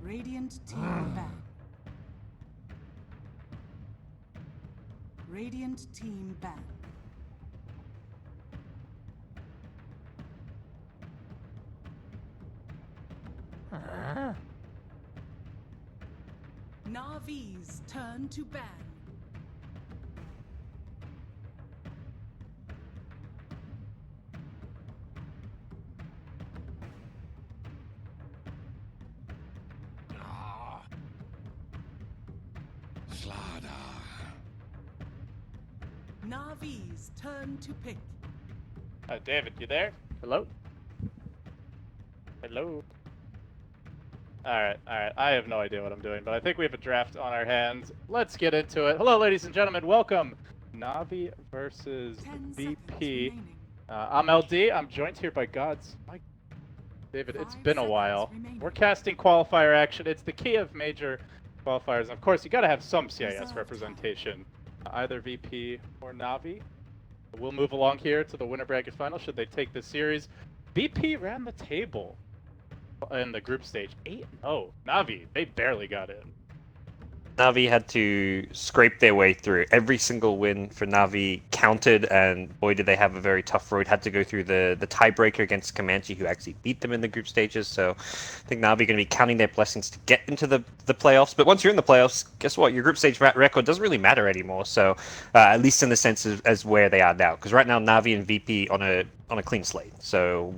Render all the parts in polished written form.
Radiant team ban. Radiant team ban. Navi's turn to ban. Navi's turn to pick. David, you there? Hello? Hello? Alright. I have no idea what I'm doing, but I think we have a draft on our hands. Let's get into it. Hello, ladies and gentlemen. Welcome. Navi versus VP. I'm LD. I'm joined here by Gods. David, it's been a while. We're casting qualifier action. It's the Kiev major qualifiers. And of course, you gotta have some CIS representation. Either VP or Navi. We'll move along here to the winner bracket final should they take this series. VP ran the table in the group stage 8-0. Navi, they barely got in. Navi had to scrape their way through. Every single win for Navi counted, and boy did they have a very tough road. Had to go through the tiebreaker against Comanche, who actually beat them in the group stages. So I think Navi are going to be counting their blessings to get into the playoffs. But once you're in the playoffs, guess what? Your group stage record doesn't really matter anymore. So at least in the sense as where they are now. Because right now, Navi and VP on a clean slate. So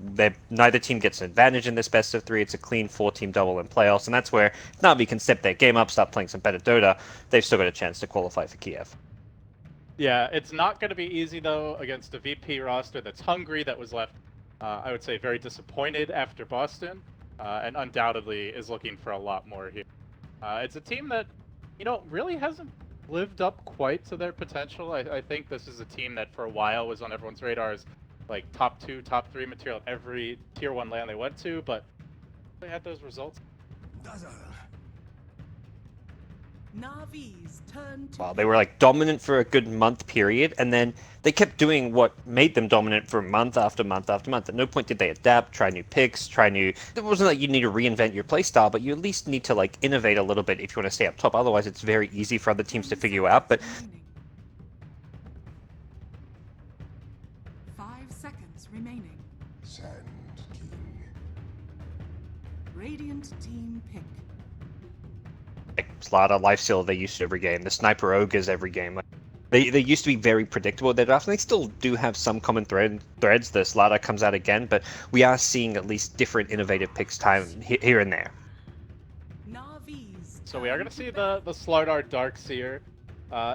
neither team gets an advantage in this best of 3. It's a clean 4-team double in playoffs. And that's where Navi can step their game up, start playing some better Dota. They've still got a chance to qualify for Kiev. Yeah, it's not going to be easy, though, against a VP roster that's hungry, that was left, I would say, very disappointed after Boston, and undoubtedly is looking for a lot more here. It's a team that, really hasn't lived up quite to their potential. I think this is a team that for a while was on everyone's radars, like top 2, top 3 material at every tier 1 LAN they went to, but they had those results. Navi's turn to Well, they were dominant for a good month period, and then they kept doing what made them dominant for month after month after month. At no point did they adapt, try new picks, It wasn't like you need to reinvent your playstyle, but you at least need to innovate a little bit if you want to stay up top. Otherwise, it's very easy for other teams to figure you out. But 5 seconds remaining. Sand King. Radiant team pick. Slaughter, Lifesteal, they used to every game. The Sniper Ogres every game. They used to be very predictable. They still do have some common threads. The Slaughter comes out again, but we are seeing at least different innovative picks time here and there. So we are going to see the Slardar Darkseer.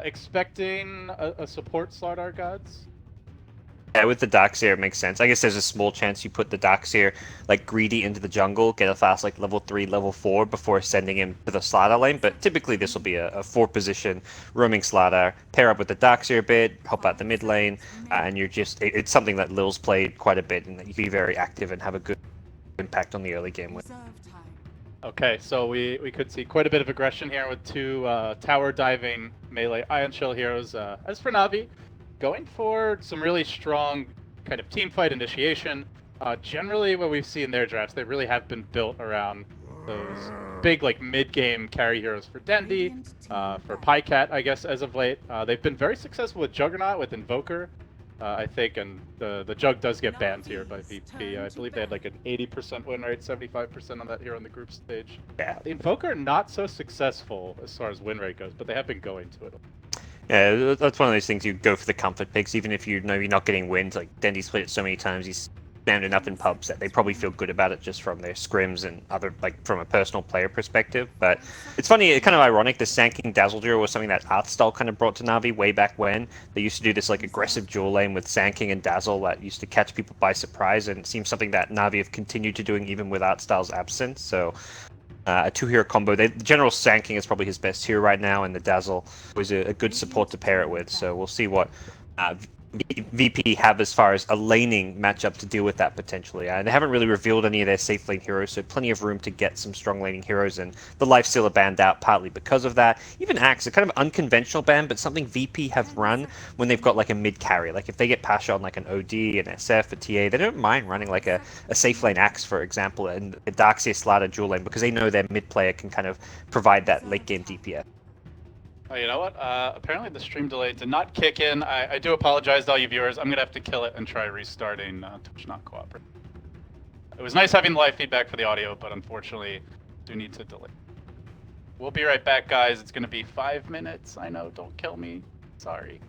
Expecting a support Slardar Gods? Yeah, with the Darkseer, it makes sense. I guess there's a small chance you put the Darkseer greedy into the jungle, get a fast level 3, level 4 before sending him to the Slardar lane. But typically this will be a 4-position roaming Slardar. Pair up with the Darkseer a bit, help out the mid lane, and it's something that Lil's played quite a bit, and that you can be very active and have a good impact on the early game with. Okay, so we could see quite a bit of aggression here with 2 tower diving melee Ion Chill heroes. As for Navi, going for some really strong kind of team fight initiation. Generally, what we've seen in their drafts, they really have been built around those big mid-game carry heroes for Dendi, for Pycat, I guess, as of late. They've been very successful with Juggernaut, with Invoker, I think, and the Jug does get banned here by VP. I believe they had an 80% win rate, 75% on that hero in the group stage. Yeah. The Invoker, not so successful as far as win rate goes, but they have been going to it. Yeah, that's one of those things you go for the comfort picks, even if you know you're not getting wins. Dendi's played it so many times, he's standing up in pubs that they probably feel good about it just from their scrims and other, from a personal player perspective. But it's funny, it's kind of ironic, the Sanking Dazzle duo was something that Artstyle kind of brought to Navi way back when. They used to do this aggressive dual lane with Sanking and Dazzle that used to catch people by surprise, and it seems something that Navi have continued to doing even with Artstyle's absence. So a 2-hero combo. The General Sanking is probably his best hero right now, and the Dazzle was a good support to pair it with. So we'll see what VP have as far as a laning matchup to deal with that potentially. They haven't really revealed any of their safe lane heroes, so plenty of room to get some strong laning heroes, and the lifesteal are banned out partly because of that. Even Axe, a kind of unconventional ban, but something VP have run when they've got like a mid carry. Like if they get Pasha on like an OD, an SF, a TA, they don't mind running like a safe lane Axe, for example, and a Darkseer Slaughter dual lane, because they know their mid player can kind of provide that late game DPS. Oh, you know what? Apparently the stream delay did not kick in. I do apologize to all you viewers. I'm going to have to kill it and try restarting Twitch not cooperating. It was nice having live feedback for the audio, but unfortunately do need to delay. We'll be right back, guys. It's going to be 5 minutes. I know, don't kill me. Sorry.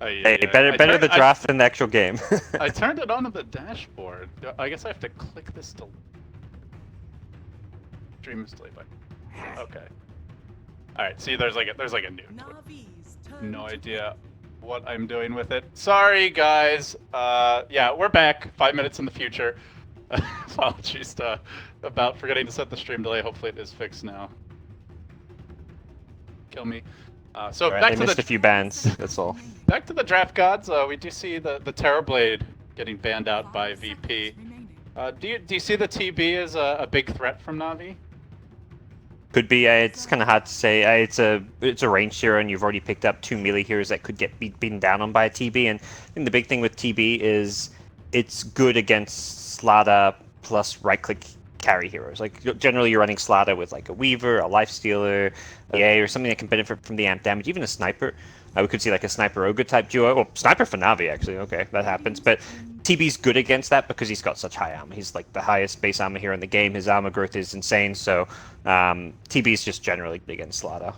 Hey, better the draft than the actual game. I turned it on the dashboard. I guess I have to click this to... Stream is delayed by... Okay. Alright, see, there's like a new... No idea what I'm doing with it. Sorry, guys. Yeah, we're back 5 minutes in the future. Apologies about forgetting to set the stream delay. Hopefully it is fixed now. Kill me. So right, back to missed a few bans, that's all. Back to the draft gods. We do see the Terrorblade getting banned out by VP. Do you see the TB as a big threat from Navi? Could be. It's kind of hard to say. It's a range hero, and you've already picked up 2 melee heroes that could get beaten down on by a TB. And I think the big thing with TB is it's good against Slaughter plus right-click carry heroes. Like generally, you're running Slaughter with like a Weaver, a Lifestealer, a or something that can benefit from the amp damage. Even a Sniper. We could see like a Sniper Ogre type duo. Well, Sniper for Navi actually. Okay, that happens. But TB's good against that because he's got such high armor. He's like the highest base armor here in the game. His armor growth is insane. So TB's just generally good against Slaughter.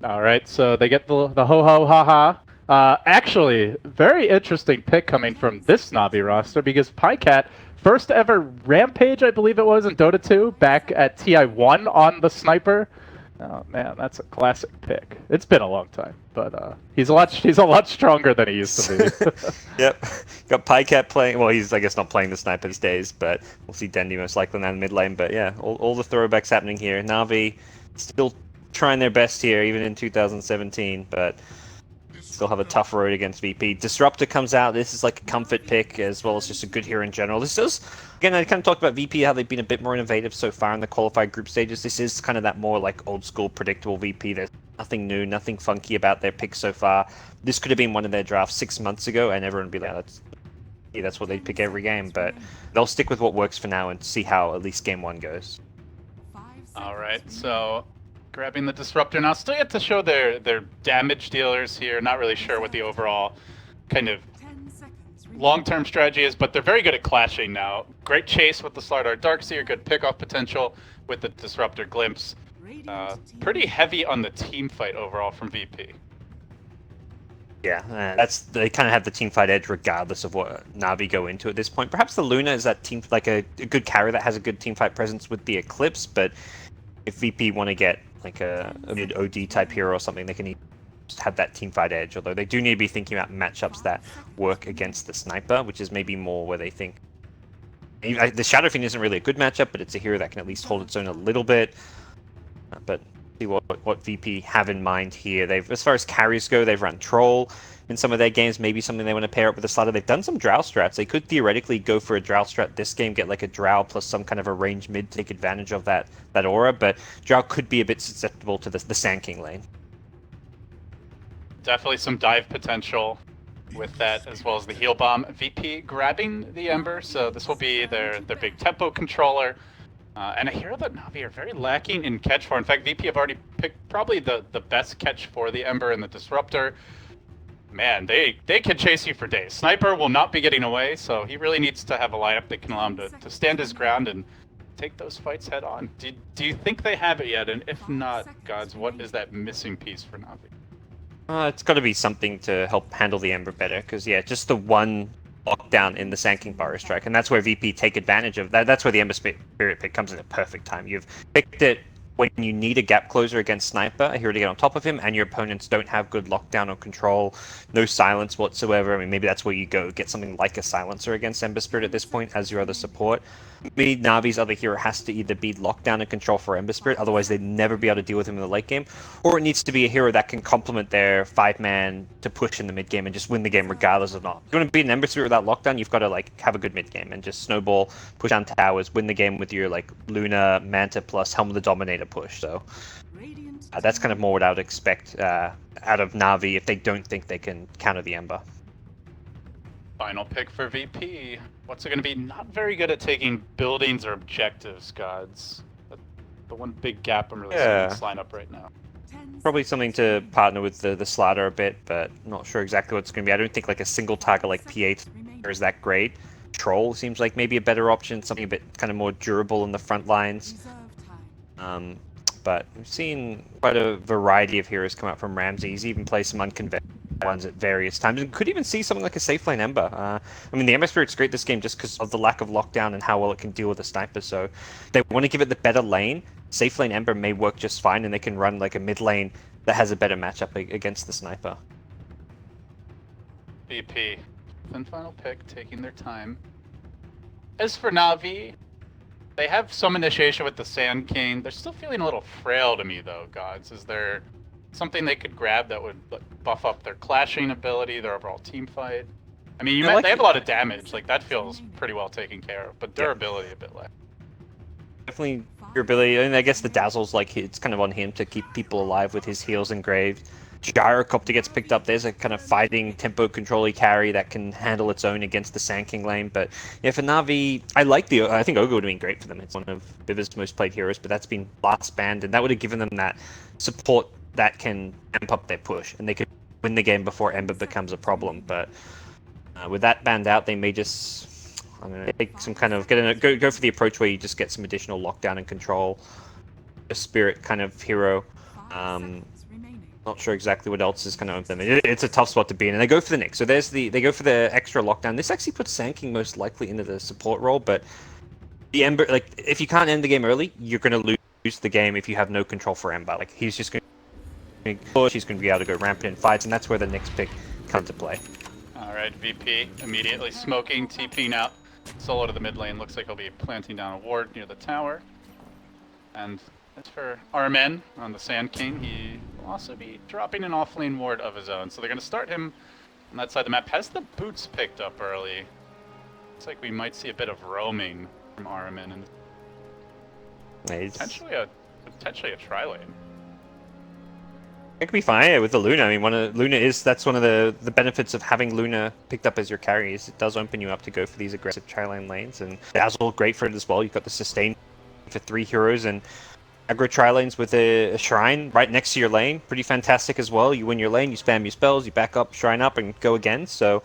All right, so they get the ho ho ha ha. Actually, very interesting pick coming from this Navi roster because Pycat, first ever Rampage, I believe it was in Dota 2, back at TI1 on the Sniper. Oh man, that's a classic pick. It's been a long time, but he's a lot stronger than he used to be. Yep, got Pycat playing. Well, he's I guess not playing the Sniper these days, but we'll see Dendy most likely in the mid lane. But yeah, all the throwbacks happening here. Navi still trying their best here, even in 2017, but still have a tough road against VP. Disruptor comes out. This is like a comfort pick as well as just a good hero in general. This is, again, I kind of talked about VP, how they've been a bit more innovative so far in the qualified group stages. This is kind of that more like old school predictable VP. There's nothing new, nothing funky about their picks so far. This could have been one of their drafts 6 months ago and everyone would be like, that's what they pick every game. But they'll stick with what works for now and see how at least game 1 goes. All right, so grabbing the Disruptor now. Still yet to show their damage dealers here. Not really sure what the overall kind of long-term strategy is, but they're very good at clashing now. Great chase with the Slardar Darkseer, good pick-off potential with the Disruptor Glimpse. Pretty heavy on the team fight overall from VP. Yeah, they kind of have the team fight edge regardless of what Navi go into at this point. Perhaps the Luna is that team like a good carry that has a good team fight presence with the Eclipse, but if VP want to get like a mid OD type hero or something, they can just have that team fight edge. Although they do need to be thinking about matchups that work against the Sniper, which is maybe more where they think the Shadow Fiend isn't really a good matchup, but it's a hero that can at least hold its own a little bit. But see what VP have in mind here. As far as carries go, they've run Troll in some of their games, maybe something they want to pair up with a Slaughter. They've done some Drow strats. They could theoretically go for a Drow strat this game, get like a Drow plus some kind of a range mid, take advantage of that aura, but Drow could be a bit susceptible to the Sand King lane. Definitely some dive potential with that, as well as the heal bomb. VP grabbing the Ember, so this will be their big tempo controller. And a hero that Navi are very lacking in catch for. In fact, VP have already picked probably the best catch for the Ember and the Disruptor. Man, they can chase you for days. Sniper will not be getting away, so he really needs to have a lineup that can allow him to stand his ground and take those fights head on. Do you think they have it yet? And if not, gods, what is that missing piece for Navi? It's got to be something to help handle the Ember better, because yeah, just the one lockdown in the Sand King Burrow Strike, and that's where VP take advantage of that. That's where the Ember Spirit pick comes in a perfect time. You've picked it when you need a gap closer against Sniper, a hero to get on top of him, and your opponents don't have good lockdown or control, no silence whatsoever. I mean, maybe that's where you go get something like a silencer against Ember Spirit at this point as your other support. Maybe Navi's other hero has to either be lockdown and control for Ember Spirit, otherwise they'd never be able to deal with him in the late game, or it needs to be a hero that can complement their 5-man to push in the mid game and just win the game regardless of not. If you want to beat an Ember Spirit without lockdown, you've got to like have a good mid game and just snowball, push down towers, win the game with your like Luna, Manta plus Helm of the Dominator push. So that's kind of more what I would expect out of Navi if they don't think they can counter the Ember. Final pick for VP. What's it going to be? Not very good at taking buildings or objectives, gods. The one big gap I'm really seeing in this lineup right now. Probably something to partner with the Slatter a bit, but not sure exactly what it's going to be. I don't think like a single target like P8 is that great. Troll seems like maybe a better option, something a bit kind of more durable in the front lines. But we've seen quite a variety of heroes come out from Ramsey. He's even played some unconventional ones at various times, and could even see something like a safe lane Ember. I mean, the Ember Spirit's great this game just because of the lack of lockdown and how well it can deal with a sniper. So if they want to give it the better lane, safe lane Ember may work just fine, and they can run like a mid lane that has a better matchup against the sniper. VP, then final pick, taking their time. As for Navi, they have some initiation with the Sand King. They're still feeling a little frail to me, though, gods. Is there something they could grab that would buff up their clashing ability, their overall team fight? I mean, they have a lot of damage. Like, that feels pretty well taken care of, but durability a bit less. Definitely durability. I mean, I guess the Dazzle's like, it's kind of on him to keep people alive with his heals and graves. Gyrocopter gets picked up. There's a kind of fighting tempo control carry that can handle its own against the Sand King lane. But yeah, for Navi, I think Ogre would have been great for them. It's one of Vivor's most played heroes, but that's been last banned, and that would have given them that support that can amp up their push, and they could win the game before Ember becomes a problem. But with that banned out, they may just, I'm gonna take some kind of go for the approach where you just get some additional lockdown and control, a spirit kind of hero. Not sure exactly what else is kind of them. It's a tough spot to be in, and they go for the Nick. So they go for the extra lockdown. This actually puts Sand King most likely into the support role, but the Ember, like, if you can't end the game early, you're going to lose the game if you have no control for Ember. Like, he's just going to push, he's going to be able to go rampant in fights, and that's where the Nick's pick comes to play. Alright, VP immediately smoking, TPing out solo to the mid lane. Looks like he'll be planting down a ward near the tower. And as for Armen on the Sand King, he will also be dropping an off-lane ward of his own. So they're going to start him on that side of the map. Has the boots picked up early? Looks like we might see a bit of roaming from Armen, and potentially a tri-lane. It could be fine with the Luna. I mean, that's one of the benefits of having Luna picked up as your carry, is it does open you up to go for these aggressive tri-lane lanes, and Dazzle great for it as well. You've got the sustain for 3 heroes, and aggro tri-lanes with a shrine right next to your lane. Pretty fantastic as well. You win your lane, you spam your spells, you back up, shrine up, and go again. So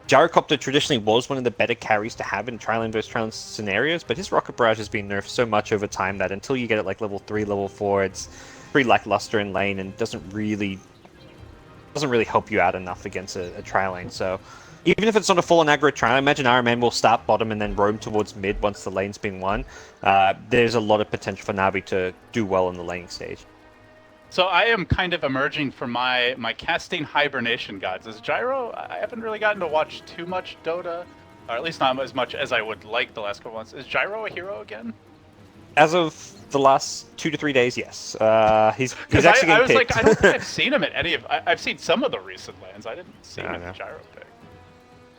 Gyrocopter traditionally was one of the better carries to have in tri-lane versus tri-lane scenarios, but his Rocket Barrage has been nerfed so much over time that until you get it like level 3, level 4, it's pretty lackluster in lane and doesn't really help you out enough against a tri-lane. So even if it's not a full-on aggro tri, I imagine Iron Man will start bottom and then roam towards mid once the lane's been won. There's a lot of potential for Navi to do well in the laning stage. So I am kind of emerging from my casting hibernation, gods. As Gyro, I haven't really gotten to watch too much Dota, or at least not as much as I would like the last couple months. Is Gyro a hero again? As of the last 2 to 3 days, yes. He's actually getting picked. Like, I don't think I've seen him at any of. I've seen some of the recent lands. I didn't see him in Gyro pick.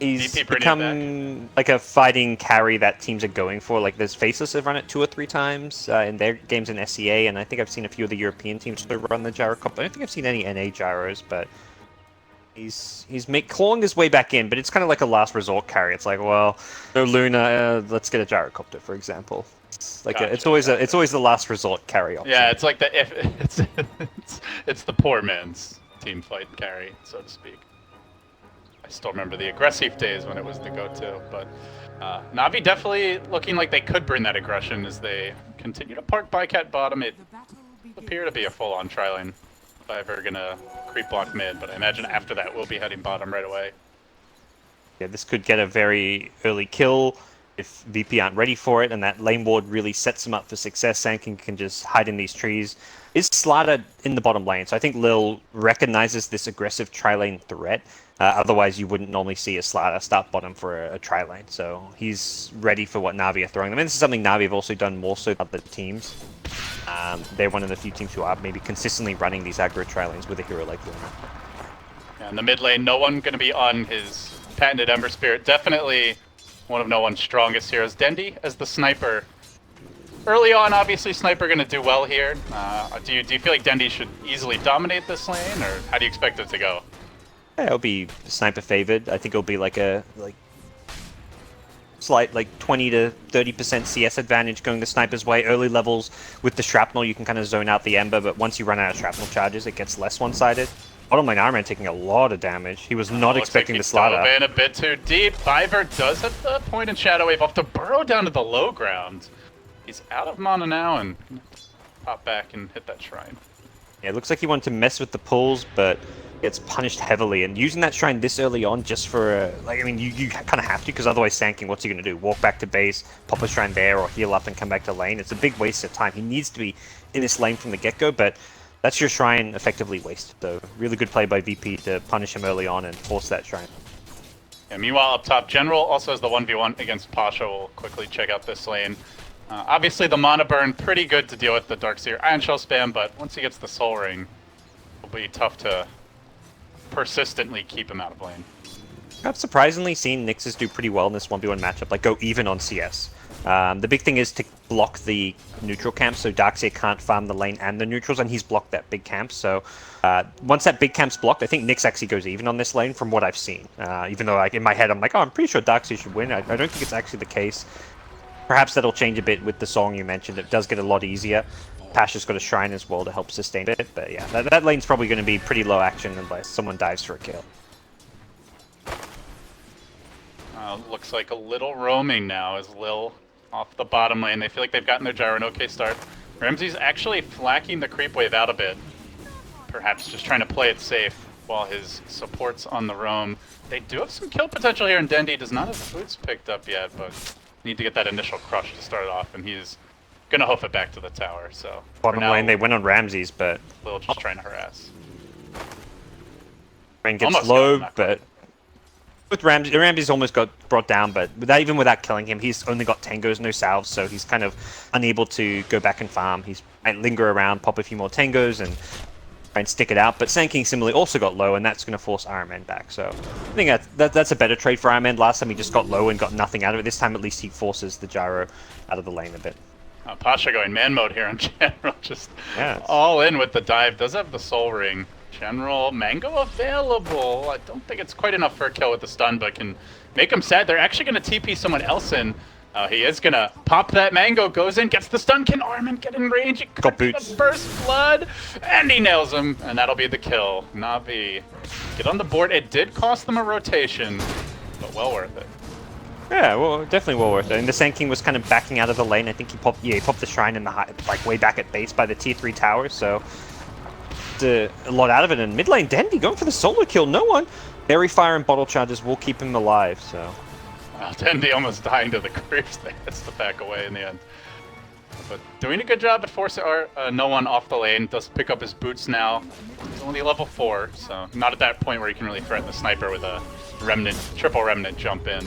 He's become like a fighting carry that teams are going for. Like, there's Faceless have run it 2 or 3 times in their games in SEA, and I think I've seen a few of the European teams run the Gyro Cup. I don't think I've seen any NA Gyros, but he's clawing his way back in. But it's kind of like a last resort carry. It's like, well, no Luna, let's get a Gyrocopter, for example. It's like it's always the last resort carry option. Yeah, it's like it's the poor man's team fight carry, so to speak. I still remember the aggressive days when it was the go-to, but Navi definitely looking like they could bring that aggression as they continue to park Bycat bottom. It appear to be a full-on tri-lane if I'm ever gonna creep block mid, but I imagine after that we'll be heading bottom right away. Yeah, this could get a very early kill. if VP aren't ready for it and that lane ward really sets them up for success, Sand can just hide in these trees. Is Slider in the bottom lane? So I think Lil recognizes this aggressive tri-lane threat. Otherwise, you wouldn't normally see a Slider start bottom for a tri-lane. So he's ready for what Navi are throwing them. And this is something Navi have also done more so than other teams. They're one of the few teams who are maybe consistently running these aggro tri-lanes with a hero like Lina. Yeah, in the mid lane, no one going to be on his patented Ember Spirit. Definitely one of no one's strongest heroes. Dendi as the sniper. Early on, obviously, sniper going to do well here. Do you feel like Dendi should easily dominate this lane, or how do you expect it to go? Yeah, it'll be sniper favored. I think it'll be like a slight 20 to 30% CS advantage going the sniper's way. Early levels with the shrapnel, you can kind of zone out the Ember, but once you run out of shrapnel charges, it gets less one-sided. Bottom lane Iron Man taking a lot of damage. He was not expecting the Slider. Dove in a bit too deep. Viver does have the point in Shadow Wave off to burrow down to the low ground. He's out of mana now and pop back and hit that shrine. Yeah, it looks like he wanted to mess with the pulls, but gets punished heavily. And using that shrine this early on just for, you kind of have to, because otherwise Sand King, what's he going to do? Walk back to base, pop a shrine there, or heal up and come back to lane? It's a big waste of time. He needs to be in this lane from the get-go, but that's your shrine effectively wasted. So really good play by VP to punish him early on and force that shrine. Yeah, meanwhile, up top, General also has the 1v1 against Pasha. We'll quickly check out this lane. Obviously, the mana burn, pretty good to deal with the Darkseer Iron Shell spam, but once he gets the Soul Ring, it'll be tough to persistently keep him out of lane. I've surprisingly seen Nixes do pretty well in this 1v1 matchup, like go even on CS. The big thing is to block the neutral camp, so Darkseer can't farm the lane and the neutrals, and he's blocked that big camp. So once that big camp's blocked, I think Nyx actually goes even on this lane from what I've seen. Even though in my head I'm like, oh, I'm pretty sure Darkseer should win. I don't think it's actually the case. Perhaps that'll change a bit with the song you mentioned. It does get a lot easier. Pasha's got a shrine as well to help sustain it, but yeah, that lane's probably going to be pretty low action unless someone dives for a kill. Looks like a little roaming now as Lil off the bottom lane. They feel like they've gotten their gyro, an okay start. Ramsey's actually flacking the creep wave out a bit. Perhaps just trying to play it safe while his support's on the roam. They do have some kill potential here, and Dendi does not have boots picked up yet, but need to get that initial crush to start it off, and he's gonna hoof it back to the tower. So bottom lane, they went on Ramsey's, but Lil just trying to harass. Rain gets low, but with Ramsey's almost got brought down, but even without killing him, he's only got tangos, no salves, so he's kind of unable to go back and farm. He's might linger around, pop a few more tangos, and try and stick it out. But Sand King similarly also got low, and that's going to force Iron Man back. So I think that's a better trade for Iron Man. Last time he just got low and got nothing out of it. This time at least he forces the gyro out of the lane a bit. Pasha going man mode here in General, just all in with the dive. Does have the Soul Ring. General Mango available. I don't think it's quite enough for a kill with the stun, but can make him sad. They're actually going to TP someone else in. He is going to pop that Mango, goes in, gets the stun. Can Armin get in range? It got boots. The first blood, and he nails him, and that'll be the kill. Navi get on the board. It did cost them a rotation, but well worth it. Yeah, well, definitely well worth it. And the Sand King was kind of backing out of the lane. I think he popped the shrine in the way back at base by the T3 tower, so a lot out of it. And mid lane, Dendi going for the solo kill. No one. Berry Fire and bottle charges will keep him alive, so. Well, Dendi almost dying to the creeps there. That's the back away in the end. But doing a good job at forcing no one off the lane. Does pick up his boots now. He's only level 4, so not at that point where you can really threaten the sniper with a triple remnant jump in.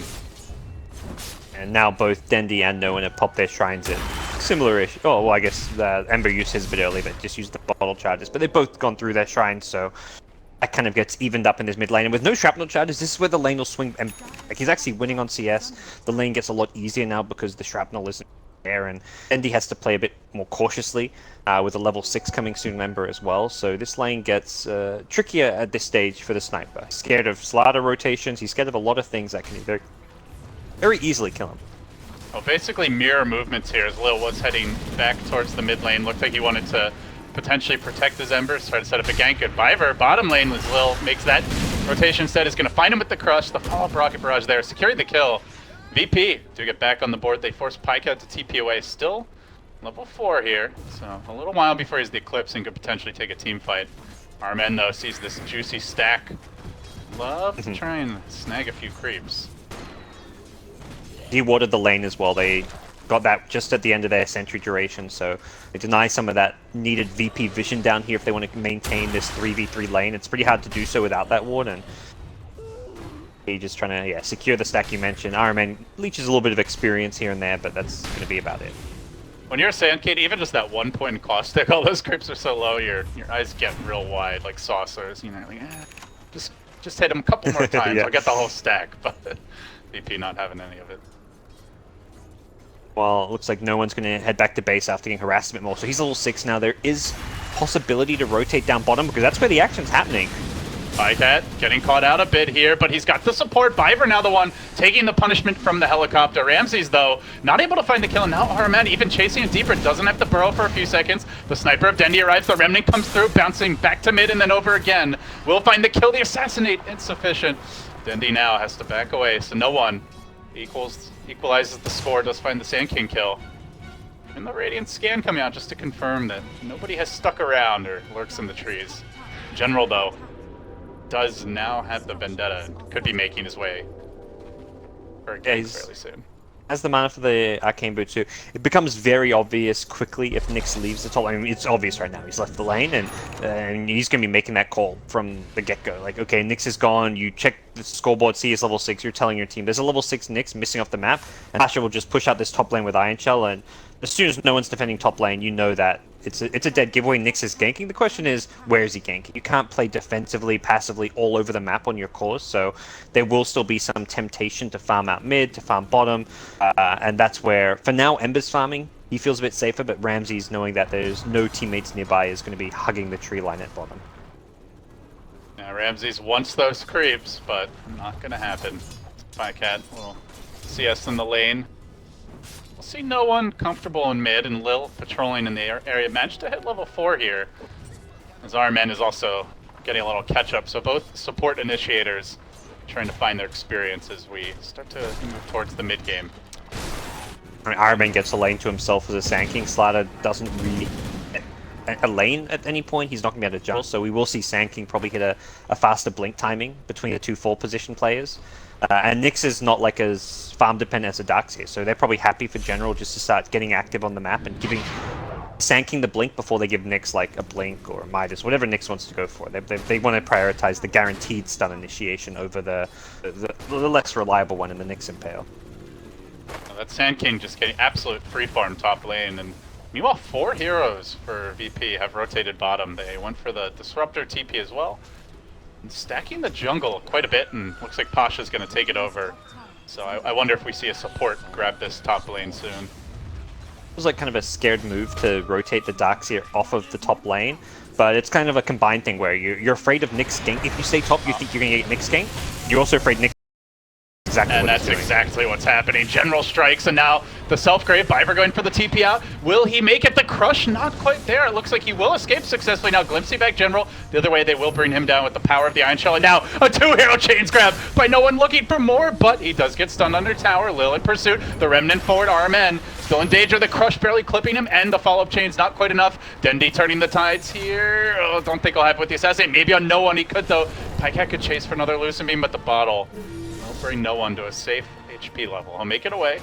And now both Dendi and No One have popped their shrines in. Similar-ish. Oh, well, I guess Ember used his a bit early, but just used the bottle charges. But they've both gone through their shrines, so that kind of gets evened up in this mid lane. And with no shrapnel charges, this is where the lane will swing. And like, he's actually winning on CS. The lane gets a lot easier now because the shrapnel isn't there, and Dendi has to play a bit more cautiously with a level 6 coming soon Ember as well. So this lane gets trickier at this stage for the sniper. He's scared of Slider rotations. He's scared of a lot of things that can very easily kill him. Well, basically mirror movements here as Lil was heading back towards the mid lane. Looked like he wanted to potentially protect his Embers, try to set up a gank at Viver. Bottom lane was Lil, makes that rotation instead, is going to find him with the crush, the follow-up rocket barrage there, securing the kill. VP to get back on the board. They force Pika to TP away. Still level 4 here, so a little while before he's the Eclipse and could potentially take a team fight. Armen, though, sees this juicy stack. Love to try and snag a few creeps. de-warded the lane as well. They got that just at the end of their sentry duration, so they deny some of that needed VP vision down here if they want to maintain this 3v3 lane. It's pretty hard to do so without that ward, and he's just trying to secure the stack you mentioned. RMN leeches a little bit of experience here and there, but that's going to be about it. When you're a Sand King, even just that 1 point in caustic, all those creeps are so low, your eyes get real wide, like saucers. You know, like just hit him a couple more times, Yeah. I'll get the whole stack. But VP not having any of it. Well, it looks like no one's going to head back to base after getting harassed a bit more. So he's level 6 now. There is possibility to rotate down bottom because that's where the action's happening. Bycat getting caught out a bit here, but he's got the support. Biver now the one taking the punishment from the helicopter. Ramses, though, not able to find the kill. And now Arman even chasing it deeper. Doesn't have to burrow for a few seconds. The sniper of Dendi arrives. The Remnant comes through, bouncing back to mid and then over again. Will find the kill. The assassinate insufficient. Dendi now has to back away, so no one equalizes the score. Does find the Sand King kill. And the Radiant scan coming out just to confirm that nobody has stuck around or lurks in the trees. General, though, does now have the Vendetta and could be making his way for a game fairly soon. As the mana for the Arcane Boot too, it becomes very obvious quickly if Nyx leaves the top lane. I mean, it's obvious right now. He's left the lane, and he's going to be making that call from the get-go. Like, okay, Nyx is gone. You check the scoreboard, see he's level 6. You're telling your team there's a level 6 Nyx missing off the map, and Asher will just push out this top lane with Iron Shell, and as soon as no one's defending top lane, you know that it's a dead giveaway. Nyx is ganking. The question is, where is he ganking? You can't play defensively, passively all over the map on your cores, so there will still be some temptation to farm out mid, to farm bottom, and that's where, for now, Ember's farming. He feels a bit safer, but Ramses, knowing that there's no teammates nearby, is going to be hugging the tree line at bottom. Now Ramses wants those creeps, but not going to happen. Bycat will CS in the lane. We'll see no one comfortable in mid, and Lil patrolling in the area. Managed to hit level 4 here, as Armen is also getting a little catch-up. So both support initiators trying to find their experience as we start to move towards the mid-game. I mean, Armen gets a lane to himself as a Sand King. Slider doesn't really a lane at any point. He's not going to be able to jump, so we will see Sand King probably hit a faster blink timing between the two 4-position players. And Nyx is not like as farm dependent as a Darkseer, so they're probably happy for General just to start getting active on the map and giving Sand King the blink before they give Nyx like a blink or a Midas, whatever Nyx wants to go for. They want to prioritize the guaranteed stun initiation over the less reliable one in the Nyx Impale. Now that Sand King just getting absolute free farm top lane, and meanwhile 4 heroes for VP have rotated bottom. They went for the Disruptor TP as well. And stacking the jungle quite a bit, and looks like Pasha's going to take it over. So I wonder if we see a support grab this top lane soon. It was like kind of a scared move to rotate the Darkseer off of the top lane, but it's kind of a combined thing where you're afraid of Nyx gank. If you stay top, you think you're going to get Nyx gank. You're also afraid Nyx exactly and that's exactly what's happening. General strikes, and now the self-grave. Biver going for the TP out. Will he make it? The crush not quite there. It looks like he will escape successfully. Now glimpsing back General. The other way, they will bring him down with the power of the Iron Shell. And now a 2-hero chains grab by no one looking for more, but he does get stunned under tower. Lil in pursuit. The Remnant forward. RMN still in danger. The crush barely clipping him, and the follow-up chains not quite enough. Dendi turning the tides here. Oh, don't think I'll have it with the assassin. Maybe on no one he could, though. Pycat could chase for another Lucent Beam, but the bottle will bring no one to a safe HP level. He'll make it away,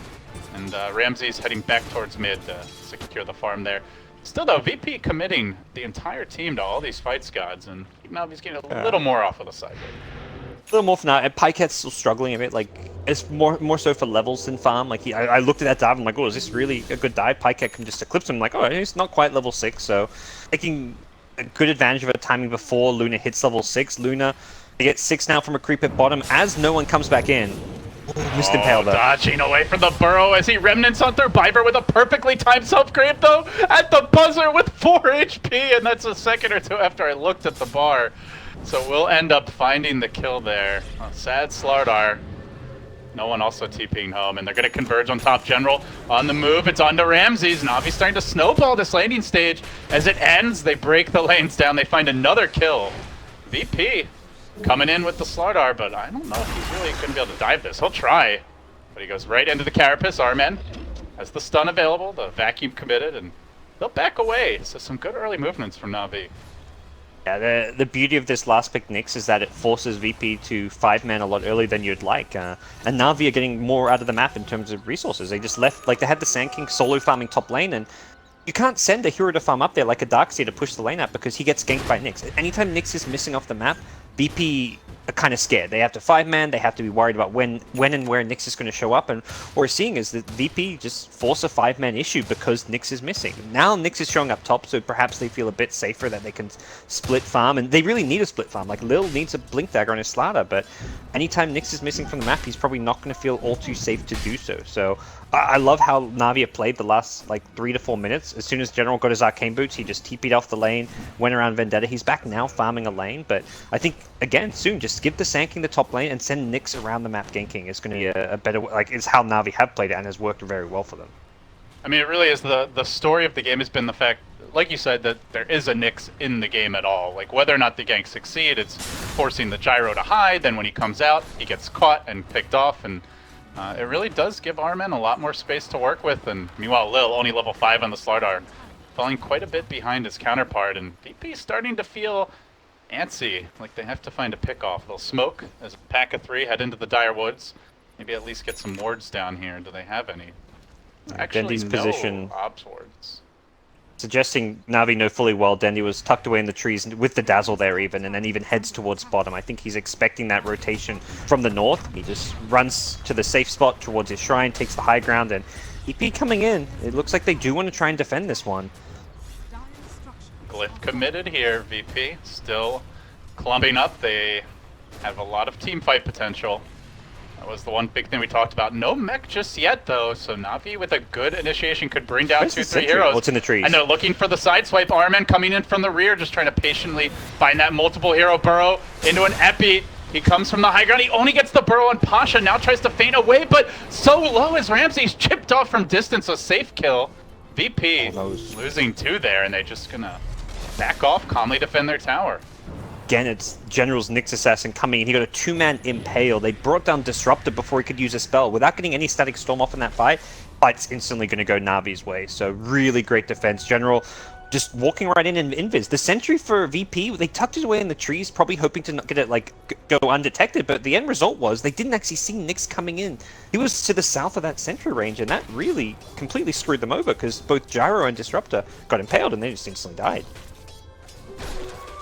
and Ramses heading back towards mid to secure the farm there. Still though, VP committing the entire team to all these fights gods, and now he's getting a little more off of the side. A little more for now, and Pycat's still struggling a bit. Like, it's more so for levels than farm. Like, I looked at that dive, I'm like, oh, is this really a good dive? Pycat can just eclipse him. I'm like, oh, he's not quite level 6, so taking a good advantage of her timing before Luna hits level 6. Luna, they get 6 now from a creep at bottom as no one comes back in. Missed Impale though. Dodging away from the burrow as he remnants on through. Biver with a perfectly timed self-grave though at the buzzer with 4 HP, and that's a second or two after I looked at the bar. So we'll end up finding the kill there. Oh, sad Slardar. No one also TPing home, and they're going to converge on top. General on the move. It's on to Ramses. Navi's starting to snowball this landing stage. As it ends, they break the lanes down. They find another kill. VP coming in with the Slardar, but I don't know if he's really going to be able to dive this. He'll try, but he goes right into the Carapace. Armen has the stun available, the vacuum committed, and they'll back away. So some good early movements from Navi. Yeah, the beauty of this last pick Nyx is that it forces VP to 5-man a lot earlier than you'd like. And Navi are getting more out of the map in terms of resources. They just left, like they had the Sand King solo farming top lane, and you can't send a hero to farm up there like a Darkseer to push the lane up because he gets ganked by Nyx. Anytime Nyx is missing off the map, VP are kind of scared. They have to 5-man, they have to be worried about when and where Nyx is going to show up, and what we're seeing is that VP just force a 5-man issue because Nyx is missing. Now Nyx is showing up top, so perhaps they feel a bit safer that they can split farm, and they really need a split farm. Like, Lil needs a Blink Dagger on his Slaughter, but anytime Nyx is missing from the map, he's probably not going to feel all too safe to do so. So I love how Navi have played the last, like, 3 to 4 minutes. As soon as General got his Arcane Boots, he just TP'd off the lane, went around Vendetta. He's back now farming a lane, but I think, again, soon, just give the Sand King the top lane and send Nyx around the map ganking. It's going to be a better, like, it's how Navi have played it and has worked very well for them. I mean, it really is the story of the game has been the fact, like you said, that there is a Nyx in the game at all. Like, whether or not the ganks succeed, it's forcing the Gyro to hide, then when he comes out, he gets caught and picked off, and it really does give Armin a lot more space to work with, and meanwhile Lil, only level 5 on the Slardar, falling quite a bit behind his counterpart, and VP starting to feel antsy, like they have to find a pick-off. They'll smoke as a pack of 3 head into the Dire Woods, maybe at least get some wards down here. Do they have any? Actually, Dendi's no position Obs wards. suggesting Navi know fully well Dendi was tucked away in the trees with the Dazzle there even, and then even heads towards bottom. I think he's expecting that rotation from the north. He just runs to the safe spot towards his shrine, takes the high ground, and EP coming in. It looks like they do want to try and defend this one. Glyph committed here, VP. Still clumping up. They have a lot of team fight potential. That was the one big thing we talked about. No mech just yet, though, so Navi with a good initiation could bring down Where's 2-3 heroes. What's in the trees? And they're looking for the side swipe. Armin coming in from the rear, just trying to patiently find that multiple hero burrow into an epi. He comes from the high ground. He only gets the burrow, and Pasha now tries to feint away, but so low as Ramsey's chipped off from distance. A safe kill. VP losing 2 there, and they're just gonna back off, calmly defend their tower. Again, it's General's Nyx Assassin coming in. He got a 2-man Impale. They brought down Disruptor before he could use a spell. Without getting any Static Storm off in that fight, fight's instantly going to go Navi's way. So really great defense. General just walking right in and invis. The sentry for VP, they tucked it away in the trees, probably hoping to not get it, like, go undetected, but the end result was they didn't actually see Nyx coming in. He was to the south of that sentry range, and that really completely screwed them over because both Gyro and Disruptor got impaled and they just instantly died.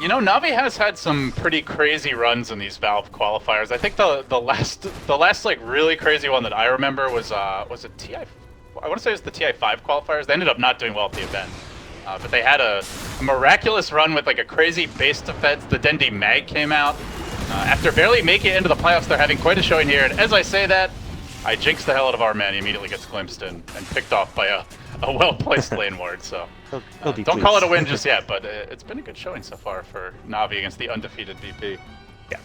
You know, Navi has had some pretty crazy runs in these Valve qualifiers. I think the last like really crazy one that I remember was it TI? I want to say it was the TI5 qualifiers. They ended up not doing well at the event, but they had a miraculous run with like a crazy base defense. The Dendi Mag came out after barely making it into the playoffs. They're having quite a showing here, and as I say that, I jinx the hell out of our man. He immediately gets glimpsed and picked off by a well-placed lane ward, so don't call it a win just yet, but it's been a good showing so far for Navi against the undefeated VP. Yeah,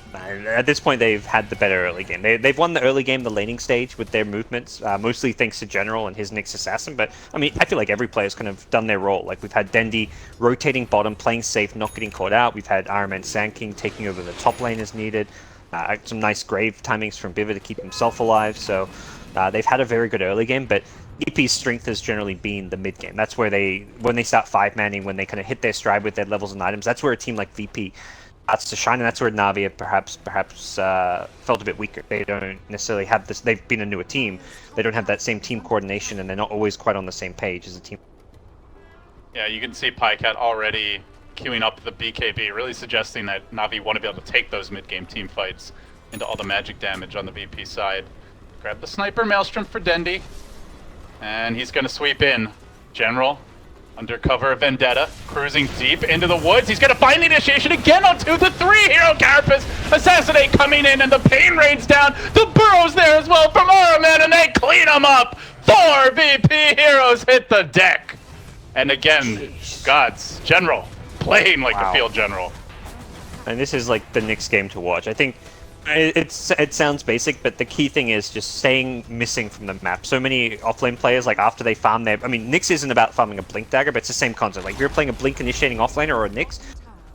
at this point they've had the better early game. They've won the early game, the laning stage, with their movements, mostly thanks to General and his Nyx Assassin, but I mean, I feel like every player's kind of done their role. Like, we've had Dendi rotating bottom, playing safe, not getting caught out. We've had Iron Man Sand King taking over the top lane as needed. Some nice grave timings from Biva to keep himself alive, so they've had a very good early game, but EP's strength has generally been the mid game. That's where when they start 5-manning, when they kind of hit their stride with their levels and items, that's where a team like VP starts to shine, and that's where Navi perhaps felt a bit weaker. They don't necessarily have this. They've been a newer team. They don't have that same team coordination, and they're not always quite on the same page as a team. Yeah, you can see Pycat already queuing up the BKB, really suggesting that Navi want to be able to take those mid-game team fights into all the magic damage on the VP side. Grab the Sniper Maelstrom for Dendi, and he's going to sweep in. General, under cover of Vendetta, cruising deep into the woods. He's going to find the initiation again on 2 to 3. Hero Carapace, Assassinate coming in, and the pain rains down. The burrow's there as well from Araman, and they clean him up. 4 VP heroes hit the deck. And again, gods, General, playing like a field general. And this is like the Nyx game to watch. I think it sounds basic, but the key thing is just staying missing from the map. So many offlane players, like after they farm their... I mean, Nyx isn't about farming a Blink Dagger, but it's the same concept. Like, if you're playing a Blink initiating offlaner or a Nyx,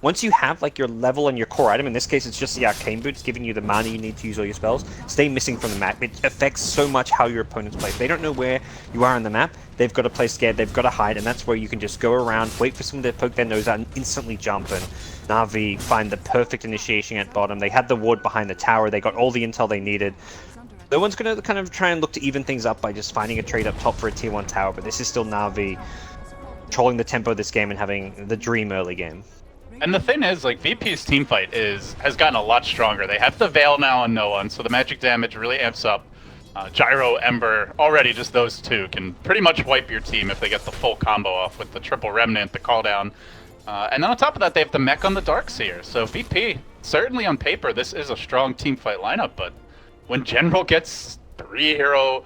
once you have like your level and your core item, in this case it's just the arcane boots giving you the mana you need to use all your spells, stay missing from the map. It affects so much how your opponents play. If they don't know where you are on the map, they've got to play scared, they've got to hide, and that's where you can just go around, wait for someone to poke their nose out and instantly jump. And Navi find the perfect initiation at bottom. They had the ward behind the tower, they got all the intel they needed. No one's going to kind of try and look to even things up by just finding a trade up top for a tier 1 tower, but this is still Navi controlling the tempo of this game and having the dream early game. And the thing is, like, VP's teamfight has gotten a lot stronger. They have the Veil now on no one, so the magic damage really amps up. Gyro, Ember, already just those two can pretty much wipe your team if they get the full combo off with the triple Remnant, the call down. And then on top of that, they have the mech on the Darkseer. So VP, certainly on paper, this is a strong teamfight lineup, but when General gets 3 hero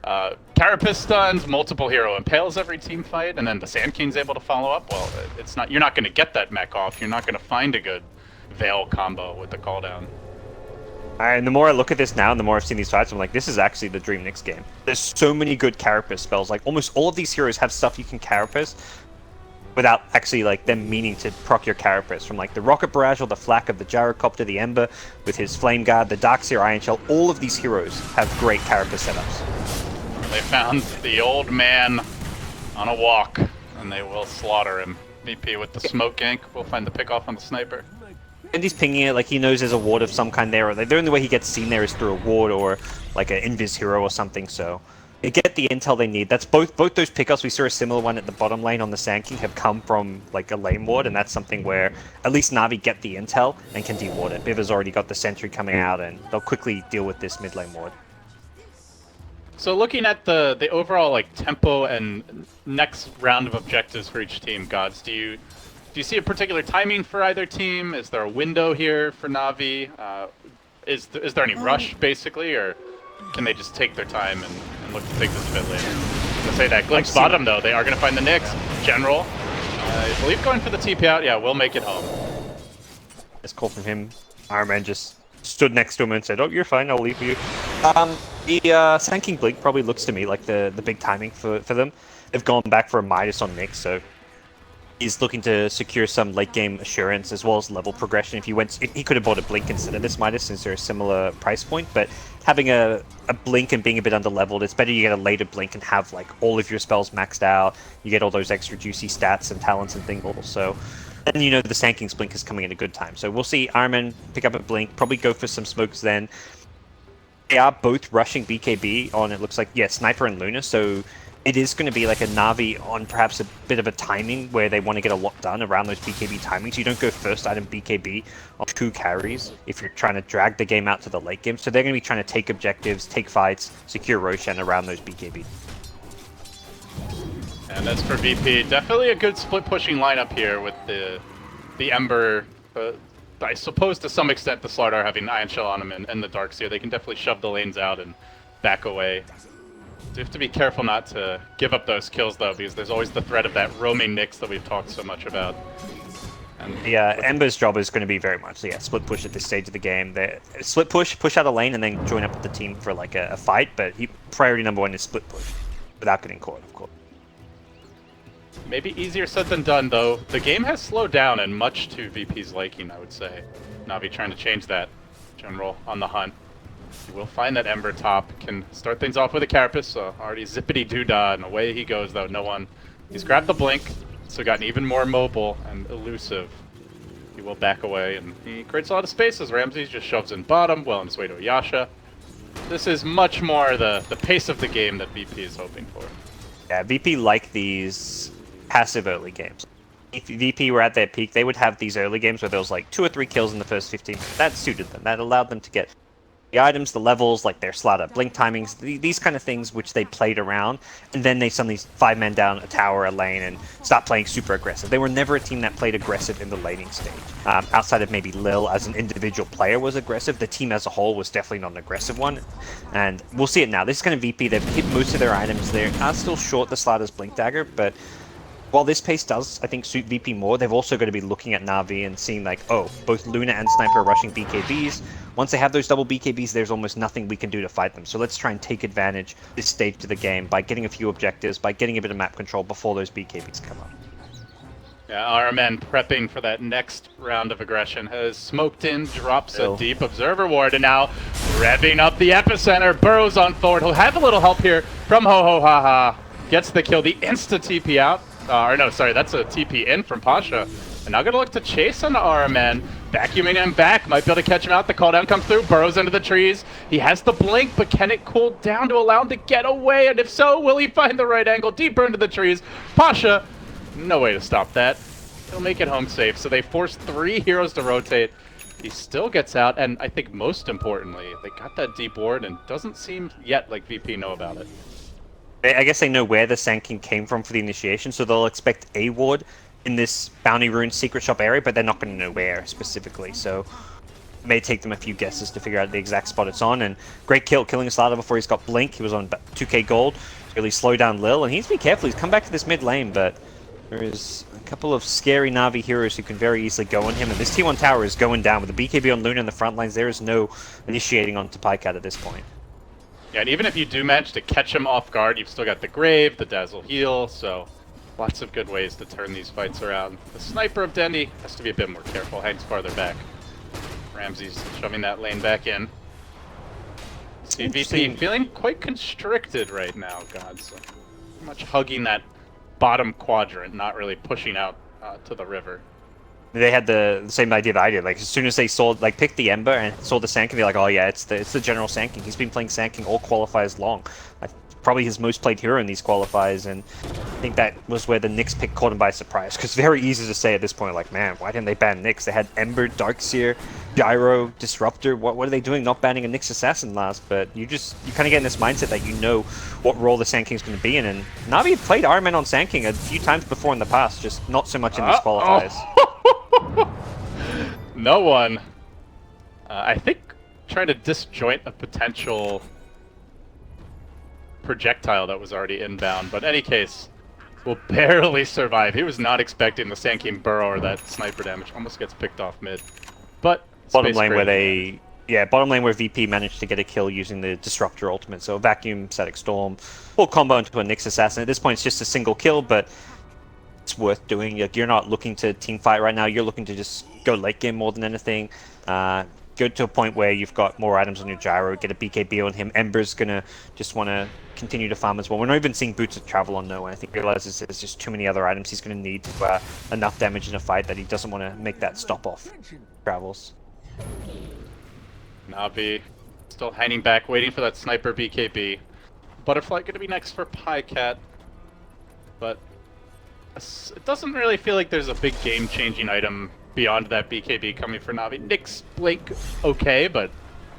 Carapace stuns, multiple hero impales every team fight, and then the Sand King's able to follow up, well, it's not, you're not going to get that mech off. You're not going to find a good Veil combo with the call down. And the more I look at this now, and the more I've seen these fights, I'm like, this is actually the dream Nyx game. There's so many good Carapace spells. Like, almost all of these heroes have stuff you can Carapace without actually, like, them meaning to proc your Carapace. From, like, the Rocket Barrage or the Flak of the Gyrocopter, the Ember with his Flame Guard, the Darkseer Iron Shell, all of these heroes have great Carapace setups. They found the old man on a walk, and they will slaughter him. VP with the smoke gank will find the pick off on the sniper. And he's pinging it like he knows there's a ward of some kind there, or the only way he gets seen there is through a ward or like an invis hero or something. So they get the intel they need. That's both those pickups. We saw a similar one at the bottom lane on the Sand King have come from like a lane ward, and that's something where at least Navi get the intel and can deward it. Biva's already got the sentry coming out, and they'll quickly deal with this mid lane ward. So looking at the overall like tempo and next round of objectives for each team, Gods, do you see a particular timing for either team? Is there a window here for Navi? Is there any rush basically, or can they just take their time and look to take this a bit later? To say that Glimpse bottom though, they are going to find the Nyx. General, I believe going for the TP out. Yeah, we'll make it home. This call from him. Iron Man just stood next to him and said, "Oh, you're fine. I'll leave you." The Sand King Blink probably looks to me like the big timing for them. They've gone back for a Midas on Nyx, so he's looking to secure some late game assurance as well as level progression. If he could have bought a Blink instead of this Midas since they're a similar price point, but having a Blink and being a bit under leveled, it's better you get a later Blink and have like all of your spells maxed out. You get all those extra juicy stats and talents and things also. And you know the Sand King's Blink is coming at a good time. So we'll see Iron Man pick up a Blink, probably go for some smokes then. They are both rushing BKB on, it looks like, yeah, Sniper and Luna, so it is going to be like a Navi on perhaps a bit of a timing where they want to get a lot done around those BKB timings. You don't go first item BKB on 2 carries if you're trying to drag the game out to the late game. So they're going to be trying to take objectives, take fights, secure Roshan around those BKB. And as for VP, definitely a good split pushing lineup here with the Ember. I suppose to some extent the Slardar having Iron Shell on him and the Darkseer, they can definitely shove the lanes out and back away. You have to be careful not to give up those kills though, because there's always the threat of that roaming Nyx that we've talked so much about. And yeah, Ember's job is going to be very much split push at this stage of the game. Split push out a lane, and then join up with the team for like a fight. But priority number 1 is split push, without getting caught, of course. Maybe easier said than done, though. The game has slowed down, and much to VP's liking, I would say. Navi trying to change that. General on the hunt. You will find that Ember top can start things off with a Carapace, so already zippity-doo-dah, and away he goes, though. No one. He's grabbed the Blink, so gotten even more mobile and elusive. He will back away, and he creates a lot of space as Ramses just shoves in bottom, well on his way to a Yasha. This is much more the pace of the game that VP is hoping for. Yeah, VP like these passive early games. If VP were at their peak, they would have these early games where there was like 2 or 3 kills in the first 15 minutes. That suited them. That allowed them to get the items, the levels, like their Slardar Blink timings, these kind of things which they played around, and then they suddenly 5-man down a tower, a lane, and start playing super aggressive. They were never a team that played aggressive in the laning stage. Outside of maybe Lil as an individual player was aggressive, the team as a whole was definitely not an aggressive one. And we'll see it now. This is kind of VP. They've hit most of their items. They are still short the Slardar's Blink Dagger, but while this pace does, I think, suit VP more, they've also got to be looking at Navi and seeing like, oh, both Luna and Sniper are rushing BKBs. Once they have those double BKBs, there's almost nothing we can do to fight them. So let's try and take advantage this stage of the game by getting a few objectives, by getting a bit of map control before those BKBs come up. Yeah, our men prepping for that next round of aggression. Has smoked in, drops a deep observer ward, and now revving up the epicenter. Burrows on forward. He'll have a little help here from Ho Ho Ha Ha. Gets the kill. The insta TP out. Or no, sorry, that's a TP in from Pasha. And now gonna look to chase on RMN. Vacuuming him back. Might be able to catch him out. The call down comes through. Burrows into the trees. He has the blink, but can it cool down to allow him to get away? And if so, will he find the right angle? Deeper into the trees. Pasha. No way to stop that. He'll make it home safe. So they force 3 heroes to rotate. He still gets out, and I think most importantly, they got that deep ward, and doesn't seem yet like VP know about it. I guess they know where the Sand King came from for the initiation, so they'll expect a ward in this Bounty Rune secret shop area, but they're not going to know where specifically. So it may take them a few guesses to figure out the exact spot it's on. And great kill, killing a starter before he's got blink. He was on 2k gold. Really slow down Lil, and he needs to be careful. He's come back to this mid lane, but there is a couple of scary Navi heroes who can very easily go on him, and this T1 tower is going down. With the BKB on Luna in the front lines, there is no initiating onto Pycat at this point. Yeah, and even if you do manage to catch him off guard, you've still got the Grave, the Dazzle Heal, so lots of good ways to turn these fights around. The Sniper of Dendy has to be a bit more careful, hangs farther back. Ramsey's shoving that lane back in. CVP feeling quite constricted right now, God, so pretty much hugging that bottom quadrant, not really pushing out to the river. They had the same idea that I did. Like, as soon as they saw, like, picked the Ember and saw the Sand King, they're like, oh yeah, it's the general Sand King. He's been playing Sand King all qualifiers long. Probably his most played hero in these qualifiers, and I think that was where the Nyx pick caught him by surprise. Because very easy to say at this point, like, man, why didn't they ban Nyx? They had Ember, Darkseer, Gyro, Disruptor. What are they doing not banning a Nyx Assassin last? But you kind of get in this mindset that you know what role the Sand King's going to be in. And Navi played Iron Man on Sand King a few times before in the past, just not so much in these qualifiers. No one. I think trying to disjoint a potential projectile that was already inbound, but in any case, will barely survive. He was not expecting the Sand King burrow or that sniper damage. Almost gets picked off mid. But bottom lane where VP managed to get a kill using the Disruptor ultimate. So Vacuum, Static Storm, full combo into a Nyx Assassin. At this point, it's just a single kill, but it's worth doing. You're not looking to team fight right now. You're looking to just go late game more than anything. Go to a point where you've got more items on your Gyro, get a BKB on him. Ember's gonna just want to continue to farm as well. We're not even seeing Boots of Travel on No, and I think he realizes there's just too many other items he's going to need to enough damage in a fight that he doesn't want to make that stop off travels. Navi still hanging back, waiting for that sniper BKB. Butterfly going to be next for Pycat, but it doesn't really feel like there's a big game-changing item beyond that BKB coming for Navi. Nyx Blink, okay, but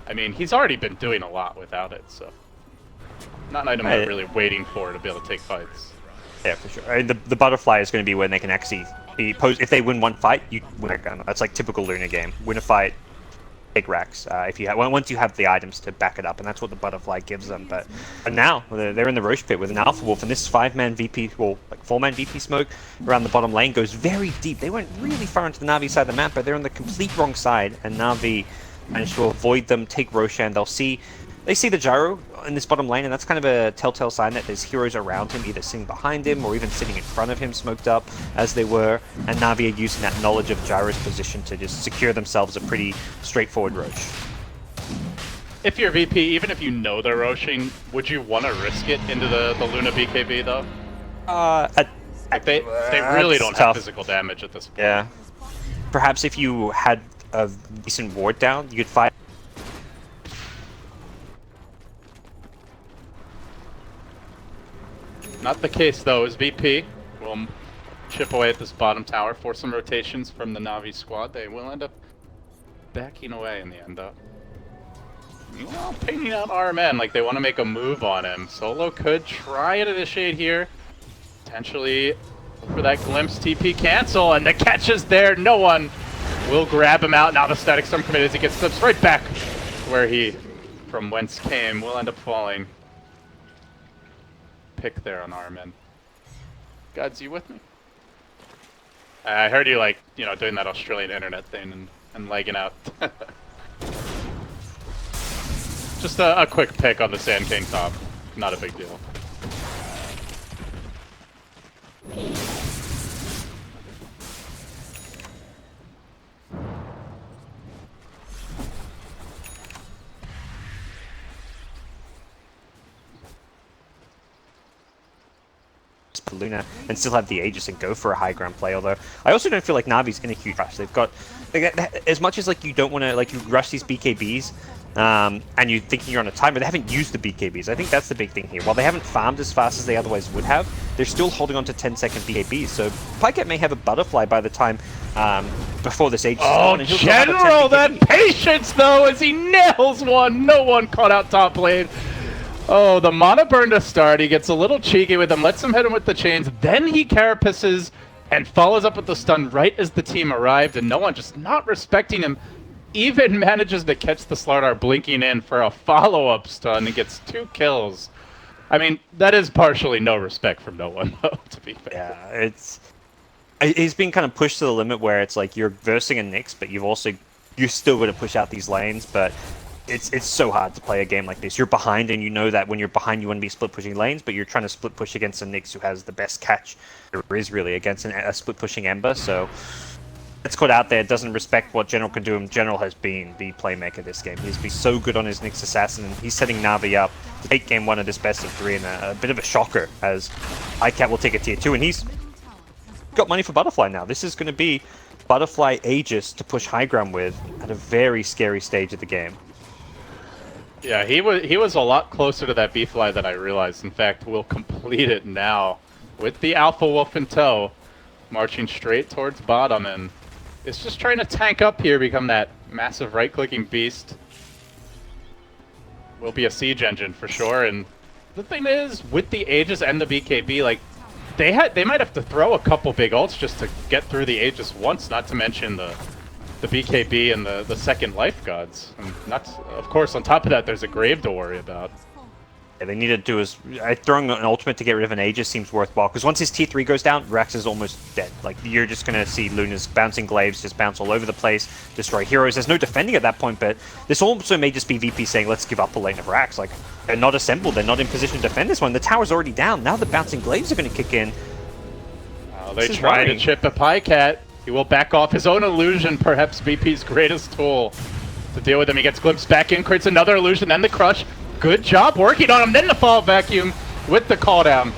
I mean, he's already been doing a lot without it, so not an item I'm really waiting for to be able to take fights. Yeah, for sure. I mean, the Butterfly is going to be when they can actually be if they win one fight, you win a gun. That's like typical Luna game. Win a fight, take racks. If you once you have the items to back it up, and that's what the Butterfly gives them. But now they're in the Roche pit with an Alpha Wolf, and this 5-man VP, well, like 4-man VP smoke around the bottom lane goes very deep. They went really far into the Navi side of the map, but they're on the complete wrong side, and Navi managed to avoid them, take Roshan. They see the Gyro in this bottom lane, and that's kind of a telltale sign that there's heroes around him, either sitting behind him or even sitting in front of him, smoked up as they were, and Navi are using that knowledge of Gyro's position to just secure themselves a pretty straightforward Roche. If you're VP, even if you know they're Roshing, would you want to risk it into the Luna BKB, though? They really don't have physical damage at this point. Yeah. Perhaps if you had a decent ward down, you could fight. Not the case, though, as VP will chip away at this bottom tower, force some rotations from the Navi squad. They will end up backing away in the end, though. Well, painting out RMN like they want to make a move on him. Solo could try and initiate here. Potentially look for that glimpse TP cancel, and the catch is there. No one will grab him out. Now the Static Storm committed as he gets slips right back where he, from whence came, will end up falling. Pick there on RMN. Gods, you with me? I heard you doing that Australian internet thing and lagging out. Just a quick pick on the Sand King top. Not a big deal. Luna and still have the Aegis and go for a high ground play. Although I also don't feel like Navi's in a huge rush. They've got as much as like you don't want to like you rush these BKBs and you're thinking you're on a timer. They haven't used the BKBs. I think that's the big thing here. While they haven't farmed as fast as they otherwise would have, they're still holding on to 10-second BKBs. So Pycat may have a butterfly by the time before this Aegis. Oh, General, that patience though as he nails one. No one caught out top lane. Oh, the mana burn to start. He gets a little cheeky with him, lets him hit him with the chains. Then he carapaces and follows up with the stun right as the team arrived, and no one just not respecting him. Even manages to catch the Slardar blinking in for a follow-up stun and gets 2 kills. I mean, that is partially no respect from no one, though, to be fair. Yeah, he's been kind of pushed to the limit where it's like you're versing a Nyx, but you're still going to push out these lanes, but it's so hard to play a game like this. You're behind, and you know that when you're behind, you want to be split pushing lanes, but you're trying to split push against a Nyx who has the best catch there is really against a split pushing Ember. So it's caught out there. Doesn't respect what General can do, and General has been the playmaker this game. He's been so good on his Nyx assassin, and he's setting Navi up to take game 1 of this best of 3, and a bit of a shocker as ICAT will take a tier 2, and he's got money for Butterfly now. This is going to be Butterfly Aegis to push high ground with at a very scary stage of the game. Yeah, he was a lot closer to that B-Fly than I realized. In fact, we'll complete it now with the Alpha Wolf in tow, marching straight towards bottom, and it's just trying to tank up here, become that massive right-clicking beast. Will be a siege engine for sure, and the thing is, with the Aegis and the BKB, like, they might have to throw a couple big ults just to get through the Aegis once, not to mention the BKB and the second life gods. And of course, on top of that, there's a grave to worry about. Yeah, they need to do is throwing an ultimate to get rid of an Aegis seems worthwhile, because once his tier 3 goes down, Rax is almost dead. Like, you're just going to see Luna's bouncing glaives just bounce all over the place, destroy heroes. There's no defending at that point, but this also may just be VP saying, let's give up the lane of Rax. Like, they're not assembled, they're not in position to defend this one. The tower's already down, now the bouncing glaives are going to kick in. They try to chip a Pycat. He will back off his own illusion, perhaps VP's greatest tool to deal with him. He gets glimpsed back in, creates another illusion, then the crush. Good job working on him, then the fall vacuum with the call down.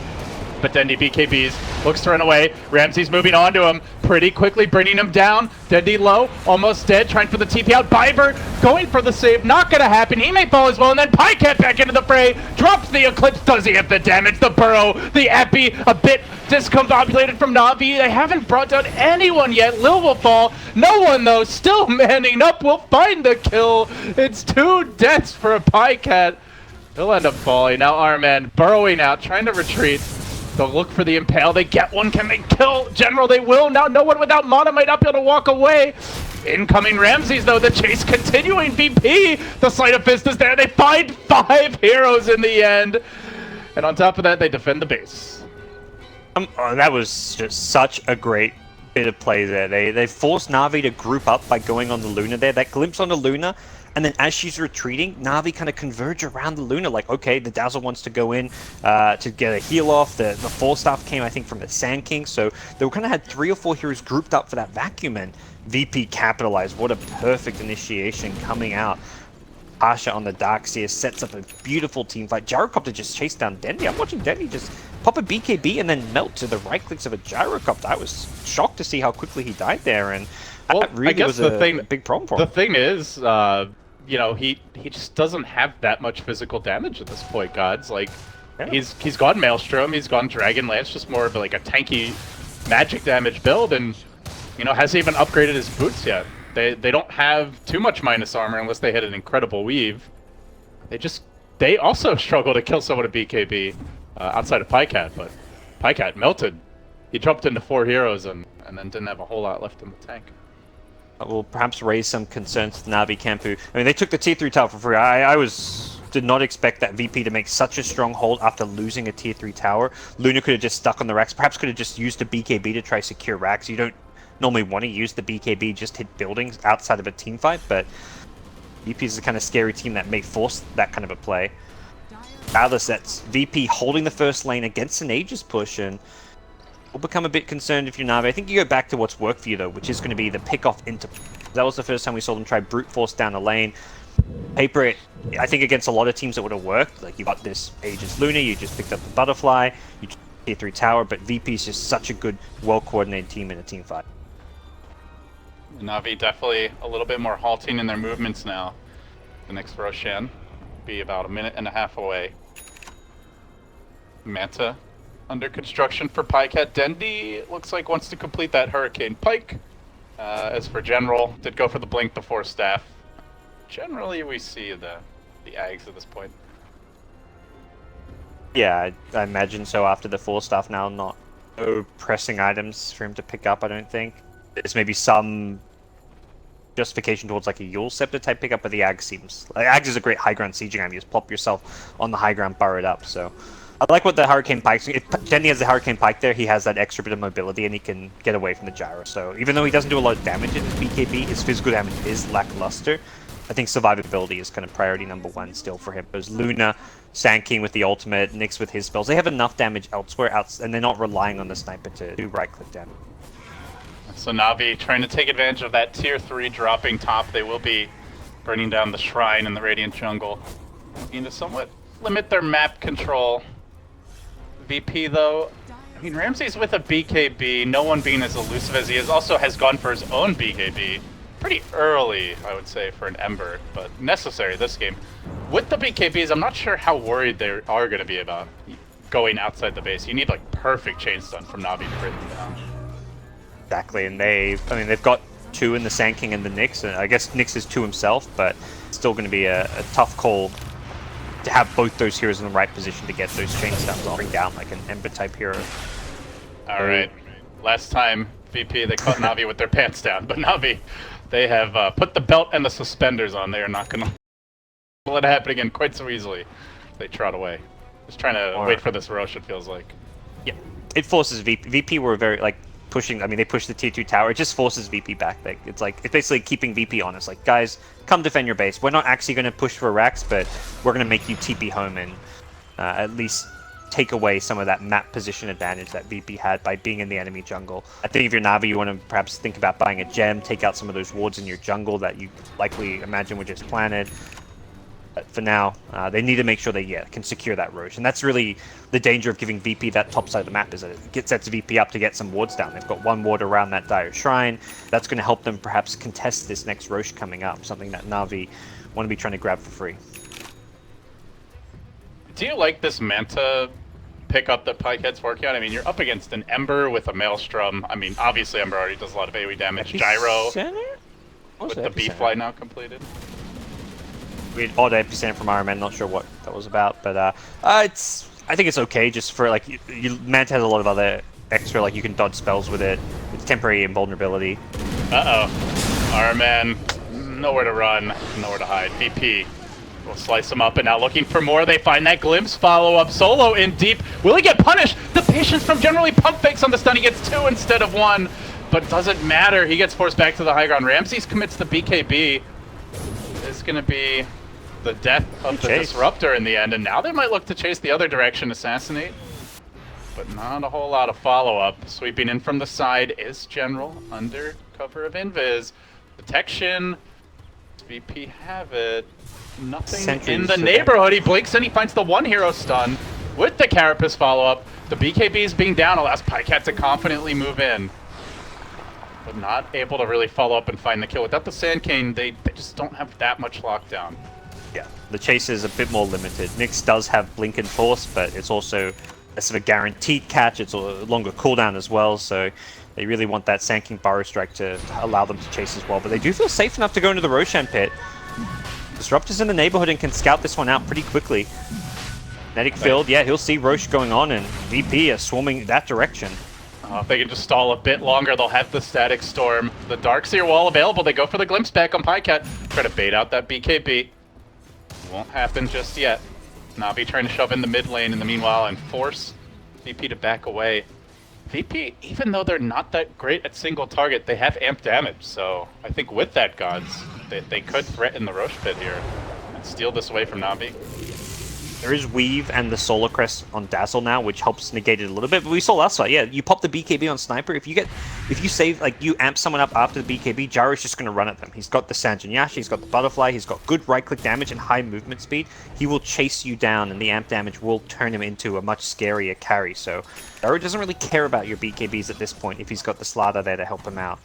But Dendi BKBs, looks to run away. Ramsey's moving on to him pretty quickly, bringing him down. Dendi low, almost dead, trying for the TP out. Biber going for the save, not gonna happen. He may fall as well, and then Pycat back into the fray. Drops the Eclipse, does he have the damage? The Burrow, the Epi, a bit discombobulated from Navi. They haven't brought down anyone yet. Lil will fall. No one, though, still manning up. Will find the kill. It's 2 deaths for a Pycat. He'll end up falling. Now Arman burrowing out, trying to retreat. They'll look for the Impale. They get one. Can they kill General? They will. Now no one without mana might not be able to walk away. Incoming Ramses, though. The chase continuing. VP. The Sleight of Fist is there. They find 5 heroes in the end. And on top of that, they defend the base. That was just such a great bit of play there. They forced Navi to group up by going on the Luna there. That glimpse on the Luna, and then as she's retreating, Navi kind of converge around the Luna, like, okay, the Dazzle wants to go in to get a heal off. The Fall Staff came, I think, from the Sand King, so they kind of had 3 or 4 heroes grouped up for that vacuum, and VP capitalized. What a perfect initiation coming out. Asha on the Darkseer sets up a beautiful team fight. Gyrocopter just chased down Dendi. I'm watching Dendi just pop a BKB and then melt to the right clicks of a Gyrocopter. I was shocked to see how quickly he died there, and that really was a big problem for him. The thing is, you know, he just doesn't have that much physical damage at this point, gods. Like, yeah. He's gone Maelstrom, he's gone Dragonlance, just more of like a tanky magic damage build, and, you know, hasn't even upgraded his boots yet. They don't have too much minus armor unless they hit an incredible weave. They also struggle to kill someone at BKB outside of Pycat, but Pycat melted. He jumped into 4 heroes and then didn't have a whole lot left in the tank. Will perhaps raise some concerns to Navi Campu. I mean, they took the tier 3 tower for free. I did not expect that VP to make such a strong hold after losing a tier 3 tower. Luna could have just stuck on the racks, perhaps could have just used a BKB to try secure racks. You don't normally want to use the BKB, just hit buildings outside of a team fight, but VP is the kind of scary team that may force that kind of a play. Regardless, that's VP holding the first lane against an Aegis push, and we'll become a bit concerned if you're Navi. I think you go back to what's worked for you, though, which is going to be the pick off into. That was the first time we saw them try brute force down the lane. Paper it, I think against a lot of teams it would have worked. Like, you got this Aegis Luna, you just picked up the Butterfly, you tier 3 tower, but VP is just such a good, well-coordinated team in a team fight. Navi definitely a little bit more halting in their movements now. The next Roshan be about 1.5 minutes away. Manta under construction for Pikehead. Dendi looks like wants to complete that Hurricane Pike. As for General, did go for the Blink before Staff. Generally, we see the Ags at this point. Yeah, I imagine so after the 4 staff now, not no pressing items for him to pick up, I don't think. There's maybe some justification towards like a Yule Scepter type pickup, but the Ag seems... Like, Ags is a great high ground sieging item. You just plop yourself on the high ground, burrow it up, so... I like what the Hurricane Pike's... If Dendi has the Hurricane Pike there, he has that extra bit of mobility and he can get away from the gyro. So even though he doesn't do a lot of damage in his BKB, his physical damage is lackluster. I think survivability is kind of priority number 1 still for him. There's Luna, Sand King with the ultimate, Nyx with his spells. They have enough damage elsewhere, and they're not relying on the sniper to do right-click damage. So Navi trying to take advantage of that tier 3 dropping top. They will be burning down the shrine in the Radiant Jungle. Looking to somewhat limit their map control. VP though, I mean Ramsey's with a BKB, no one being as elusive as he is, also has gone for his own BKB. Pretty early, I would say, for an Ember, but necessary this game. With the BKBs, I'm not sure how worried they are going to be about going outside the base. You need like perfect chain stun from Navi to bring them down. Exactly, and they've got 2 in the Sand King and the Nyx, and I guess Nyx is 2 himself, but it's still going to be a tough call to have both those heroes in the right position to get those chain stuns to bring down like an Ember type hero. Alright, last time VP they caught Navi with their pants down, but Navi, they have put the belt and the suspenders on. They are not going to let it happen again quite so easily. They trot away. Just trying to wait for this Rosh, it feels like. Yeah, it forces VP. VP were very, like, pushing, I mean, they pushed the tier 2 tower. It just forces VP back. Like, it's basically keeping VP honest. Like, guys, come defend your base. We're not actually going to push for racks, but we're going to make you TP home and at least take away some of that map position advantage that VP had by being in the enemy jungle. I think if you're Navi, you want to perhaps think about buying a gem, take out some of those wards in your jungle that you likely imagine were just planted. But for now, they need to make sure they can secure that Rosh. And that's really the danger of giving VP that top side of the map, is that it sets VP up to get some wards down. They've got 1 ward around that Dire Shrine. That's going to help them perhaps contest this next Rosh coming up, something that Navi want to be trying to grab for free. Do you like this Manta pickup that Pikehead's working on? I mean, you're up against an Ember with a Maelstrom. I mean, obviously Ember already does a lot of AoE damage. Gyro with the B-Fly now completed. We had odd epicenter from Iron Man, not sure what that was about, but I think it's okay just for, like, Manta has a lot of other extra, like, you can dodge spells with it. It's temporary invulnerability. Uh-oh. Iron Man, nowhere to run, nowhere to hide. VP will slice him up, and now looking for more. They find that glimpse follow-up. Solo in deep. Will he get punished? The patience from generally pump fakes on the stun. He gets 2 instead of 1, but it doesn't matter. He gets forced back to the high ground. Ramses commits the BKB. It's going to be the death of the Disruptor in the end, and now they might look to chase the other direction, assassinate. But not a whole lot of follow-up. Sweeping in from the side is General, under cover of Invis. Detection. Does VP have it? Nothing in the neighborhood. He blinks and he finds the 1 hero stun with the Carapace follow-up. The BKBs being down allows Pikehead to confidently move in, but not able to really follow up and find the kill. Without the Sand King, they just don't have that much lockdown. Yeah, the chase is a bit more limited. Nyx does have Blink and Force, but it's also less of a guaranteed catch. It's a longer cooldown as well, so they really want that Sand King Burrow Strike to allow them to chase as well. But they do feel safe enough to go into the Roshan pit. Disruptor's in the neighborhood and can scout this one out pretty quickly. Kinetic Field, yeah, he'll see Rosh going on, and VP is swarming that direction. If they can just stall a bit longer, they'll have the Static Storm. The Darkseer wall available. They go for the Glimpse back on Pikehead. Try to bait out that BKB. Won't happen just yet. Navi trying to shove in the mid lane in the meanwhile and force VP to back away. VP, even though they're not that great at single target, they have amp damage. So I think with that, Gods, they could threaten the Rosh pit here and steal this away from Navi. There is Weave and the Solar Crest on Dazzle now, which helps negate it a little bit. But we saw last fight, yeah, you pop the BKB on Sniper. If you save, like, you amp someone up after the BKB, Gyro's just going to run at them. He's got the Sanjin Yashi, he's got the Butterfly, he's got good right-click damage and high movement speed. He will chase you down, and the amp damage will turn him into a much scarier carry. So Gyro doesn't really care about your BKBs at this point if he's got the Slardar there to help him out.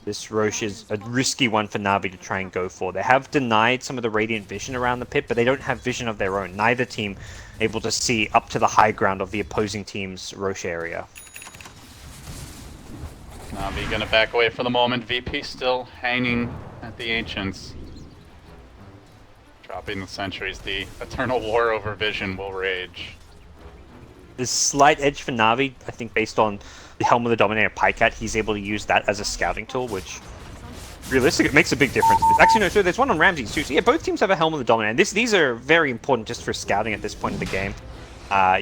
This Roche is a risky one for Navi to try and go for. They have denied some of the Radiant Vision around the pit, but they don't have vision of their own. Neither team able to see up to the high ground of the opposing team's Roche area. Navi gonna back away for the moment. VP still hanging at the Ancients. Dropping the sentries. The eternal war over vision will rage. There's slight edge for Navi, I think, based on the Helm of the Dominator Pycat. He's able to use that as a scouting tool, which realistically it makes a big difference. Actually, no, so there's one on Ramses too. So yeah, both teams have a Helm of the Dominator. These are very important just for scouting at this point in the game.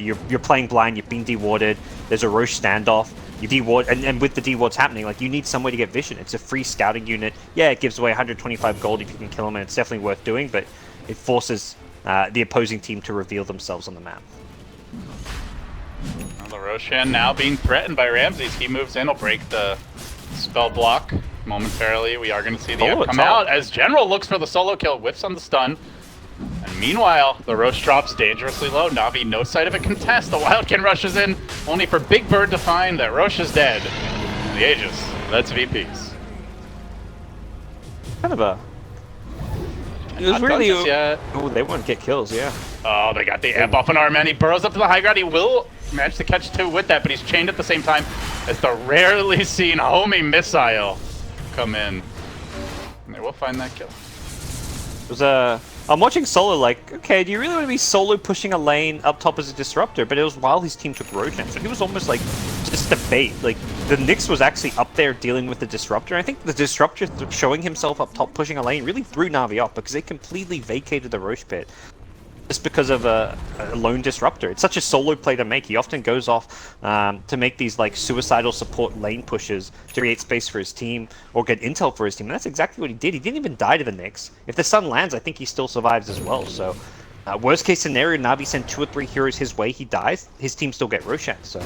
You're playing blind, you've been dewarded, there's a Roche standoff, you deward, and with the dewards happening, like, you need some way to get vision. It's a free scouting unit. Yeah, it gives away 125 gold if you can kill them, and it's definitely worth doing, but it forces the opposing team to reveal themselves on the map. Well, the Roshan now being threatened by Ramses. He moves in, will break the spell block momentarily. We are going to see the amp come out as General looks for the solo kill, whiffs on the stun. And meanwhile, the Roche drops dangerously low. Navi no sight of a contest. The Wildkin rushes in, only for Big Bird to find that Roche is dead. The Aegis, that's VP's. Kind of a... It was really... Oh, they won't get kills, yeah. Oh, they got the amp off an arm, man. He burrows up to the high ground. He will manage to catch two with that, but he's chained at the same time as the rarely seen homing missile come in. And they will find that kill. It was I'm watching Solo like, okay, do you really want to be solo pushing a lane up top as a disruptor? But it was while his team took Roshan, so he was almost like just a bait. Like, the Nyx was actually up there dealing with the disruptor. I think the disruptor showing himself up top pushing a lane really threw Navi off because they completely vacated the Roche pit just because of a lone disruptor. It's such a solo play to make. He often goes off to make these like suicidal support lane pushes to create space for his team or get intel for his team. And that's exactly what he did. He didn't even die to the Nyx. If the sun lands, I think he still survives as well. So worst case scenario, Navi send 2 or 3 heroes his way, he dies. His team still get Roshan. So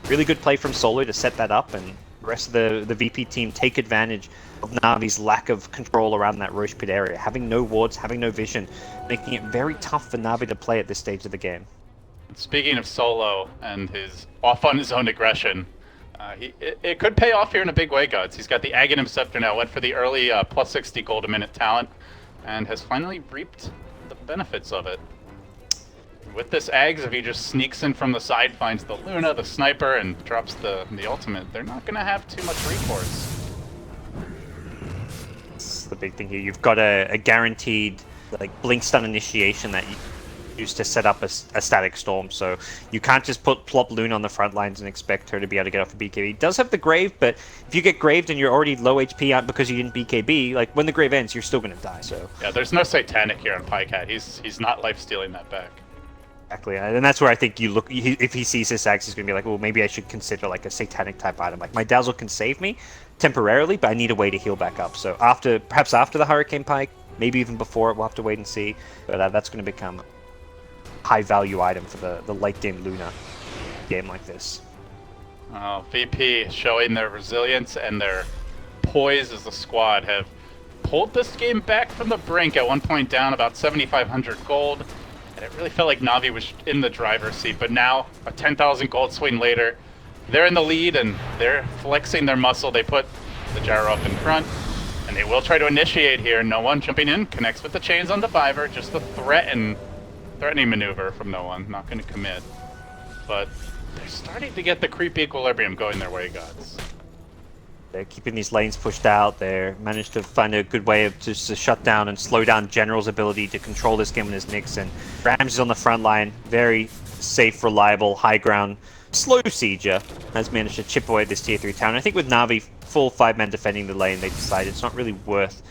really good play from Solo to set that up, and the rest of the VP team take advantage of Navi's lack of control around that Roche pit area, having no wards, having no vision, making it very tough for Navi to play at this stage of the game. Speaking of Solo and his off on his own aggression, it could pay off here in a big way, Gods. He's got the Aghanim Scepter now, went for the early plus 60 gold a minute talent, and has finally reaped the benefits of it. With this Ags, if he just sneaks in from the side, finds the Luna, the Sniper, and drops the ultimate, they're not going to have too much recourse. The big thing here, you've got a guaranteed like blink stun initiation that you use to set up a static storm, so you can't just plop Luna on the front lines and expect her to be able to get off a BKB. He does have the Grave, but if you get Graved and you're already low HP out because you didn't BKB, like when the Grave ends, you're still gonna die. So yeah, there's no Satanic here on Pycat. He's not life stealing that back. Exactly, and that's where I think you look. If he sees this axe, he's gonna be like, well, maybe I should consider like a Satanic type item. Like my Dazzle can save me temporarily, but I need a way to heal back up. So perhaps after the Hurricane Pike, maybe even before it, we'll have to wait and see. But that's going to become a high value item for the late game Luna game like this. Oh, VP showing their resilience and their poise as a squad have pulled this game back from the brink. At one point down about 7,500 gold. And it really felt like Navi was in the driver's seat, but now a 10,000 gold swing later, they're in the lead and they're flexing their muscle. They put the gyro up in front, and they will try to initiate here. No one jumping in, connects with the chains on Diviver, just a threatening maneuver from no one, not going to commit. But they're starting to get the creep equilibrium going their way, Gods. They're keeping these lanes pushed out. They managed to find a good way of just to shut down and slow down General's ability to control this game with his Nyx. And Rams is on the front line, very safe, reliable, high ground, slow sieger, has managed to chip away at this tier 3 town. I think with Navi full 5-man defending the lane, they decided it's not really worth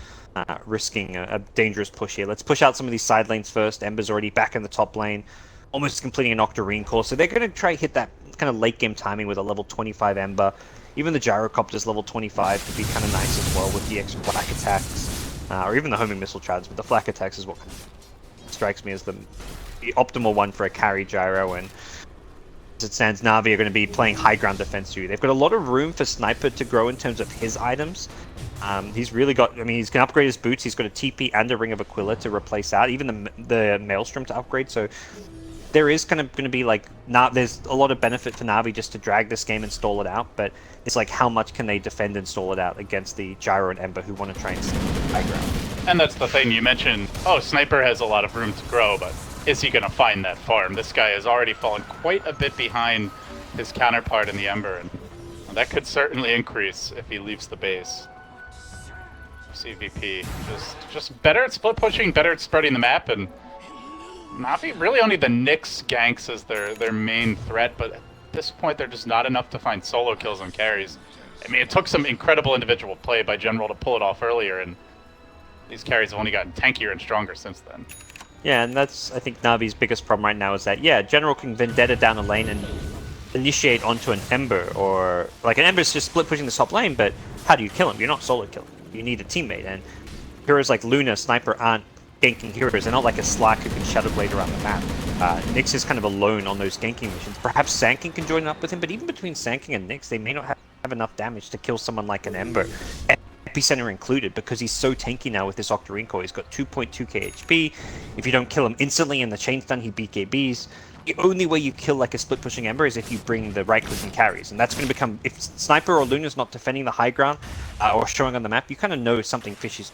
risking a dangerous push here. Let's push out some of these side lanes first. Ember's already back in the top lane, almost completing an Octarine core. So they're going to try hit that kind of late game timing with a level 25 Ember. Even the Gyrocopter's level 25 could be kind of nice as well with the extra flak attacks. Or even the homing missile trads, but the flak attacks is what strikes me as the optimal one for a carry gyro, and as it stands, Navi are going to be playing high ground defense too. They've got a lot of room for Sniper to grow in terms of his items. He's really got, I mean, he's going to upgrade his boots, he's got a TP and a Ring of Aquila to replace that, even the Maelstrom to upgrade, so there is kind of going to be like, there's a lot of benefit for Navi just to drag this game and stall it out, but it's like how much can they defend and stall it out against the Gyro and Ember who want to try and stay high ground. And that's the thing, you mentioned, oh, Sniper has a lot of room to grow, but is he going to find that farm? This guy has already fallen quite a bit behind his counterpart in the Ember, and that could certainly increase if he leaves the base. CVP, just better at split pushing, better at spreading the map, and Navi really only the Nyx ganks as their main threat, but at this point they're just not enough to find solo kills and carries. I mean, it took some incredible individual play by General to pull it off earlier, and these carries have only gotten tankier and stronger since then. Yeah, and that's, I think, Navi's biggest problem right now is that, yeah, General can Vendetta down a lane and initiate onto an Ember, or, like, an Ember's just split pushing the top lane, but how do you kill him? You're not solo killing. You need a teammate, and heroes like Luna, Sniper aren't ganking heroes. They're not like a Slark who can Shadow Blade around the map. Nyx is kind of alone on those ganking missions. Perhaps Sanking can join up with him, but even between Sanking and Nyx, they may not have enough damage to kill someone like an Ember. Epicenter included, because he's so tanky now with this Octarine Core. He's got 2.2k HP. If you don't kill him instantly in the chain stun, he BKBs. The only way you kill like a split pushing Ember is if you bring the right click and carries, and that's going to become, if Sniper or Luna's not defending the high ground or showing on the map, you kind of know something fishy's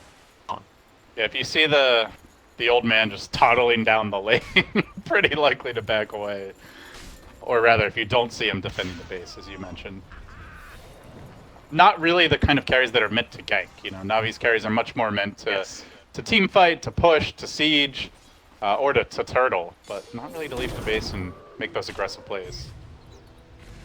on. Yeah, if you see the old man just toddling down the lane, pretty likely to back away. Or rather, if you don't see him defending the base, as you mentioned. Not really the kind of carries that are meant to gank. You know, Navi's carries are much more meant to team fight, to push, to siege, or to turtle, but not really to leave the base and make those aggressive plays.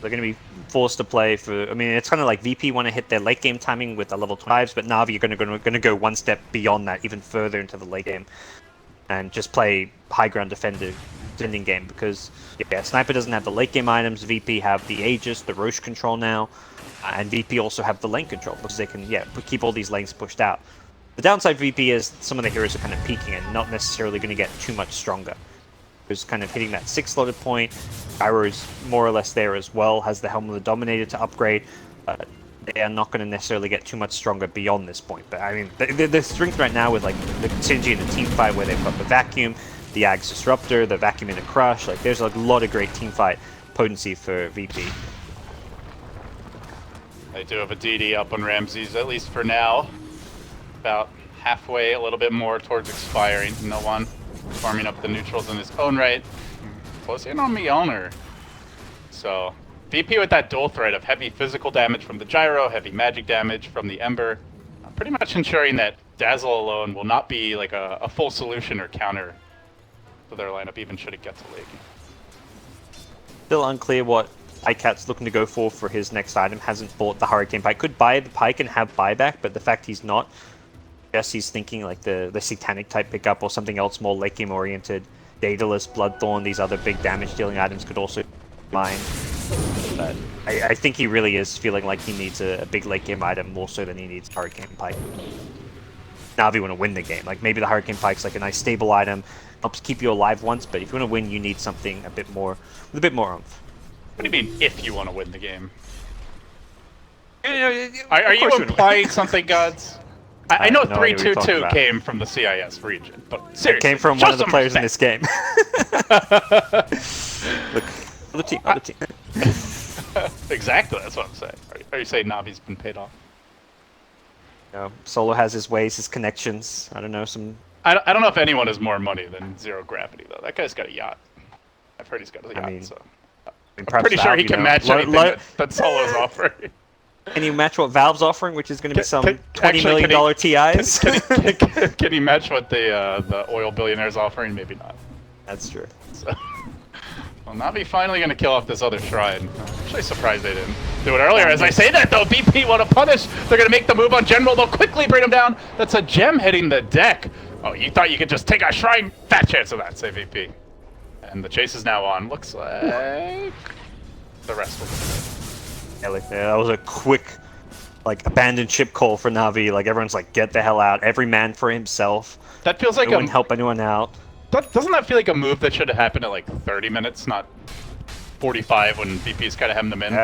They're going to be forced to play for, I mean, it's kind of like VP want to hit their late game timing with the level 5s, but Navi are going to go one step beyond that, even further into the late game, and just play high ground defending game, because, yeah, Sniper doesn't have the late game items, VP have the Aegis, the Roche control now, and VP also have the lane control, because they can, yeah, keep all these lanes pushed out. The downside for VP is some of the heroes are kind of peaking and not necessarily going to get too much stronger. Who's kind of hitting that 6 slotted point. Gyro's more or less there as well, has the Helm of the Dominator to upgrade. They are not going to necessarily get too much stronger beyond this point. But I mean, the strength right now with like the synergy in the team fight where they've got the Vacuum, the Ags Disruptor, the Vacuum in a Crush, like there's a lot of great team fight potency for VP. They do have a DD up on Ramses, at least for now. About halfway, a little bit more towards expiring. No one farming up the neutrals in his own right. Close in on Mjolnir. So, VP with that dual threat of heavy physical damage from the Gyro, heavy magic damage from the Ember. Pretty much ensuring that Dazzle alone will not be like a full solution or counter to their lineup, even should it get to late. Still unclear what Icat's looking to go for his next item. Hasn't bought the Hurricane Pike. Could buy the Pike and have buyback, but the fact he's not, I guess he's thinking like the Satanic type pickup or something else more late game oriented. Daedalus, Bloodthorn, these other big damage dealing items could also mine. But I think he really is feeling like he needs a big late game item more so than he needs Hurricane Pike. Now if you want to win the game, like maybe the Hurricane Pike's like a nice stable item, helps keep you alive once, but if you want to win you need something a bit more, with a bit more oomph. What do you mean, if you want to win the game? Are you implying something, Gods? I know no idea what you're 322 talking came from the CIS region, but seriously, it came from one of the players in this game. Look, other team. Exactly, that's what I'm saying. Are you saying Navi's been paid off? No, Solo has his ways, his connections. I don't know, some... I don't know if anyone has more money than Zero Gravity, though. That guy's got a yacht. I've heard he's got a yacht, so... I'm pretty sure he can match anything that Solo's offering. Can you match what Valve's offering, which is going to be some $20 million TIs? Can he match what the oil billionaire's offering? Maybe not. That's true. So, well, Navi finally going to kill off this other shrine. I'm actually surprised they didn't do it earlier. As I say that, though, BP want to punish. They're going to make the move on General. They'll quickly bring him down. That's a gem hitting the deck. Oh, you thought you could just take a shrine? Fat chance of that, say VP. And the chase is now on. Looks like the rest will be. Yeah, that was a quick, like, abandoned ship call for Navi. Like, everyone's like, get the hell out. Every man for himself. That feels like no one help anyone out. Doesn't that feel like a move that should have happened at like 30 minutes, not 45 when VP's kind of hemming them in?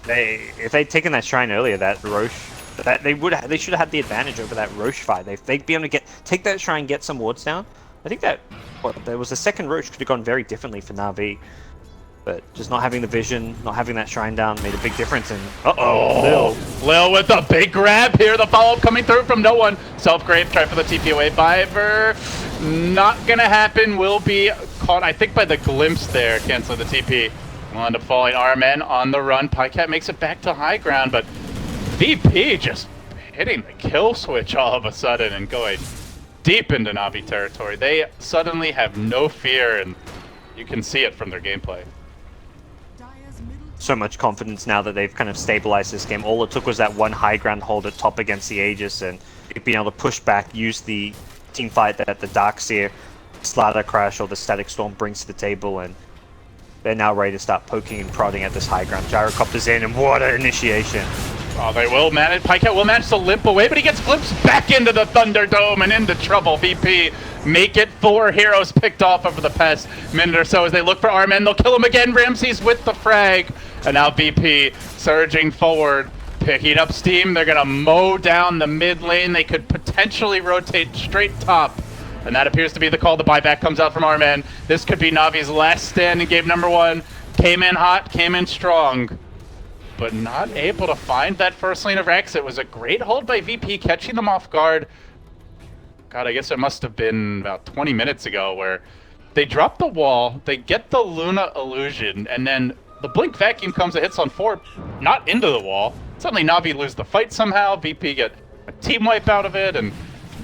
If they'd taken that shrine earlier, that Roche, they should have had the advantage over that Roche fight. They'd be able to take that shrine, get some wards down. I think that there was a second Roche could have gone very differently for Navi, but just not having the vision, not having that shrine down made a big difference. And Lil with the big grab here. The follow-up coming through from no one. Self-grave, try for the TP away. Biver, not gonna happen. Will be caught, I think, by the glimpse there. Canceling the TP. Will end up falling. Armen on the run. Pycat makes it back to high ground, but VP just hitting the kill switch all of a sudden and going deep into Navi territory. They suddenly have no fear, and you can see it from their gameplay. So much confidence now that they've kind of stabilized this game. All it took was that one high ground hold at top against the Aegis, and being able to push back, use the team fight that the Darkseer, Slaughter Crash, or the Static Storm brings to the table, and they're now ready to start poking and prodding at this high ground. Gyrocopter's in, and what an initiation. Oh, they will manage. Pycat will manage to limp away, but he gets glimpsed back into the Thunderdome and into trouble. VP make it 4 heroes picked off over the past minute or so as they look for Armen. They'll kill him again. Ramses with the frag. And now VP surging forward, picking up steam. They're going to mow down the mid lane. They could potentially rotate straight top. And that appears to be the call. The buyback comes out from Armen. This could be Navi's last stand in game number 1. Came in hot, came in strong, but not able to find that first lane of Rex. It was a great hold by VP, catching them off guard. God, I guess it must have been about 20 minutes ago where they drop the wall, they get the Luna illusion, and then the Blink Vacuum comes and hits on 4, not into the wall. Suddenly Navi lose the fight somehow, VP get a team wipe out of it, and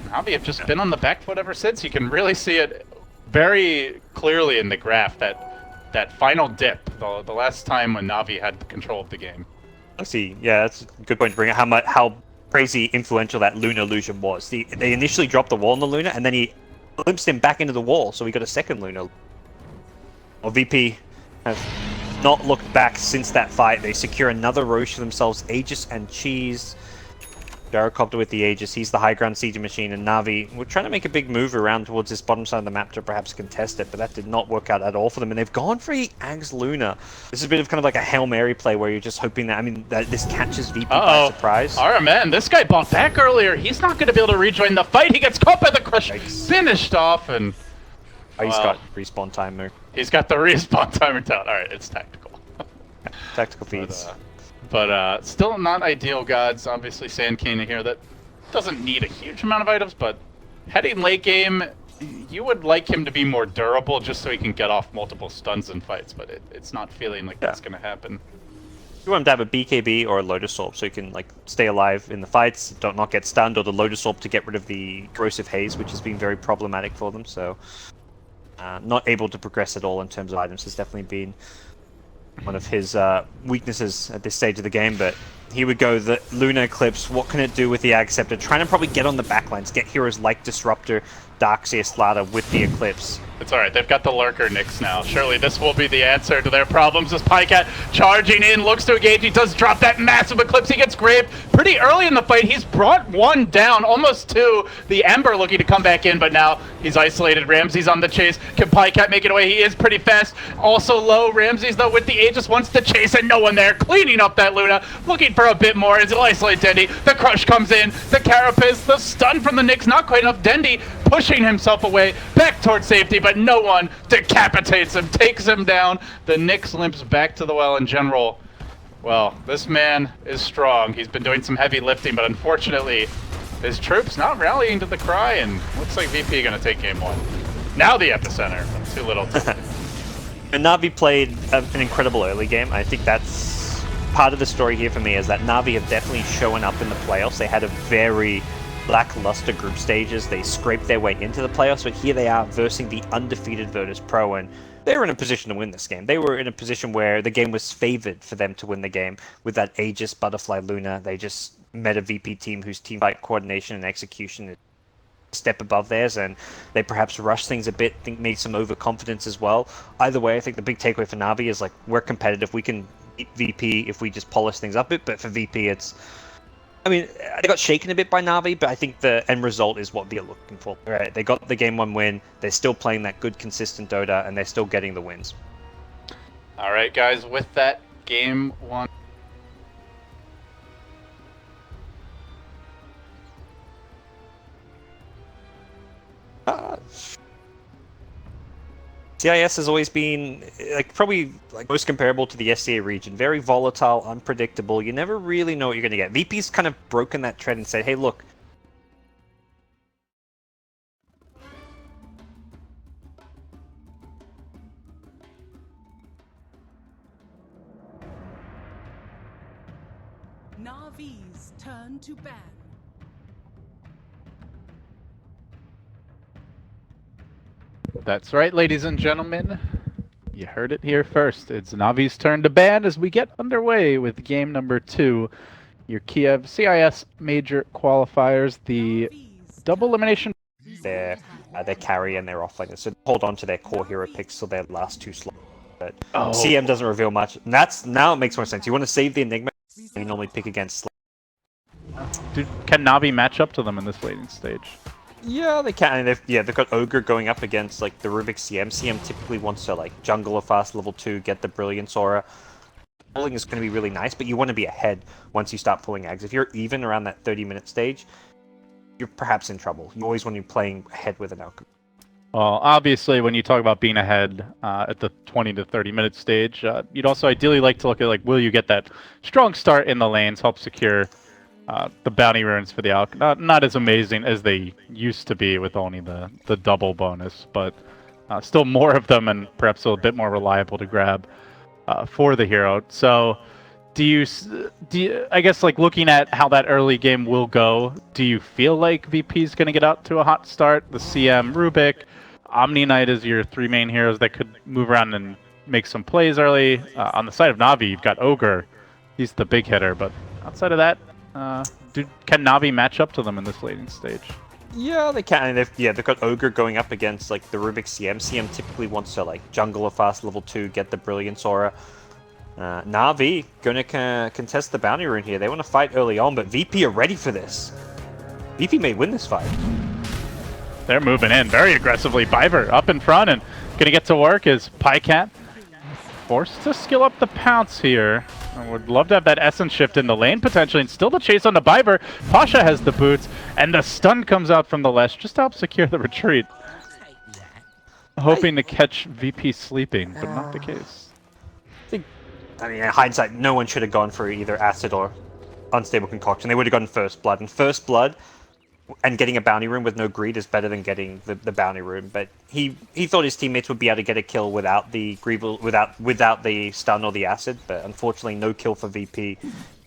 Navi have just been on the back foot ever since. You can really see it very clearly in the graph, that final dip, the last time when Navi had control of the game. I see. Yeah, that's a good point to bring up how crazy influential that Luna illusion was. They initially dropped the wall on the Luna, and then he glimpsed him back into the wall, so we got a second Luna. Well, VP have not looked back since that fight. They secure another Roche for themselves, Aegis and Cheese. Gyrocopter with the Aegis, he's the high ground siege machine, and Navi we're trying to make a big move around towards this bottom side of the map to perhaps contest it, but that did not work out at all for them, and they've gone for Ags Luna. This is a bit of kind of like a Hail Mary play where you're just hoping that, that this catches VP by surprise. Alright, man, this guy bought back earlier. He's not going to be able to rejoin the fight. He gets caught by the crush, finished off, and he's got respawn timer. He's got the respawn timer down. Alright, it's tactical. Tactical feeds. But still not ideal, gods. Obviously, Sand King here that doesn't need a huge amount of items, but heading late game, you would like him to be more durable just so he can get off multiple stuns in fights, but it's not feeling like that's going to happen. You want him to have a BKB or a Lotus Orb so he can stay alive in the fights, not get stunned, or the Lotus Orb to get rid of the corrosive haze, which has been very problematic for them. So not able to progress at all in terms of items has definitely been one of his weaknesses at this stage of the game, but here we go, the Luna Eclipse. What can it do with the Ag Scepter? Trying to probably get on the backlines, get heroes like Disruptor, Darkseer, Slaughter with the Eclipse. It's alright, they've got the Lurker Nyx now. Surely this will be the answer to their problems as Pycat charging in, looks to engage. He does drop that massive Eclipse. He gets graved pretty early in the fight. He's brought 1 down, almost 2. The Ember looking to come back in, but now he's isolated. Ramses on the chase. Can Pycat make it away? He is pretty fast. Also low. Ramses, though, with the Aegis wants to chase, and no one there. Cleaning up that Luna. Looking for a bit more as he'll isolate Dendy. The Crush comes in. The Carapace, the stun from the Nyx. Not quite enough. Dendy pushing himself away back towards safety, but no one decapitates him, takes him down. The Nyx limps back to the well in general. Well, this man is strong. He's been doing some heavy lifting, but unfortunately, his troops not rallying to the cry, and looks like VP gonna take game 1. Now the epicenter. Too little. And Navi played an incredible early game. I think that's part of the story here for me, is that Navi have definitely shown up in the playoffs. They had a very lackluster group stages. They scraped their way into the playoffs, but here they are versing the undefeated Virtus Pro, and they were in a position to win this game. They were in a position where the game was favored for them to win the game with that Aegis, Butterfly, Luna. They just met a VP team whose team fight coordination and execution is a step above theirs, and they perhaps rushed things a bit, think made some overconfidence as well. Either way, I think the big takeaway for Navi is we're competitive. We can beat VP if we just polish things up a bit, but for VP it's I mean, they got shaken a bit by Navi, but I think the end result is what they're looking for. Right? They got the game 1 win. They're still playing that good, consistent Dota, and they're still getting the wins. All right, guys. With that, game 1. CIS has always been probably most comparable to the SCA region. Very volatile, unpredictable. You never really know what you're going to get. VP's kind of broken that trend and said, hey, look. Navi's turn to ban. That's right, ladies and gentlemen. You heard it here first. It's Navi's turn to ban as we get underway with game number 2. Your Kiev CIS major qualifiers, the double elimination. Their carry and their offlaner. So hold on to their core hero picks till their last 2 slots. But CM doesn't reveal much. And now it makes more sense. You want to save the Enigma, you normally pick against. Dude, can Navi match up to them in this laning stage? Yeah, they can. And they've got Ogre going up against like the Rubik CM. CM typically wants to like jungle a fast level 2, get the Brilliance Aura. Pulling is going to be really nice, but you want to be ahead once you start pulling Ags. If you're even around that 30-minute stage, you're perhaps in trouble. You always want to be playing ahead with an outcome. Well, obviously, when you talk about being ahead at the 20 to 30-minute stage, you'd also ideally like to look at will you get that strong start in the lanes, help secure the bounty runes for the Alc. Not as amazing as they used to be with only the double bonus, but still more of them and perhaps a bit more reliable to grab for the hero. So do you I guess looking at how that early game will go, do you feel like VP is going to get out to a hot start? The CM, Rubik, Omni Knight is your 3 main heroes that could move around and make some plays early. On the side of Navi, you've got Ogre. He's the big hitter, but outside of that, can Navi match up to them in this laning stage? Yeah, they can. And they've got Ogre going up against the Rubik CM. CM typically wants to jungle a fast level 2, get the Brilliance Aura. Navi gonna contest the bounty rune here. They want to fight early on, but VP are ready for this. VP may win this fight. They're moving in very aggressively. Biver up in front and gonna get to work is Pycat. Forced to skill up the pounce here. I would love to have that essence shift in the lane potentially, and still the chase on the Biver. Pasha has the boots, and the stun comes out from the Lesh just to help secure the retreat. Hoping to catch VP sleeping, but not the case. I mean, in hindsight, no one should have gone for either Acid or Unstable Concoction. They would have gotten First Blood, and First Blood and getting a bounty rune with no greed is better than getting the bounty rune. But he thought his teammates would be able to get a kill without the without the stun or the acid. But unfortunately, no kill for VP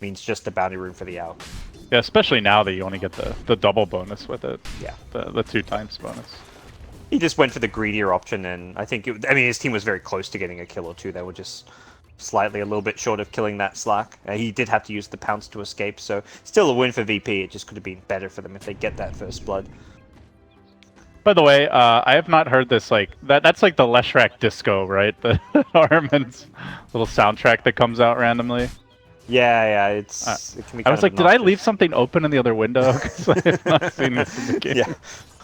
means just a bounty rune for the Owl. Yeah, especially now that you only get the double bonus with it. Yeah, the 2 times bonus. He just went for the greedier option, and I think his team was very close to getting a kill or 2. They were just slightly a little bit short of killing that Slack. He did have to use the pounce to escape, so still a win for VP. It just could have been better for them if they get that First Blood. By the way, I have not heard this, that's the Leshrac disco, right? The Armin's little soundtrack that comes out randomly. Yeah, it can be I was like, did I leave something open in the other window? Because I have not seen this in the game. Yeah.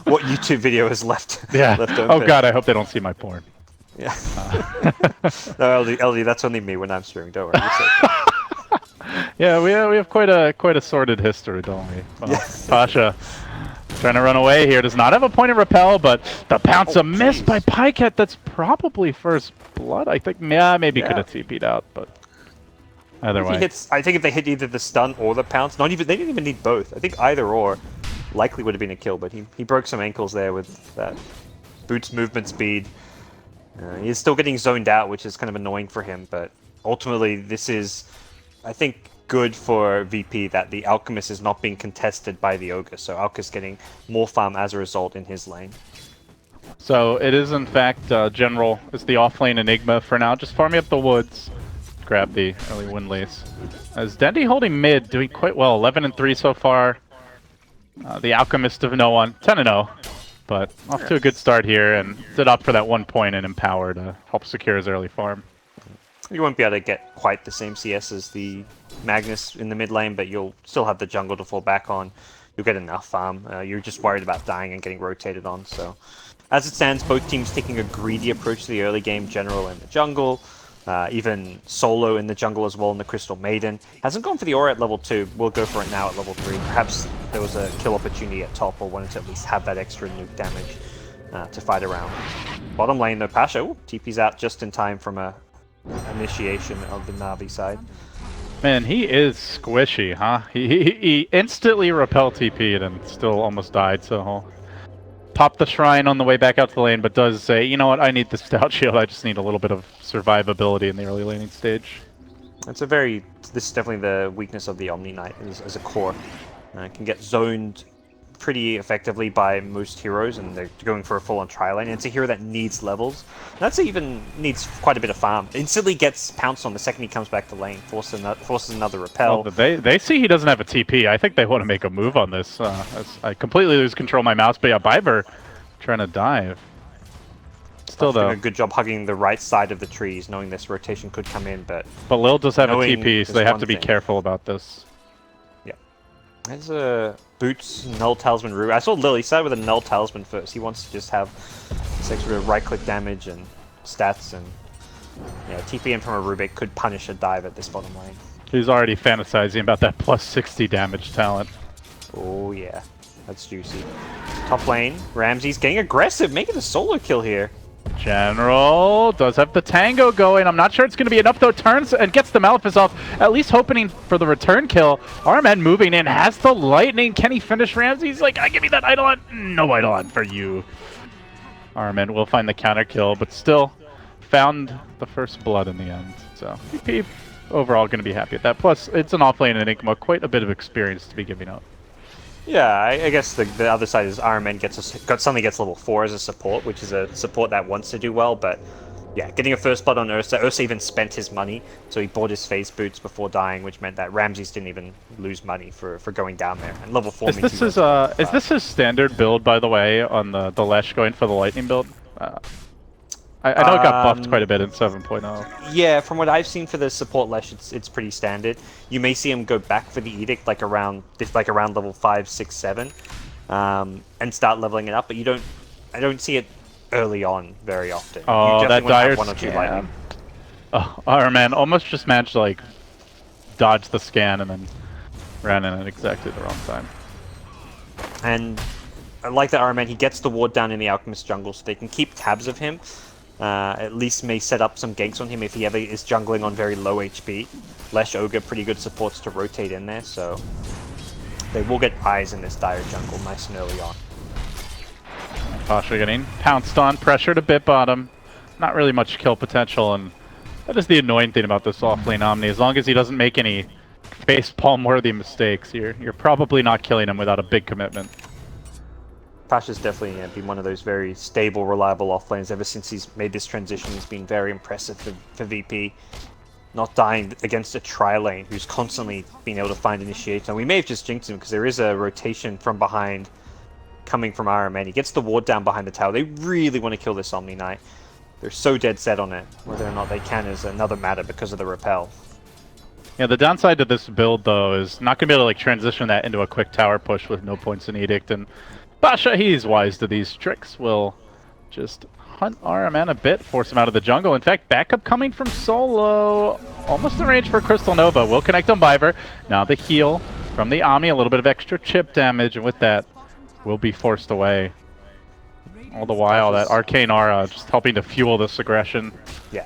What YouTube video is left? Yeah. Left open? Oh god, I hope they don't see my porn. Yeah. No, LD, that's only me when I'm streaming. Don't worry. Yeah, we have quite a sordid history, don't we? Well, Yeah. Pasha trying to run away here. Does not have a point of repel, but the pounce a miss by Pycat. That's probably First Blood. I think. Yeah, maybe could have TP'd out, but either way. I think if they hit either the stun or the pounce, they didn't even need both. I think either or likely would have been a kill, but he broke some ankles there with that boots movement speed. He's still getting zoned out, which is kind of annoying for him, but ultimately this is, I think, good for VP that the Alchemist is not being contested by the Ogre, so Alchemist getting more farm as a result in his lane. So it is in fact General is the offlane Enigma for now, just farming up the woods. Grab the early win lace. As Dendy holding mid, doing quite well, 11-3 so far. The Alchemist of no one, 10-0. But off to a good start here, and did opt for that 1 point in Empower to help secure his early farm. You won't be able to get quite the same CS as the Magnus in the mid lane, but you'll still have the jungle to fall back on. You'll get enough farm. You're just worried about dying and getting rotated on. So, as it stands, both teams taking a greedy approach to the early game. General in the jungle, even Solo in the jungle as well in the Crystal Maiden. Hasn't gone for the aura at level 2. We'll go for it now at level 3. Perhaps there was a kill opportunity at top, or wanted to at least have that extra nuke damage to fight around. Bottom lane though, Pasha, TP's out just in time from a initiation of the Navi side. Man, he is squishy, huh? He instantly repel TP'd and still almost died, so he'll pop the shrine on the way back out to the lane, but does say, you know what, I need the stout shield, I just need a little bit of survivability in the early laning stage. This is definitely the weakness of the Omni Knight as a core. It can get zoned pretty effectively by most heroes, and they're going for a full-on tri-lane. It's a hero that needs levels. That's even needs quite a bit of farm. Instantly gets pounced on the second he comes back to lane, forces another repel. Well, they see he doesn't have a TP. I think they want to make a move on this. I completely lose control of my mouse, but yeah, Biver trying to dive. Still though, doing a good job hugging the right side of the trees, knowing this rotation could come in, but Lil does have a TP, so they have to be careful about this. Yeah. There's a Boots, Null Talisman, Ruby. I saw Lily start with a Null Talisman first. He wants to just have this extra right-click damage and stats, and TP in from a Rubik could punish a dive at this bottom lane. He's already fantasizing about that plus 60 damage talent. Oh yeah, that's juicy. Top lane, Ramsey's getting aggressive, making a solo kill here. General does have the tango going. I'm not sure it's going to be enough though. Turns and gets the Malefice off, at least hoping for the return kill. Arman moving in, has the lightning. Can he finish Ramsey? He's like, give me that Eidolon. No Eidolon for you. Arman will find the counter kill, but still found the first blood in the end. So PP overall going to be happy at that. Plus, it's an off-lane Enigma, quite a bit of experience to be giving up. Yeah, I guess the other side is Ironman suddenly gets level 4 as a support, which is a support that wants to do well, but yeah, getting a first blood on Ursa. Ursa even spent his money, so he bought his phase boots before dying, which meant that Ramses didn't even lose money for going down there. And level 4 means is this his standard build, by the way, on the Lesh going for the lightning build? I know it got buffed quite a bit in 7.0. Yeah, from what I've seen for the support Lesh, it's pretty standard. You may see him go back for the Edict like around level 5, 6, 7, and start leveling it up. But I don't see it early on very often. Oh, that dire one or two lightning. Oh, man, almost just managed to like dodge the scan and then ran in at exactly the wrong time. And I like that Iron Man. He gets the ward down in the Alchemist jungle, so they can keep tabs of him. At least may set up some ganks on him if he ever is jungling on very low HP. Lesh Ogre, pretty good supports to rotate in there, so they will get eyes in this dire jungle nice and early on. Pasha getting pounced on, pressured a bit bottom. Not really much kill potential, and that is the annoying thing about this off-lane Omni. As long as he doesn't make any facepalm-worthy mistakes, you're probably not killing him without a big commitment. Pasha's definitely been one of those very stable, reliable offlanes ever since he's made this transition. He's been very impressive for VP. Not dying against a tri-lane who's constantly been able to find initiation. And we may have just jinxed him because there is a rotation from behind coming from RMN. He gets the ward down behind the tower. They really want to kill this Omni Knight. They're so dead set on it. Whether or not they can is another matter because of the repel. Yeah, the downside to this build, though, is not going to be able to like transition that into a quick tower push with no points in Edict. And Pasha, he's wise to these tricks, will just hunt RMN a bit, force him out of the jungle. In fact, backup coming from Solo. Almost in range for Crystal Nova. Will connect on Biver. Now the heal from the Omni, a little bit of extra chip damage, and with that, will be forced away. All the while, that Arcane Aura just helping to fuel this aggression. Yeah.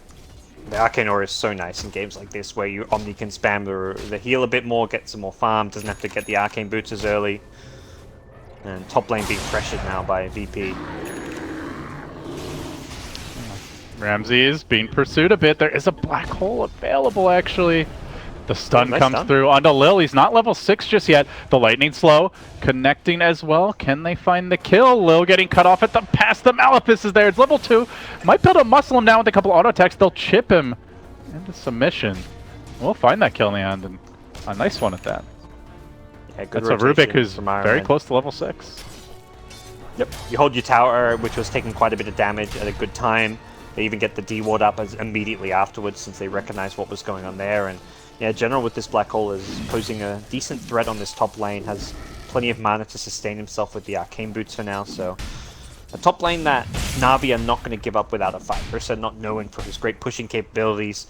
The Arcane Aura is so nice in games like this, where you Omni can spam the heal a bit more, get some more farm, doesn't have to get the Arcane Boots as early. And top lane being pressured now by VP. Ramsey is being pursued a bit. There is a black hole available, actually. The stun comes through onto Lil. He's not level 6 just yet. The lightning slow connecting as well. Can they find the kill? Lil getting cut off at the pass. The Malefice is there. It's level 2. Might be able to muscle him down with a couple auto attacks. They'll chip him into submission. We'll find that kill in the end, and a nice one at that. Yeah, good. That's a Rubik who's very close to level 6. Yep. You hold your tower, which was taking quite a bit of damage at a good time. They even get the D-ward up immediately afterwards since they recognize what was going on there. And yeah, General with this Black Hole is posing a decent threat on this top lane, has plenty of mana to sustain himself with the Arcane Boots for now, so a top lane that Navi are not going to give up without a fight. Ursa, not known for his great pushing capabilities,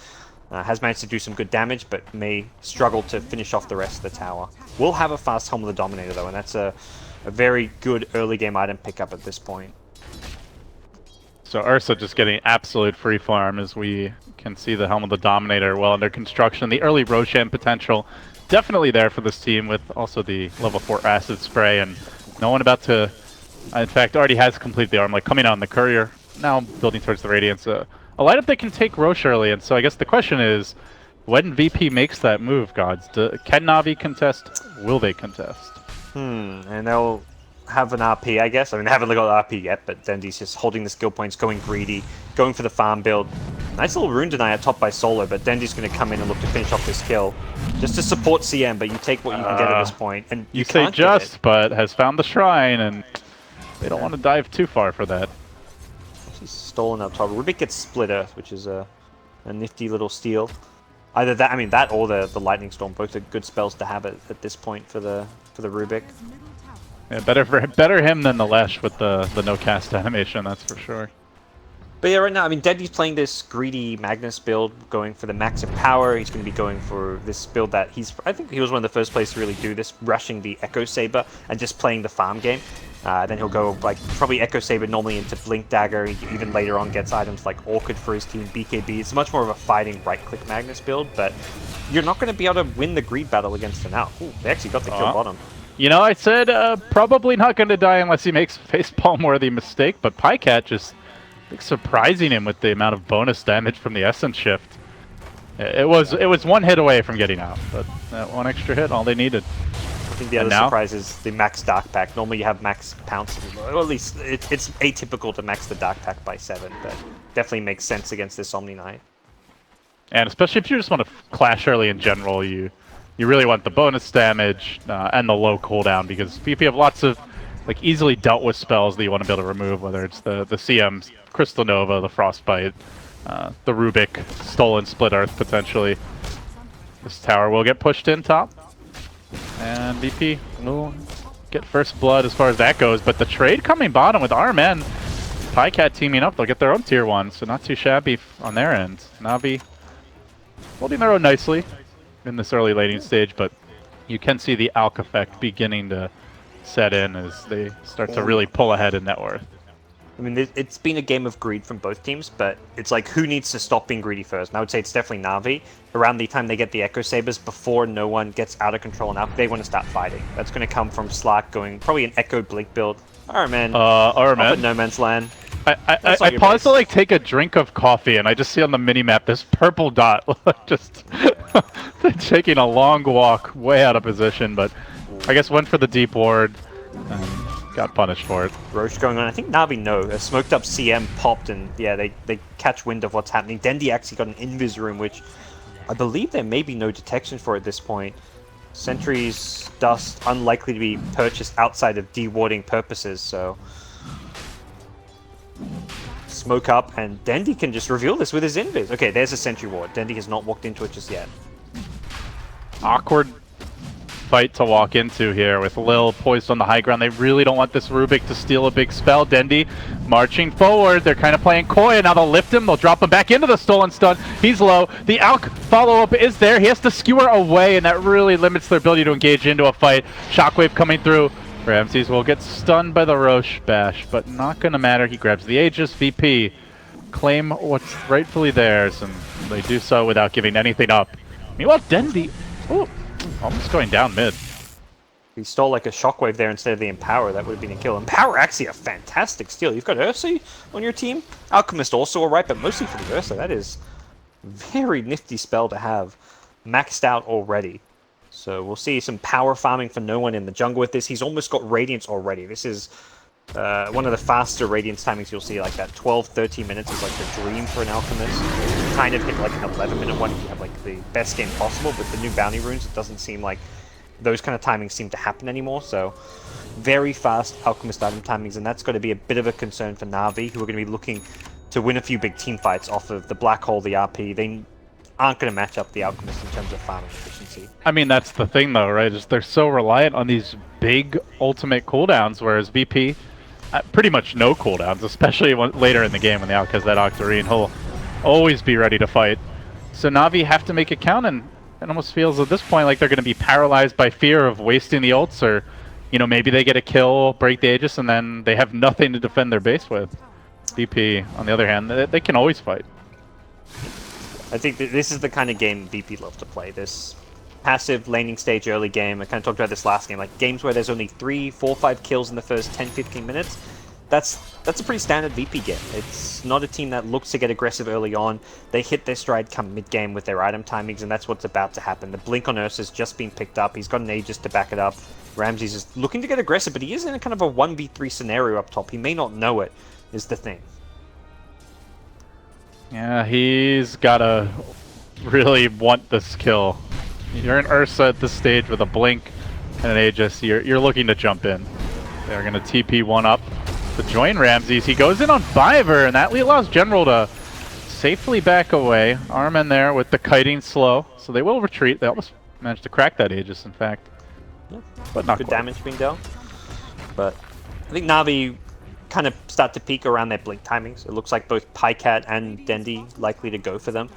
has managed to do some good damage, but may struggle to finish off the rest of the tower. Will have a fast Helm of the Dominator though, and that's a very good early game item pickup at this point. So Ursa just getting absolute free farm as we can see the Helm of the Dominator well under construction. The early Roshan potential definitely there for this team, with also the level 4 Acid Spray, and no one about to, in fact, already has completed the arm, like coming out in the Courier, now building towards the Radiance. A lineup that can take Roche early, and so I guess the question is, when VP makes that move, Gods, can Navi contest? Will they contest? And they'll have an RP, I guess. I mean, they haven't got the RP yet, but Dendy's just holding the skill points, going greedy, going for the farm build. Nice little rune deny top by Solo, but Dendy's going to come in and look to finish off this kill. Just to support CM, but you take what you can get at this point. And you say just, but has found the shrine, and they don't want to dive too far for that. She's stolen up top. Rubik gets Split Earth, which is a nifty little steal. Either that, I mean, that or the Lightning Storm, both are good spells to have at this point for the Rubik. Yeah, better him than the Lesh with the no cast animation, that's for sure. But yeah, right now, I mean, Dendy's playing this greedy Magnus build, going for the max of power. He's going to be going for this build that I think he was one of the first players to really do this, rushing the Echo Saber and just playing the farm game. Then he'll go like probably Echo Saber normally into Blink Dagger. He even later on gets items like Orchid for his team, BKB. It's much more of a fighting right-click Magnus build, but you're not going to be able to win the greed battle against an Out. Ooh, they actually got the kill bottom. You know, I said probably not going to die unless he makes a facepalm-worthy mistake, but Pycat just surprising him with the amount of bonus damage from the Essence Shift. It was one hit away from getting out, but that one extra hit, all they needed. I think the other surprise is the max Dark Pack. Normally you have max Pounce, or at least it's atypical to max the Dark Pack by 7, but definitely makes sense against this Omni Knight. And especially if you just want to clash early in general, you really want the bonus damage and the low cooldown, because VP have lots of like easily dealt with spells that you want to be able to remove, whether it's the CM, Crystal Nova, the Frostbite, the Rubik, Stolen Split Earth potentially. This tower will get pushed in top, and VP will get first blood as far as that goes, but the trade coming bottom with Arm and Pycat teaming up, they'll get their own tier 1, so not too shabby on their end. Navi holding their own nicely in this early laning stage, but you can see the Alk effect beginning to set in as they start to really pull ahead in net worth. I mean, it's been a game of greed from both teams, but it's like, who needs to stop being greedy first? And I would say it's definitely Navi. Around the time they get the Echo Sabers, before no one gets out of control enough, they want to start fighting. That's going to come from Slark going probably an Echo Blink build. Arman. Arman. No Man's Land. I paused to like take a drink of coffee, and I just see on the minimap this purple dot just taking a long walk way out of position, but I guess went for the deep ward and got punished for it. Roche going on. I think Navi know. A smoked up CM popped, and yeah, they catch wind of what's happening. Dendy actually got an invis room, which I believe there may be no detection for at this point. Sentry's dust unlikely to be purchased outside of de-warding purposes, so smoke up, and Dendy can just reveal this with his invis. Okay, there's a sentry ward. Dendy has not walked into it just yet. Awkward fight to walk into here with Lil poised on the high ground. They really don't want this Rubik to steal a big spell. Dendy marching forward. They're kind of playing coy, and now they'll lift him. They'll drop him back into the stolen stun. He's low. The Alk follow-up is there. He has to skewer away, and that really limits their ability to engage into a fight. Shockwave coming through. Ramses will get stunned by the Roche bash, but not going to matter. He grabs the Aegis. VP claim what's rightfully theirs, and they do so without giving anything up. Meanwhile, Dendy... Ooh. Almost going down mid. He stole like a Shockwave there instead of the Empower. That would have been a kill. Empower actually a fantastic steal. You've got Ursa on your team. Alchemist also alright, but mostly for the Ursa. That is very nifty spell to have maxed out already. So we'll see some power farming for no one in the jungle with this. He's almost got Radiance already. This is one of the faster Radiance timings you'll see. Like that 12-13 minutes is like the dream for an Alchemist. You kind of hit like an 11-minute one if you have like the best game possible. With the new bounty runes, it doesn't seem like those kind of timings seem to happen anymore. So very fast Alchemist item timings, and that's going to be a bit of a concern for Navi, who are going to be looking to win a few big team fights off of the Black Hole, the RP. They aren't going to match up the Alchemist in terms of farming efficiency. I mean, that's the thing, though, right? Is they're so reliant on these big ultimate cooldowns, whereas VP, pretty much no cooldowns, especially later in the game when the Alc has that Octarine. He'll always be ready to fight. So Navi have to make it count, and it almost feels at this point like they're going to be paralyzed by fear of wasting the ults, or, you know, maybe they get a kill, break the Aegis, and then they have nothing to defend their base with. VP, on the other hand, they can always fight. I think this is the kind of game VP love to play. This passive laning stage early game. I kind of talked about this last game, like games where there's only 3, 4, 5 kills in the first 10, 15 minutes. That's a pretty standard VP game. It's not a team that looks to get aggressive early on. They hit their stride come mid-game with their item timings, and that's what's about to happen. The blink on Ursa's just been picked up. He's got an Aegis to back it up. Ramses is looking to get aggressive, but he is in a kind of a 1v3 scenario up top. He may not know it, is the thing. Yeah, he's gotta really want this kill. You're in Ursa at this stage with a blink and an Aegis. You're looking to jump in. They're gonna TP one up to join Ramses. He goes in on Fiverr, and that allows General to safely back away. Armin there with the kiting slow, so they will retreat. They almost managed to crack that Aegis, in fact. Yeah. But not good quite. damage being dealt. But I think Navi kind of start to peak around their blink timings. It looks like both Pycat and Dendi likely to go for them,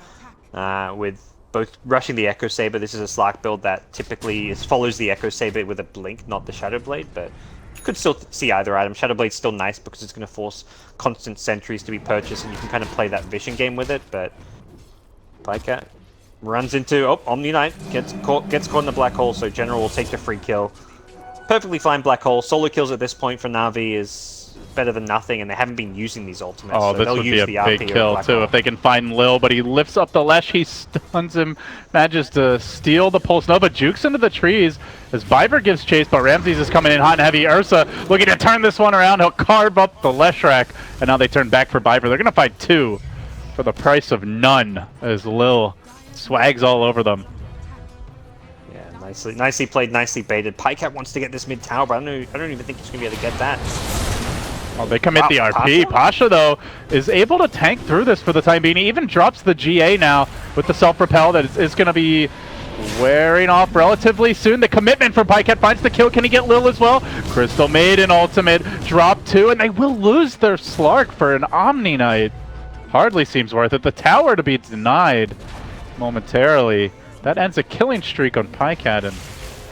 with both rushing the Echo Saber. This is a Slark build that typically follows the Echo Saber with a blink, not the Shadow Blade, but you could still see either item. Shadow Blade's still nice because it's going to force constant sentries to be purchased, and you can kind of play that vision game with it. But Pycat runs into Omni Knight, gets caught in the Black Hole, so General will take the free kill. Perfectly fine Black Hole. Solo kills at this point for Navi is better than nothing, and they haven't been using these ultimates. Oh, so this they'll would use be the a big RP kill, too, if they can find Lil, but he lifts up the Lesh, he stuns him, manages to steal the Pulse Nova, jukes into the trees as Biver gives chase, but Ramses is coming in hot and heavy. Ursa looking to turn this one around. He'll carve up the Leshrac, and now they turn back for Biver. They're going to fight 2 for the price of none as Lil swags all over them. Yeah, nicely played, nicely baited. Pycat wants to get this mid tower, but I don't even think he's going to be able to get that. Oh, they commit the RP. Pasha, though, is able to tank through this for the time being. He even drops the GA now with the self-propel that is going to be wearing off relatively soon. The commitment from Pycat finds the kill. Can he get Lil as well? Crystal Maiden ultimate, drop 2, and they will lose their Slark for an Omni Knight. Hardly seems worth it. The tower to be denied momentarily. That ends a killing streak on Pycat, and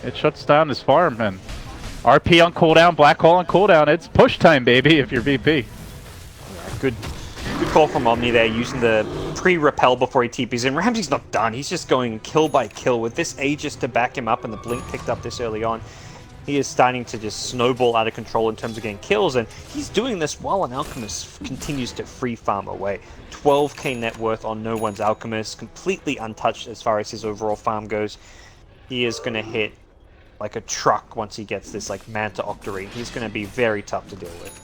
it shuts down his farm. And RP on cooldown, Black Hole on cooldown. It's push time, baby, if you're VP. Yeah, good call from Omni there, using the pre-repel before he TPs in. Ramsey's not done. He's just going kill by kill with this Aegis to back him up, and the blink picked up this early on. He is starting to just snowball out of control in terms of getting kills, and he's doing this while an Alchemist continues to free farm away. 12k net worth on no one's Alchemist, completely untouched as far as his overall farm goes. He is going to hit like a truck once he gets this like Manta Octarine. He's going to be very tough to deal with.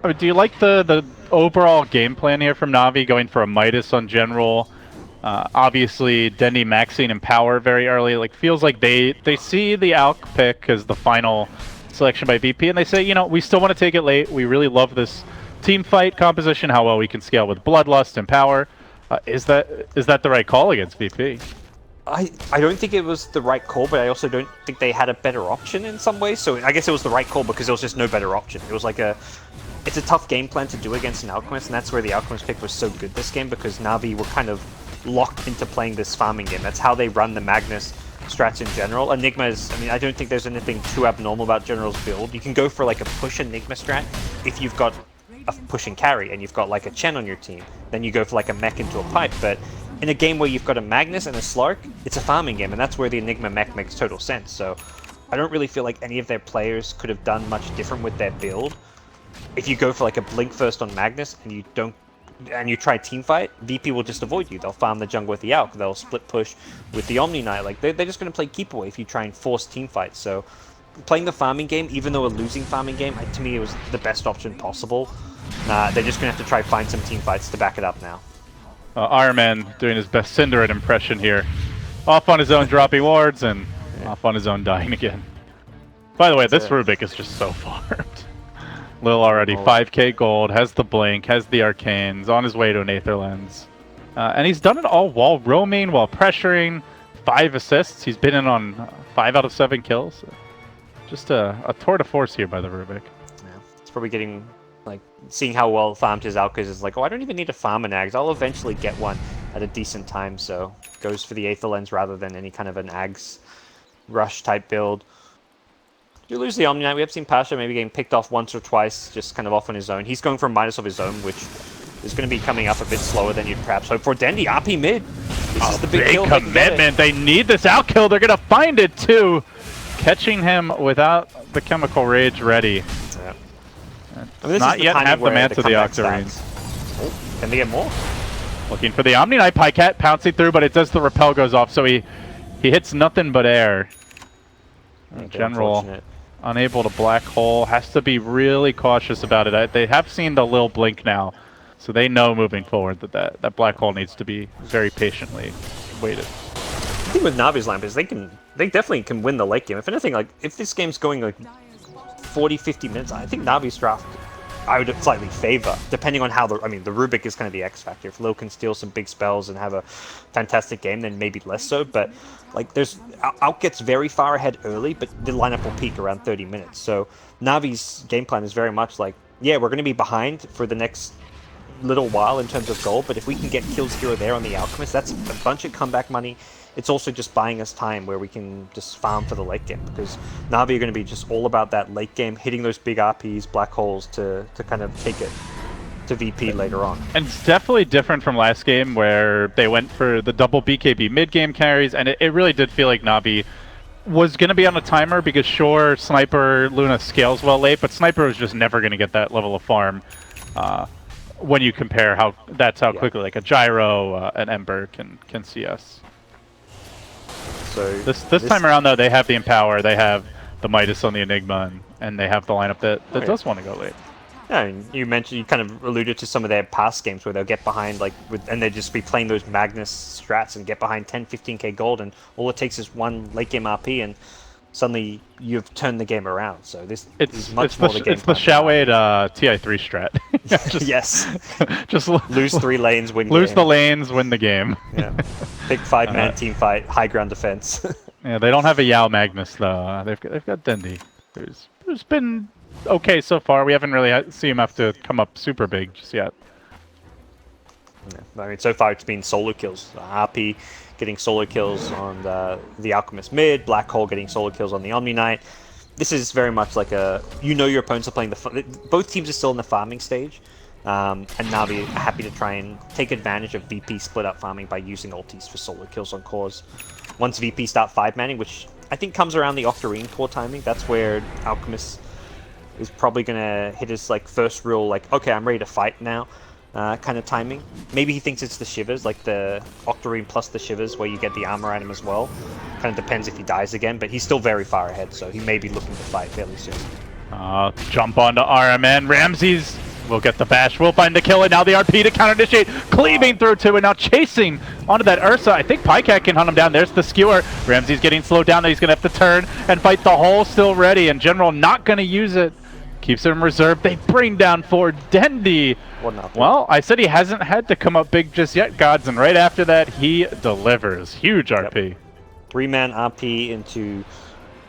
I mean, do you like the overall game plan here from Navi, going for a Midas on General? Obviously, Dendi maxing and power very early. Like, feels like they see the Alc pick as the final selection by VP, and they say, you know, we still want to take it late. We really love this team fight composition, how well we can scale with Bloodlust and power. Is that the right call against VP? I don't think it was the right call, but I also don't think they had a better option in some ways. So I guess it was the right call because there was just no better option. It was like it's a tough game plan to do against an Alchemist, and that's where the Alchemist pick was so good this game, because Navi were kind of locked into playing this farming game. That's how they run the Magnus strats in general. Enigma is, I mean, I don't think there's anything too abnormal about General's build. You can go for like a push Enigma strat if you've got a push and carry and you've got like a Chen on your team. Then you go for like a mech into a pipe, but in a game where you've got a Magnus and a Slark, it's a farming game, and that's where the Enigma mech makes total sense. So I don't really feel like any of their players could have done much different with their build. If you go for like a blink first on Magnus and you try team fight, VP will just avoid you. They'll farm the jungle with the Alc. They'll split push with the Omni Knight. Like they're just going to play keep away if you try and force team fights. So playing the farming game, even though a losing farming game, to me it was the best option possible. They're just going to have to try find some team fights to back it up now. Ironman doing his best Cinderin impression here. Off on his own dropping wards, and off on his own dying again. By the way, this Rubik is just so farmed. Lil already 5k gold, has the blink, has the arcanes, on his way to an Aether Lens. And he's done it all while roaming, while pressuring. 5 assists. He's been in on 5 out of 7 kills. Just a tour de force here by the Rubik. Yeah, it's probably getting, like, seeing how well farmed his Alkas is like, oh, I don't even need to farm an Ags. I'll eventually get one at a decent time, so goes for the Aether Lens rather than any kind of an Ags rush type build. You lose the Omni Knight. We have seen Pasha maybe getting picked off once or twice, just kind of off on his own. He's going for a minus of his own, which is going to be coming up a bit slower than you'd perhaps hope for. Dendy, RP mid. This is the big kill. Commitment. They need this outkill. They're going to find it too. Catching him without the Chemical Rage ready. Yeah. I mean, not yet have the Manta of the Octarines. Oh, can they get more? Looking for the Omni Knight. Pycat pouncing through, but it does, the repel goes off, so he hits nothing but air. In general, unable to black hole. Has to be really cautious about it. They have seen the Lil blink now, so they know moving forward that black hole needs to be very patiently waited. The thing with Navi's lamp is they definitely can win the late game. If anything, like if this game's going like 40-50 minutes, I think Navi's draft I would slightly favor, depending on how the Rubik is kind of the X factor. If Lil can steal some big spells and have a fantastic game, then maybe less so. But like Out gets very far ahead early, but the lineup will peak around 30 minutes. So Navi's game plan is very much like, yeah, we're going to be behind for the next little while in terms of gold, but if we can get kills here or there on the Alchemist, that's a bunch of comeback money. It's also just buying us time where we can just farm for the late game, because Navi are going to be just all about that late game, hitting those big RPs, black holes to kind of take it to VP later on. And it's definitely different from last game where they went for the double BKB mid-game carries, and it really did feel like Navi was going to be on a timer, because sure, Sniper Luna scales well late, but Sniper was just never going to get that level of farm when you compare how quickly like a Gyro, an Ember can see us. So this time around, though, they have the Empower, they have the Midas on the Enigma, and they have the lineup that does want to go late. Yeah, and you kind of alluded to some of their past games where they'll get behind, and they'll just be playing those Magnus strats and get behind 10, 15k gold, and all it takes is one late game RP, and suddenly you've turned the game around. So this is much more the game. It's the Shawade TI3 strat. Yes. Just lose 3 lanes, win. Lose the lanes, win the game. Yeah. Big 5-man team fight, high ground defense. Yeah, they don't have a Yao Magnus though. They've got Dendy, who's been okay so far. We haven't really seen him have to come up super big just yet. Yeah, I mean, so far it's been solo kills. RP getting solo kills on the Alchemist mid, Black Hole getting solo kills on the Omni Knight. This is very much like your opponents are playing both teams are still in the farming stage, and Navi are happy to try and take advantage of VP split up farming by using ultis for solo kills on cores. Once VP start 5-manning, which I think comes around the Octarine core timing, that's where Alchemist is probably gonna hit his first real okay, I'm ready to fight now. Kind of timing. Maybe he thinks it's the Shivers, like the Octarine plus the Shivers, where you get the armor item as well. Kind of depends if he dies again, but he's still very far ahead, so he may be looking to fight fairly soon. Jump onto RMN. Ramses will get the bash. We'll find the kill, and now the RP to counter-initiate. Cleaving through to, and now chasing onto that Ursa. I think Pycat can hunt him down. There's the skewer. Ramses getting slowed down. He's going to have to turn and fight the hole. Still ready, and General not going to use it. Keeps him reserved. They bring down for Dendy. Well, I said he hasn't had to come up big just yet, Gods, and right after that, he delivers. Huge RP. 3-man RP into,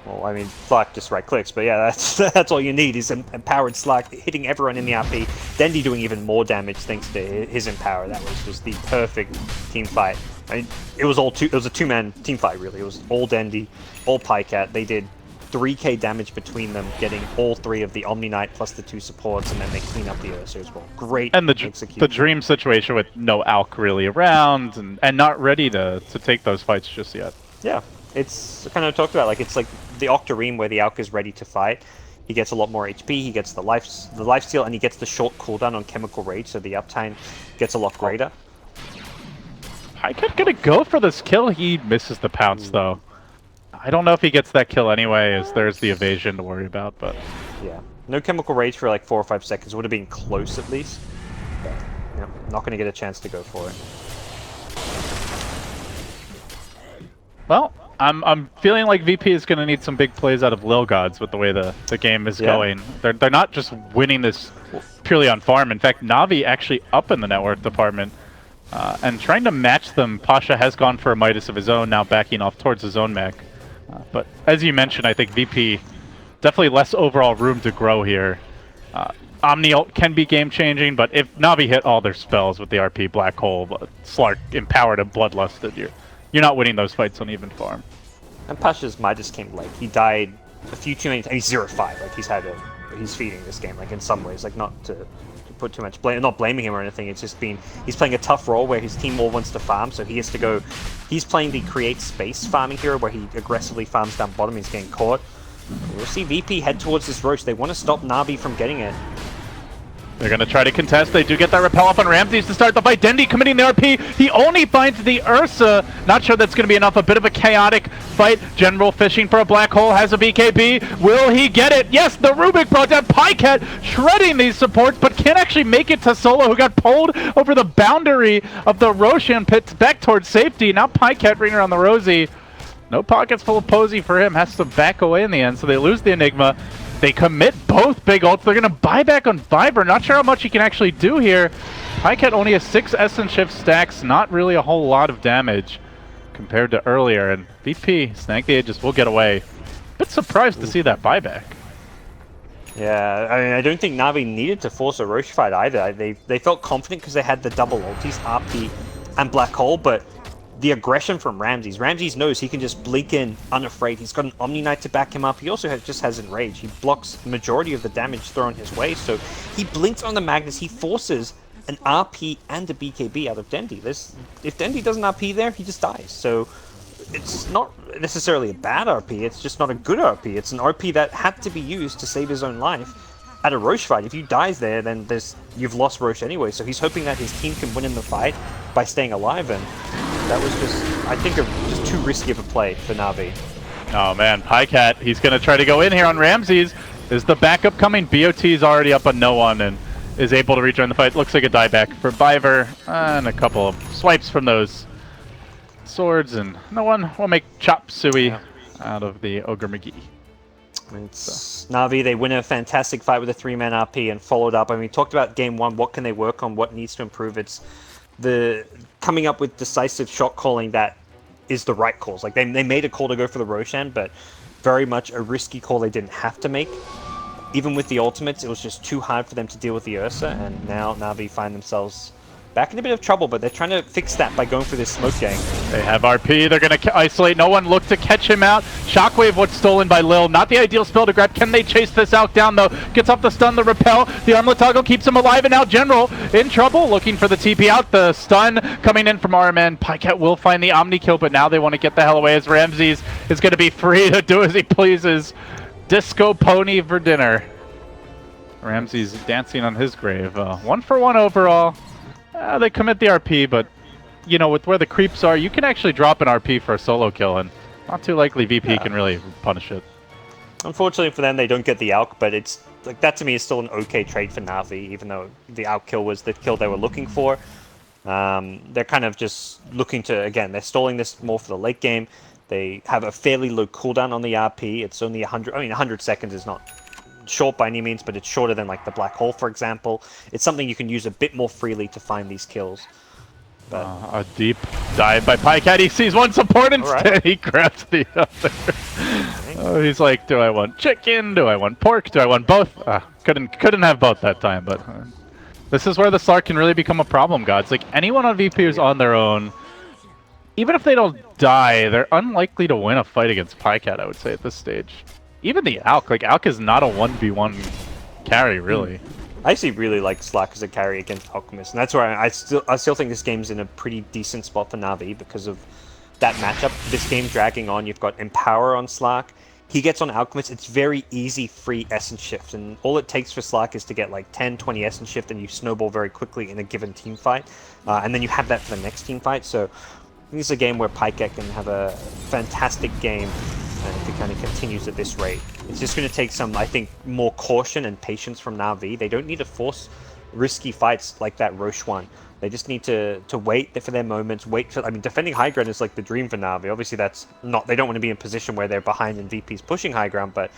well, I mean, Slack just right clicks, but yeah, that's all you need is empowered Slack hitting everyone in the RP. Dendy doing even more damage thanks to his Empower. That was just the perfect team fight. I mean, it was a 2-man team fight, really. It was all Dendy, all Pycat. They did 3k damage between them, getting all 3 of the Omni Knight plus the 2 supports, and then they clean up the Ursa as well. Great execution. The dream situation with no Alk really around, and not ready to take those fights just yet. Yeah, it's kind of talked about, it's like the Octarine where the Alk is ready to fight. He gets a lot more HP, he gets the lifesteal, and he gets the short cooldown on Chemical Rage, so the uptime gets a lot greater. Pycat gonna go for this kill. He misses the pounce though. I don't know if he gets that kill anyway, as there's the evasion to worry about, but... Yeah. No Chemical Rage for 4 or 5 seconds. Would have been close at least. But, not going to get a chance to go for it. Well, I'm feeling like VP is going to need some big plays out of Lil Gods with the way the game is going. They're not just winning this purely on farm. In fact, Navi actually up in the network department and trying to match them. Pasha has gone for a Midas of his own, now backing off towards his own mech. But as you mentioned, I think VP definitely less overall room to grow here. Omni ult can be game-changing, but if Navi hit all their spells with the RP, Black Hole, Slark empowered and bloodlusted, you're not winning those fights on even farm. And Pasha's Midas came late. He died a few too many times. He's 0-5. Like, he's feeding this game, like, in some ways. Like, not to put too much blame, not blaming him or anything. It's just he's playing a tough role where his team all wants to farm, so he has to go. He's playing the create space farming hero where he aggressively farms down bottom. He's getting caught. We'll see VP head towards this Roche. They want to stop Navi from getting it. They're going to try to contest. They do get that repel off on Ramses to start the fight. Dendi committing the RP. He only finds the Ursa. Not sure that's going to be enough. A bit of a chaotic fight. General fishing for a Black Hole. Has a BKB. Will he get it? Yes, the Rubik brought down. Pycat shredding these supports, but can't actually make it to Solo, who got pulled over the boundary of the Roshan pit back towards safety. Now Pycat bringing around the Rosie. No pockets full of Posey for him. Has to back away in the end, so they lose the Enigma. They commit both big ults. They're going to buy back on Viper. Not sure how much he can actually do here. Pycat only has 6 Essence Shift stacks. Not really a whole lot of damage compared to earlier. And VP, snag the edges, will get away. Bit surprised to see that buyback. Yeah, I mean, I don't think Navi needed to force a Roche fight either. They felt confident because they had the double ultis, RP and Black Hole, but the aggression from Ramses knows he can just blink in unafraid. He's got an Omni Knight to back him up. He also just has Enrage. He blocks the majority of the damage thrown his way, so he blinks on the Magnus. He forces an RP and a BKB out of Dendi. If Dendi doesn't RP there, he just dies. So it's not necessarily a bad RP, it's just not a good RP. It's an RP that had to be used to save his own life at a Roche fight. If you dies there, then you've lost Roche anyway, so he's hoping that his team can win in the fight by staying alive, and that was just, I think, just too risky of a play for Navi. Oh man, Pycat, he's going to try to go in here on Ramses. Is the backup coming? BOT's already up on no one and is able to rejoin the fight. Looks like a dieback for Biver, and a couple of swipes from those swords, and no one will make Chop Suey out of the Ogre McGee. It's Navi, they win a fantastic fight with a 3-man RP and followed up. I mean, we talked about game 1, what can they work on, what needs to improve. It's the coming up with decisive shot calling that is the right calls. Like, they made a call to go for the Roshan, but very much a risky call they didn't have to make. Even with the ultimates, it was just too hard for them to deal with the Ursa, and now Navi find themselves back in a bit of trouble, but they're trying to fix that by going for this smoke gang. They have RP, they're going to isolate no one, look to catch him out. Shockwave was stolen by Lil, not the ideal spell to grab. Can they chase this out down though? Gets off the stun, the repel, the armlet toggle keeps him alive, and now General in trouble, looking for the TP out. The stun coming in from RMN. Pycat will find the Omni kill, but now they want to get the hell away as Ramses is going to be free to do as he pleases. Disco pony for dinner. Ramses dancing on his grave. 1-for-1 overall. They commit the RP, but, you know, with where the creeps are, you can actually drop an RP for a solo kill, and not too likely VP can really punish it. Unfortunately for them, they don't get the Alk, but it's like that to me is still an okay trade for Navi, even though the Alk kill was the kill they were looking for. They're kind of just looking to, again, they're stalling this more for the late game. They have a fairly low cooldown on the RP. It's only 100, I mean, 100 seconds is not short by any means, but it's shorter than like the Black Hole, for example. It's something you can use a bit more freely to find these kills. But a deep dive by Pycat. He sees one support instead. Right. He grabs the other. Oh, he's like, do I want chicken? Do I want pork? Do I want both? Couldn't have both that time, but this is where the Slark can really become a problem, Gods. Like, anyone on VP who's on their own, even if they don't die, they're unlikely to win a fight against Pycat, I would say, at this stage. Even the Alk, like, Alk is not a 1v1 carry, really. I actually really like Slark as a carry against Alchemist, and that's why I still think this game's in a pretty decent spot for Navi because of that matchup. This game dragging on, you've got Empower on Slark. He gets on Alchemist, it's very easy free Essence Shift, and all it takes for Slark is to get like 10, 20 Essence Shift, and you snowball very quickly in a given team fight, and then you have that for the next team fight. So I think it's a game where Pycat can have a fantastic game if it kind of continues at this rate. It's just going to take some, I think, more caution and patience from Navi. They don't need to force risky fights like that Roche one. They just need to wait for their moments, wait for... I mean, defending high ground is like the dream for Navi. Obviously, that's not... They don't want to be in a position where they're behind and VP's pushing high ground, but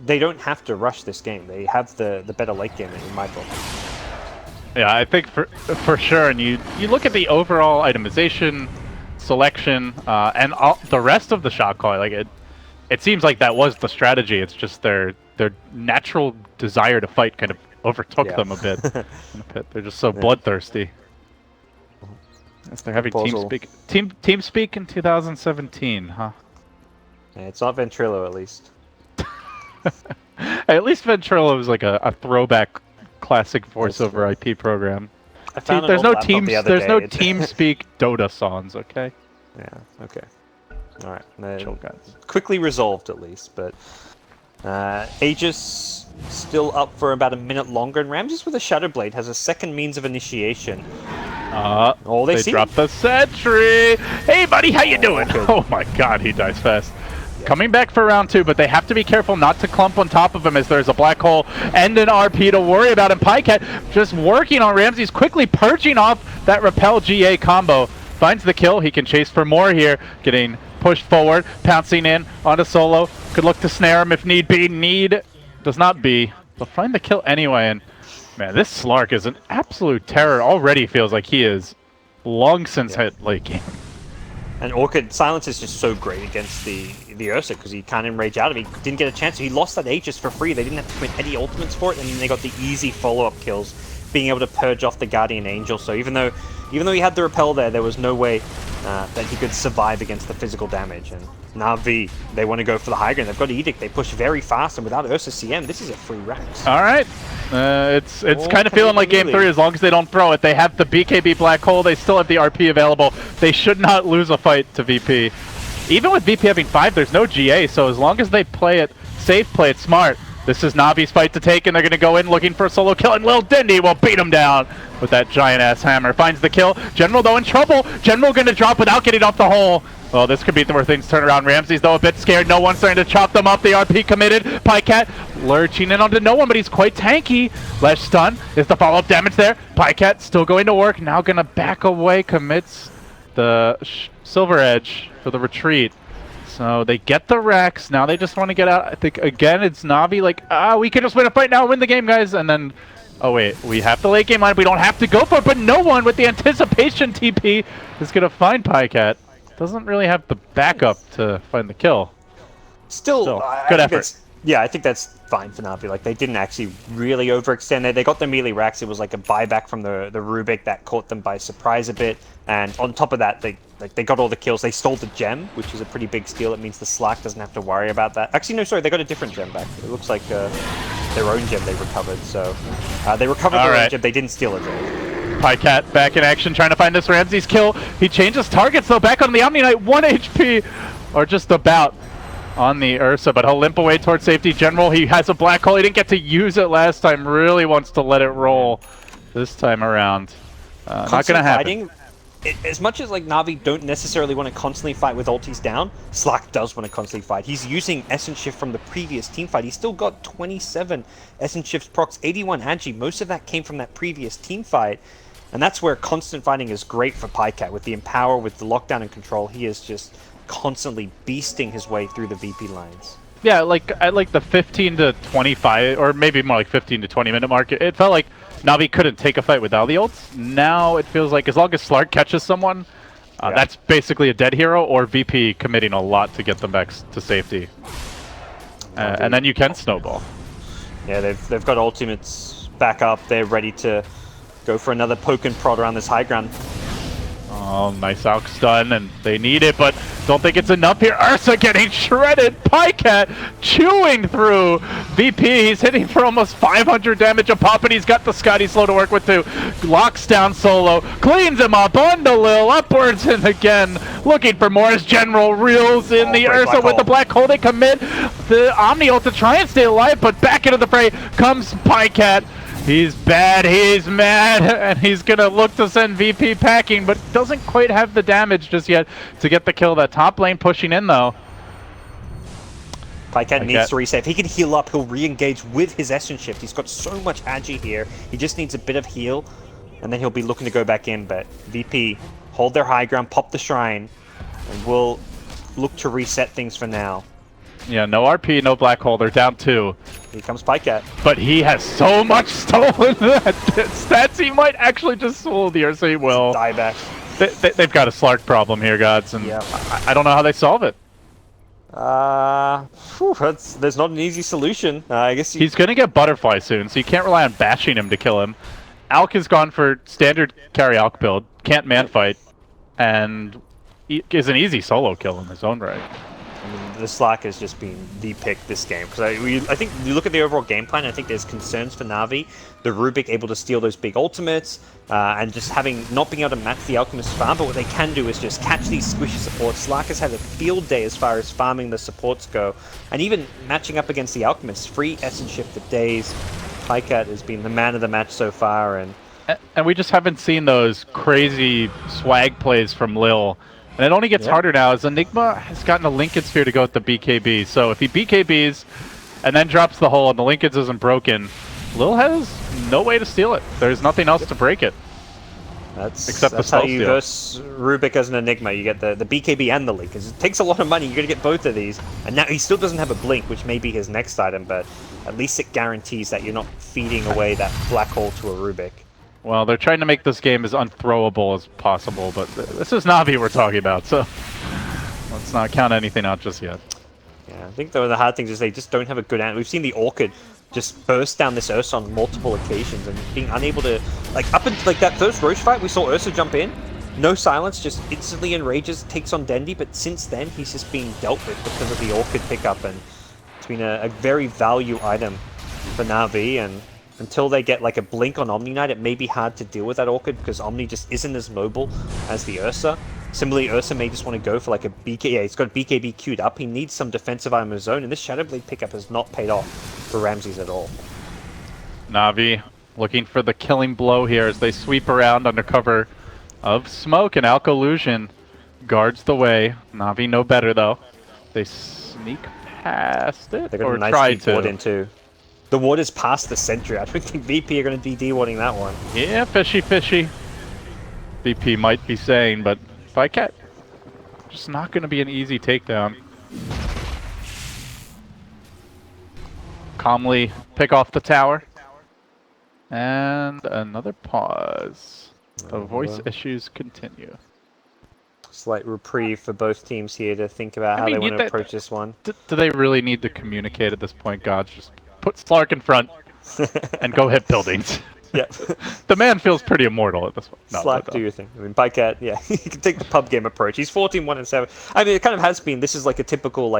they don't have to rush this game. They have the better late game, in my book. Yeah, I think for sure. And you look at the overall itemization, selection, and the rest of the shot call. Like it seems like that was the strategy. It's just their natural desire to fight kind of overtook them a bit. They're just so bloodthirsty. They're having team speak in 2017, huh? Yeah, it's not Ventrilo, at least. At least Ventrilo was like a throwback classic voiceover IP program. There's no team speak Dota songs, okay? Yeah, okay. All right. Chill, guys. Quickly resolved, at least, but Aegis still up for about a minute longer, and Ramses with a Shadow Blade has a second means of initiation. They dropped the sentry. Hey, buddy, how you doing? Oh my God, he dies fast. Coming back for round 2, but they have to be careful not to clump on top of him as there's a black hole and an RP to worry about. And Pycat just working on Ramses, quickly purging off that Repel GA combo. Finds the kill. He can chase for more here. Getting pushed forward, pouncing in onto Solo. Could look to snare him if need be. Need does not be. They'll find the kill anyway. And man, this Slark is an absolute terror. Already feels like he is long since hit late game. And Orchid Silence is just so great against the Ursa because he can't enrage out of it. He didn't get a chance. He lost that Aegis for free. They didn't have to commit any ultimates for it, and then they got the easy follow-up kills, being able to purge off the Guardian Angel. So even though he had the repel there was no way that he could survive against the physical damage. And Navi, they want to go for the high ground. They've got Edict. They push very fast, and without Ursa CM, this is a free Rax. All right. It's kind of feeling like Game 3 as long as they don't throw it. They have the BKB Black Hole. They still have the RP available. They should not lose a fight to VP. Even with VP having 5, there's no GA, so as long as they play it safe, play it smart, this is Navi's fight to take, and they're going to go in looking for a solo kill, and Lil Dindy will beat him down with that giant-ass hammer. Finds the kill. General, though, in trouble. General going to drop without getting off the hole. Well, this could be where things turn around. Ramses, though, a bit scared. No one's starting to chop them up. The RP committed. Pycat lurching in onto no one, but he's quite tanky. Lesh stun. Is the follow-up damage there? Pycat still going to work. Now going to back away. Commits the Silver Edge for the retreat. So they get the Rex. Now they just want to get out. I think, again, it's Navi like, we can just win a fight now, win the game, guys. And then, oh, wait, we have the late game line. We don't have to go for it, but no one with the anticipation TP is going to find Pycat. Doesn't really have the backup to find the kill. Still good effort. Yeah, I think that's fine for Navi. Like, they didn't actually really overextend there. They got the melee racks. It was like a buyback from the Rubik that caught them by surprise a bit. And on top of that, they got all the kills. They stole the gem, which is a pretty big steal. It means the Slack doesn't have to worry about that. Actually, no, sorry, they got a different gem back. It looks like their own gem they recovered. So they recovered their own gem. They didn't steal a gem. Pycat back in action, trying to find this Ramses kill. He changes targets, though, back on the Omni Knight. 1 HP, or just about, on the Ursa, but he'll limp away towards safety. General, he has a black hole. He didn't get to use it last time. Really wants to let it roll this time around. Not going to happen. As much as like Navi don't necessarily want to constantly fight with ultis down, Slack does want to constantly fight. He's using Essence Shift from the previous team fight. He's still got 27 Essence Shifts procs, 81 Agi. Most of that came from that previous team fight. And that's where constant fighting is great for Pycat. With the Empower, with the lockdown and control, he is just constantly beasting his way through the VP lines. Yeah, like at like the 15 to 25, or maybe more like 15 to 20 minute mark, it felt like Navi couldn't take a fight without the ults. Now it feels like as long as Slark catches someone, that's basically a dead hero, or VP committing a lot to get them back to safety. And then you can snowball. Yeah, they've got ultimates back up. They're ready to go for another poke and prod around this high ground. Oh, nice Alk stun, and they need it, but don't think it's enough here. Ursa getting shredded. Pycat chewing through VP. He's hitting for almost 500 damage a pop, and he's got the Scotty slow to work with too. Locks down Solo, cleans him up on the Lil, upwards, and again looking for more as General reels in the Ursa with the black hole. They commit the Omni ult to try and stay alive, but back into the fray comes Pycat. He's bad, he's mad, and he's going to look to send VP packing, but doesn't quite have the damage just yet to get the kill. That top lane pushing in, though. Pycat needs to reset. If he can heal up, he'll re-engage with his Essence Shift. He's got so much agi here. He just needs a bit of heal, and then he'll be looking to go back in. But VP, hold their high ground, pop the Shrine, and we'll look to reset things for now. Yeah, no RP, no Black Hole. They're down 2. Here comes Pycat. But he has so much stolen stats, he might actually just soul the Ursa. He will. Dieback. They've got a Slark problem here, gods, and I don't know how they solve it. There's not an easy solution. I guess he's gonna get Butterfly soon, so you can't rely on bashing him to kill him. Alk has gone for standard carry Alk build, can't man fight, and is an easy solo kill in his own right. I mean, the Slark has just been the pick this game. Because I think you look at the overall game plan, I think there's concerns for Navi. The Rubik able to steal those big ultimates, and just not being able to match the Alchemist farm. But what they can do is just catch these squishy supports. Slark has had a field day as far as farming the supports go. And even matching up against the Alchemist, free Essence Shift for days. Pycat has been the man of the match so far. And we just haven't seen those crazy swag plays from Lil. And it only gets harder now as Enigma has gotten a Lincoln Sphere to go with the BKB. So if he BKBs and then drops the hole and the Lincolns isn't broken, Lil has no way to steal it. There's nothing else to break it. Except that's the how you verse Rubik as an Enigma. You get the BKB and the Lincolns. It takes a lot of money. You're going to get both of these. And now he still doesn't have a Blink, which may be his next item, but at least it guarantees that you're not feeding away that Black Hole to a Rubik. Well, they're trying to make this game as unthrowable as possible, but this is Navi we're talking about, so let's not count anything out just yet. Yeah, I think the hard thing is they just don't have a good answer. We've seen the Orchid just burst down this Ursa on multiple occasions and being unable to, up until that first Roche fight, we saw Ursa jump in, no silence, just instantly enrages, takes on Dendi, but since then he's just being dealt with because of the Orchid pickup, and it's been a very value item for Navi, and until they get a Blink on Omni Knight, it may be hard to deal with that Orchid because Omni just isn't as mobile as the Ursa. Similarly, Ursa may just want to go for a BK. Yeah, he's got BKB queued up. He needs some defensive item of his own, and this Shadow Blade pickup has not paid off for Ramses at all. Navi looking for the killing blow here as they sweep around under cover of smoke, and Alk Illusion guards the way. Navi know better though. They sneak past it, They're going to try nice ward into. The ward is past the sentry. I don't think VP are going to be de-warding that one. Yeah, fishy, fishy. VP might be saying, but Pycat, just not going to be an easy takedown. Calmly pick off the tower. And another pause. The voice issues continue. Slight reprieve for both teams here to think about how they want to approach this one. Do they really need to communicate at this point, gods? Just put Slark in front and go hit buildings. Yeah. The man feels pretty immortal at this point. No, Slark, do your thing. I mean, Pycat, yeah, he can take the pub game approach. He's 14-1-7. I mean, it kind of has been. This is a typical,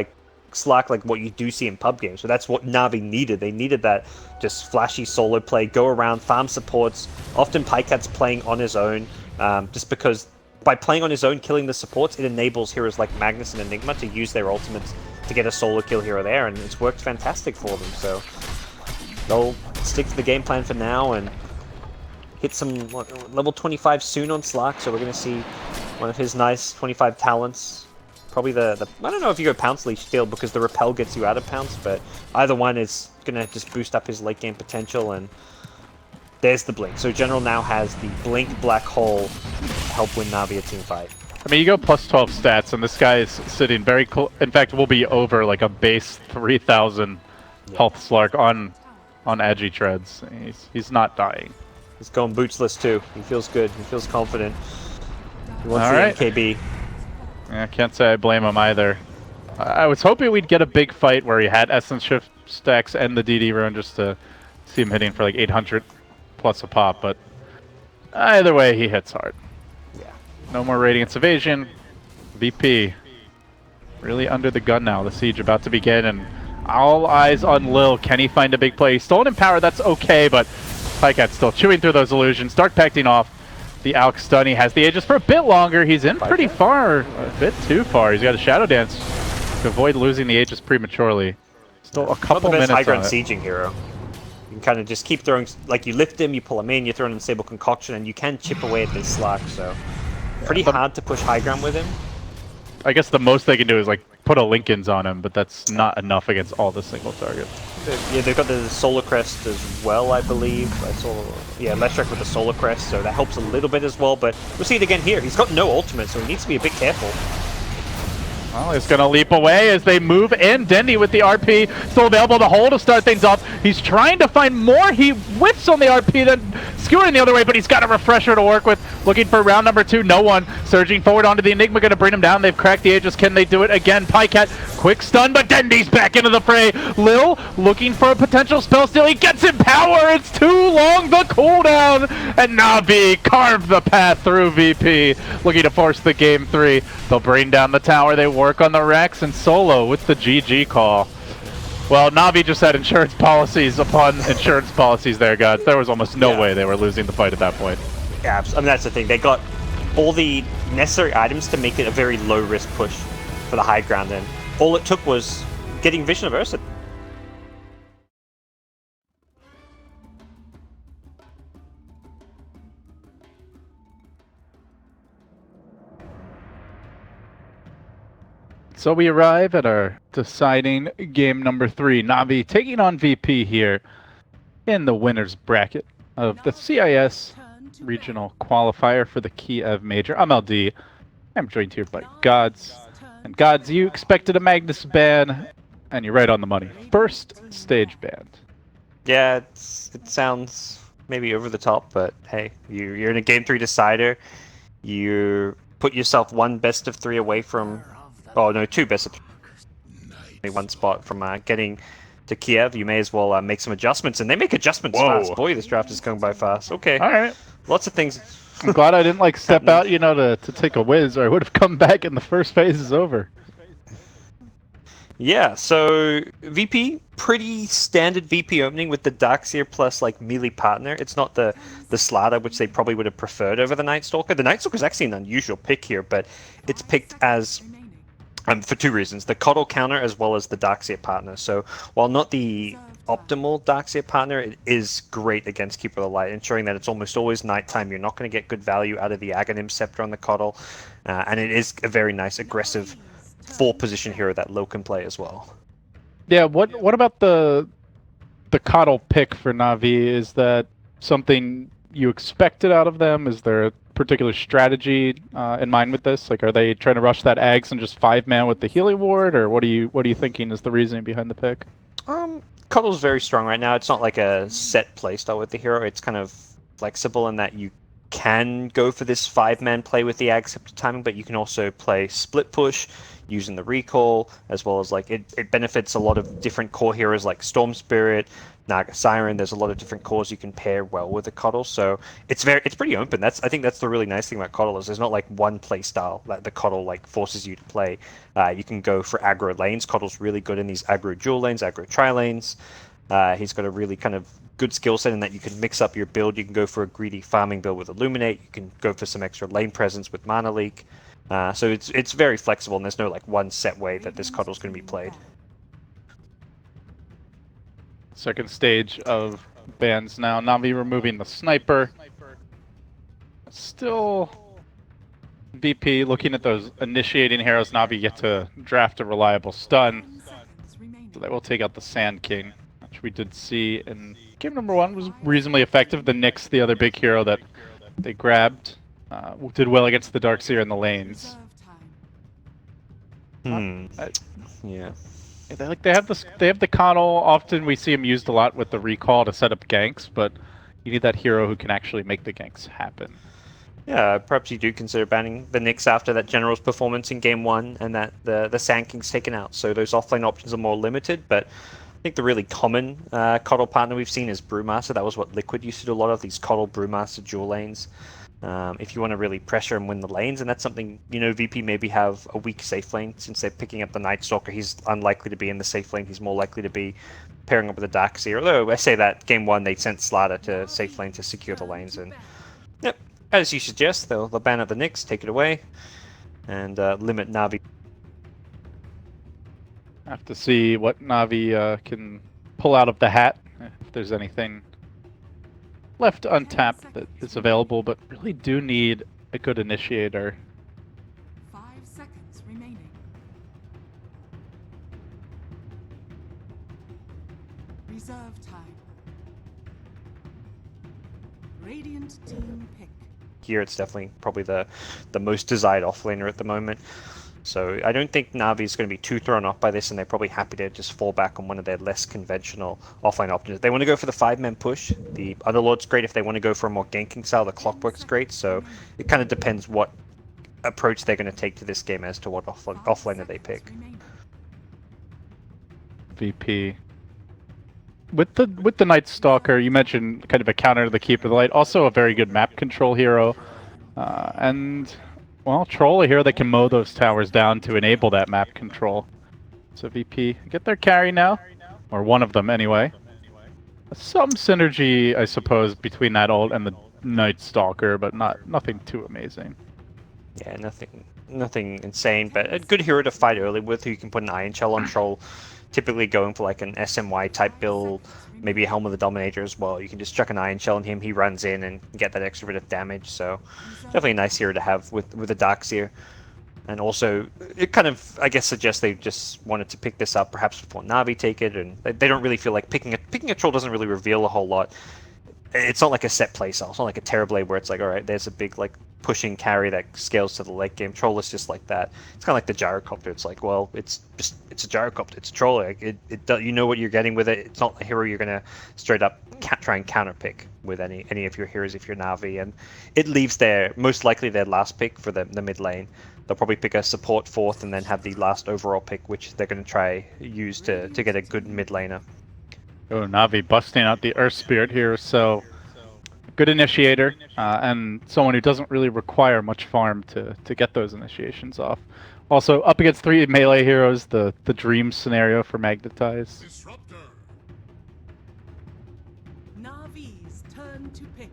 Slark, what you do see in pub games. So that's what Navi needed. They needed that just flashy solo play, go around, farm supports. Often Pycat's playing on his own, just because by playing on his own, killing the supports, it enables heroes like Magnus and Enigma to use their ultimates to get a solo kill here or there, and it's worked fantastic for them. So they'll stick to the game plan for now and hit some level 25 soon on Slark. So we're going to see one of his nice 25 talents. Probably the I don't know if you go Pounce Leash still because the Repel gets you out of Pounce, but either one is going to just boost up his late game potential, and there's the Blink. So General now has the Blink Black Hole to help win Navi a team fight. I mean, you go plus 12 stats, and this guy is sitting very cool. In fact, we'll be over a base 3,000 health Slark on Agi Treads. He's not dying. He's going bootsless too. He feels good. He feels confident. He wants the MKB. Yeah, I can't say I blame him either. I was hoping we'd get a big fight where he had Essence Shift stacks and the DD rune just to see him hitting for 800 plus a pop, but either way, he hits hard. Yeah. No more Radiance Evasion. VP really under the gun now. The siege about to begin, and all eyes on Lil. Can he find a big play? He's stolen in power, that's okay, but Pycat's still chewing through those illusions. Dark Pacting off. The Alk stun. He has the Aegis for a bit longer. He's in pretty far. A bit too far. He's got a Shadow Dance to avoid losing the Aegis prematurely. Still a couple minutes on it. High ground sieging hero. You can kind of just keep throwing, you lift him, you pull him in, you throw in Sable Concoction, and you can chip away at this Slark, so pretty hard to push high ground with him. I guess the most they can do is like put a Lincoln's on him, but that's not enough against all the single targets. Yeah, they've got the Solar Crest as well, I believe. I saw, yeah, Leshrac with the Solar Crest, so that helps a little bit as well. But we'll see it again here. He's got no ultimate, so he needs to be a bit careful. Well, he's going to leap away as they move in. Dendi with the RP still available to hold to start things off. He's trying to find more. He whiffs on the RP, then skewering the other way, but he's got a refresher to work with. Looking for round number 2. No one. Surging forward onto the Enigma, going to bring him down. They've cracked the Aegis. Can they do it again? Pycat, quick stun, but Dendi's back into the fray. Lil looking for a potential spell steal. He gets in power. It's too long, the cooldown. And Navi carved the path through VP, looking to force the game 3. They'll bring down the tower. They work on the Rex, and Solo with the GG call. Well, Navi just had insurance policies upon insurance policies there, guys. There was almost no way they were losing the fight at that point. Yeah, I mean, that's the thing. They got all the necessary items to make it a very low-risk push for the high ground, and all it took was getting Vision of Ursa. So we arrive at our deciding game number 3. Navi taking on VP here in the winner's bracket of the CIS regional qualifier for the Kiev Major. I'm LD. I'm joined here by Gods. And Gods, you expected a Magnus ban, and you're right on the money. First stage banned. Yeah, it sounds maybe over the top, but hey, you're in a game 3 decider. You put yourself one best of 3 away from... Oh no, 2 best of 3. One spot from getting to Kiev. You may as well make some adjustments, and they make adjustments fast. Boy, this draft is going by fast. Okay. All right. Lots of things. I'm glad I didn't like step out, you know, to take a whiz, or I would have come back and the first phase is over. Yeah, so VP, pretty standard VP opening with the Darkseer plus like melee partner. It's not the Slaughter, which they probably would have preferred over the Night Stalker. The Night Stalker is actually an unusual pick here, but it's picked as for 2 reasons: the Coddle counter as well as the Darkseer partner. So while not the optimal Darkseer partner, it is great against Keeper of the Light, ensuring that it's almost always nighttime. You're not going to get good value out of the Aghanim Scepter on the Coddle, and it is a very nice aggressive 4-position hero that Lil can play as well. Yeah, what about the Coddle pick for Navi? Is that something you expected out of them? Is there a particular strategy in mind with this? Like, are they trying to rush that Ags and just 5-man with the healing ward, or what are you thinking is the reasoning behind the pick? Coddle's very strong right now. It's not like a set playstyle with the hero. It's kind of flexible in that you can go for this 5-man play with the Ag Scepter timing, but you can also play split push using the recall, as well as like it benefits a lot of different core heroes like Storm Spirit, Naga Siren. There's a lot of different cores you can pair well with the Coddle, so it's pretty open. I think that's the really nice thing about Coddle, is there's not like one play style that the Coddle like forces you to play. You can go for aggro lanes. Coddle's really good in these aggro dual lanes, aggro tri lanes. He's got a really kind of good skill set in that you can mix up your build. You can go for a greedy farming build with Illuminate. You can go for some extra lane presence with Mana Leak. So it's very flexible, and there's no like one set way that this Coddle's going to be played. Second stage of bans now. Navi removing the sniper. Still VP looking at those initiating heroes. Navi get to draft a reliable stun. So they will take out the Sand King, which we did see in game number 1 was reasonably effective. The Nyx, the other big hero that they grabbed, did well against the Darkseer in the lanes. Yeah. They have the Coddle. Often we see him used a lot with the recall to set up ganks, but you need that hero who can actually make the ganks happen. Yeah, perhaps you do consider banning the Nyx after that General's performance in game 1 and that the Sand King's taken out. So those offlane options are more limited, but I think the really common Coddle partner we've seen is Brewmaster. That was what Liquid used to do a lot of, these Coddle Brewmaster dual lanes. If you want to really pressure and win the lanes, and that's something, you know, VP maybe have a weak safe lane. Since they're picking up the Night Stalker, he's unlikely to be in the safe lane. He's more likely to be pairing up with the Darkseer. Although I say that game 1 they sent Slaughter to safe lane to secure the lanes, and yep, as you suggest, they'll ban out the Nyx, take it away, and limit Navi. Have to see what Navi can pull out of the hat, if there's anything left untapped that is available, but really do need a good initiator. 5 seconds remaining. Reserve time. Radiant team pick. Here it's definitely probably the most desired offlaner at the moment. So I don't think Navi is going to be too thrown off by this, and they're probably happy to just fall back on one of their less conventional offline options. If they want to go for the 5-man push, the Underlord's great. If they want to go for a more ganking style, the Clockwork's great. So it kind of depends what approach they're going to take to this game as to what offlaner they pick. VP. With the Night Stalker, you mentioned kind of a counter to the Keeper of the Light. Also a very good map control hero. And, well, Troll a hero that can mow those towers down to enable that map control. So VP get their carry now. Or one of them, anyway. Some synergy, I suppose, between that ult and the Night Stalker, but nothing too amazing. Yeah, nothing insane, but a good hero to fight early with who you can put an Iron Shell on. Troll typically going for like an SMY type build, maybe a Helm of the Dominator as well. You can just chuck an Iron Shell on him, he runs in and get that extra bit of damage, so definitely a nice hero to have with the Darkseer. And also, it kind of, I guess, suggests they just wanted to pick this up perhaps before Navi take it, and they don't really feel like picking a Troll doesn't really reveal a whole lot. It's not like a set playstyle, it's not like a Terrorblade where it's like, alright, there's a big like pushing carry that scales to the late game. Troll is just like that. It's kind of like the Gyrocopter. It's like, well, it's a Gyrocopter. It's a Troll. Like, you know what you're getting with it. It's not a hero you're gonna straight up try and counter pick with any of your heroes if you're Navi. And it leaves most likely their last pick for the mid lane. They'll probably pick a support fourth and then have the last overall pick, which they're gonna try use to get a good mid laner. Oh, Navi busting out the Earth Spirit here, so good initiator, and someone who doesn't really require much farm to get those initiations off. Also, up against 3 melee heroes, the dream scenario for Magnetize. Disruptor. Navi's turn to pick.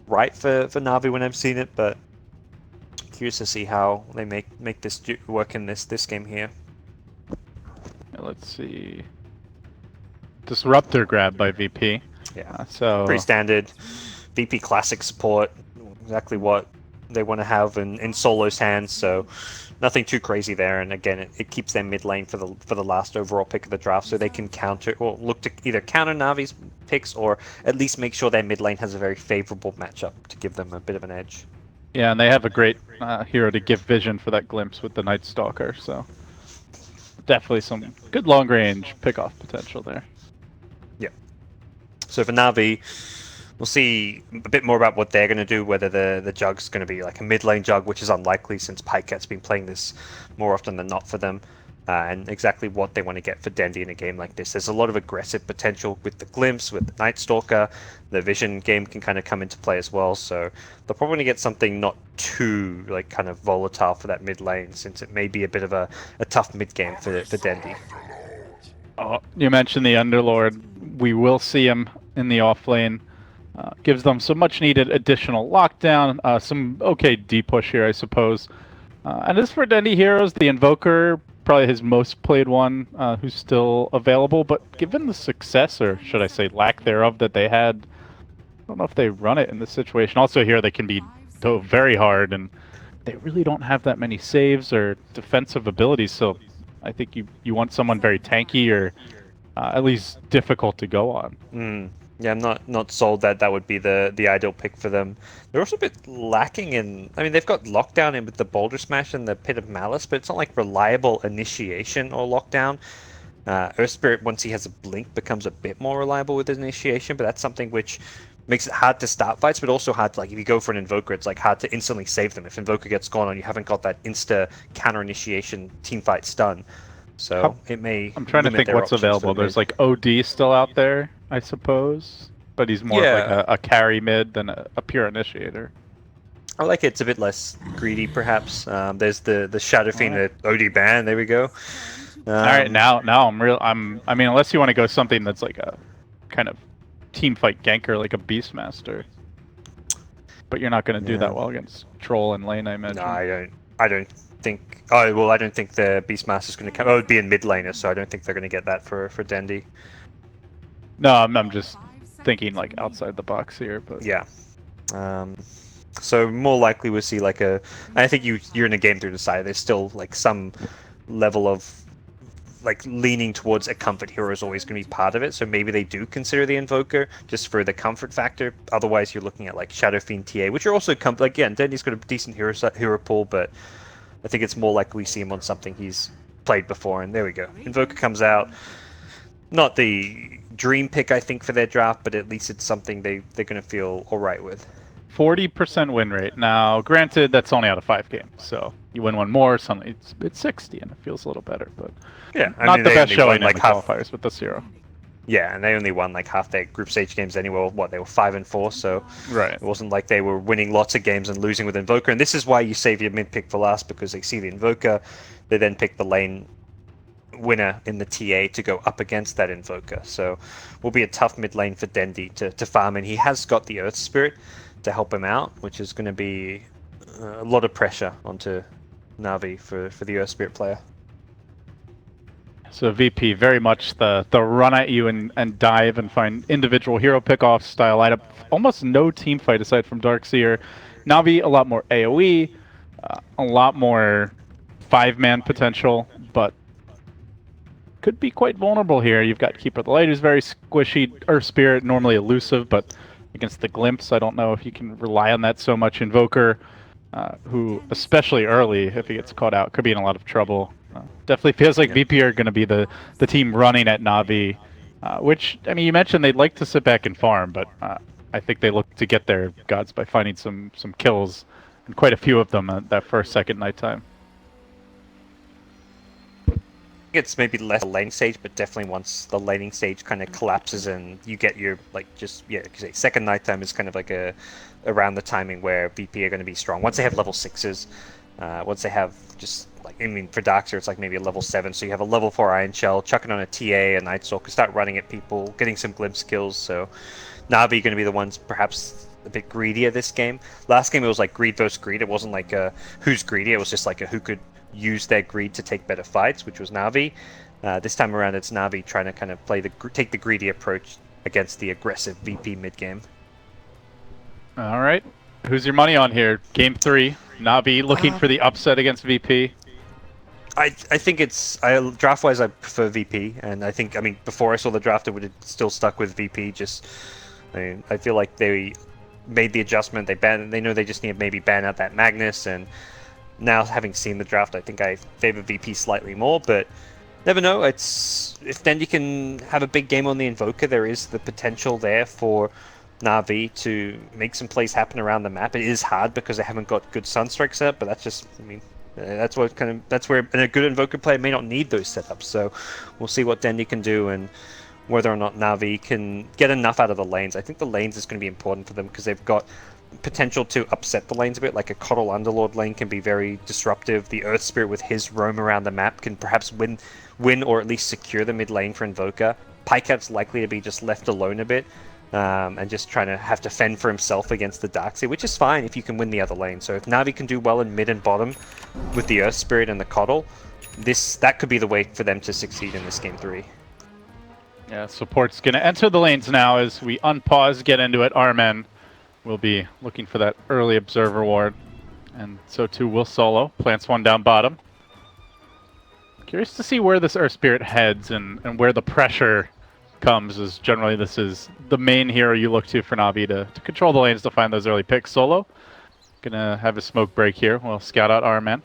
Right for Navi when I've seen it, but curious to see how they make this work in this game here. Let's see. Disruptor grab by VP. Yeah, so pretty standard VP classic support, exactly what they want to have in Solo's hands, so nothing too crazy there. And again, it keeps their mid lane for the last overall pick of the draft, so they can counter or look to either counter Navi's picks or at least make sure their mid lane has a very favorable matchup to give them a bit of an edge. Yeah, and they have a great hero to give vision for that glimpse with the Night Stalker, so definitely some good long range pick-off potential there. So for Navi, we'll see a bit more about what they're going to do, whether the Jug's going to be like a mid lane Jug, which is unlikely since Pyket's been playing this more often than not for them, and exactly what they want to get for Dendy in a game like this. There's a lot of aggressive potential with the Glimpse, with the Night Stalker. The Vision game can kind of come into play as well, so they're probably going to get something not too like kind of volatile for that mid lane, since it may be a bit of a tough mid game for Dendy. Oh, you mentioned the Underlord. We will see him in the off lane. Gives them some much needed additional lockdown, some okay D-push here, I suppose. And as for Dendy heroes, the Invoker, probably his most played one, who's still available, but given the success, or should I say lack thereof, that they had, I don't know if they run it in this situation. Also here they can be dove very hard, and they really don't have that many saves or defensive abilities, so I think you want someone very tanky or at least difficult to go on. Yeah, I'm not sold that would be the ideal pick for them. They're also a bit lacking in. I mean, they've got lockdown in with the Boulder Smash and the Pit of Malice, but it's not like reliable initiation or lockdown. Earth Spirit, once he has a blink, becomes a bit more reliable with his initiation, but that's something which makes it hard to start fights, but also hard to, like, if you go for an Invoker, it's like hard to instantly save them. If Invoker gets gone and you haven't got that insta counter initiation teamfight stun. So it may. I'm trying to think what's available. There's like OD still out there, I suppose, but he's more of like a carry mid than a pure initiator. I like it. It's a bit less greedy, perhaps. There's the Shadow Fiend, the OD ban. There we go. All right, now I mean, unless you want to go something that's like a kind of team fight ganker, like a Beastmaster. But you're not going to do that well against Troll and lane, I imagine. No, I don't think. Oh well, I don't think the Beastmaster's going to come. Oh, it'd be in mid laner, so I don't think they're going to get that for Dendy. No, I'm just thinking like outside the box here, but yeah. So more likely we'll see like I think you're in a game through the side. There's still like some level of like leaning towards a comfort hero is always going to be part of it. So maybe they do consider the Invoker just for the comfort factor. Otherwise, you're looking at like Shadow Fiend TA, which are also comfort. Again, Dendy's got a decent hero pool, but I think it's more likely we see him on something he's played before. And there we go. Invoker comes out. Not the dream pick, I think, for their draft, but at least it's something they're going to feel all right with. 40% win rate. Now, granted, that's only out of 5 games, so you win one more, suddenly it's 60, and it feels a little better. But yeah, not the best showing like in the qualifiers with the 0. Yeah, and they only won like half their group stage games anyway. What, they were 5-4, so right. It wasn't like they were winning lots of games and losing with Invoker. And this is why you save your mid pick for last, because they see the Invoker, they then pick the lane winner in the TA to go up against that Invoker. So will be a tough mid lane for Dendy to farm, and he has got the Earth Spirit to help him out, which is going to be a lot of pressure onto Navi for the Earth Spirit player. So VP, very much the run at you and dive and find individual hero pickoff style lineup. Almost no team fight aside from Darkseer. Navi, a lot more AoE, a lot more 5-man potential, but could be quite vulnerable here. You've got Keeper of the Light, who's very squishy. Earth Spirit, normally elusive, but against the Glimpse, I don't know if you can rely on that so much. Invoker, who, especially early, if he gets caught out, could be in a lot of trouble. Definitely feels like VP are going to be the team running at Navi, which, I mean, you mentioned they'd like to sit back and farm, but I think they look to get their gods by finding some kills, and quite a few of them at that first, second nighttime. It's maybe less lane stage, but definitely once the laning stage kind of collapses and you get your second nighttime is kind of like around the timing where VP are going to be strong. Once they have level 6s, once they have just like, I mean, for Darkseer it's like maybe a level 7, so you have a level 4 Iron Shell, chucking on a TA, a Night Stalker, start running at people, getting some glimpse kills. So Navi are going to be the ones perhaps a bit greedier this game. Last game it was like greed versus greed. It wasn't like a who's greedy. It was just like a who could use their greed to take better fights, which was Navi. This time around, it's Navi trying to kind of take the greedy approach against the aggressive VP mid game. All right, who's your money on here? Game 3, Navi looking for the upset against VP. I think draft wise I prefer VP, and I mean before I saw the draft I would have still stuck with VP. I feel like they made the adjustment. They know they just need to maybe ban out that Magnus, and now, having seen the draft, I think I favor VP slightly more, but never know. If Dendy can have a big game on the Invoker, there is the potential there for Navi to make some plays happen around the map. It is hard because they haven't got good Sunstrike set up, but that's just, I mean, that's where a good Invoker player may not need those setups. So we'll see what Dendy can do and whether or not Navi can get enough out of the lanes. I think the lanes is going to be important for them because they've got potential to upset the lanes a bit. Like a Coddle Underlord lane can be very disruptive. The Earth Spirit with his roam around the map can perhaps win or at least secure the mid lane for Invoker. Pykat's likely to be just left alone a bit and just trying to have to fend for himself against the Darkseer, which is fine if you can win the other lane. So if Navi can do well in mid and bottom with the Earth Spirit and the Coddle, that could be the way for them to succeed in this game 3. Yeah, support's going to enter the lanes now as we unpause, get into it. Armen will be looking for that early Observer ward, and so too will Solo. Plants one down bottom. Curious to see where this Earth Spirit heads and where the pressure comes, as generally this is the main hero you look to for Navi to control the lanes to find those early picks. Solo gonna have a smoke break here. We'll scout out Armen.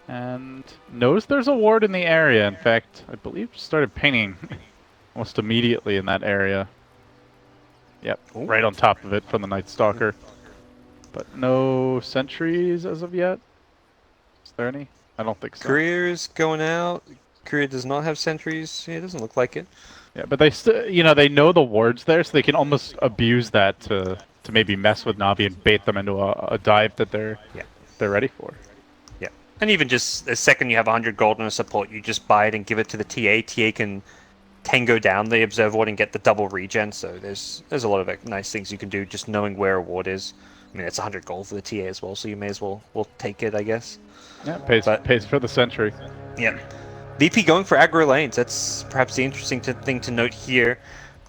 And knows there's a ward in the area. In fact, I believe started painting almost immediately in that area. Yep, right on top of it from the Night Stalker. But no sentries as of yet. Is there any? I don't think so. Courier's going out. Courier does not have sentries. Yeah, it doesn't look like it. Yeah, but they still, they know the ward's there, so they can almost abuse that to maybe mess with Navi and bait them into a dive that they're ready for. Yeah, and even just the second you have 100 gold on a support, you just buy it and give it to the TA. TA can tango down the Observer ward and get the double regen, so there's a lot of nice things you can do just knowing where a ward is. I mean, it's 100 gold for the TA as well, so you may as well take it, I guess. Yeah, pays for the sentry. Yeah. VP going for aggro lanes. That's perhaps the interesting thing to note here.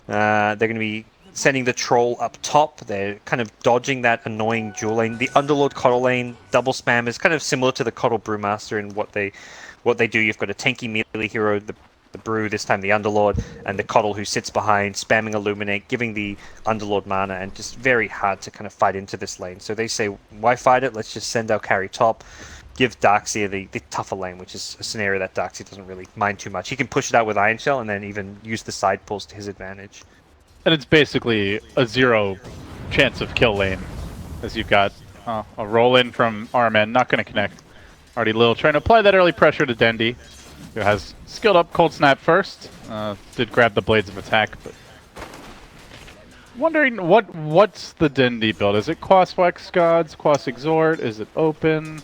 They're going to be sending the troll up top. They're kind of dodging that annoying dual lane. The Underlord Coddle lane double spam is kind of similar to the Coddle Brewmaster in what they what they do, you've got a tanky melee hero, the Brew, this time the Underlord, and the Coddle who sits behind, spamming Illuminate, giving the Underlord mana, and just very hard to kind of fight into this lane. So they say, why fight it? Let's just send our carry top, give Darkseer the tougher lane, which is a scenario that Darkseer doesn't really mind too much. He can push it out with Iron Shell and then even use the side pulls to his advantage. And it's basically a 0 chance of kill lane, as you've got a roll in from Armen, not going to connect. Already Lil trying to apply that early pressure to Dendi, who has skilled up Cold Snap first. Did grab the Blades of Attack, but wondering what's the Dendi build? Is it Quas Wex Gods, Quas Exhort? Is it open?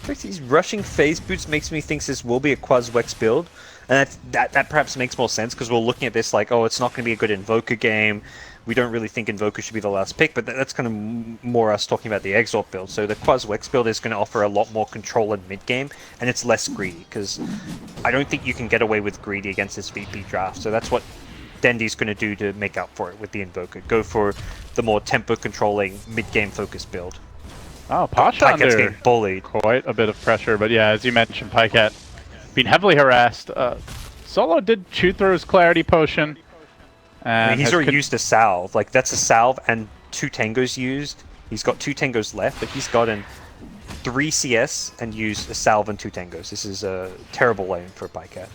These rushing phase boots makes me think this will be a Quas Wex build, and that perhaps makes more sense because we're looking at this like, oh, it's not going to be a good Invoker game. We don't really think Invoker should be the last pick, but that's kind of more us talking about the Exalt build. So the Quas Wex build is going to offer a lot more control in mid-game, and it's less greedy, because I don't think you can get away with greedy against this VP draft. So that's what Dendi's going to do to make up for it with the Invoker. Go for the more tempo-controlling, mid-game focused build. Oh, Pasha Pykat's under getting bullied. Quite a bit of pressure, but yeah, as you mentioned, Pycat being heavily harassed. Solo did chew through his Clarity Potion. And he's already used a salve. Like, that's a salve and 2 tangos used. He's got 2 tangos left, but he's gotten 3 CS and used a salve and 2 tangos. This is a terrible lane for Pycat.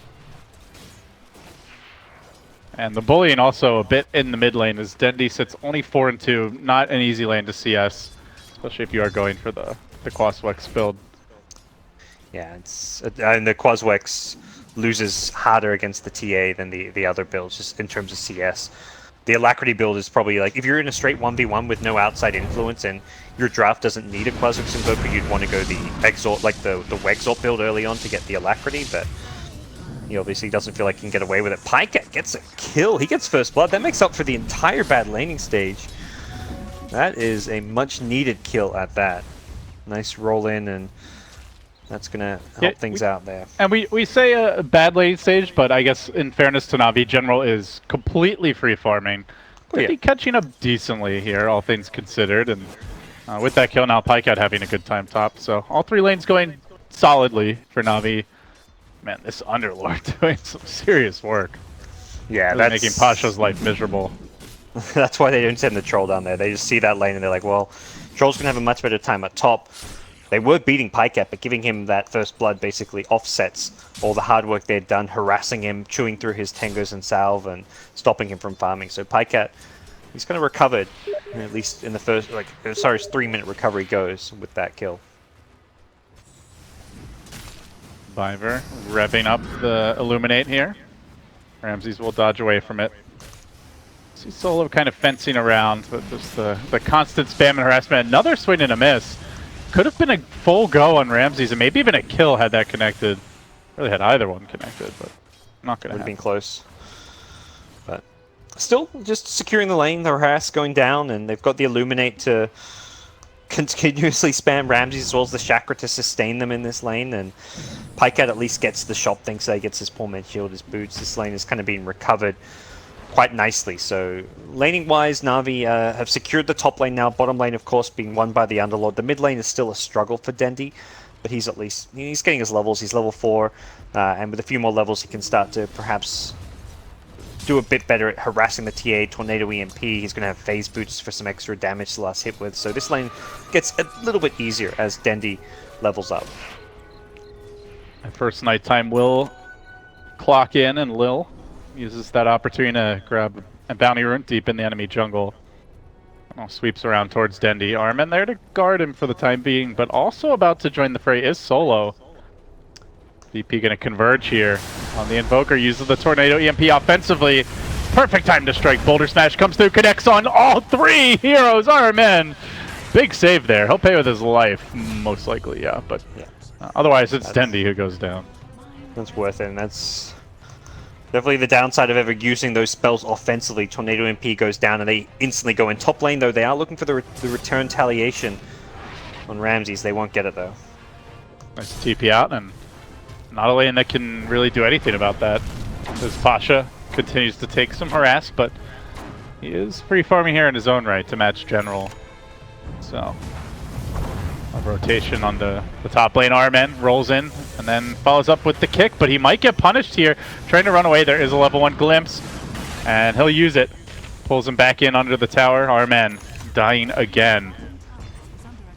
And the bullying also a bit in the mid lane as Dendi sits only 4 and 2. Not an easy lane to CS, especially if you are going for the Quas Wex build. Yeah, and the Quas Wex loses harder against the TA than the other builds, just in terms of CS. The Alacrity build is probably like, if you're in a straight 1v1 with no outside influence and your draft doesn't need a Quas Wex Invoker, you'd want to go the Exalt, like the Wexalt build early on to get the Alacrity, but he obviously doesn't feel like he can get away with it. Pycat gets a kill. He gets first blood. That makes up for the entire bad laning stage. That is a much needed kill at that. Nice roll in, and that's going to help things out there. And we say a bad lane stage, but I guess in fairness to Navi, General is completely free farming. Maybe catching up decently here, all things considered. And with that kill now, Pycat having a good time top. So all 3 lanes going solidly for Navi. Man, this Underlord doing some serious work. Yeah, really that's making Pasha's life miserable. That's why they don't send the Troll down there. They just see that lane and they're like, well, Troll's going to have a much better time at top. They were beating Pycat, but giving him that first blood basically offsets all the hard work they'd done, harassing him, chewing through his tangos and salve, and stopping him from farming. So Pycat, he's kind of recovered, at least in the first, like, as far as 3-minute recovery goes with that kill. Biver revving up the Illuminate here. Ramses will dodge away from it. See Solo kind of fencing around, but just the constant spam and harassment. Another swing and a miss. Could have been a full go on Ramses, and maybe even a kill had that connected. Really had either one connected, but not going to happen. Would have been close. But still, just securing the lane, the harass going down, and they've got the Illuminate to continuously spam Ramses as well as the Chakra to sustain them in this lane, and Pycat at least gets the shop thing, so he gets his Poor Man Shield, his boots. This lane is kind of being recovered quite nicely. So laning wise, Navi have secured the top lane now. Bottom lane, of course, being won by the Underlord. The mid lane is still a struggle for Dendi, but he's getting his levels. He's level 4, and with a few more levels, he can start to perhaps do a bit better at harassing the TA. Tornado EMP. He's going to have phase boots for some extra damage to last hit with. So this lane gets a little bit easier as Dendi levels up. At first nighttime will clock in, and Lil uses that opportunity to grab a bounty rune deep in the enemy jungle. Sweeps around towards Dendi. Armen there to guard him for the time being, but also about to join the fray is Solo. VP going to converge here on the Invoker, uses the Tornado EMP offensively. Perfect time to strike. Boulder Smash comes through, connects on all 3 heroes. Armen, big save there. He'll pay with his life, most likely, yeah. But otherwise, it's Dendi who goes down. That's worth it, and that's definitely the downside of ever using those spells offensively. Tornado MP goes down and they instantly go in top lane, though. They are looking for the return retaliation on Ramses. They won't get it, though. Nice TP out, and not a lane that can really do anything about that. As Pasha continues to take some harass, but he is free farming here in his own right to match General. So, a rotation on the top lane. Armen rolls in And then follows up with the kick, but he might get punished here. Trying to run away. There is a level 1 glimpse. And he'll use it. Pulls him back in under the tower. Our man dying again.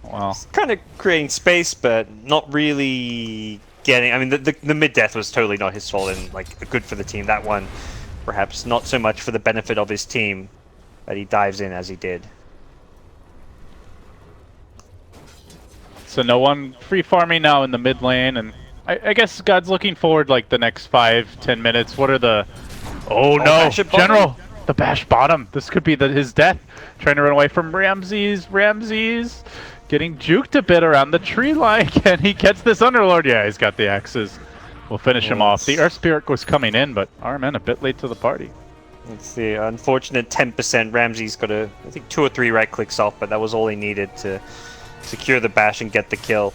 Wow. Kind of creating space, but not really getting... I mean, the mid-death was totally not his fault and, like, good for the team. That one, perhaps not so much for the benefit of his team, that he dives in as he did. So no one free farming now in the mid lane, and I guess God's looking forward like the next 5-10 minutes. What are the... Oh no, General! The bash bottom. This could be his death. Trying to run away from Ramses. Ramses getting juked a bit around the tree line. Can he catch this Underlord? Yeah, he's got the axes. We'll finish him off. The Earth Spirit was coming in, but our men a bit late to the party. It's the unfortunate 10%. Ramses got I think 2 or 3 right clicks off, but that was all he needed to secure the bash and get the kill.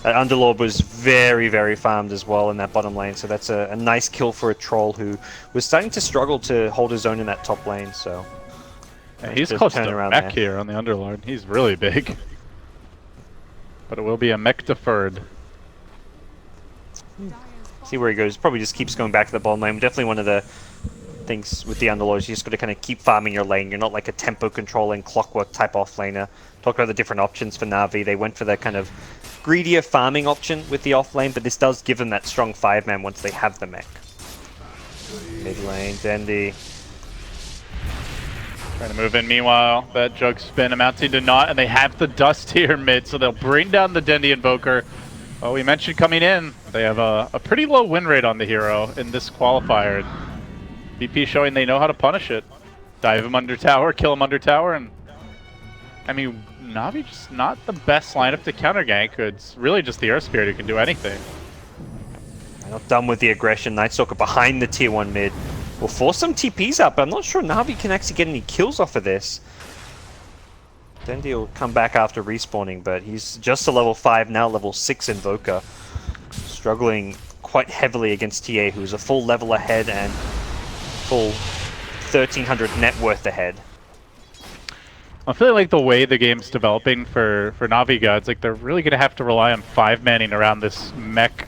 That Underlord was very, very farmed as well in that bottom lane, so that's a nice kill for a troll who was starting to struggle to hold his own in that top lane. So yeah, he's close to mech here on the Underlord. He's really big, but it will be a mech deferred. See where he goes. Probably just keeps going back to the bottom lane. Definitely one of the things with the Underlords, you just got to kind of keep farming your lane. You're not like a tempo controlling clockwork type offlaner. Talk about the different options for Navi. They went for the kind of greedier farming option with the off lane, but this does give them that strong 5-man once they have the mech. Mid lane, Dendy. Trying to move in meanwhile. That jug spin amounting to naught, and they have the dust here mid, so they'll bring down the Dendy Invoker. Oh, we mentioned coming in, they have a pretty low win rate on the hero in this qualifier. VP showing they know how to punish it. Dive him under tower, kill him under tower, and I mean, Navi just not the best lineup to counter gank. It's really just the Earth Spirit who can do anything. They're not done with the aggression. Nightstalker behind the tier 1 mid will force some TPs up, but I'm not sure Navi can actually get any kills off of this. Dendy will come back after respawning, but he's just a level 5 now, level 6 Invoker. Struggling quite heavily against TA, who's a full level ahead and full 1,300 net worth ahead. I feel like the way the game's developing for Navi gods, like they're really going to have to rely on 5-manning around this mech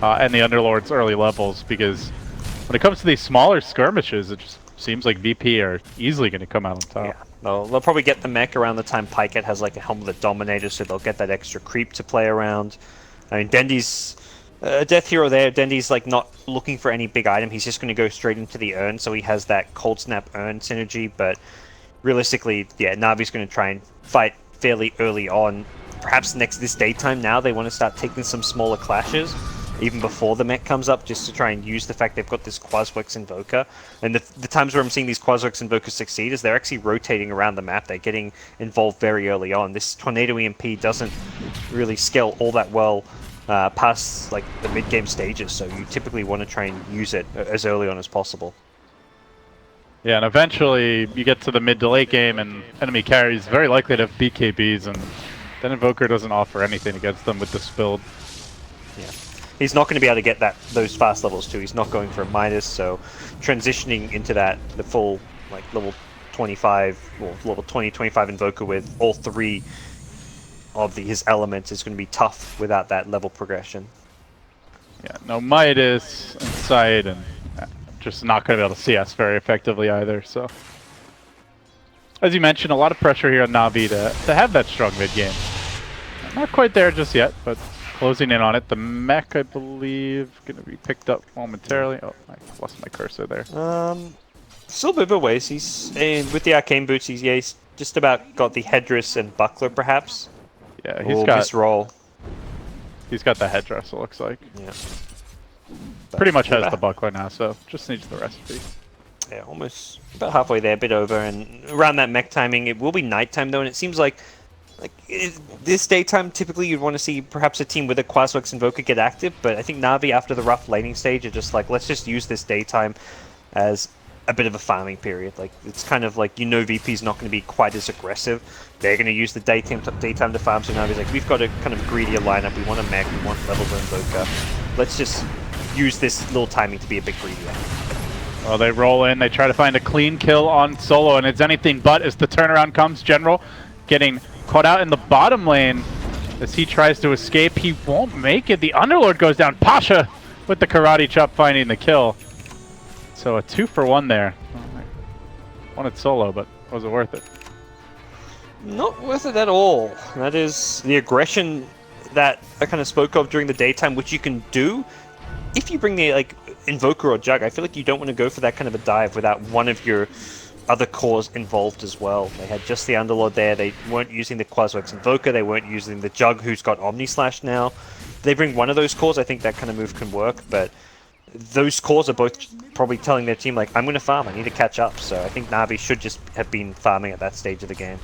and the Underlord's early levels, because when it comes to these smaller skirmishes, it just seems like VP are easily going to come out on top. Yeah, they'll probably get the mech around the time Pyket has like a Helm of the Dominator, so they'll get that extra creep to play around. I mean, Dendy's a death hero there. Dendy's like not looking for any big item. He's just going to go straight into the urn, so he has that Cold Snap urn synergy, but realistically, yeah, Navi's going to try and fight fairly early on. Perhaps this daytime now, they want to start taking some smaller clashes, even before the mech comes up, just to try and use the fact they've got this Quaswex Invoker. And the times where I'm seeing these Quaswex Invokers succeed is they're actually rotating around the map. They're getting involved very early on. This Tornado EMP doesn't really scale all that well past like the mid-game stages, so you typically want to try and use it as early on as possible. Yeah, and eventually you get to the mid to late game and enemy carries very likely to have BKBs, and then Invoker doesn't offer anything against them with this build. Yeah. He's not going to be able to get those fast levels too. He's not going for a Midas, so transitioning into the full like level 25 or level 20-25 Invoker with all 3 of his elements is going to be tough without that level progression. Yeah, no Midas inside, and just not going to be able to CS very effectively either. So, as you mentioned, a lot of pressure here on Navi to have that strong mid game. Not quite there just yet, but closing in on it. The mech, I believe, going to be picked up momentarily. Oh, I lost my cursor there. Still a bit of a ways. He's with the arcane boots. He's just about got the headdress and buckler, perhaps. Yeah, he's got this roll. He's got the headdress. It looks like. Yeah. Pretty much has the buckler now, so just needs the recipe. Yeah, almost about halfway there, a bit over, and around that mech timing, it will be nighttime though, and it seems like this daytime, typically you'd want to see perhaps a team with a Quaswex Invoker get active, but I think Navi, after the rough laning stage, are just like, let's just use this daytime as a bit of a farming period. Like, it's kind of like, VP's not going to be quite as aggressive. They're going to use the daytime to farm, so Navi's like, we've got a kind of greedier lineup, we want a mech, we want level Invoker. Let's just use this little timing to be a bit greedier. Well, they roll in, they try to find a clean kill on solo, and it's anything but as the turnaround comes. General getting caught out in the bottom lane. As he tries to escape, he won't make it. The Underlord goes down. Pasha with the karate chop finding the kill. So a 2-for-1 there. Wanted solo, but was it worth it? Not worth it at all. That is the aggression that I kind of spoke of during the daytime, which you can do if you bring the like Invoker or Jug. I feel like you don't want to go for that kind of a dive without one of your other cores involved as well. They had just the Underlord there. They weren't using the Quaswex Invoker. They weren't using the Jug, who's got Omni Slash now. If they bring one of those cores, I think that kind of move can work, but those cores are both probably telling their team, like, I'm going to farm, I need to catch up. So I think Navi should just have been farming at that stage of the game.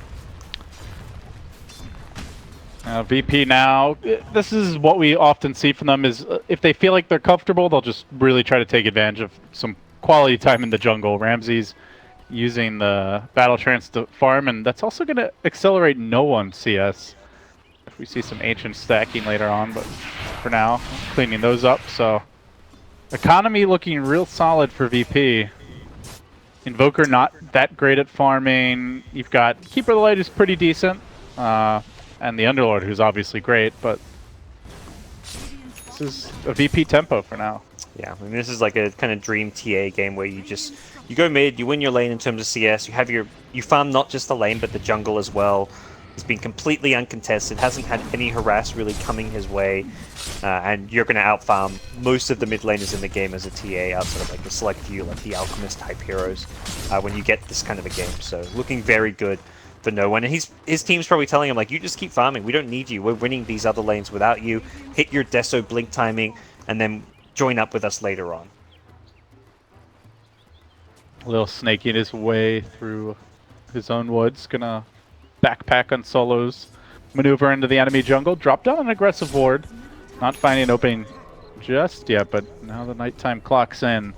VP now, this is what we often see from them, is if they feel like they're comfortable, they'll just really try to take advantage of some quality time in the jungle. Ramsey's using the Battle Trance to farm, and that's also going to accelerate no one CS. If we see some Ancient stacking later on, but for now, cleaning those up. So economy looking real solid for VP. Invoker not that great at farming. You've got Keeper of the Light, who's pretty decent, and the Underlord, who's obviously great, but this is a VP tempo for now. Yeah, I mean, this is like a kind of dream TA game where you go mid, you win your lane in terms of CS, you farm not just the lane but the jungle as well. It's been completely uncontested, hasn't had any harass really coming his way, and you're going to outfarm most of the mid laners in the game as a TA outside of like the select few, like the Alchemist type heroes, when you get this kind of a game. So looking very good for no one, and his team's probably telling him, like, you just keep farming, we don't need you, we're winning these other lanes without you, hit your Deso blink timing, and then join up with us later on. A little snaking his way through his own woods, gonna backpack on solos, maneuver into the enemy jungle, drop down an aggressive ward, not finding an opening just yet, but now the nighttime clocks in,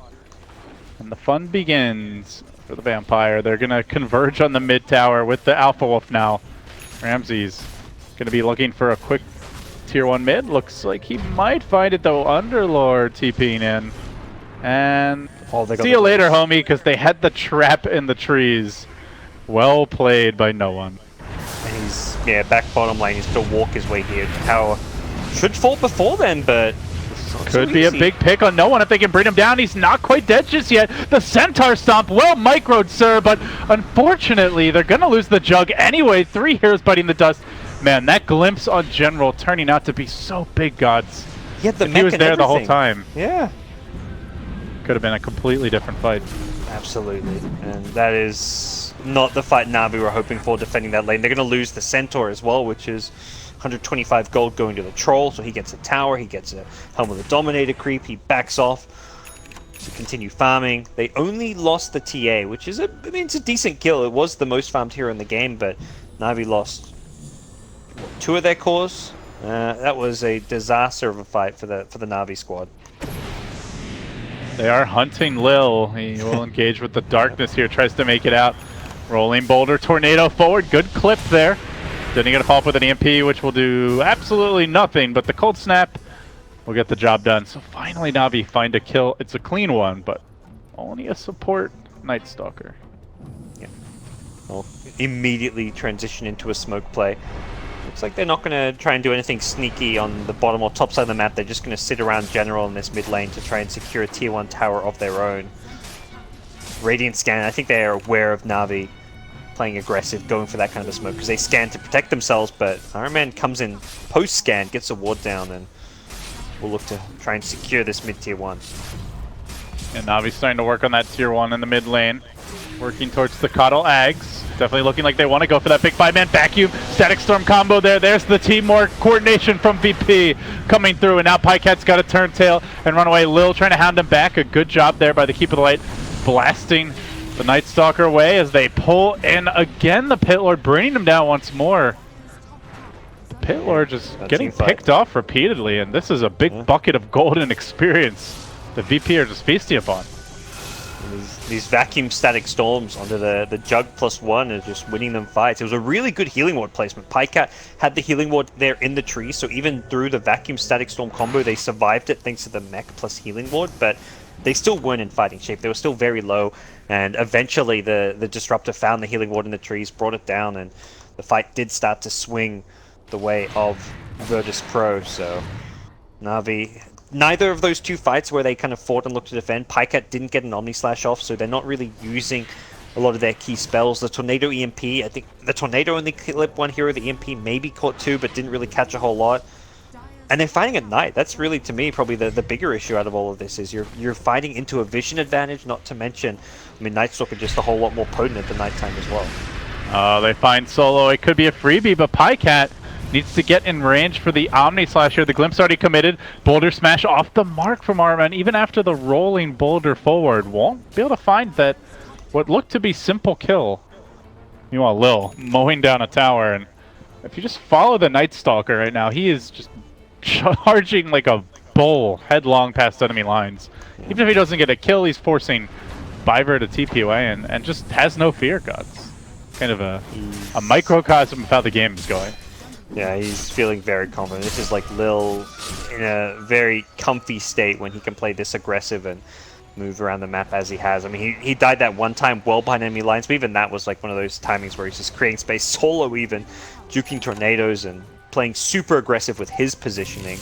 and the fun begins for the Vampire. They're gonna converge on the mid tower with the Alpha Wolf now. Ramsey's gonna be looking for a quick tier 1 mid. Looks like he might find it though. Underlord TPing in. And see you later, homie, because they had the trap in the trees. Well played by no one. And he's, back bottom lane, he's to walk his way here. Tower should fall before then, but could be a big pick on no one if they can bring him down. He's not quite dead just yet. The Centaur Stomp, well microed, sir, but unfortunately, they're going to lose the Jug anyway. 3 heroes biting the dust. Man, that glimpse on General turning out to be so big, gods. He had the if he was there the whole time. Yeah. Could have been a completely different fight. Absolutely. And that is not the fight Navi were hoping for defending that lane. They're going to lose the Centaur as well, which is 125 gold going to the Troll, so he gets a tower, he gets a Helm of the Dominator creep, he backs off to continue farming. They only lost the TA, which is it's a decent kill. It was the most farmed hero in the game, but Navi lost 2 of their cores. That was a disaster of a fight for the Navi squad. They are hunting Lil. He will engage with the darkness here, tries to make it out. Rolling boulder, tornado forward, good clip there. Then he's going to follow up with an EMP, which will do absolutely nothing, but the cold snap will get the job done. So finally Navi find a kill. It's a clean one, but only a support Night Stalker. Yeah. We'll immediately transition into a smoke play. Looks like they're not going to try and do anything sneaky on the bottom or top side of the map. They're just going to sit around General in this mid lane to try and secure a tier 1 tower of their own. Radiant scan, I think they are aware of Navi playing aggressive, going for that kind of a smoke, because they scan to protect themselves, but Iron Man comes in post-scan, gets a ward down, and we'll look to try and secure this mid tier 1. And Navi's starting to work on that tier 1 in the mid lane. Working towards the Coddle Ags. Definitely looking like they want to go for that big 5-man vacuum. Static Storm combo there. There's the teamwork coordination from VP coming through. And now Pycat's got a turn tail and run away. Lil trying to hound him back. A good job there by the Keep of the Light. Blasting the Night Stalker away as they pull in again. The Pit Lord bringing him down once more. The Pit Lord just getting picked off repeatedly. And this is a big bucket of golden experience the VP are just feasting upon. These vacuum static storms onto the Jug +1 and just winning them fights. It was a really good healing ward placement. Pycat had the healing ward there in the tree, so even through the vacuum static storm combo, they survived it thanks to the mech plus healing ward, but they still weren't in fighting shape. They were still very low, and eventually the Disruptor found the healing ward in the trees, brought it down, and the fight did start to swing the way of Virtus Pro, so Navi... Neither of those two fights where they kind of fought and looked to defend, Pycat didn't get an Omni Slash off, so they're not really using a lot of their key spells. The Tornado EMP, I think the Tornado only clipped one hero, the EMP maybe caught two, but didn't really catch a whole lot. And they're fighting at night. That's really, to me, probably the bigger issue out of all of this, is you're fighting into a vision advantage, not to mention, I mean, Night Stalker just a whole lot more potent at the nighttime as well. They find Solo. It could be a freebie, but Pycat needs to get in range for the Omni Slash here. The Glimpse already committed. Boulder Smash off the mark from Arman. Even after the rolling boulder forward, won't be able to find that what looked to be simple kill. Meanwhile, Lil mowing down a tower, and if you just follow the Night Stalker right now, he is just charging like a bull headlong past enemy lines. Even if he doesn't get a kill, he's forcing Biver to TP away and just has no fear guts. Kind of a microcosm of how the game is going. Yeah, he's feeling very confident. This is like Lil in a very comfy state when he can play this aggressive and move around the map as he has. I mean, he died that one time well behind enemy lines, but even that was like one of those timings where he's just creating space solo even, juking tornadoes and playing super aggressive with his positioning.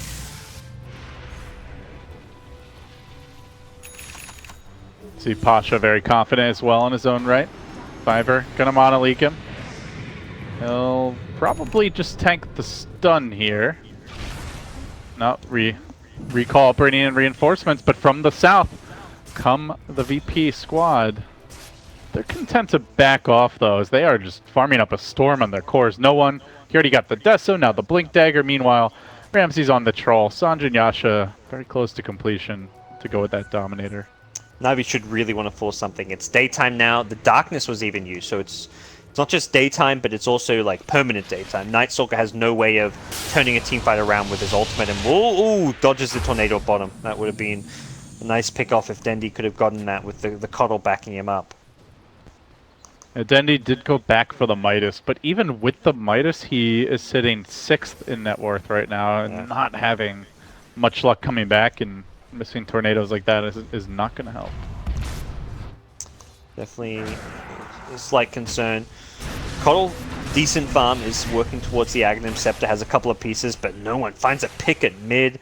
See Pasha very confident as well in his own right. Biver gonna mono-leak him. He'll probably just tank the stun here. Not recall bringing in reinforcements, but from the south come the VP squad. They're content to back off though, as they are just farming up a storm on their cores. No one, he already got the Deso, now the Blink Dagger. Meanwhile, Ramsey's on the Troll. Sanjay and Yasha very close to completion to go with that Dominator. Navi should really want to force something. It's daytime now. The darkness was even used, so it's not just daytime, but it's also like permanent daytime. Night Stalker has no way of turning a teamfight around with his ultimate, and ooh, dodges the tornado bottom. That would have been a nice pick-off if Dendi could have gotten that with the Coddle backing him up. Dendi did go back for the Midas, but even with the Midas, he is sitting 6th in net worth right now, and not having much luck coming back, and missing tornadoes like that is not going to help. Definitely a slight concern. Coddle, decent farm, is working towards the Aghanim Scepter, has a couple of pieces, but no one finds a pick at mid.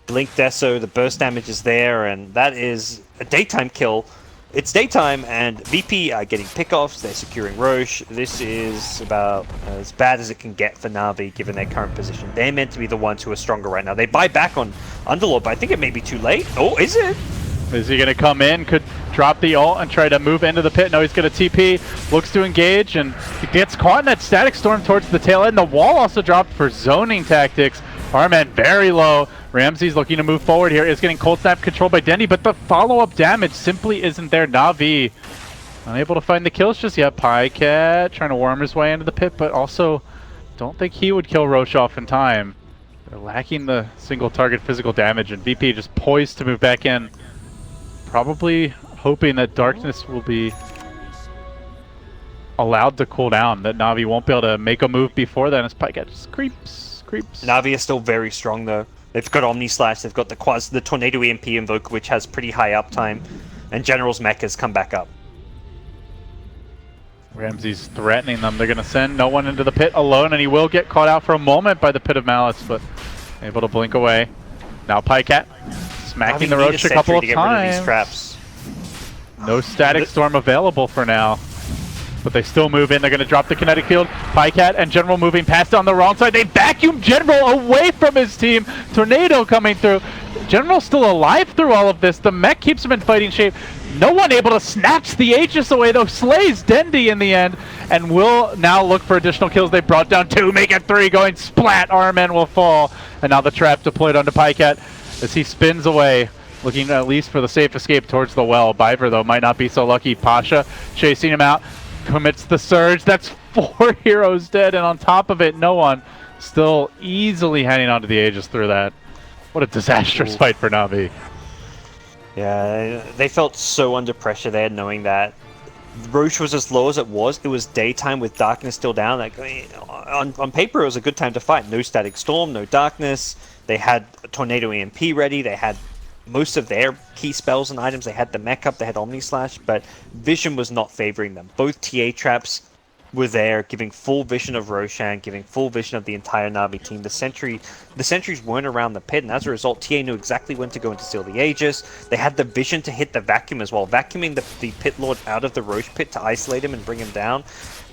Blink Deso, the burst damage is there, and that is a daytime kill. It's daytime, and VP are getting pickoffs, they're securing Roche. This is about as bad as it can get for Navi, given their current position. They're meant to be the ones who are stronger right now. They buy back on Underlord, but I think it may be too late. Oh, is it? Is he going to come in? Could drop the ult and try to move into the pit. No, he's going to TP. Looks to engage, and he gets caught in that static storm towards the tail end. The wall also dropped for zoning tactics. Arman very low. Ramsey's looking to move forward here. Is getting cold snap controlled by Dendi, but the follow-up damage simply isn't there. Navi unable to find the kills just yet. Pycat trying to worm his way into the pit, but also don't think he would kill Roche off in time. They're lacking the single target physical damage, and VP just poised to move back in. Probably hoping that darkness will be allowed to cool down, that Navi won't be able to make a move before then as Pycat just creeps. Navi is still very strong though. They've got Omni Slash, they've got the Tornado EMP Invoker, which has pretty high uptime, and General's mech has come back up. Ramsey's threatening them. They're going to send no one into the pit alone, and he will get caught out for a moment by the Pit of Malice, but able to blink away. Now Pycat smacking the Roach a couple of times. Traps. No Static Storm available for now, but they still move in. They're going to drop the kinetic field. Pycat and General moving past on the wrong side. They vacuum General away from his team. Tornado coming through. General's still alive through all of this. The mech keeps him in fighting shape. No one able to snatch the Aegis away, though. Slays Dendi in the end, and will now look for additional kills. They brought down 2, make it 3, going splat. Arman will fall, and now the trap deployed onto Pycat as he spins away, looking at least for the safe escape towards the well. Biver, though, might not be so lucky. Pasha chasing him out. Commits the surge. That's 4 heroes dead, and on top of it, no one. Still easily hanging onto the Aegis through that. What a disastrous fight for Navi. Yeah, they felt so under pressure there, knowing that Roche was as low as it was. It was daytime with darkness still down. Like, on paper, it was a good time to fight. No Static Storm, no darkness. They had a Tornado EMP ready. They had most of their key spells and items. They had the mech up, they had Omni Slash, but Vision was not favoring them. Both TA traps were there, giving full vision of Roshan, giving full vision of the entire Navi team. The sentries weren't around the pit, and as a result, TA knew exactly when to go and to steal the Aegis. They had the vision to hit the vacuum as well. Vacuuming the Pit Lord out of the Roche pit to isolate him and bring him down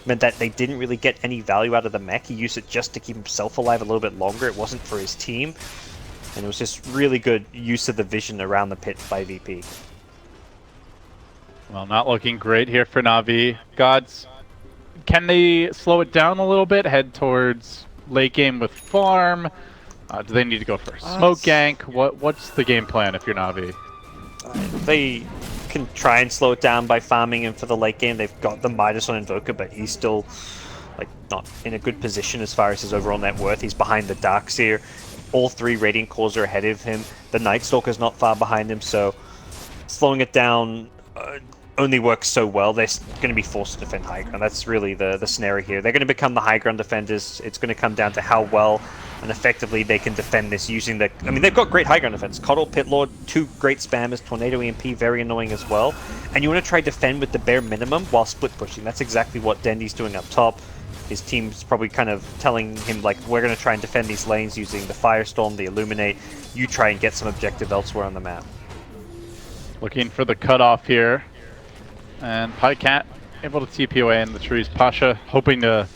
meant that they didn't really get any value out of the mech. He used it just to keep himself alive a little bit longer. It wasn't for his team. And it was just really good use of the vision around the pit by VP. Well, not looking great here for Navi. Gods, can they slow it down a little bit, head towards late game with farm? Do they need to go for a smoke gank? What's the game plan if you're Navi? They can try and slow it down by farming him for the late game. They've got the Midas on Invoker, but he's still like not in a good position as far as his overall net worth. He's behind the Darkseer. All 3 Radiant Cores are ahead of him. The Night Stalker's not far behind him, so slowing it down only works so well. They're going to be forced to defend high ground. That's really the scenario here. They're going to become the high ground defenders. It's going to come down to how well and effectively they can defend this using the... I mean, they've got great high ground defense. Coddle, Pit Lord, 2 great spammers, Tornado EMP, very annoying as well. And you want to try to defend with the bare minimum while split pushing. That's exactly what Dendy's doing up top. His team's probably kind of telling him, like, we're going to try and defend these lanes using the Firestorm, the Illuminate. You try and get some objective elsewhere on the map. Looking for the cutoff here. And Pycat able to TP away in the trees. Pasha hoping to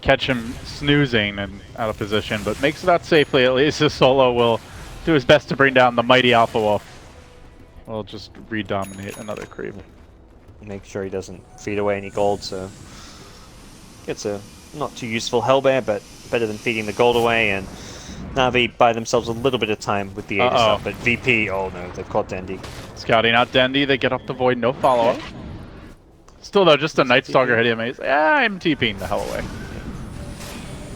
catch him snoozing and out of position, but makes it out safely. At least his solo will do his best to bring down the mighty Alpha Wolf. We'll just re-dominate another creep. Make sure he doesn't feed away any gold, so gets a not too useful Hellbear, but better than feeding the gold away. And Navi buy themselves a little bit of time with the Aegis up, but VP, oh no, they've caught Dendy. Scouting out Dendy, they get up the Void, no follow-up. Okay. Still though, just a Night Stalker hit him, he's like, I'm TPing the hell away.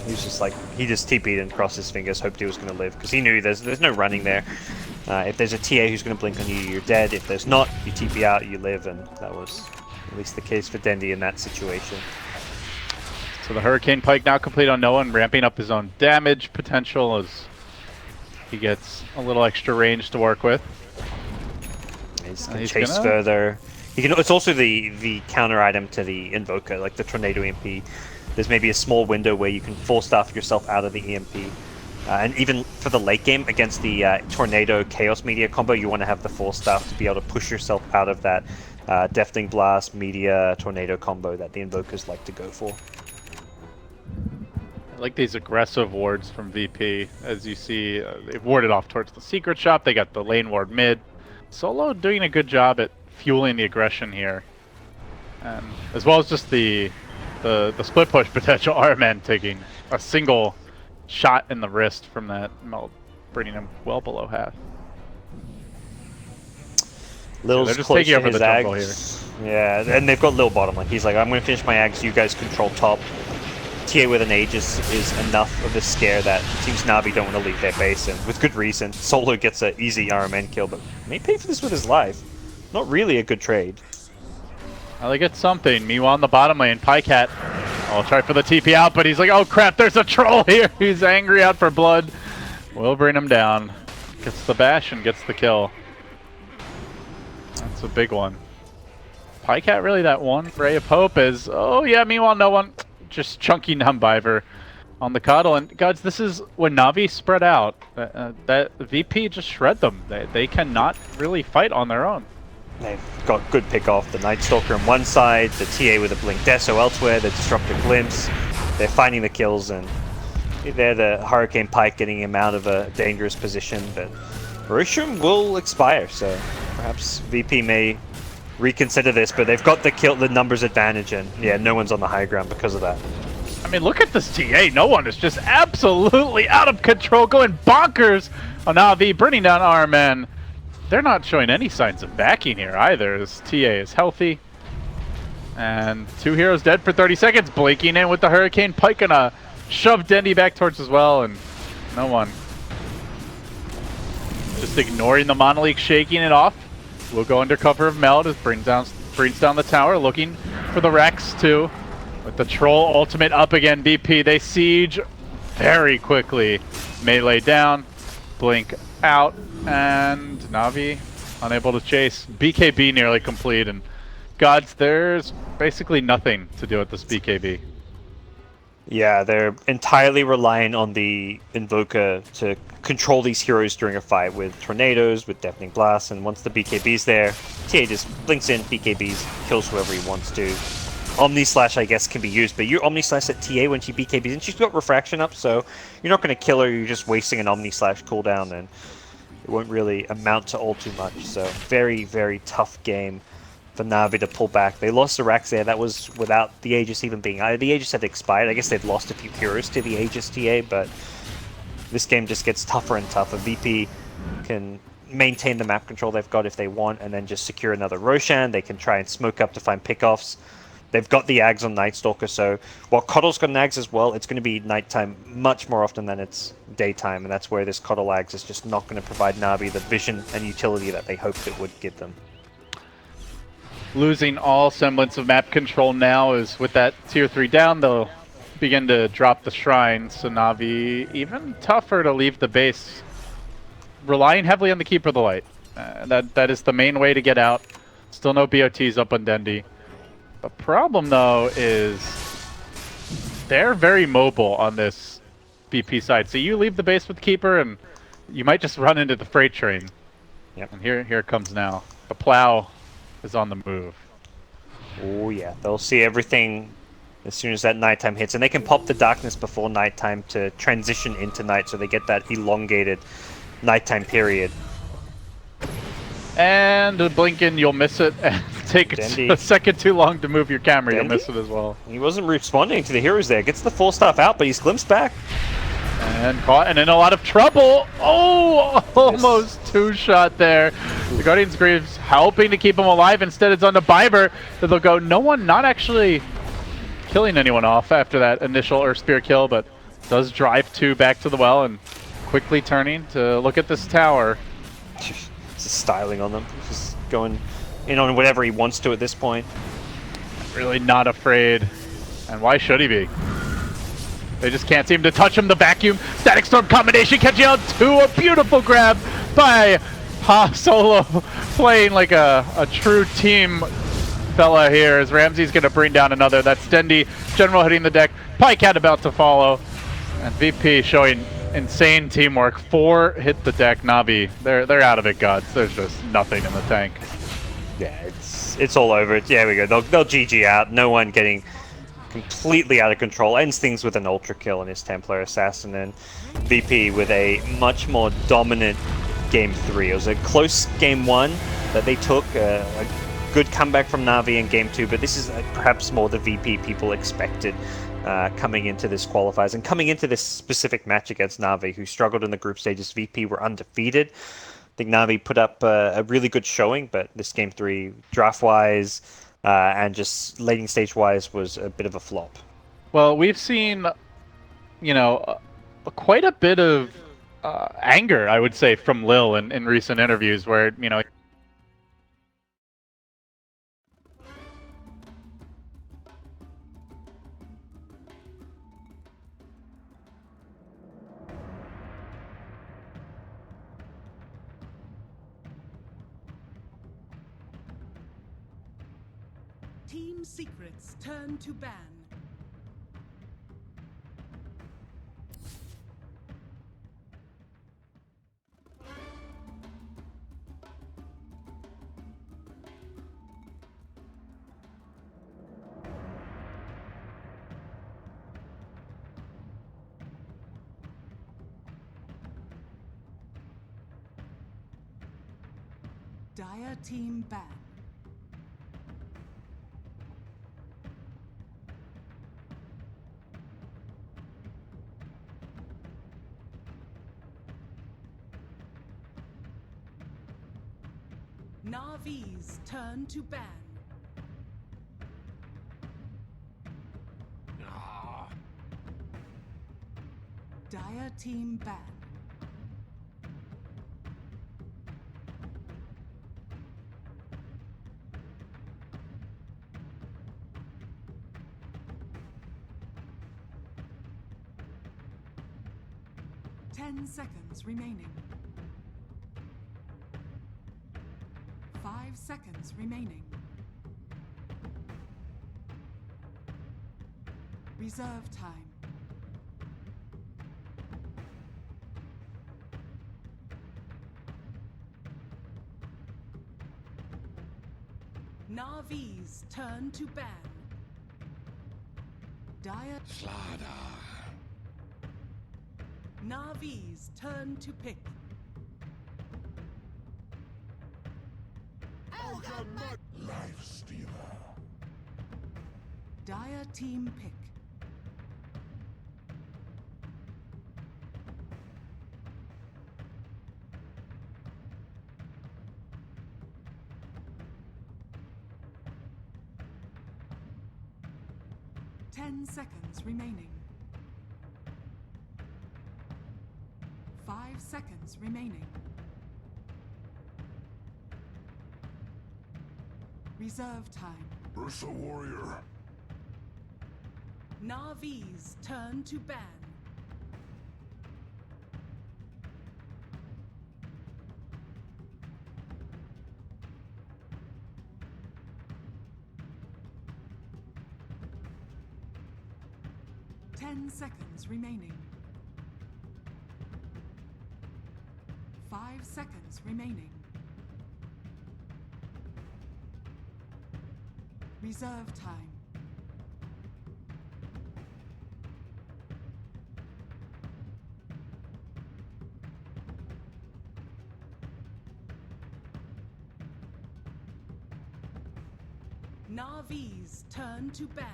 He's just like, he just TP'd and crossed his fingers, hoped he was going to live, because he knew there's no running there. If there's a TA who's going to blink on you, you're dead. If there's not, you TP out, you live, and that was at least the case for Dendy in that situation. So the Hurricane Pike now complete on Noah and ramping up his own damage potential as he gets a little extra range to work with. He's going to chase further. He can. It's also the counter item to the Invoker, like the Tornado EMP. There's maybe a small window where you can full staff yourself out of the EMP. And even for the late game against the Tornado Chaos Media combo, you want to have the full staff to be able to push yourself out of that Deafening Blast, Media, Tornado combo that the Invokers like to go for. I like these aggressive wards from VP. As you see, they've warded off towards the secret shop. They got the lane ward mid. Solo doing a good job at fueling the aggression here. And as well as just the split push potential. RMN taking a single shot in the wrist from that melt, bringing him well below half. Lil's they're just taking over the jungle here. Yeah, and they've got Lil bottom. Like he's like, I'm going to finish my Ags, you guys control top. TA with an Aegis is enough of a scare that Teams Navi don't want to leave their base, and with good reason. Solo gets an easy RMN kill, but may pay for this with his life. Not really a good trade. Well, they get something. Meanwhile, in the bottom lane, Pycat will try for the TP out, but he's like, oh crap, there's a troll here. He's angry out for blood. We'll bring him down. Gets the bash and gets the kill. That's a big one. Pycat really that one ray of hope is, oh yeah, meanwhile no one. Just chunky Numbiver on the Coddle. And guys, this is when Navi spread out. That VP just shred them. They cannot really fight on their own. They've got good pick off. The Night Stalker on one side, the TA with a Blink Deso elsewhere, the Disruptor Glimpse. They're finding the kills, and they're the Hurricane Pike getting him out of a dangerous position. But Rosham will expire, so perhaps VP may reconsider this, but they've got the numbers advantage, and yeah, no one's on the high ground because of that. I mean, look at this TA. No one is just absolutely out of control, going bonkers on Navi, bringing down RMN. They're not showing any signs of backing here either. This TA is healthy. And 2 heroes dead for 30 seconds, blinking in with the Hurricane Pike, gonna shove Dendy back towards as well, and no one. Just ignoring the Monolith, shaking it off. We'll go under cover of Meld as brings down the tower, looking for the Rex too. With the Troll ultimate up again, BP, they siege very quickly. Melee down, blink out, and Navi unable to chase. BKB nearly complete, and gods, there's basically nothing to do with this BKB. Yeah, they're entirely relying on the Invoker to control these heroes during a fight with Tornadoes, with Deafening Blasts, and once the BKB's there, TA just blinks in, BKBs, kills whoever he wants to. Omni Slash, I guess, can be used, but you Omni Slash at TA when she BKBs, and she's got Refraction up, so you're not going to kill her, you're just wasting an Omni Slash cooldown, and it won't really amount to all too much. So very, very tough game for Navi to pull back. They lost the Rax there. That was without the Aegis even being... the Aegis had expired. I guess they'd lost a few heroes to the Aegis TA, but this game just gets tougher and tougher. VP can maintain the map control they've got if they want, and then just secure another Roshan. They can try and smoke up to find pickoffs. They've got the Ags on Night Stalker, so while Coddle's got an Ags as well, it's going to be nighttime much more often than it's daytime, and that's where this Coddle Ags is just not going to provide Navi the vision and utility that they hoped it would give them. Losing all semblance of map control now is with that tier 3 down, they'll begin to drop the shrine, so Navi even tougher to leave the base, relying heavily on the Keeper of the Light. That is the main way to get out. Still no BOTs up on Dendi. The problem, though, is they're very mobile on this BP side. So you leave the base with the Keeper, and you might just run into the freight train. Yep. And here it comes now. The Plow is on the move. Oh yeah, they'll see everything as soon as that nighttime hits. And they can pop the darkness before nighttime to transition into night, so they get that elongated nighttime period. And Blinken, you'll miss it. And take a second too long to move your camera, you'll miss it as well. He wasn't responding to the heroes there. Gets the full staff out, but he's glimpsed back. And caught and in a lot of trouble. Oh, almost two-shot there. The Guardian's Greaves helping to keep him alive. Instead, it's on the Biber. They'll go, no one not actually killing anyone off after that initial Earth Spear kill, but does drive 2 back to the well and quickly turning to look at this tower. Just styling on them. Just going in on whatever he wants to at this point. Really not afraid. And why should he be? They just can't seem to touch him. The vacuum static storm combination catching out to a beautiful grab by Ha Solo, playing like a true team fella here as Ramsey's going to bring down another. That's Dendi, General hitting the deck. Pycat about to follow. And VP showing insane teamwork. 4 hit the deck. Navi, they're out of it, gods. There's just nothing in the tank. Yeah, it's all over. Yeah, we go. They'll GG out. No one getting completely out of control. Ends things with an ultra kill in his Templar Assassin, and VP with a much more dominant game 3. It was a close game 1 that they took, a good comeback from Navi in game 2, but this is perhaps more the VP people expected coming into this qualifiers and coming into this specific match against Navi, who struggled in the group stages. VP were undefeated. I think Navi put up a really good showing, but this game 3, draft-wise, and just laning stage-wise, was a bit of a flop. Well, we've seen, you know, quite a bit of anger, I would say, from Lil in recent interviews where, you know, Team secrets turn to ban. Dire team ban. Navi's turn to ban. Dire team ban. Ten seconds remaining. 5 seconds remaining. Reserve time. Navi's turn to ban. Dire. Slada. Navi's turn to pick. Life stealer. Dire team pick. Ten seconds remaining. 5 seconds remaining. Reserve time. Ursa warrior. Navi's turn to ban. Ten seconds remaining. 5 seconds remaining. Reserve time. Navi's turn to ban.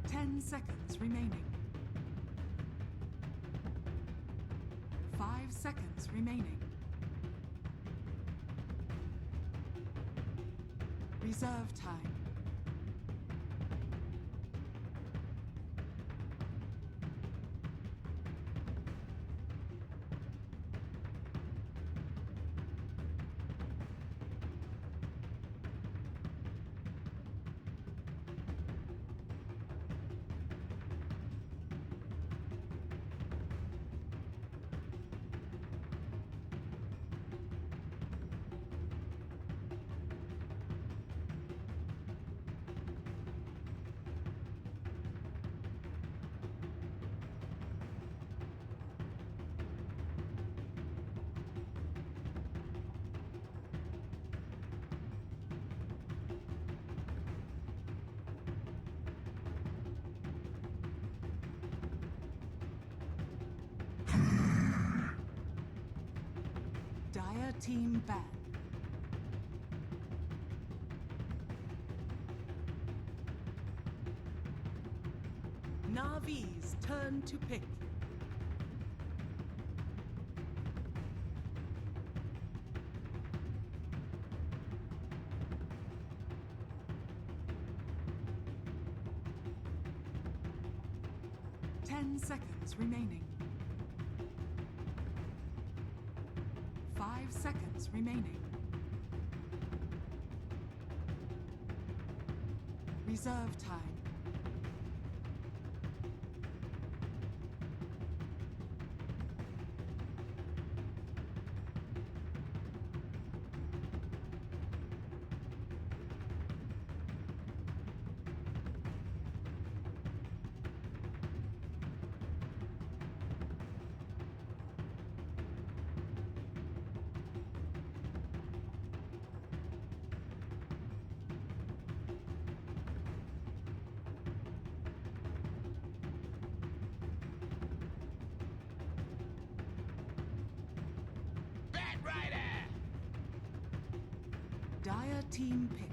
Ten seconds remaining. 5 seconds remaining. Reserve time. Dire team ban. Navi's turn to pick. Ten seconds remaining. 5 seconds remaining. Reserve time. Dire team pick.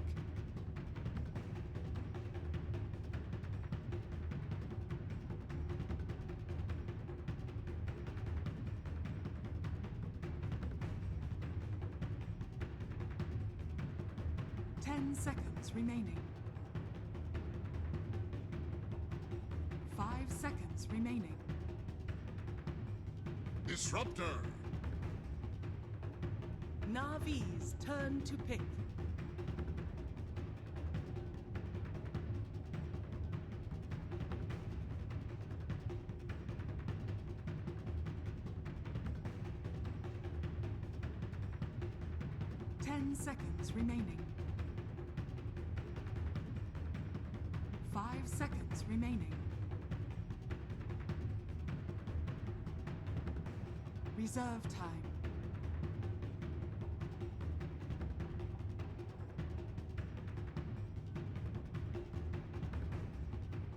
Ten seconds remaining. 5 seconds remaining. Disruptor. Navi's turn to pick. 10 seconds remaining. 5 seconds remaining. Reserve time.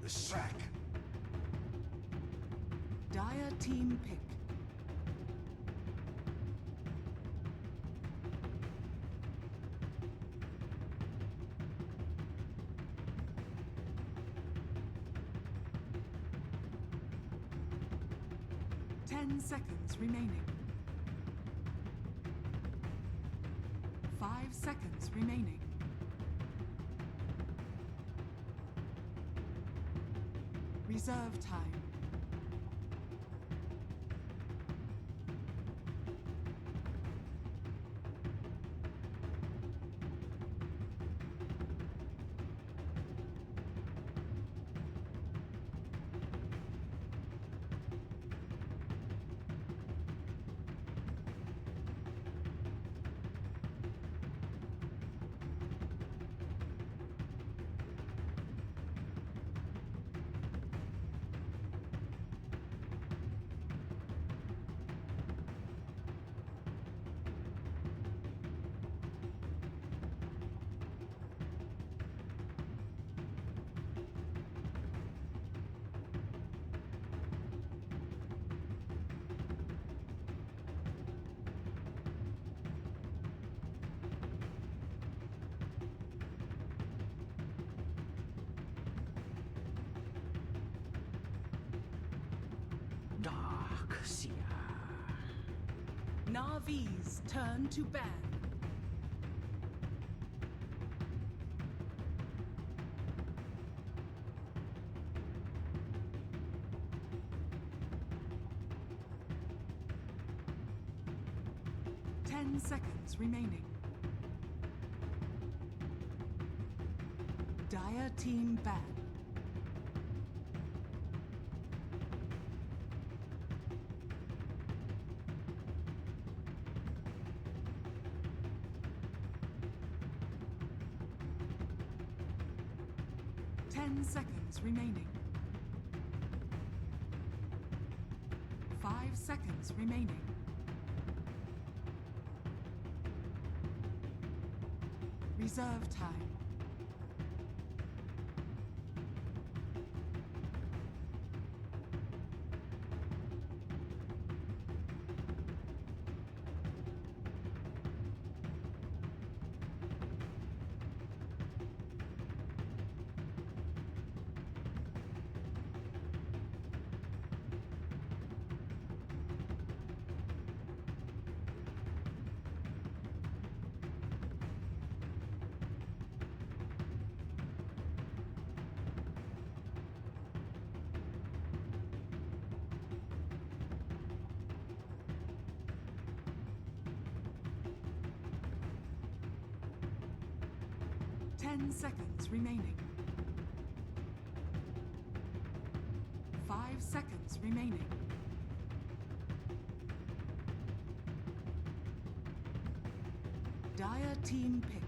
The sack. Dire team pick. Ten seconds remaining. 5 seconds remaining. Reserve time. Dark Seer. Navi's turn to ban. Ten seconds remaining. Dire team ban. Ten seconds remaining. 5 seconds remaining. Reserve time. Ten seconds remaining. 5 seconds remaining. Dire team pick.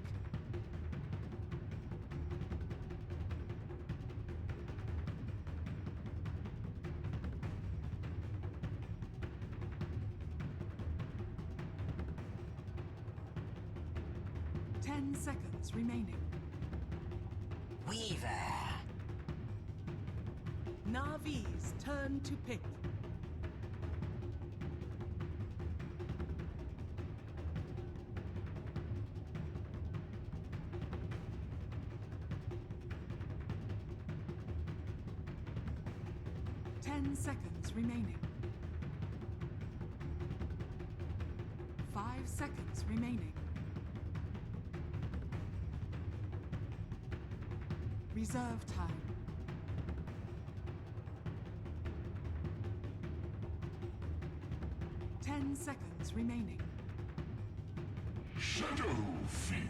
Ten seconds remaining. Weaver. Navi's turn to pick. Ten seconds remaining. 5 seconds remaining. Reserve time. Ten seconds remaining. Shadow Fiend.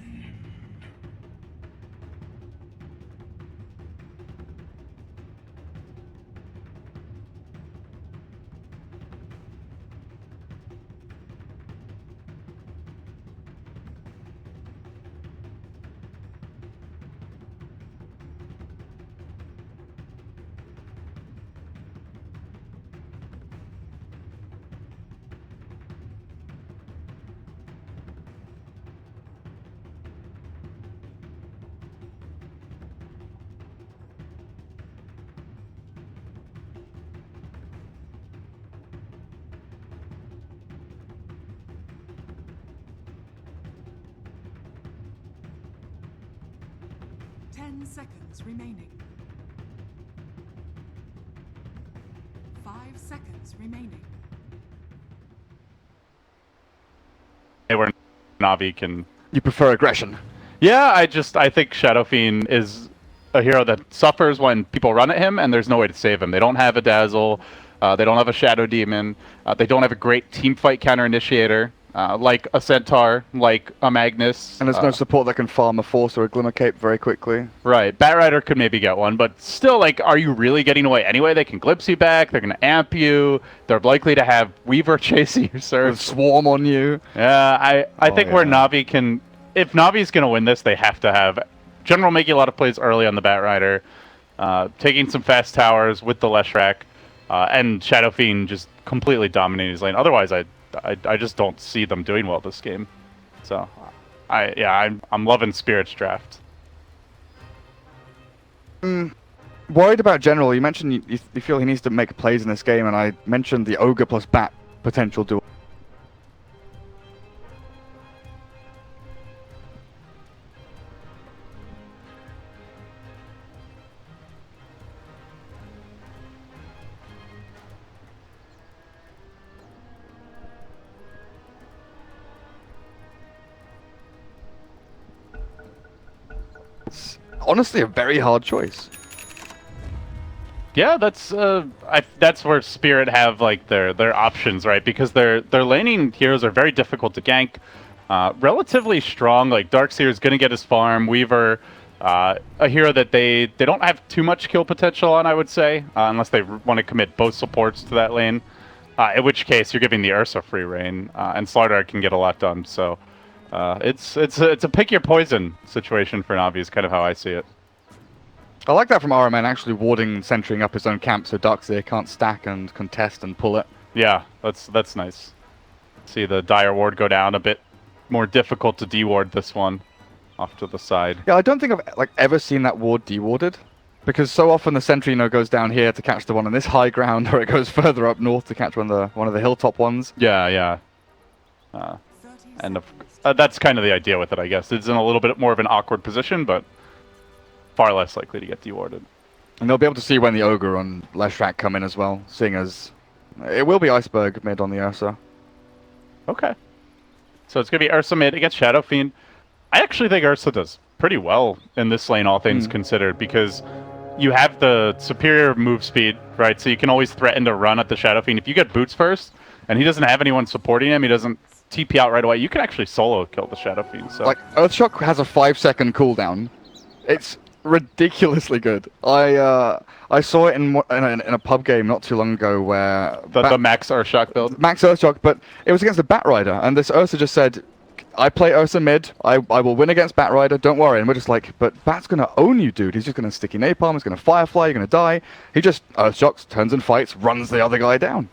10 seconds remaining. 5 seconds remaining. Where Navi can. You prefer aggression? Yeah, I think Shadow Fiend is a hero that suffers when people run at him, and there's no way to save him. They don't have a Dazzle, they don't have a Shadow Demon, they don't have a great team fight counter initiator like a Centaur, like a Magnus. And there's no support that can farm a Force or a Glimmer Cape very quickly. Right, Batrider could maybe get one, but still, like, are you really getting away anyway? They can glimpse you back, they're going to amp you, they're likely to have Weaver chasing you, sir. With Swarm on you. Yeah, I think where Navi can... If Navi's going to win this, they have to have General making a lot of plays early on the Batrider, taking some fast towers with the Leshrac, and Shadow Fiend just completely dominating his lane. Otherwise, I just don't see them doing well this game. So, I'm loving Spirit's draft. Worried about General. You mentioned you feel he needs to make plays in this game, and I mentioned the Ogre plus Bat potential duel. It's honestly a very hard choice. Yeah, that's where Spirit have like their options, right? Because their laning heroes are very difficult to gank. Relatively strong, like Darkseer is gonna get his farm. Weaver, a hero that they don't have too much kill potential on, I would say, unless they want to commit both supports to that lane. In which case, you're giving the Ursa free reign, and Slardar can get a lot done. So, it's a pick your poison situation for Navi is kind of how I see it. I like that from RMN, actually warding, centering up his own camp so Darkseer can't stack and contest and pull it. Yeah, that's nice. See the Dire Ward go down a bit more difficult to deward this one off to the side. Yeah, I don't think I've ever seen that ward dewarded, because so often the sentry goes down here to catch the one on this high ground, or it goes further up north to catch one of the hilltop ones. Yeah. And that's kind of the idea with it, I guess. It's in a little bit more of an awkward position, but far less likely to get dewarded. And they'll be able to see when the Ogre and Leshrac come in as well, seeing as it will be Iceberg mid on the Ursa. Okay. So it's going to be Ursa mid against Shadow Fiend. I actually think Ursa does pretty well in this lane, all things considered, because you have the superior move speed, right? So you can always threaten to run at the Shadow Fiend. If you get boots first, and he doesn't have anyone supporting him, he doesn't TP out right away, you can actually solo kill the Shadow Fiend. So. Like, Earthshock has a 5-second cooldown. It's ridiculously good. I saw it in a pub game not too long ago where the Max Earthshock build. Max Earthshock, but it was against the Batrider, and this Ursa just said, "I play Ursa mid. I will win against Batrider. Don't worry." And we're just like, "But Bat's gonna own you, dude. He's just gonna sticky napalm. He's gonna Firefly. You're gonna die." He just Earthshocks, turns and fights, runs the other guy down.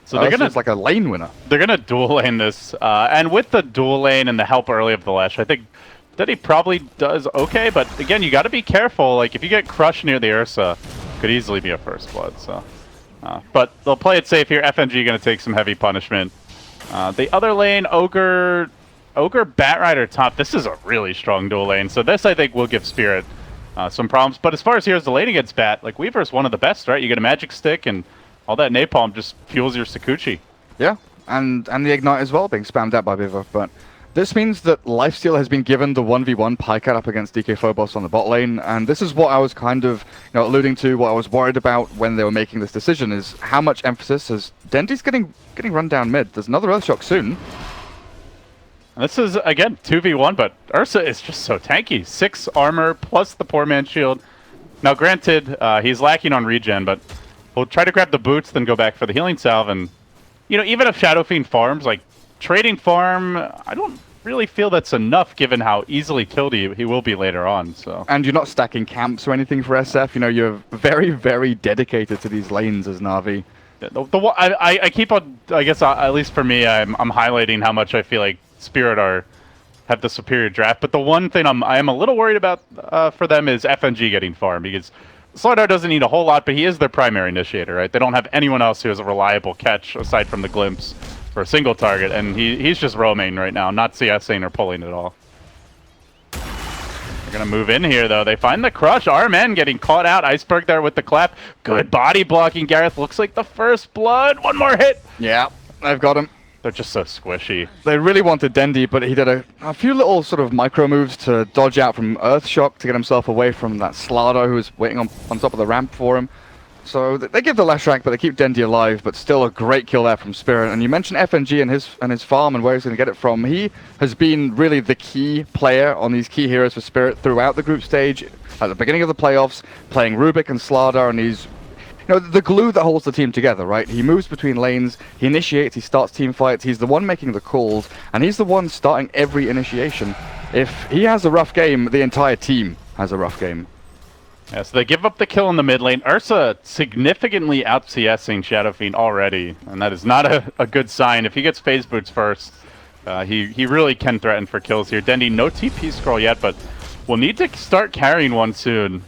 So they're gonna, it's like a lane winner. They're gonna dual lane this, and with the dual lane and the help early of the Lesh, I think that he probably does okay, but again, you got to be careful. Like, if you get crushed near the Ursa, could easily be a first blood. So, but they'll play it safe here. FNG going to take some heavy punishment. The other lane, Ogre Batrider top. This is a really strong dual lane. So this, I think, will give Spirit some problems. But as far as here's the lane against Bat, like Weaver's one of the best, right? You get a magic stick, and all that napalm just fuels your Sakuchi. Yeah, and the Ignite as well being spammed out by Weaver, but. This means that Lifesteal has been given the 1v1 Pycat up against DK Phobos on the bot lane, and this is what I was kind of alluding to, what I was worried about when they were making this decision, is how much emphasis is Dendi's getting run down mid. There's another Earthshock soon. And this is, again, 2v1, but Ursa is just so tanky. 6 armor plus the poor man's shield. Now, granted, he's lacking on regen, but we'll try to grab the boots, then go back for the healing salve, and, even if Shadow Fiend farms, like, trading farm, I don't really feel that's enough given how easily killed he will be later on. So. And you're not stacking camps or anything for SF. You're very, very dedicated to these lanes as Navi. I keep on, I guess, at least for me, I'm highlighting how much I feel like Spirit have the superior draft. But the one thing I am a little worried about for them is FNG getting farm, because Slardar doesn't need a whole lot, but he is their primary initiator, right? They don't have anyone else who has a reliable catch aside from the glimpse for a single target, and he's just roaming right now, not CSing or pulling at all. They're gonna move in here though. They find the crush. RMN getting caught out. Iceberg there with the clap. Good body blocking, Gareth. Looks like the first blood. One more hit. Yeah, I've got him. They're just so squishy. They really wanted Dendi, but he did a few little sort of micro moves to dodge out from Earth Shock to get himself away from that Slardo who was waiting on top of the ramp for him. So they give the Leshrac, but they keep Dendi alive, but still a great kill there from Spirit. And you mentioned FNG and his farm and where he's going to get it from. He has been really the key player on these key heroes for Spirit throughout the group stage, at the beginning of the playoffs, playing Rubik and Slardar, and he's the glue that holds the team together, right? He moves between lanes, he initiates, he starts team fights, he's the one making the calls, and he's the one starting every initiation. If he has a rough game, the entire team has a rough game. Yeah, so they give up the kill in the mid lane. Ursa significantly out CSing Shadow Fiend already, and that is not a good sign. If he gets phase boots first, he really can threaten for kills here. Dendi, no TP scroll yet, but we'll need to start carrying one soon.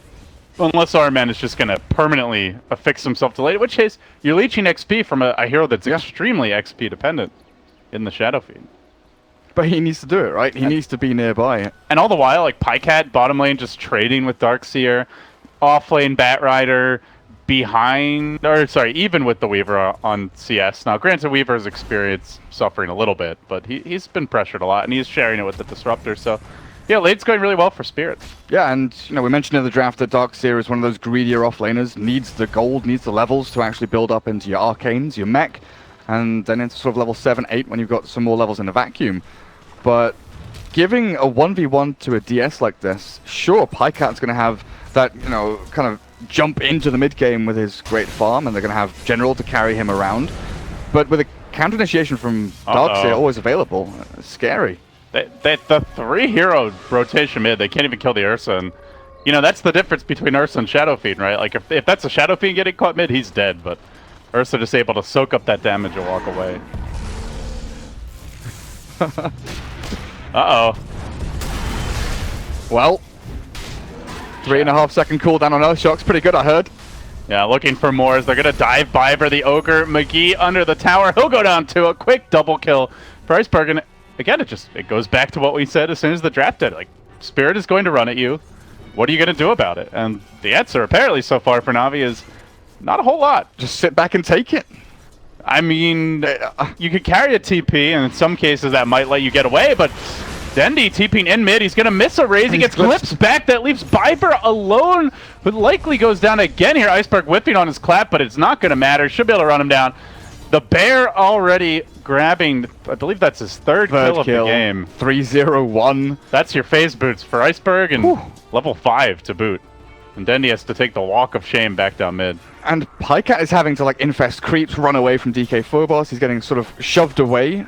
Unless our man is just going to permanently affix himself to late, in which case you're leeching XP from a hero that's extremely XP dependent in the Shadow Fiend. But he needs to do it, right? He needs to be nearby. And all the while, like Pycat, bottom lane just trading with Darkseer, off lane Batrider, even with the Weaver on CS. Now, granted, Weaver's experience suffering a little bit, but he's been pressured a lot, and he's sharing it with the Disruptor, so yeah, late's going really well for Spirit. Yeah, and we mentioned in the draft that Darkseer is one of those greedier offlaners, needs the gold, needs the levels to actually build up into your arcanes, your mech, and then into sort of level 7, 8 when you've got some more levels in a vacuum. But giving a 1v1 to a DS like this, sure, Pycat's going to have that, kind of jump into the mid game with his great farm, and they're going to have General to carry him around. But with a counter initiation from Darkseer always available, it's scary. The 3-hero rotation mid, they can't even kill the Ursa, and that's the difference between Ursa and Shadow Fiend, right? Like if that's a Shadow Fiend getting caught mid, he's dead, but Ursa just able to soak up that damage and walk away. Uh-oh. Well, 3.5 second cooldown on Earthshock's pretty good, I heard. Yeah, looking for more as they're gonna dive by for the Ogre. McGee under the tower, he'll go down to a quick double kill for Iceberg, and again, it goes back to what we said as soon as the draft did. Like, Spirit is going to run at you. What are you going to do about it? And the answer, apparently, so far for Navi is not a whole lot. Just sit back and take it. I mean, you could carry a TP, and in some cases that might let you get away, but Dendi TPing in mid, he's going to miss a raise. He gets glimpsed back. That leaves Viper alone, who likely goes down again here. Iceberg whipping on his clap, but it's not going to matter. Should be able to run him down. The Bear already grabbing, I believe that's his third kill of the game. 3-0-1. That's your phase boots for Iceberg, and level 5 to boot. And Dendi has to take the walk of shame back down mid. And Pycat is having to infest creeps, run away from DK Phobos. He's getting sort of shoved away.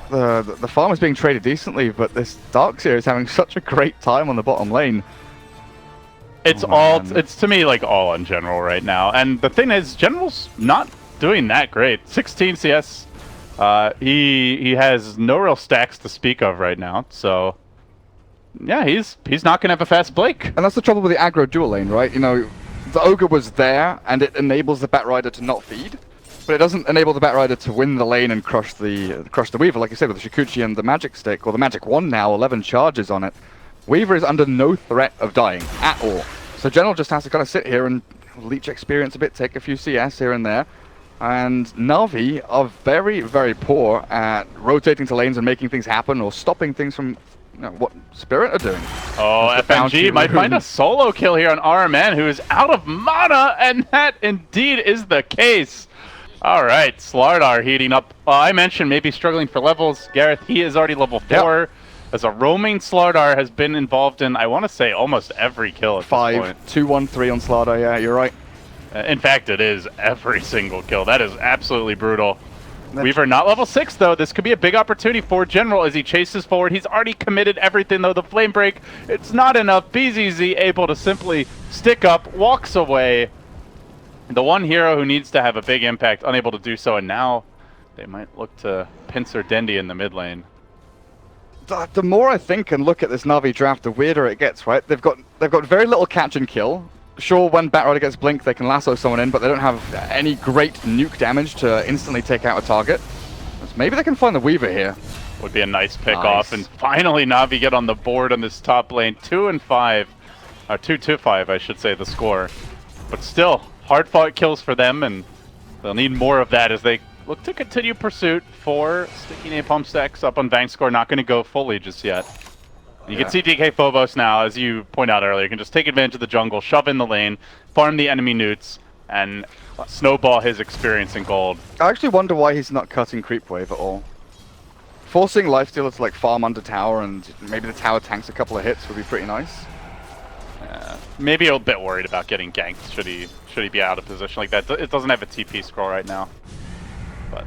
The farm is being traded decently, but this Darkseer is having such a great time on the bottom lane. It's to me all on General right now. And the thing is, General's not doing that great. 16 CS. He has no real stacks to speak of right now, so yeah, he's not gonna have a fast Blake. And that's the trouble with the aggro dual lane, right? The Ogre was there, and it enables the Batrider to not feed, but it doesn't enable the Batrider to win the lane and crush the Weaver, like you said, with the Shikuchi and the Magic Stick, or the Magic Wand now, 11 charges on it. Weaver is under no threat of dying at all. So General just has to kind of sit here and leech experience a bit, take a few CS here and there. And Navi are very, very poor at rotating to lanes and making things happen or stopping things from what Spirit are doing. Oh, FNG might find a solo kill here on RMN, who is out of mana, and that indeed is the case. All right, Slardar heating up. I mentioned maybe struggling for levels. Gareth, he is already level 4. Yep. As a roaming Slardar has been involved in, I want to say, almost every kill at this point. 2-1-3 on Slardar, yeah, you're right. In fact, it is every single kill. That is absolutely brutal. Weaver not level 6, though. This could be a big opportunity for General as he chases forward. He's already committed everything, though. The flame break, it's not enough. BZZ able to simply stick up, walks away. The one hero who needs to have a big impact, unable to do so, and now they might look to pincer Dendi in the mid lane. The more I think and look at this Navi draft, the weirder it gets, right? They've got very little catch and kill. Sure, when Batrider gets blinked, they can lasso someone in, but they don't have any great nuke damage to instantly take out a target. So maybe they can find the Weaver here. would be a nice pick off, and finally Navi get on the board on this top lane. 2-5, or 2-5, I should say, the score. But still, hard-fought kills for them, and they'll need more of that as they look to continue pursuit. 4 sticky napalm stacks up on Vank score, not going to go fully just yet. You can see DK Phobos now, as you point out earlier, can just take advantage of the jungle, shove in the lane, farm the enemy newts, and snowball his experience in gold. I actually wonder why he's not cutting creep wave at all. Forcing Lifestealer to like farm under tower and maybe the tower tanks a couple of hits would be pretty nice. Maybe a bit worried about getting ganked should he be out of position like that. It doesn't have a TP scroll right now. But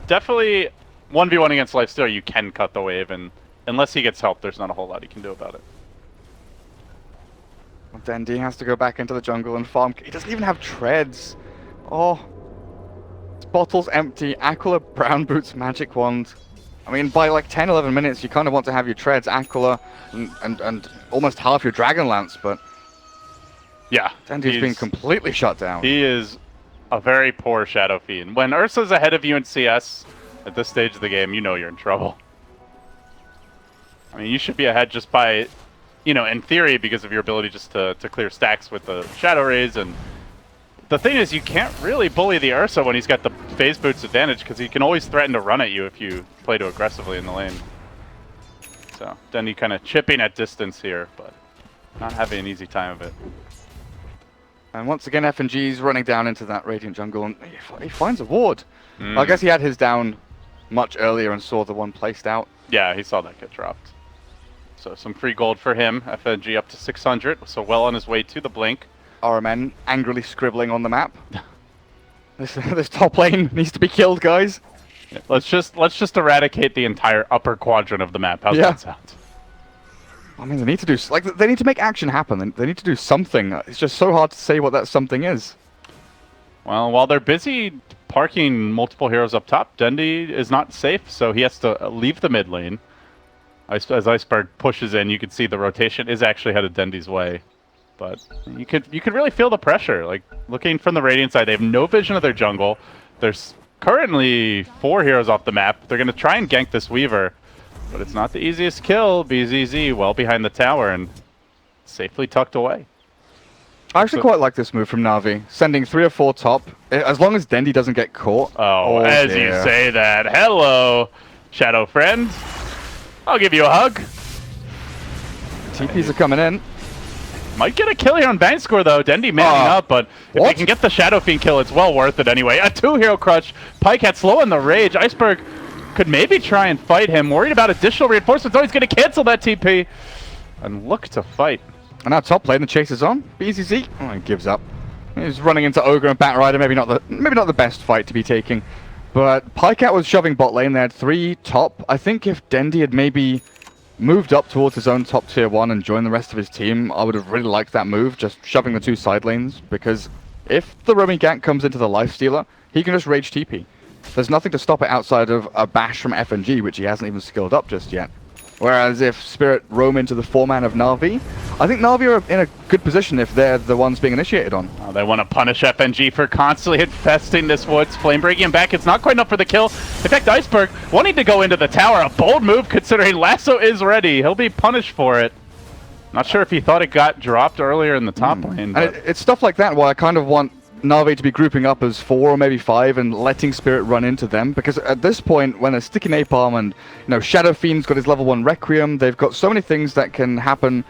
definitely 1v1 against Lifestealer, you can cut the wave, and unless he gets help, there's not a whole lot he can do about it. Dendi has to go back into the jungle and farm. He doesn't even have treads. Oh. His bottle's empty. Aquila Brown Boots Magic Wand. I mean, by like 10, 11 minutes, you kind of want to have your treads, Aquila, and almost half your Dragonlance, but... Yeah. Dendi's been completely shut down. He is a very poor Shadow Fiend. When Ursa's ahead of you in CS, at this stage of the game, you know you're in trouble. I mean, you should be ahead just by, you know, in theory, because of your ability just to clear stacks with the Shadow Rays. And the thing is, you can't really bully the Ursa when he's got the phase boots advantage, because he can always threaten to run at you if you play too aggressively in the lane. So, Dendi kind of chipping at distance here, but not having an easy time of it. And once again, FNG's running down into that Radiant jungle, and he finds a ward. I guess he had his down much earlier and saw the one placed out. Yeah, he saw that get dropped. So some free gold for him. FNG up to 600, so well on his way to the blink. RMN angrily scribbling on the map. This top lane needs to be killed, guys. Yeah, let's just eradicate the entire upper quadrant of the map. How's that sound? I mean, they need to do they need to make action happen. They need to do something. It's just so hard to say what that something is. Well, while they're busy parking multiple heroes up top, Dendi is not safe, so he has to leave the mid lane. As Iceberg pushes in, you can see the rotation is actually headed Dendi's way. But you could really feel the pressure. Like, looking from the Radiant side, they have no vision of their jungle. There's currently 4 heroes off the map. They're going to try and gank this Weaver, but it's not the easiest kill. BZZ well behind the tower and safely tucked away. I actually quite like this move from Navi, sending 3 or 4 top, as long as Dendi doesn't get caught. Oh, as you say that. Hello, Shadow friend. I'll give you a hug. TPs are coming in. Might get a kill here on Vank score, though. Dendi manning up, but if they can get the Shadow Fiend kill, it's well worth it anyway. A 2-hero crush. Pycat slow in the rage. Iceberg could maybe try and fight him. Worried about additional reinforcements. Oh, he's going to cancel that TP and look to fight. And now top lane, the chase is on. BZZ, oh, he gives up. He's running into Ogre and Batrider. Maybe not the best fight to be taking. But Pycat was shoving bot lane. They had 3 top. I think if Dendi had maybe moved up towards his own top tier 1 and joined the rest of his team, I would have really liked that move, just shoving the 2 side lanes, because if the roaming gank comes into the Lifestealer, he can just rage TP. There's nothing to stop it outside of a bash from FNG, which he hasn't even skilled up just yet. Whereas if Spirit roam into the 4-man of Navi, I think Navi are in a good position if they're the ones being initiated on. Oh, they want to punish FNG for constantly infesting this woods. Flame breaking him back. It's not quite enough for the kill. In fact, Iceberg wanting to go into the tower. A bold move considering Lasso is ready. He'll be punished for it. Not sure if he thought it got dropped earlier in the top lane. And it's stuff like that where I kind of want Navi to be grouping up as 4 or maybe 5 and letting Spirit run into them, because at this point, when there's sticky napalm and Shadow Fiend's got his level 1 Requiem, they've got so many things that can happen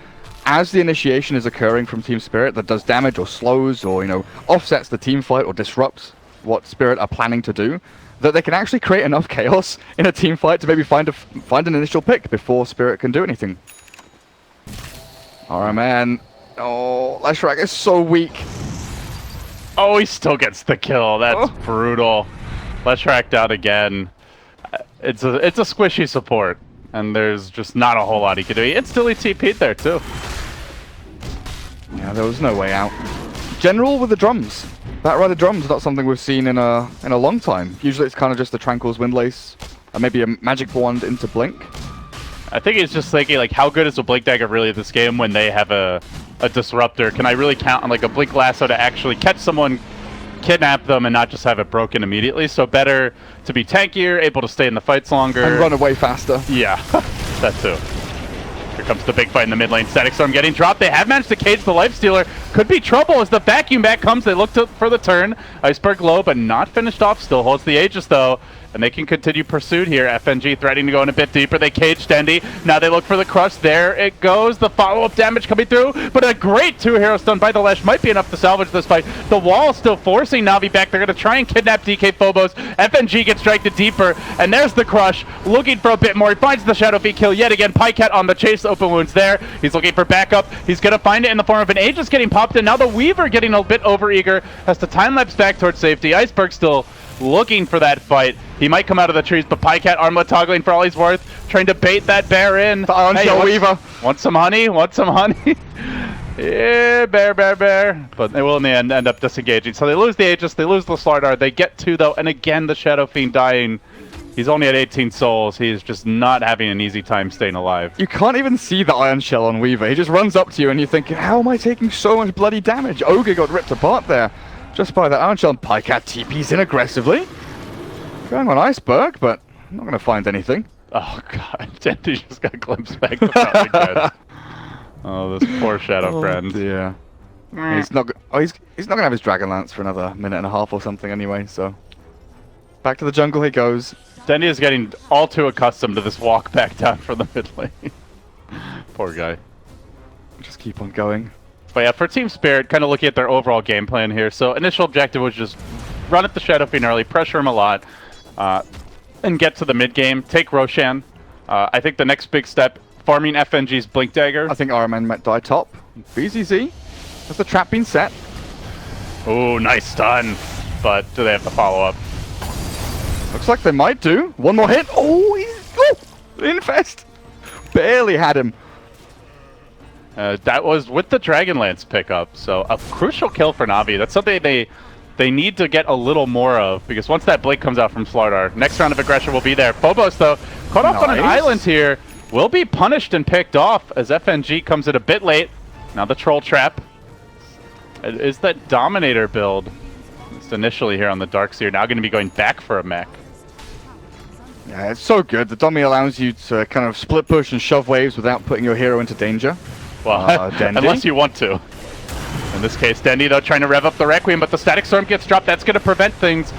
as the initiation is occurring from Team Spirit that does damage or slows or offsets the team fight or disrupts what Spirit are planning to do, that they can actually create enough chaos in a team fight to maybe find an initial pick before Spirit can do anything. Alright, man. Oh, Leshrac is so weak. Oh, he still gets the kill. That's brutal. Leshrac down again. It's a squishy support, and there's just not a whole lot he can do. He instantly TP'd there too. Yeah, there was no way out. General with the drums. Batrider drums, not something we've seen in a long time. Usually it's kind of just the Tranquil's Windlace, and maybe a magic wand into Blink. I think he's just thinking, like, how good is a Blink Dagger really this game when they have a disruptor? Can I really count on like a Blink Lasso to actually catch someone, kidnap them and not just have it broken immediately. So better to be tankier, able to stay in the fights longer. And run away faster. Yeah, that too. Here comes the big fight in the mid lane. Static Storm getting dropped. They have managed to cage the Lifestealer. Could be trouble as the vacuum back comes. They look for the turn. Iceberg low, but not finished off. Still holds the Aegis though. And they can continue pursuit here. FNG threatening to go in a bit deeper. They cage Dendy. Now they look for the crush. There it goes. The follow-up damage coming through. But a great 2 heroes done by the Lesh might be enough to salvage this fight. The wall still forcing Navi back. They're going to try and kidnap DK Phobos. FNG gets dragged deeper. And there's the crush. Looking for a bit more. He finds the Shadow Feet kill yet again. Pycat on the chase. Open wounds there. He's looking for backup. He's going to find it in the form of an Aegis getting popped. And now the Weaver getting a bit overeager. Has to time-lapse back towards safety. Iceberg still looking for that fight. He might come out of the trees, but Pycat armlet toggling for all he's worth, trying to bait that bear in. The Iron Shell Weaver. Want some honey? Want some honey? Yeah, bear. But they will in the end up disengaging. So they lose the Aegis, they lose the Slardar. They get 2 though, and again the Shadow Fiend dying. He's only at 18 souls. He's just not having an easy time staying alive. You can't even see the Iron Shell on Weaver. He just runs up to you and you think, how am I taking so much bloody damage? Ogre got ripped apart there. Just by that Iron Shell. Pycat TP's in aggressively. Going on Iceberg, but not going to find anything. Oh god, Dendy just got glimpsed back to probably dead. Oh, this poor Shadow friend. Yeah. He's not. He's not going to have his Dragonlance for another minute and a half or something anyway. So back to the jungle he goes. Dendy is getting all too accustomed to this walk back down from the mid lane. Poor guy. Just keep on going. But yeah, for Team Spirit, kind of looking at their overall game plan here. So initial objective was just run at the Shadow Fiend early, pressure him a lot, and get to the mid game. Take Roshan. I think the next big step, farming FNG's Blink Dagger. I think RMN might die top. BZZ. Has the trap been set? Oh, nice stun. But do they have the follow up? Looks like they might do. One more hit. Infest. Barely had him. That was with the Dragonlance pickup, so a crucial kill for Navi. That's something they need to get a little more of, because once that Blink comes out from Slardar, next round of aggression will be there. Phobos, though, caught off on an island here, will be punished and picked off as FNG comes in a bit late. Now the Troll Trap. It is that Dominator build. Just initially here on the Darkseer, now going to be going back for a mech. Yeah, it's so good. The Domi allows you to kind of split push and shove waves without putting your hero into danger. Well, unless you want to. In this case, Dendy, though, trying to rev up the Requiem, but the Static Storm gets dropped. That's going to prevent things.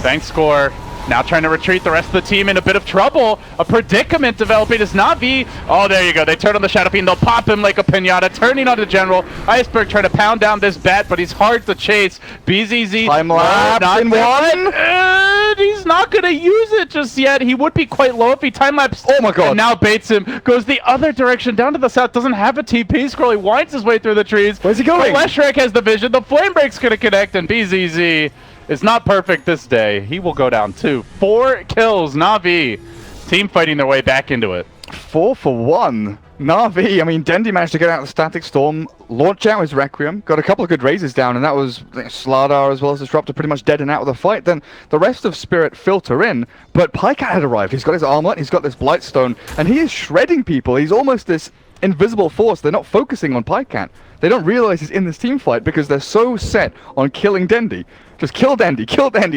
Thanks, Score. Now trying to retreat the rest of the team in a bit of trouble. A predicament developing as Navi. Oh, there you go. They turn on the Shadow Fiend. They'll pop him like a pinata. Turning on the General. Iceberg trying to pound down this bat, but he's hard to chase. BZZ. Time lapse in one. And he's not going to use it just yet. He would be quite low if he time-lapsed. Oh my god. And now baits him. Goes the other direction down to the south. Doesn't have a TP. Scrolly winds his way through the trees. Where's he going? But Leshrac has the vision. The Flame Break's going to connect, and BZZ is not perfect this day. He will go down too. 4 kills, Navi. Team fighting their way back into it. 4 for 1. Navi, I mean, Dendy managed to get out of the Static Storm, launch out his Requiem, got a couple of good raises down, and that was Slardar as well as Disruptor pretty much dead and out of the fight. Then the rest of Spirit filter in, but Pycat had arrived. He's got his armlet, he's got this Blightstone, and he is shredding people. He's almost this invisible force. They're not focusing on Pycat. They don't realize he's in this team fight because they're so set on killing Dendy. Just kill Dendy,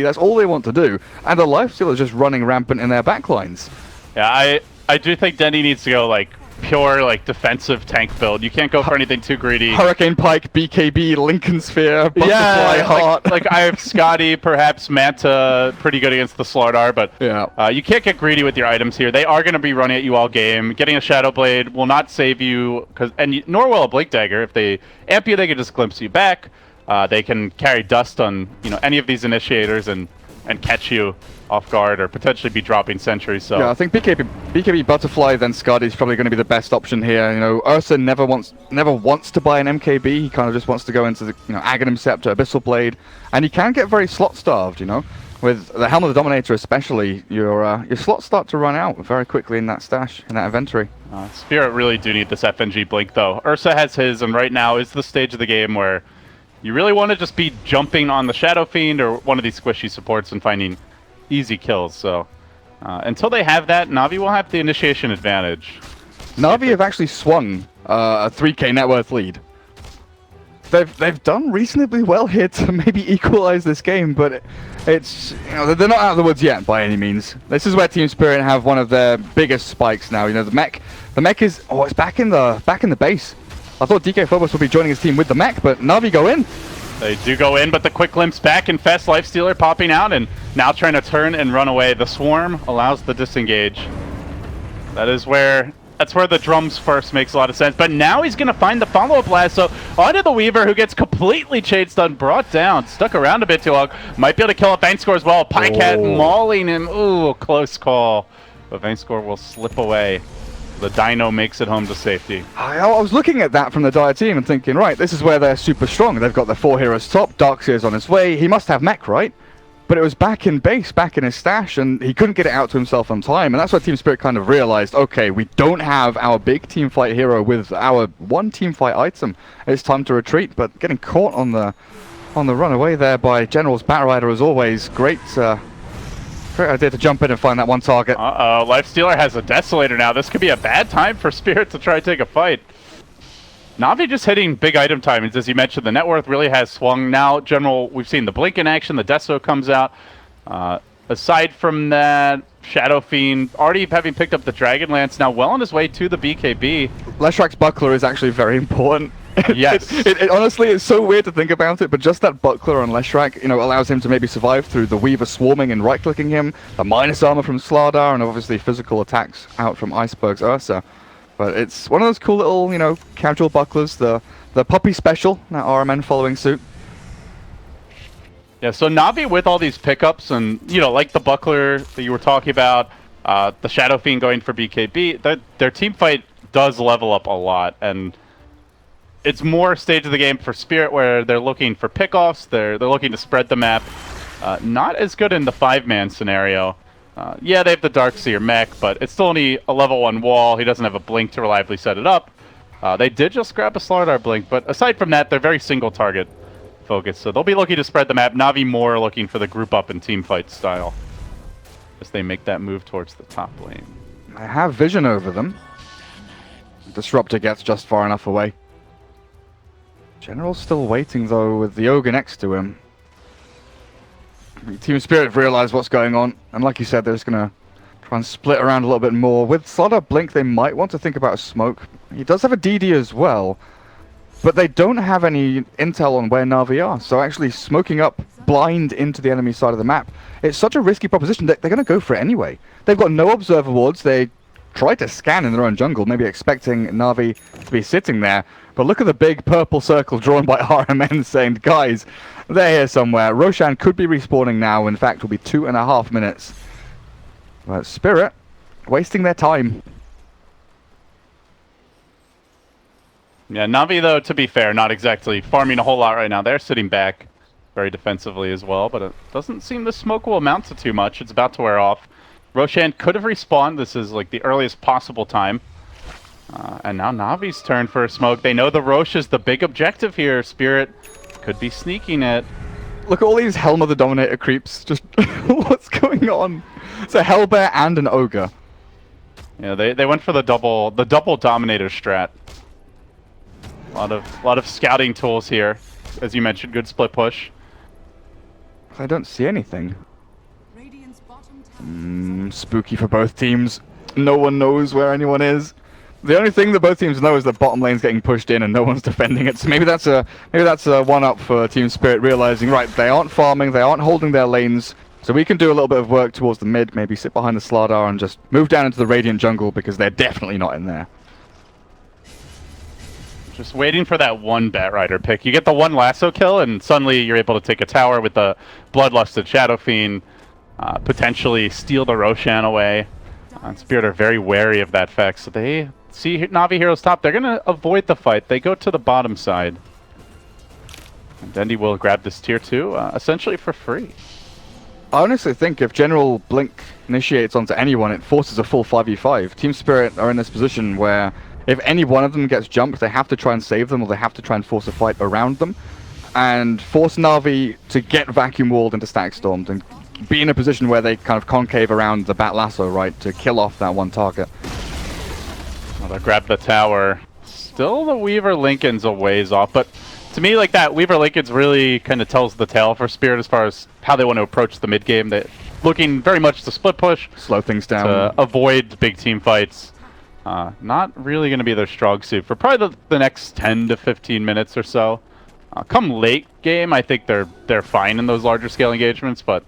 that's all they want to do. And the Lifesteal is just running rampant in their backlines. Yeah, I do think Dendy needs to go like pure like defensive tank build. You can't go for anything too greedy. Hurricane Pike, BKB, Lincoln Sphere, Butterfly Heart. Like I have Scotty, perhaps Manta, pretty good against the Slardar, but yeah. You can't get greedy with your items here. They are going to be running at you all game. Getting a Shadow Blade will not save you, nor will a Blink Dagger. If they amp you, they can just glimpse you back. They can carry dust on any of these initiators and catch you off guard or potentially be dropping sentries. So yeah, I think BKB Butterfly then Scotty is probably going to be the best option here. Ursa never wants to buy an MKB. He kind of just wants to go into the Aghanim Scepter, Abyssal Blade, and he can get very slot starved. With the Helm of the Dominator especially, your slots start to run out very quickly in that stash, in that inventory. Spirit really do need this FNG Blink though. Ursa has his, and right now is the stage of the game where you really want to just be jumping on the Shadow Fiend or one of these squishy supports and finding easy kills. So until they have that, Navi will have the initiation advantage. Navi have actually swung a 3k net worth lead. they've done reasonably well here to maybe equalize this game, but it's, you know, they're not out of the woods yet by any means. This is where Team Spirit have one of their biggest spikes now. You know, the mech is, oh, it's back in the base. I thought DK Phobos would be joining his team with the mech, but Navi go in. They do go in, but the quick glimpse back and Fest Lifestealer popping out and now trying to turn and run away. The swarm allows the disengage. That's where the drums first makes a lot of sense. But now he's going to find the follow-up lasso onto the Weaver, who gets completely chain stunned, brought down, stuck around a bit too long. Might be able to kill a Vangscore as well. Pycat mauling him. Ooh, close call. But Vangscore will slip away. The Dino makes it home to safety. I was looking at that from the Dire team and thinking, right, this is where they're super strong. They've got their 4 heroes top. Darkseer's on his way. He must have mech, right? But it was back in base, back in his stash, and he couldn't get it out to himself on time. And that's where Team Spirit kind of realized, okay, we don't have our big team fight hero with our one team fight item. It's time to retreat, but getting caught on the runaway there by General's Batrider as always. Great idea to jump in and find that one target. Uh-oh, Lifestealer has a Desolator now. This could be a bad time for Spirit to try to take a fight. Navi just hitting big item timings, as you mentioned. The net worth really has swung. Now, General, we've seen the Blink in action. The Deso comes out. Aside from that, Shadow Fiend already having picked up the Dragon Lance, now well on his way to the BKB. Leshrak's Buckler is actually very important. Yes. It honestly, it's so weird to think about it, but just that Buckler on Leshrak, you know, allows him to maybe survive through the Weaver swarming and right-clicking him, the minus armor from Slardar, and obviously physical attacks out from Iceberg's Ursa. But it's one of those cool little, you know, casual bucklers, the puppy special, that RMN following suit. Yeah, so Navi with all these pickups and, you know, like the Buckler that you were talking about, the Shadow Fiend going for BKB, their team fight does level up a lot, and it's more stage of the game for Spirit where they're looking for pickoffs, they're looking to spread the map. Not as good in the 5-man scenario. Yeah, they have the Darkseer mech, but it's still only a level 1 wall. He doesn't have a blink to reliably set it up. They did just grab a Slardar blink, but aside from that, they're very single target focused. So they'll be looking to spread the map. Navi more looking for the group up and team fight style as they make that move towards the top lane. I have vision over them. Disruptor gets just far enough away. General's still waiting though with the Ogre next to him. Team Spirit have realized what's going on, and like you said, they're just gonna try and split around a little bit more. With Slardar Blink, they might want to think about a smoke. He does have a DD as well, but they don't have any intel on where Navi are, so actually smoking up blind into the enemy side of the map, it's such a risky proposition that they're gonna go for it anyway. They've got no observer wards. They try to scan in their own jungle, maybe expecting Navi to be sitting there, but look at the big purple circle drawn by RMN saying, guys, they're here somewhere. Roshan could be respawning now. In fact, will be 2.5 minutes. But Spirit, wasting their time. Yeah, Navi, though, to be fair, not exactly farming a whole lot right now. They're sitting back very defensively as well, but it doesn't seem the smoke will amount to too much. It's about to wear off. Roshan could have respawned. This is like the earliest possible time. And now Navi's turn for a smoke. They know the Roche is the big objective here. Spirit could be sneaking it. Look at all these Helm of the Dominator creeps. Just what's going on? It's a Hellbear and an Ogre. Yeah, they went for the double Dominator strat. A lot of scouting tools here, as you mentioned. Good split push. I don't see anything. Radiant's bottom tower Spooky for both teams. No one knows where anyone is. The only thing that both teams know is that bottom lane's getting pushed in and no one's defending it. So maybe that's a one-up for Team Spirit, realizing, right, they aren't farming, they aren't holding their lanes, so we can do a little bit of work towards the mid, maybe sit behind the Slardar and just move down into the Radiant jungle because they're definitely not in there. Just waiting for that one Batrider pick. You get the one lasso kill and suddenly you're able to take a tower with the Bloodlusted Shadow Fiend, potentially steal the Roshan away. Spirit are very wary of that fact, so they see Navi Heroes top. They're going to avoid the fight. They go to the bottom side. And Dendy will grab this tier 2, essentially for free. I honestly think if General Blink initiates onto anyone, it forces a full 5v5. Team Spirit are in this position where if any one of them gets jumped, they have to try and save them, or they have to try and force a fight around them, and force Navi to get vacuum walled into stack stormed and be in a position where they kind of concave around the Bat Lasso, right, to kill off that one target. Well, they grab the tower. Still the Weaver Lincoln's a ways off, but To me, like that Weaver Linkage really kind of tells the tale for Spirit as far as how they want to approach the mid game. They're looking very much to split push, Slow things down. to avoid big team fights. Not really going to be their strong suit for probably the next 10 to 15 minutes or so. Come late game, I think they're fine in those larger scale engagements, but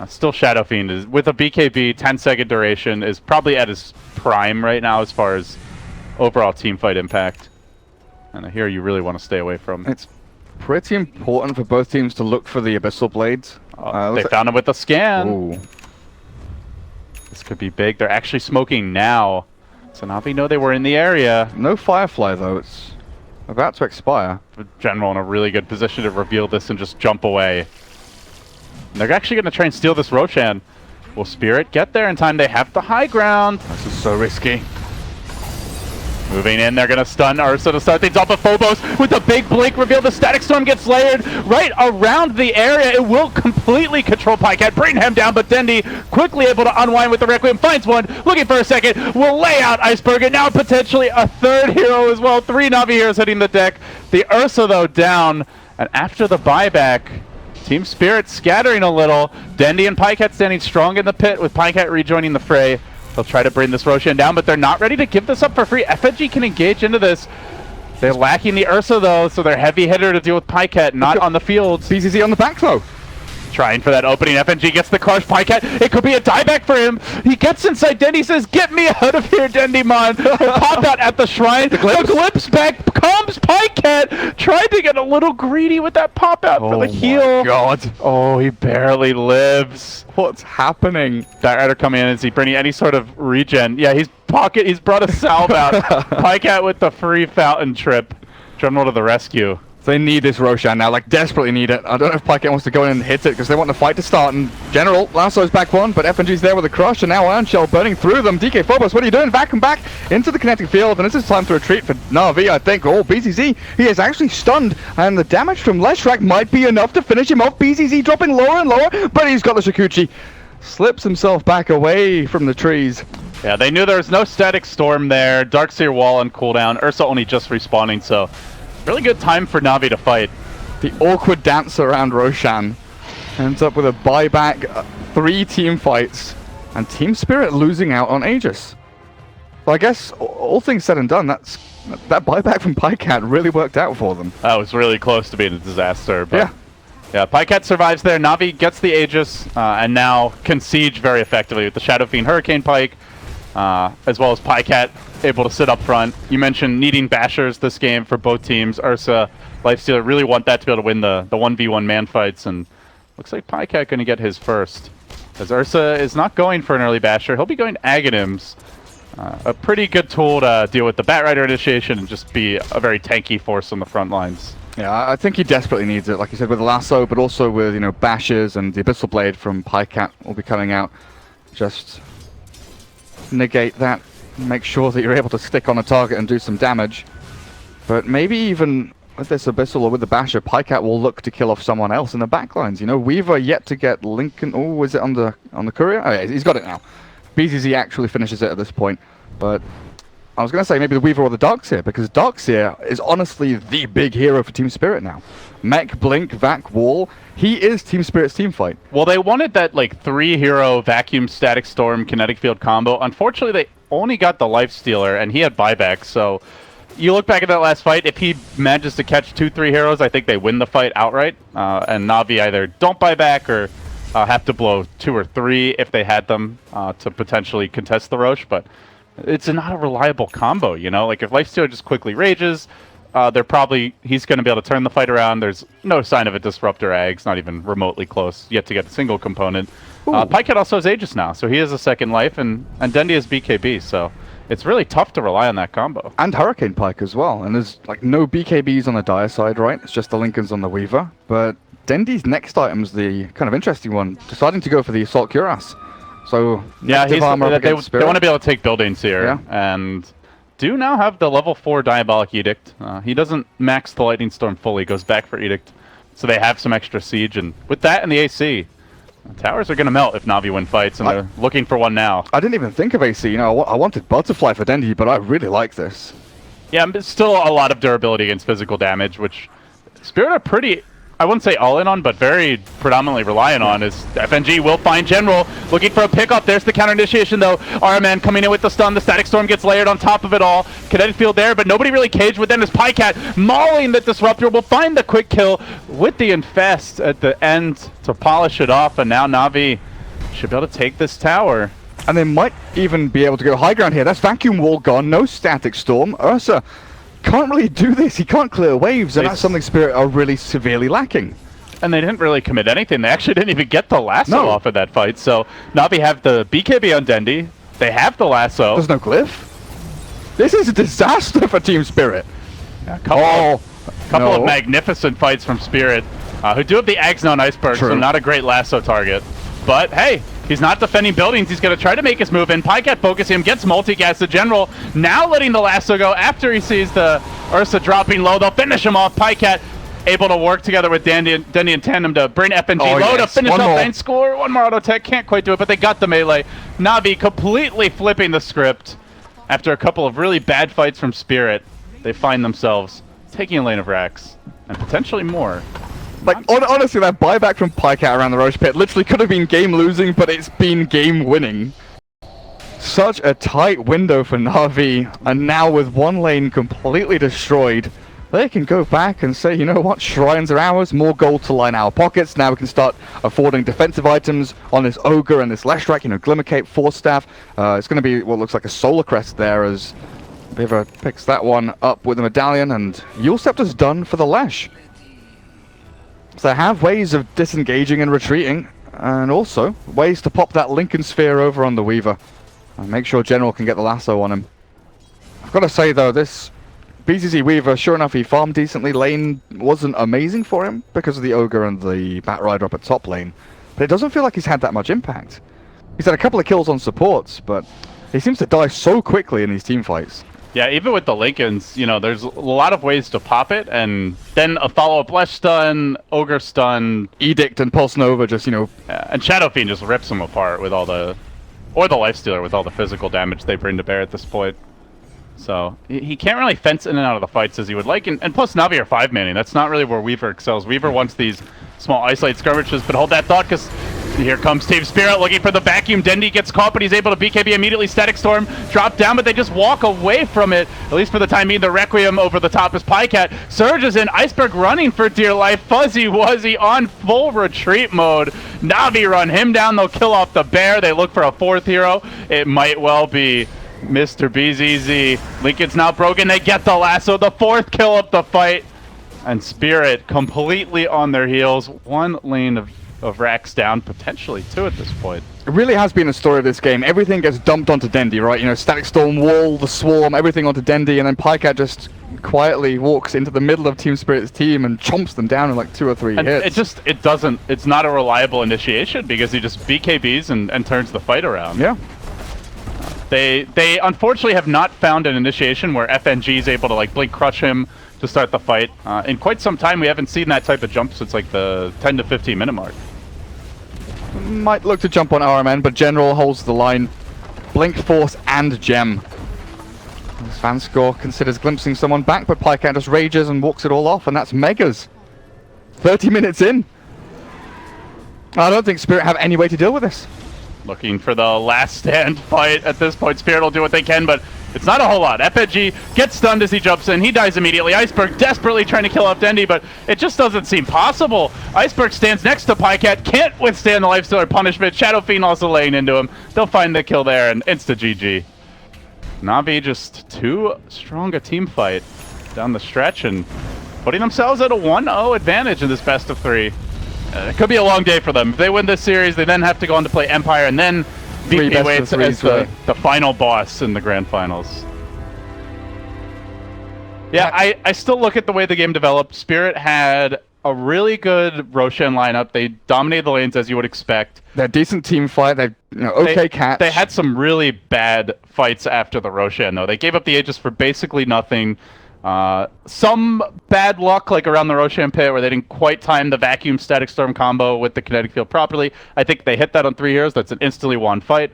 still Shadow Fiend is with a BKB 10-second duration is probably at his prime right now as far as overall team fight impact. And here you really want to stay away from. It's pretty important for both teams to look for the Abyssal Blades. They found him with a scan. Ooh. This could be big. They're actually smoking now. So Navi know they were in the area. No Firefly though, it's about to expire. General in a really good position to reveal this and just jump away. And they're actually going to try and steal this Roshan. Will Spirit get there in time? They have the high ground. This is so risky. Moving in, they're going to stun Ursa to start things off. But Phobos with a big blink reveal. The Static Storm gets layered right around the area. It will completely control Pycat, bring him down, but Dendi quickly able to unwind with the Requiem. Finds one, looking for a second. Will lay out Iceberg, and now potentially a third hero as well. 3 Navi heroes hitting the deck. The Ursa, though, down. And after the buyback, Team Spirit scattering a little. Dendi and Pycat standing strong in the pit with Pycat rejoining the fray. They'll try to bring this Roshan down, but they're not ready to give this up for free. FNG can engage into this. They're lacking the Ursa, though, so they're heavy hitter to deal with Pycat, not on the field. BZZ on the back throw. Trying for that opening. FNG gets the crush. Pycat, it could be a dieback for him. He gets inside. Dendi says, get me out of here, Dendimon. Pop out at the shrine. The glimpse back comes Pycat. Tried to get a little greedy with that pop out for the heal. Oh my god. Oh, he barely lives. What's happening? That Rider coming in, is he bringing any sort of regen? Yeah, he's brought a salve out. Pycat with the free fountain trip. General to the rescue. They need this Roshan now, like desperately need it. I don't know if Pycat wants to go in and hit it because they want the fight to start. And General, Lasso's back one, but FNG's there with a crush, and now Iron Shell burning through them. DK Phobos, what are you doing? Back and back into the connecting field, and this is time to retreat for Navi, I think. Oh, BZZ, he is actually stunned, and the damage from Leshrak might be enough to finish him off. BZZ dropping lower and lower, but he's got the Shikuchi. Slips himself back away from the trees. Yeah, they knew there was no Static Storm there. Darkseer wall on cooldown. Ursa only just respawning, so really good time for Navi to fight. The awkward dance around Roshan ends up with a buyback, 3 team fights, and Team Spirit losing out on Aegis. So I guess, all things said and done, that buyback from Pycat really worked out for them. That was really close to being a disaster, but Yeah. yeah, Pycat survives there. Navi gets the Aegis, and now can siege very effectively with the Shadow Fiend Hurricane Pike, as well as Pycat able to sit up front. You mentioned needing bashers this game for both teams. Ursa, Lifestealer really want that to be able to win the 1v1 man fights, and looks like Pycat going to get his first. As Ursa is not going for an early basher, he'll be going Aghanims. A pretty good tool to deal with the Batrider initiation and just be a very tanky force on the front lines. Yeah, I think he desperately needs it, like you said, with the lasso, but also with, you know, bashers, and the Abyssal Blade from Pycat will be coming out. Just negate that, make sure that you're able to stick on a target and do some damage. But maybe even with this Abyssal or with the basher, Pycat will look to kill off someone else in the backlines. You know, Weaver yet to get Lincoln. Oh, is it on the courier? Oh yeah, he's got it now. BZZ actually finishes it at this point, but I was going to say maybe the Weaver or the Darkseer, because Darkseer is honestly the big hero for Team Spirit now. Mech, Blink, Vac, Wall, he is Team Spirit's team fight. Well, they wanted that like 3-hero Vacuum, Static Storm, Kinetic Field combo. Unfortunately, they only got the Lifestealer, and he had buyback, so you look back at that last fight, if he manages to catch 2-3 heroes, I think they win the fight outright, and Navi either don't buy back or have to blow 2 or 3 if they had them to potentially contest the Roche, but it's not a reliable combo, you know? Like, if Lifestealer just quickly rages, he's going to be able to turn the fight around. There's no sign of a Disruptor Ags, not even remotely close, yet to get a single component. Pycat also has Aegis now, so he has a second life, and Dendi has BKB, so it's really tough to rely on that combo. And Hurricane Pike as well, and there's like no BKBs on the Dire side, right? It's just the Lincolns on the Weaver, but Dendi's next item's the kind of interesting one, deciding to go for the Assault Cuirass. So yeah, they want to be able to take buildings here, yeah. And do now have the level 4 Diabolic Edict. He doesn't max the Lightning Storm fully, goes back for Edict, so they have some extra siege, and with that and the AC, towers are going to melt if Navi win fights, and they're looking for one now. I didn't even think of AC, you know, I wanted Butterfly for Dendi, but I really like this. Yeah, but still a lot of durability against physical damage, which Spirit are pretty, I wouldn't say all in on, but very predominantly relying on is FNG will find General, looking for a pickup. There's the counter initiation though. RMN coming in with the stun. The Static Storm gets layered on top of it all. Kinetic Field there, but nobody really caged with them as Pycat mauling the Disruptor will find the quick kill with the Infest at the end to polish it off, and now Navi should be able to take this tower. And they might even be able to go high ground here. That's Vacuum Wall gone, no Static Storm. Ursa can't really do this. He can't clear waves, and that's something Spirit are really severely lacking. And they didn't really commit anything. They actually didn't even get the lasso off of that fight. So Navi have the BKB on Dendi. They have the lasso. There's no glyph. This is a disaster for Team Spirit. Yeah, couple of magnificent fights from Spirit, who do have the Aghanon Iceberg, so not a great lasso target. But hey, he's not defending buildings. He's going to try to make his move in. Pycat focusing him, gets multi-gas the General. Now letting the lasso go after he sees the Ursa dropping low. They'll finish him off. Pycat able to work together with Dendi and Tandem to bring FNG low to finish up and score. One more auto tech. Can't quite do it, but they got the melee. Navi completely flipping the script. After a couple of really bad fights from Spirit, they find themselves taking a lane of Rax and potentially more. Like, honestly, that buyback from Pycat around the Roche Pit literally could have been game losing, but it's been game winning. Such a tight window for Navi, and now with one lane completely destroyed, they can go back and say, you know what, shrines are ours, more gold to line our pockets. Now we can start affording defensive items on this Ogre and this Leshrac, you know, Glimmercape, Force Staff. It's going to be what looks like a Solar Crest there as Biver picks that one up with the Medallion, and Yule Scepter's done for the Lesh. So they have ways of disengaging and retreating, and also ways to pop that Lincoln Sphere over on the Weaver and make sure General can get the lasso on him. I've got to say though, this BZZ Weaver, sure enough, he farmed decently. Lane wasn't amazing for him because of the Ogre and the Bat Rider up at top lane, but it doesn't feel like he's had that much impact. He's had a couple of kills on supports, but he seems to die so quickly in these team fights. Yeah, even with the Lincolns, you know, there's a lot of ways to pop it, and then a follow-up Lesh stun, Ogre stun, Edict and Pulse Nova just, you know... and Shadow Fiend just rips them apart with all the... Or the Lifestealer with all the physical damage they bring to bear at this point. So, he can't really fence in and out of the fights as he would like, and plus Navi are 5-manning. That's not really where Weaver excels. Weaver wants these small isolate skirmishes, but hold that thought, because... Here comes Team Spirit looking for the vacuum. Dendi gets caught, but he's able to BKB immediately. Static Storm drop down, but they just walk away from it. At least for the time being, the Requiem over the top is Pycat. Surge is in. Iceberg running for dear life. Fuzzy Wuzzy on full retreat mode. Navi run him down. They'll kill off the bear. They look for a fourth hero. It might well be Mr. BZZ. Lincoln's now broken. They get the lasso. The fourth kill of the fight. And Spirit completely on their heels. One lane of Rax down, potentially two at this point. It really has been a story of this game. Everything gets dumped onto Dendi, right? You know, Static Storm, Wall, the Swarm, everything onto Dendi, and then Pycat just quietly walks into the middle of Team Spirit's team and chomps them down in like 2 or 3 hits. It's not a reliable initiation because he just BKBs and turns the fight around. Yeah. They unfortunately have not found an initiation where FNG is able to like blink crush him to start the fight. In quite some time, we haven't seen that type of jump since like the 10 to 15 minute mark. Might look to jump on RMN, but General holds the line. Blink, Force, and Gem. Svanscore considers glimpsing someone back, but Pycat just rages and walks it all off, and that's Megas. 30 minutes in. I don't think Spirit have any way to deal with this. Looking for the last stand fight at this point. Spirit will do what they can, but it's not a whole lot. FNG gets stunned as he jumps in. He dies immediately. Iceberg desperately trying to kill off Dendi, but it just doesn't seem possible. Iceberg stands next to Pycat, can't withstand the Lifestealer punishment. Shadow Fiend also laying into him. They'll find the kill there, and insta-GG. Navi just too strong a team fight down the stretch and putting themselves at a 1-0 advantage in this best of 3. It could be a long day for them. If they win this series, they then have to go on to play Empire, and then VP waits as the final boss in the grand finals. Yeah, I still look at the way the game developed. Spirit had a really good Roshan lineup. They dominated the lanes as you would expect. They're a decent team fight. They're okay catch. They had some really bad fights after the Roshan, though. They gave up the Aegis for basically nothing. Some bad luck, like around the Roshan pit, where they didn't quite time the Vacuum Static Storm combo with the Kinetic Field properly. I think they hit that on 3 heroes. That's an instantly won fight.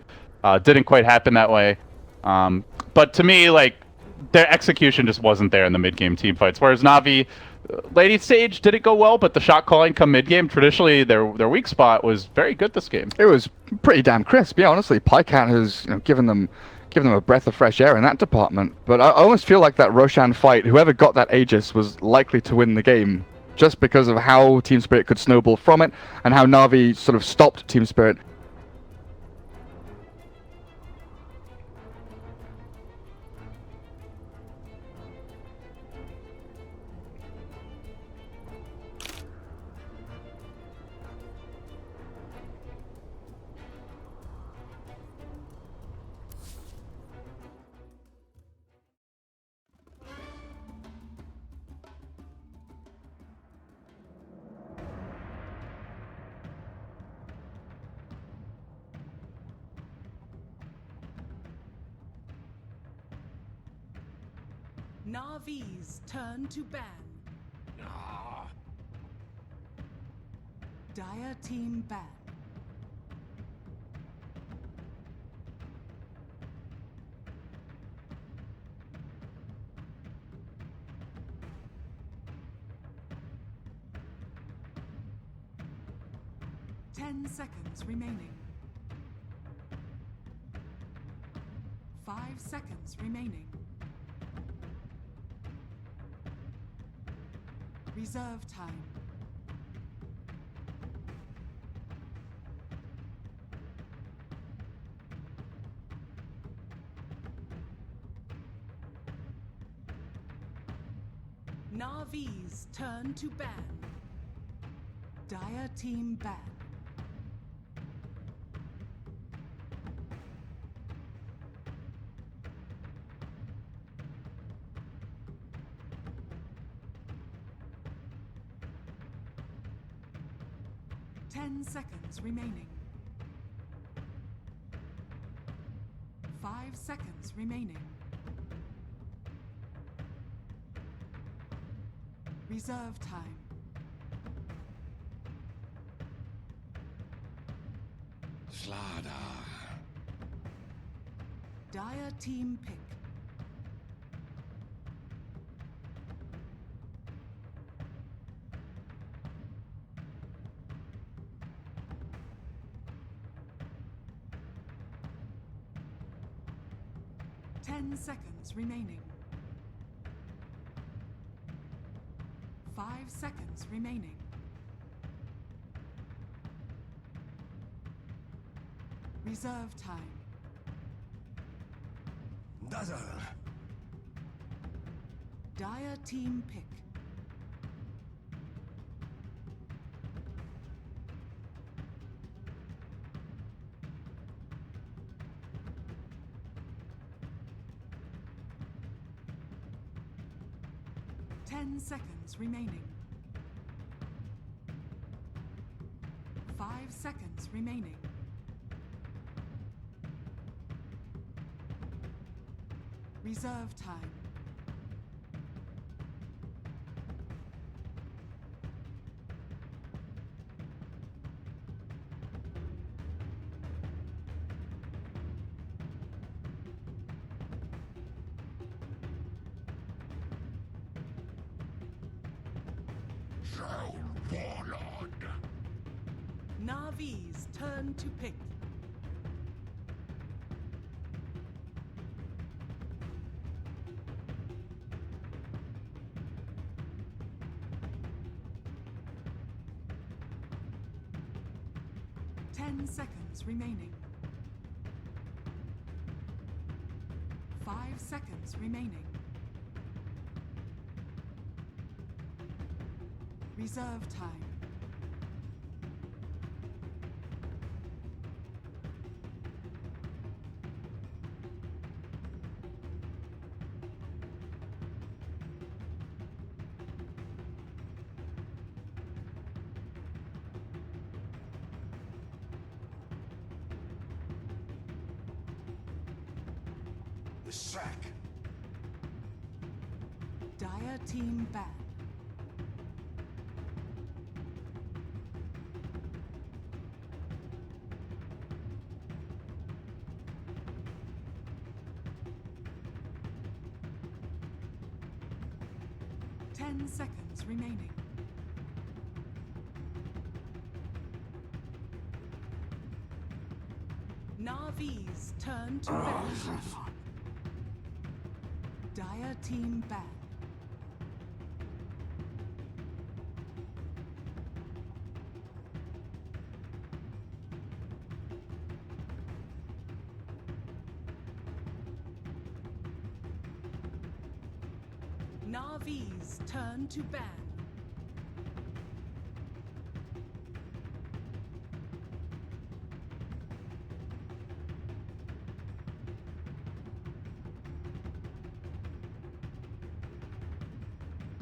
Didn't quite happen that way. But to me, like, their execution just wasn't there in the mid-game team fights. Whereas Navi, Lady Sage didn't go well, but the shot calling come mid game, traditionally their weak spot, was very good this game. It was pretty damn crisp. Yeah, honestly, Pycat has given them a breath of fresh air in that department. But I almost feel like that Roshan fight, whoever got that Aegis was likely to win the game, just because of how Team Spirit could snowball from it and how Navi sort of stopped Team Spirit. Navi's turn to ban. Dire team ban. Ten seconds remaining. 5 seconds remaining. Reserve time. Navi's turn to ban. Dire team ban. Ten seconds remaining. 5 seconds remaining. Reserve time. Slada. Dire team pick. Ten seconds remaining. 5 seconds remaining. Reserve time. Dazzle. Dire team pick. Ten seconds remaining. 5 seconds remaining. Reserve time. Warlord. Navi's turn to pick. Ten seconds remaining. 5 seconds remaining. Reserve time. The sack. Dire team ban. Ten seconds seconds remaining. Navi's turn to ban. Dire team ban. Navi's turn to ban.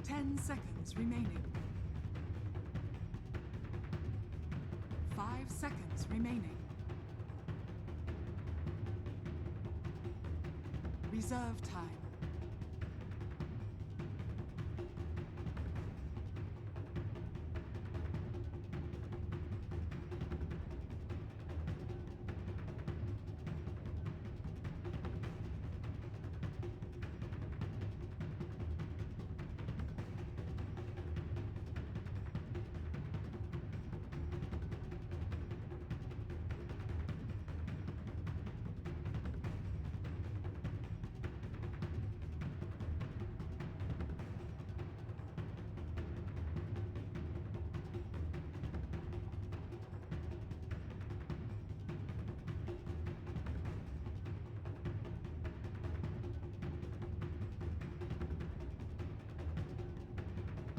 Ten seconds remaining. 5 seconds remaining. Reserve time.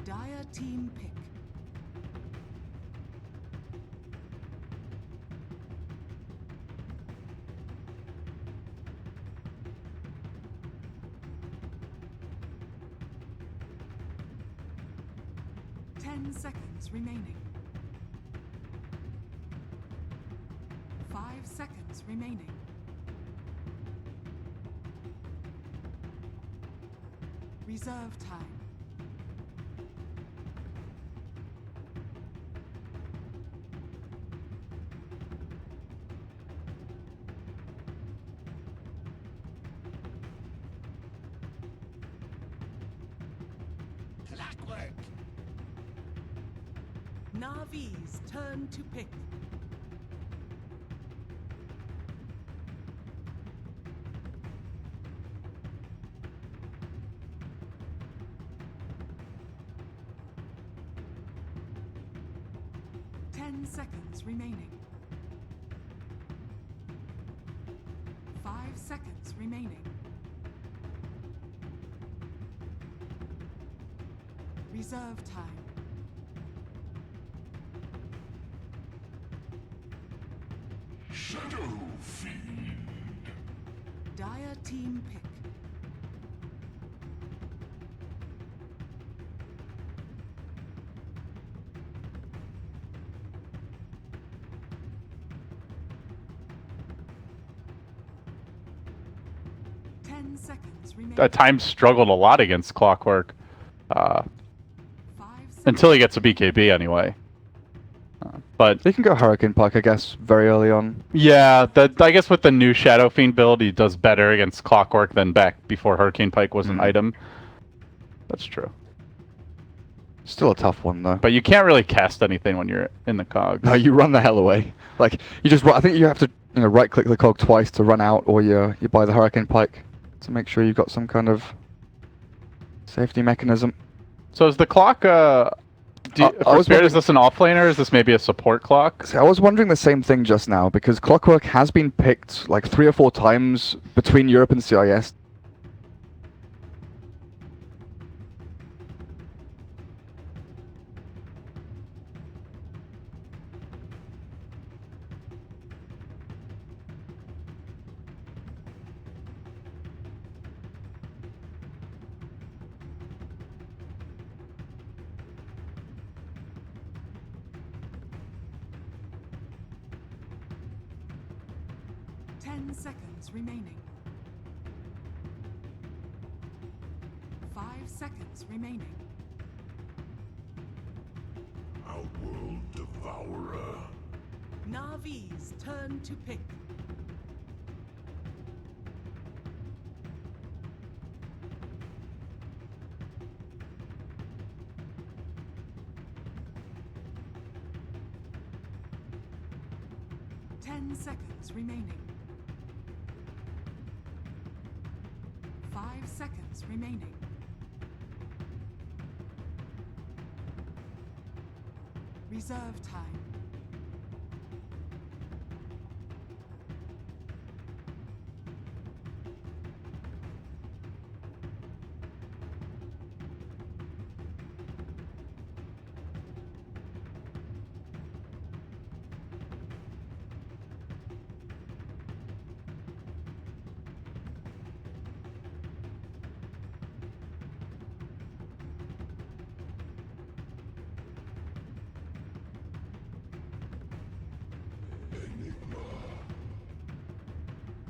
Dire team pick. Ten seconds remaining. 5 seconds remaining. Reserve time. Clockwork. Navi's turn to pick. Ten seconds remaining. 5 seconds remaining. Reserve time. Shadow Fiend. Dire team pick. Ten seconds remaining. At times struggled a lot against Clockwork. 5 seconds. Until he gets a BKB anyway. But They can go Hurricane Pike, I guess, very early on. yeah, I guess with the new Shadow Fiend build, he does better against Clockwork than back before Hurricane Pike was an item. That's true. Still a tough one, though. But you can't really cast anything when you're in the cog. No, you run the hell away. Like, you just I think you have to right-click the cog twice to run out, or you buy the Hurricane Pike to make sure you've got some kind of safety mechanism. So is the clock, for Spirit, is this an offlaner? Is this maybe a support clock? See, I was wondering the same thing just now, because Clockwork has been picked like 3 or 4 times between Europe and CIS. Seconds remaining. 5 seconds remaining. Outworld Devourer. Navi's turn to pick. 10 seconds remaining. 5 seconds remaining. Reserve time.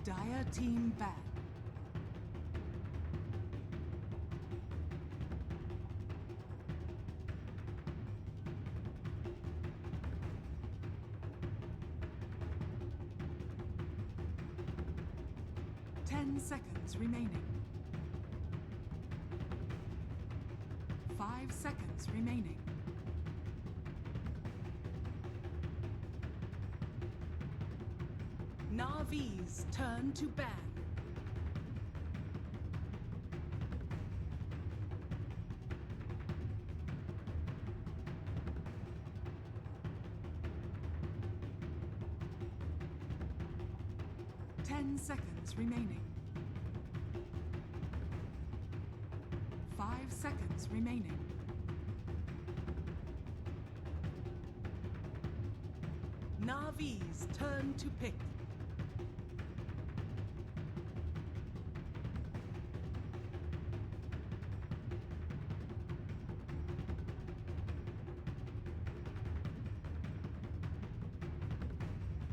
Dire team ban. Ten seconds remaining. 5 seconds remaining. Navi's turn to ban. Ten seconds remaining. 5 seconds remaining. Navi's turn to pick.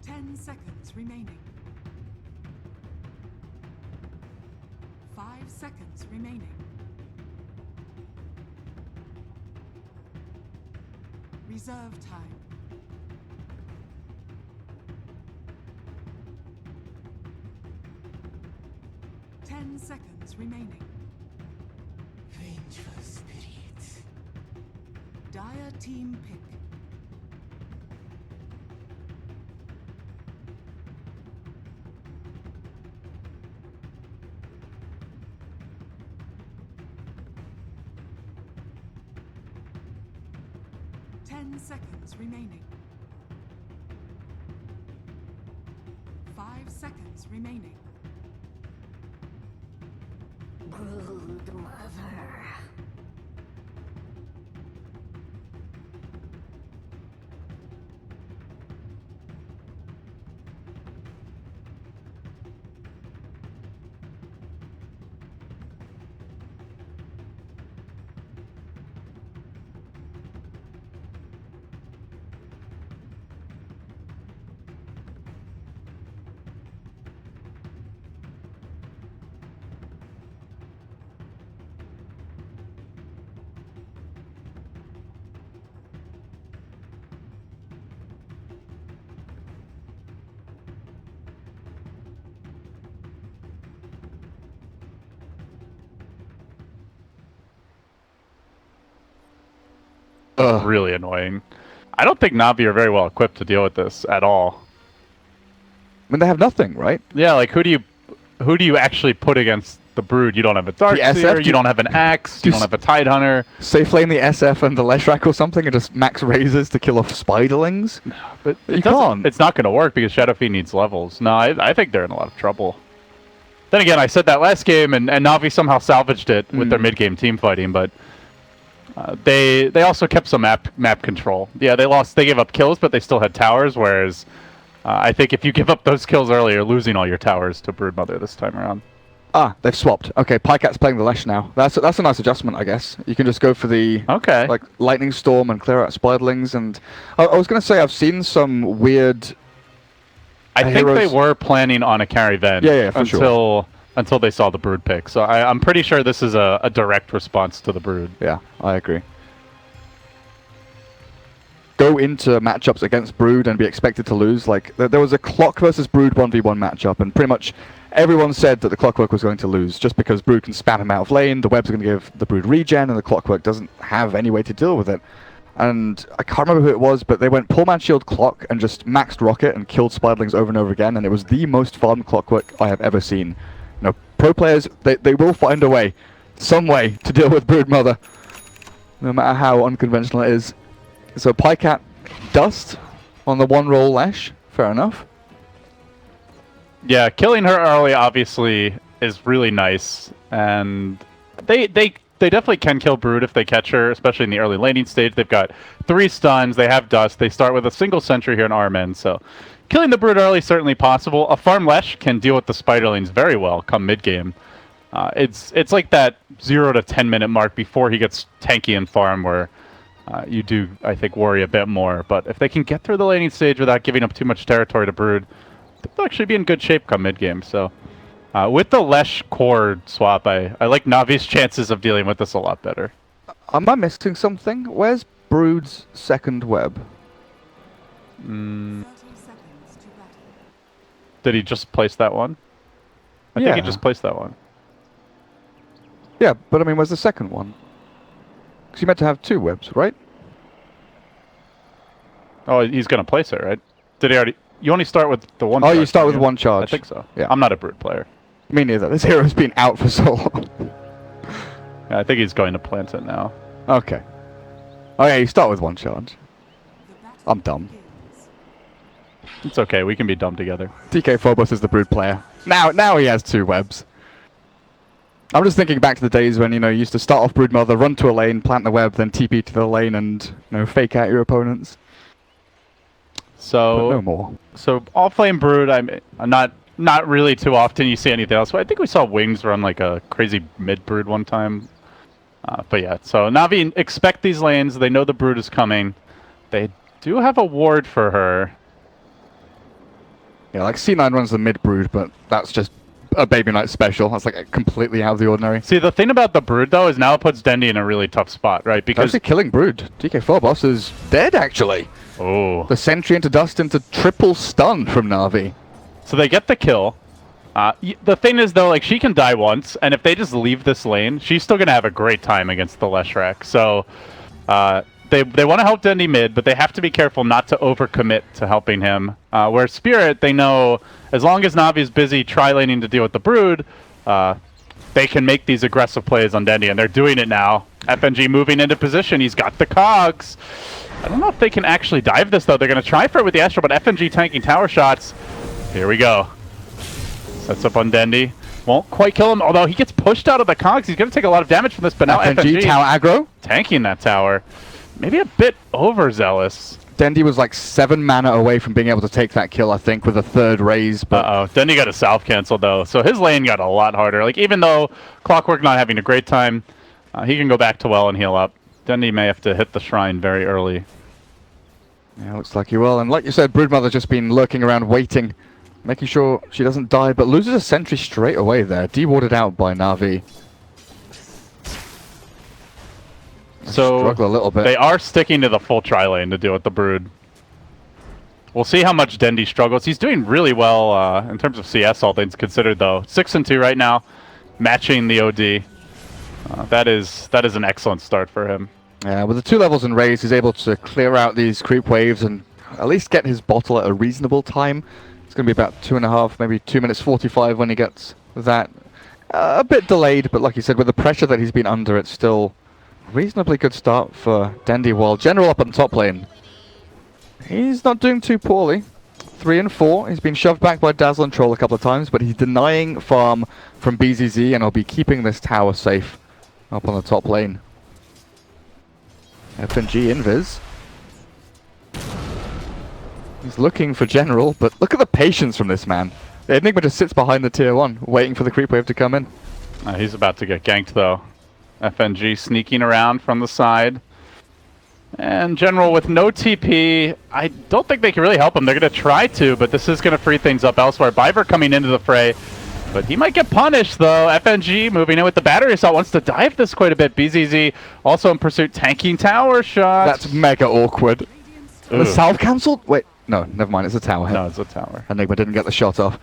Ten seconds remaining. 5 seconds remaining. Reserve time. Ten seconds remaining. Vengeful spirits. Dire team pick. Ten seconds remaining. 5 seconds remaining. Brood mother. Really annoying. I don't think Navi are very well equipped to deal with this at all. I mean, they have nothing, right? Yeah, like who do you actually put against the Brood? You don't have a Dark The SF, Seer, do you you- don't have an Axe, you don't have a Tidehunter. Safe lane the SF and the Leshrac or something and just max razors to kill off spiderlings? But You it doesn't- can't. It's not going to work because Shadow Fiend needs levels. No, I think they're in a lot of trouble. Then again, I said that last game, and Navi somehow salvaged it with their mid-game team fighting, but they also kept some map control. Yeah, they gave up kills, but they still had towers, whereas I think if you give up those kills early, you're losing all your towers to Broodmother this time around. Ah, they've swapped. Okay, Pycat's playing the Lesh now. That's a nice adjustment, I guess. You can just go for the Okay. like Lightning Storm and clear out spiderlings. And I was going to say I've seen some weird. I think they heroes- were planning on a carry then Yeah, for sure. until they saw the Brood pick. So I'm pretty sure this is a direct response to the Brood. Yeah, I agree. Go into matchups against Brood and be expected to lose. Like there was a Clock versus Brood 1v1 matchup, and pretty much everyone said that the Clockwork was going to lose just because Brood can spam him out of lane. The webs are going to give the Brood regen, and the Clockwork doesn't have any way to deal with it. and I can't remember who it was, but they went Poor Man Shield Clock and just maxed Rocket and killed Spiderlings over and over again, and it was the most farmed Clockwork I have ever seen. You know, pro players, they will find a way, some way, to deal with Broodmother, no matter how unconventional it is. So Pycat Dust on the one roll Lash, fair enough. Yeah, killing her early obviously is really nice, and they definitely can kill Brood if they catch her, especially in the early laning stage. They've got 3 stuns, they have Dust, they start with a single sentry here in Armin, so killing the Brood early is certainly possible. A farm Lesh can deal with the Spiderlings very well come mid-game. It's like that 0 to 10 minute mark before he gets tanky in farm where you do, I think, worry a bit more. But if they can get through the laning stage without giving up too much territory to Brood, they'll actually be in good shape come mid-game. So with the Lesh core swap, I like Navi's chances of dealing with this a lot better. Am I missing something? Where's Brood's second web? 30 seconds to battle. Did he just place that one? I think he Yeah. just placed that one. Yeah, but I mean, where's the second one? Because you meant to have 2 webs, right? Oh, he's going to place it, right? Did he already... You only start with the one Oh, you charge, start don't with one charge. I think so. Yeah. I'm not a Brood player. Me neither. This hero's been out for so long. Yeah, I think he's going to plant it now. Okay. Oh yeah, you start with one charge. The battle I'm dumb. begins. It's okay, we can be dumb together. DK Phobos is the Brood player. Now he has 2 webs. I'm just thinking back to the days when, you know, you used to start off Broodmother, run to a lane, plant the web, then TP to the lane and, you know, fake out your opponents. But So, no more. so off-lane Brood, I'm not really too often you see anything else. But I think we saw Wings run like a crazy mid-Brood one time. But yeah, so Navi expect these lanes. They know the Brood is coming. They do have a ward for her. Yeah, like C9 runs the mid Brood, but that's just a Baby Knight special. That's like completely out of the ordinary. See, the thing about the Brood, though, is now it puts Dendi in a really tough spot, right? Because... Actually killing Brood. DK Phobos is dead, actually. Oh. The sentry into Dust into triple stun from Navi. So they get the kill. The thing is, though, like, she can die once, and if they just leave this lane, she's still going to have a great time against the Leshrac. So they want to help Dendi mid, but they have to be careful not to overcommit to helping him. Where Spirit, they know as long as Navi's busy tri-laning to deal with the Brood, they can make these aggressive plays on Dendi, and they're doing it now. FNG moving into position. He's got the cogs. I don't know if they can actually dive this, though. They're going to try for it with the Astro, but FNG tanking tower shots. Here we go. Sets up on Dendi. Won't quite kill him, although he gets pushed out of the cogs. He's going to take a lot of damage from this, but now FNG tower aggro. tanking that tower. Maybe a bit overzealous. Dendi was like 7 mana away from being able to take that kill, I think, with a 3rd raise. But Uh-oh. Dendi got a salve cancel, though, so his lane got a lot harder. Like, even though Clockwork not having a great time, he can go back to well and heal up. Dendi may have to hit the shrine very early. yeah, looks like he will. And like you said, Broodmother's just been lurking around waiting, making sure she doesn't die, but loses a sentry straight away there. De-warded out by Navi. So Struggle a little bit. they are sticking to the full tri-lane to deal with the Brood. We'll see how much Dendi struggles. He's doing really well in terms of CS, all things considered, though. 6-2 right now, matching the OD. That is an excellent start for him. Yeah, with the 2 levels in raise, he's able to clear out these creep waves and at least get his bottle at a reasonable time. It's going to be about 2.5, maybe 2 minutes 45 when he gets that. A bit delayed, but like you said, with the pressure that he's been under, it's still a reasonably good start for Dendi. While General up on top lane, he's not doing too poorly. 3 and 4. He's been shoved back by Dazzle and Troll a couple of times, but he's denying farm from BZZ, and he'll be keeping this tower safe up on the top lane. FNG invis. He's looking for General, but look at the patience from this man. The Enigma just sits behind the tier 1, waiting for the creep wave to come in. He's about to get ganked, though. FNG sneaking around from the side. And General with no TP. I don't think they can really help him. They're going to try to, but this is going to free things up elsewhere. Biver coming into the fray, but he might get punished, though. FNG moving in with the battery assault, wants to dive this quite a bit. BZZ also in pursuit, tanking tower shots. That's mega awkward. The Ugh. salve cancelled? Wait, no, never mind, it's a tower hit. No, it's a tower. Enigma didn't get the shot off.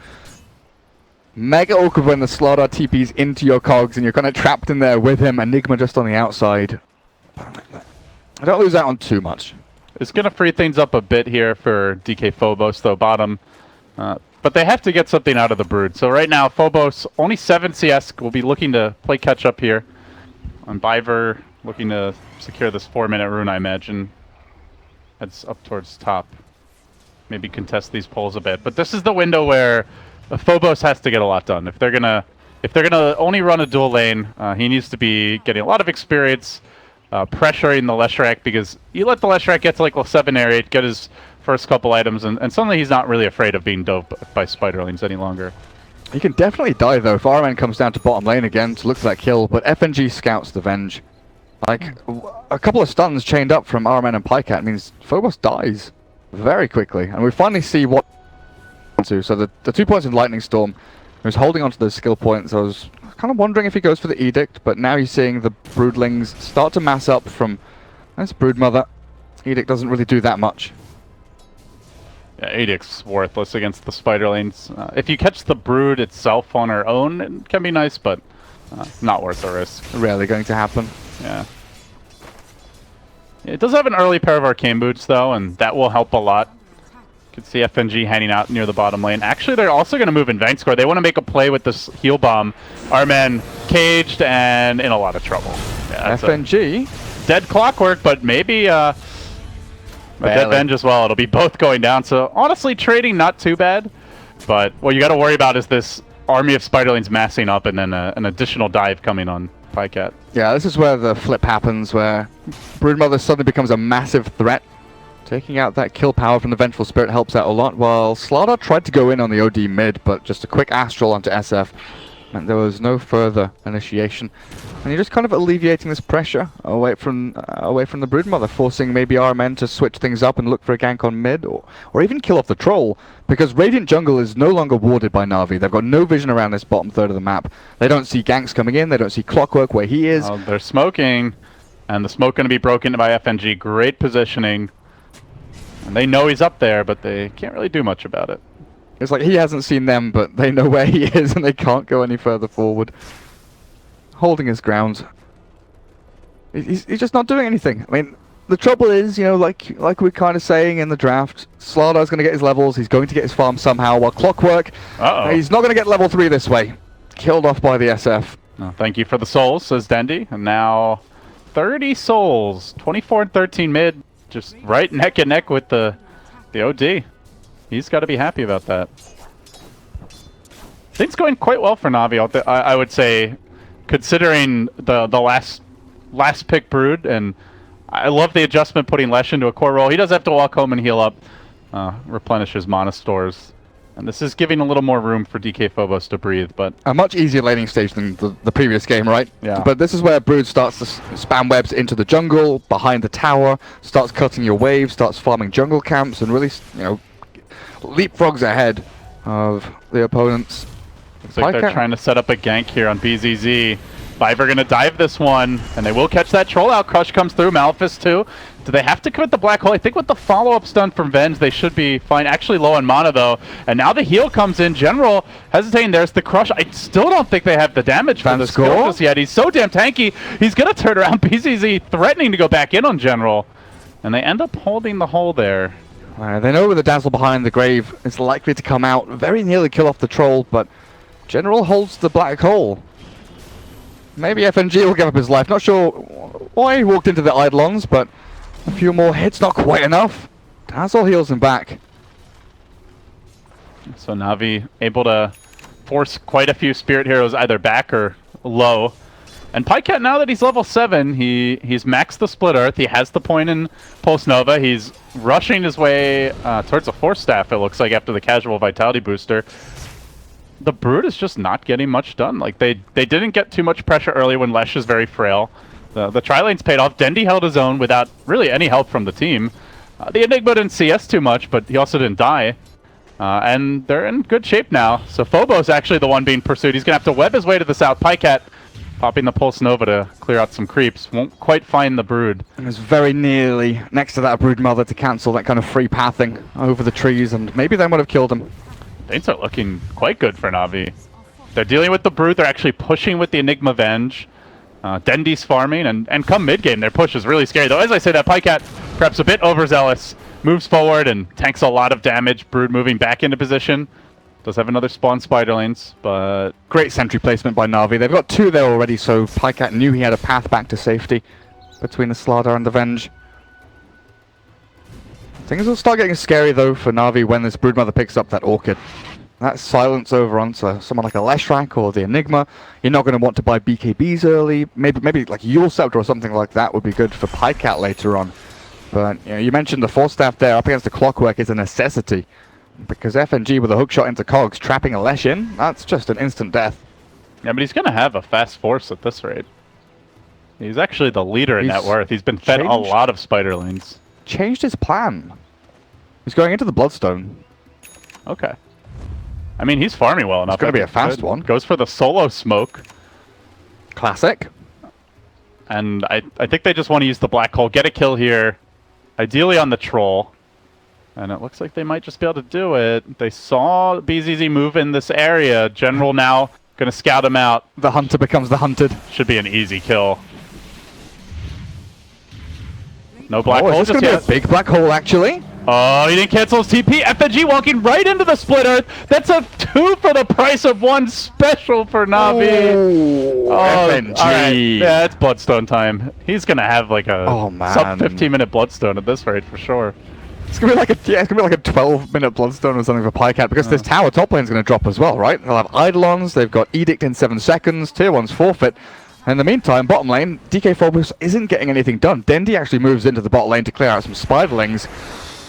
Mega awkward when the Slardar TP's into your cogs and you're kind of trapped in there with him. Enigma just on the outside. don't lose out on too much. It's going to free things up a bit here for DK Phobos, though, bottom. But they have to get something out of the Brood. So right now, Phobos, only 7 CS, will be looking to play catch-up here. And Biver looking to secure this 4-minute rune, I imagine. Heads up towards top. Maybe contest these poles a bit. But this is the window where Phobos has to get a lot done. If they're gonna only run a dual lane, he needs to be getting a lot of experience, pressuring the Leshrac, because you let the Leshrac get to like level 7 or 8, get his first couple items, and suddenly he's not really afraid of being doped by Spiderlings any longer. He can definitely die though if RMN comes down to bottom lane again to look for that kill, but FNG scouts the Venge. Like, a couple of stuns chained up from RMN and Pycat means Phobos dies very quickly, and we finally see what to. So the 2 points in Lightning Storm, he was holding onto those skill points. I was kind of wondering if he goes for the Edict, but now he's seeing the Broodlings start to mass up from... That's Broodmother. Edict doesn't really do that much. Yeah, Edict's worthless against the Spiderlings. If you catch the Brood itself on her own, it can be nice, but not worth the risk. Rarely going to happen. Yeah. It does have an early pair of Arcane Boots, though, and that will help a lot. You can see FNG hanging out near the bottom lane. Actually, they're also going to move in Vank Score. They want to make a play with this heal bomb. Our man caged and in a lot of trouble. Yeah, FNG? Dead Clockwork, but maybe a dead Venge as well. It'll be both going down. So, honestly, trading not too bad. But what you got to worry about is this army of Spiderlings massing up and then an additional dive coming on Pycat. Yeah, this is where the flip happens, where Broodmother suddenly becomes a massive threat. Taking out that kill power from the Vengeful Spirit helps out a lot, while Slardar tried to go in on the OD mid, but just a quick Astral onto SF meant there was no further initiation. And you're just kind of alleviating this pressure away from the Broodmother, forcing maybe RMN to switch things up and look for a gank on mid, or even kill off the Troll, because Radiant Jungle is no longer warded by Navi. They've got no vision around this bottom third of the map. They don't see ganks coming in, they don't see Clockwork where he is. Oh, they're smoking, and the smoke going to be broken by FNG. Great positioning. And they know he's up there, but they can't really do much about it. It's like he hasn't seen them, but they know where he is, and they can't go any further forward. Holding his ground. He's just not doing anything. I mean, the trouble is, you know, like we're kind of saying in the draft, Slardar's going to get his levels, he's going to get his farm somehow, while Clockwork, he's not going to get level 3 this way. Killed off by the SF. Oh, thank you for the souls, says Dendy. And now 30 souls, 24 and 13 mid. Just right neck and neck with the OD. He's got to be happy about that. Things going quite well for Navi, I would say, considering the last pick Brood, and I love the adjustment putting Lesh into a core role. He does have to walk home and heal up, replenish his mana stores. And this is giving a little more room for DK Phobos to breathe, but... A much easier laning stage than the previous game, right? Yeah. But this is where Brood starts to spam webs into the jungle, behind the tower, starts cutting your waves, starts farming jungle camps, and really, you know, leapfrogs ahead of the opponents. Looks like they're trying to set up a gank here on BZZ. Viver gonna dive this one, and they will catch that troll out. Crush comes through, Malefice too. Do they have to commit the black hole? I think with the follow-up stun from Venge, they should be fine. Actually low on mana though, and now the heal comes in. General hesitating, there's the crush. I still don't think they have the damage for this skill just yet. He's so damn tanky, he's gonna turn around. BZZ threatening to go back in on General, and they end up holding the hole there. They know with the dazzle behind the grave, it's likely to come out, very nearly kill off the troll, but General holds the black hole. Maybe FNG will give up his life. Not sure why he walked into the Eidolons, but a few more hits, not quite enough. Dazzle heals him back. So Navi able to force quite a few Spirit Heroes either back or low. And Pycat, now that he's level 7, he's maxed the Split Earth. He has the point in Pulse Nova. He's rushing his way towards a Force Staff, it looks like, after the casual Vitality Booster. The Brood is just not getting much done. Like, they didn't get too much pressure early when Lesh is very frail. The tri-lanes paid off. Dendy held his own without really any help from the team. The Enigma didn't CS too much, but he also didn't die. And they're in good shape now. So Phobos actually the one being pursued. He's going to have to web his way to the south. Pycat popping the Pulse Nova to clear out some creeps. Won't quite find the Brood. And it's very nearly next to that Broodmother to cancel that kind of free pathing over the trees, and maybe they would have killed him. Things are looking quite good for Navi. They're dealing with the Brood. They're actually pushing with the Enigma Venge. Dendi's farming, and come mid-game, their push is really scary. Though, as I say, that Pycat, perhaps a bit overzealous, moves forward and tanks a lot of damage. Brood moving back into position. Does have another spawn Spiderlings, but... Great sentry placement by Navi. They've got 2 there already, so Pycat knew he had a path back to safety between the Slardar and the Venge. Things will start getting scary, though, for Navi when this Broodmother picks up that Orchid. That silence over onto someone like a Leshrac or the Enigma. You're not going to want to buy BKBs early. Maybe like Yule Scepter or something like that would be good for Pycat later on. But you mentioned the Force Staff there up against the Clockwork is a necessity. Because FNG with a hookshot into Cogs, trapping a Lesh in, that's just an instant death. Yeah, but he's going to have a fast force at this rate. He's actually the leader in net worth. He's been fed a lot of Spiderlings. Changed his plan. He's going into the Bloodstone. Okay. I mean, he's farming well enough. It's going to be a fast one. Goes for the solo smoke. Classic. And I think they just want to use the black hole, get a kill here, ideally on the troll. And it looks like they might just be able to do it. They saw BZZ move in this area. General now going to scout him out. The hunter becomes the hunted. Should be an easy kill. No black hole. It's going to be a big black hole, actually. Oh, he didn't cancel his TP. FNG walking right into the split earth. That's a 2 for the price of 1 special for Navi. Oh, FNG. All right. Yeah, it's Bloodstone time. He's going to have like a sub 15-minute Bloodstone at this rate for sure. It's gonna be like a 12-minute Bloodstone or something for Pycat because this tower top lane is gonna drop as well, right? They'll have Eidolons, they've got Edict in 7 seconds, Tier 1's forfeit. And in the meantime, bottom lane, DK Phobos isn't getting anything done. Dendi actually moves into the bot lane to clear out some Spiderlings.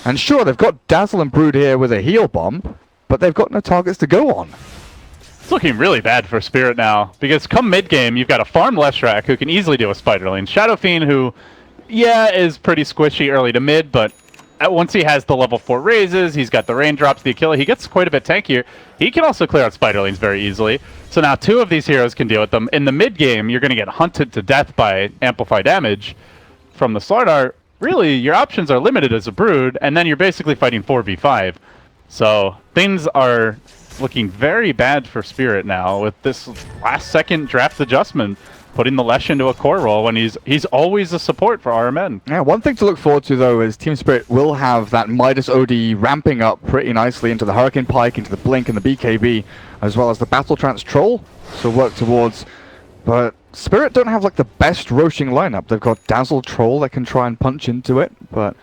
And sure, they've got Dazzle and Brood here with a heal bomb, but they've got no targets to go on. It's looking really bad for Spirit now, because come mid-game, you've got a farm Leshrac who can easily do a Spiderling. Shadow Fiend who, yeah, is pretty squishy early to mid, but once he has the level 4 raises, he's got the raindrops, the Achille, he gets quite a bit tankier. He can also clear out Spiderlings very easily. So now 2 of these heroes can deal with them. In the mid-game, you're going to get hunted to death by Amplify damage from the Slardar. Really, your options are limited as a Brood, and then you're basically fighting 4v5. So things are looking very bad for Spirit now with this last-second draft adjustment, putting the Lesh into a core role when he's always a support for RMN. Yeah, one thing to look forward to, though, is Team Spirit will have that Midas OD ramping up pretty nicely into the Hurricane Pike, into the Blink and the BKB, as well as the Battle Trance Troll, so work towards. But Spirit don't have like the best Roshing lineup. They've got Dazzle Troll that can try and punch into it, but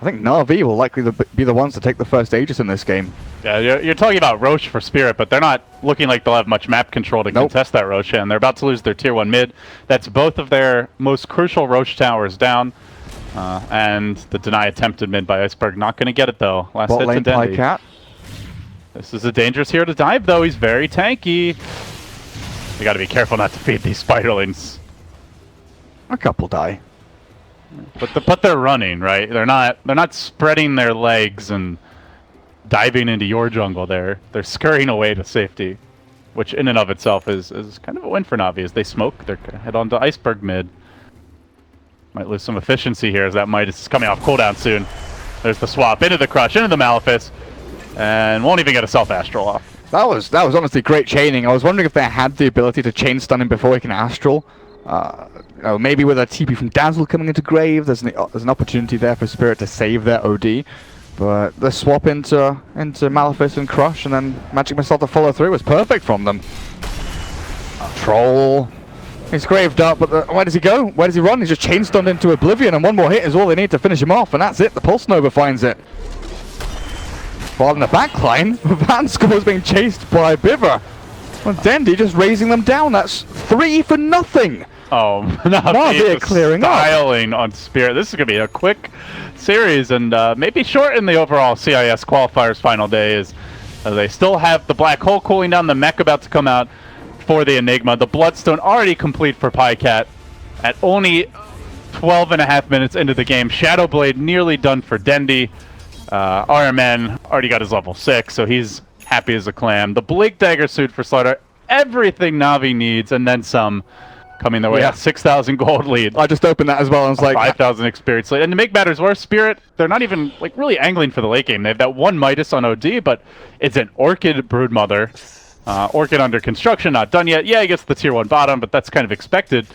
I think Navi will likely be the ones to take the first Aegis in this game. Yeah, you're talking about Roche for Spirit, but they're not looking like they'll have much map control to contest that Roche, and they're about to lose their Tier 1 mid. That's both of their most crucial Roche towers down, and the deny attempted mid by Iceberg. Not going to get it, though. Last hit to Dendi. Pycat. This is a dangerous hero to dive, though. He's very tanky. You got to be careful not to feed these Spiderlings. A couple die. But they're running, right? They're not spreading their legs and diving into your jungle there. They're scurrying away to safety, which in and of itself is kind of a win for Navi as they smoke. They're gonna head on to Iceberg mid. Might lose some efficiency here as that Midas is coming off cooldown soon. There's the swap into the Crush, into the Malefice, and won't even get a self-astral off. That was honestly great chaining. I was wondering if they had the ability to chain stun him before he can astral. Maybe with a TP from Dazzle coming into Grave, there's an opportunity there for Spirit to save their OD. But the swap into Malefice and Crush, and then Magic Missile to follow through was perfect from them. Troll. He's graved up, but where does he go? Where does he run? He's just chain stunned into Oblivion, and one more hit is all they need to finish him off, and that's it. The Pulse Nova finds it. While in the backline, Vansko is being chased by Biver. Well, Dendi just raising them down. That's 3 for nothing. Oh, Navi clearing styling on Spirit. This is going to be a quick series and maybe shorten the overall CIS qualifiers final day as they still have the Black Hole cooling down, the mech about to come out for the Enigma, the Bloodstone already complete for Pycat at only 12.5 minutes into the game. Shadowblade nearly done for Dendi. RMN already got his level 6, so he's happy as a clam. The Blink Dagger suit for Slaughter, everything Navi needs, and then some coming their way. Yeah. 6,000 gold lead. I just opened that as well, and I was like... 5,000 experience lead. And to make matters worse, Spirit, they're not even like really angling for the late game. They have that one Midas on OD, but it's an Orchid Broodmother. Orchid under construction, not done yet. Yeah, he gets the tier 1 bottom, but that's kind of expected.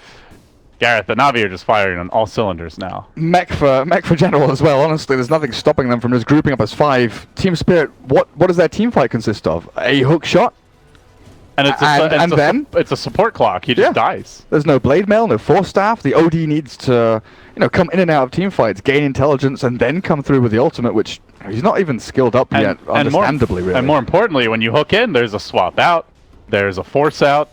Gareth, the Navi are just firing on all cylinders now. Mech for general as well. Honestly, there's nothing stopping them from just grouping up as 5. Team Spirit, what does their team fight consist of? A hook shot? And it's a support clock. He just dies. There's no blade mail, no force staff. The OD needs to, come in and out of team fights, gain intelligence, and then come through with the ultimate, which he's not even skilled up yet, understandably, really. And more importantly, when you hook in, there's a swap out, there's a force out,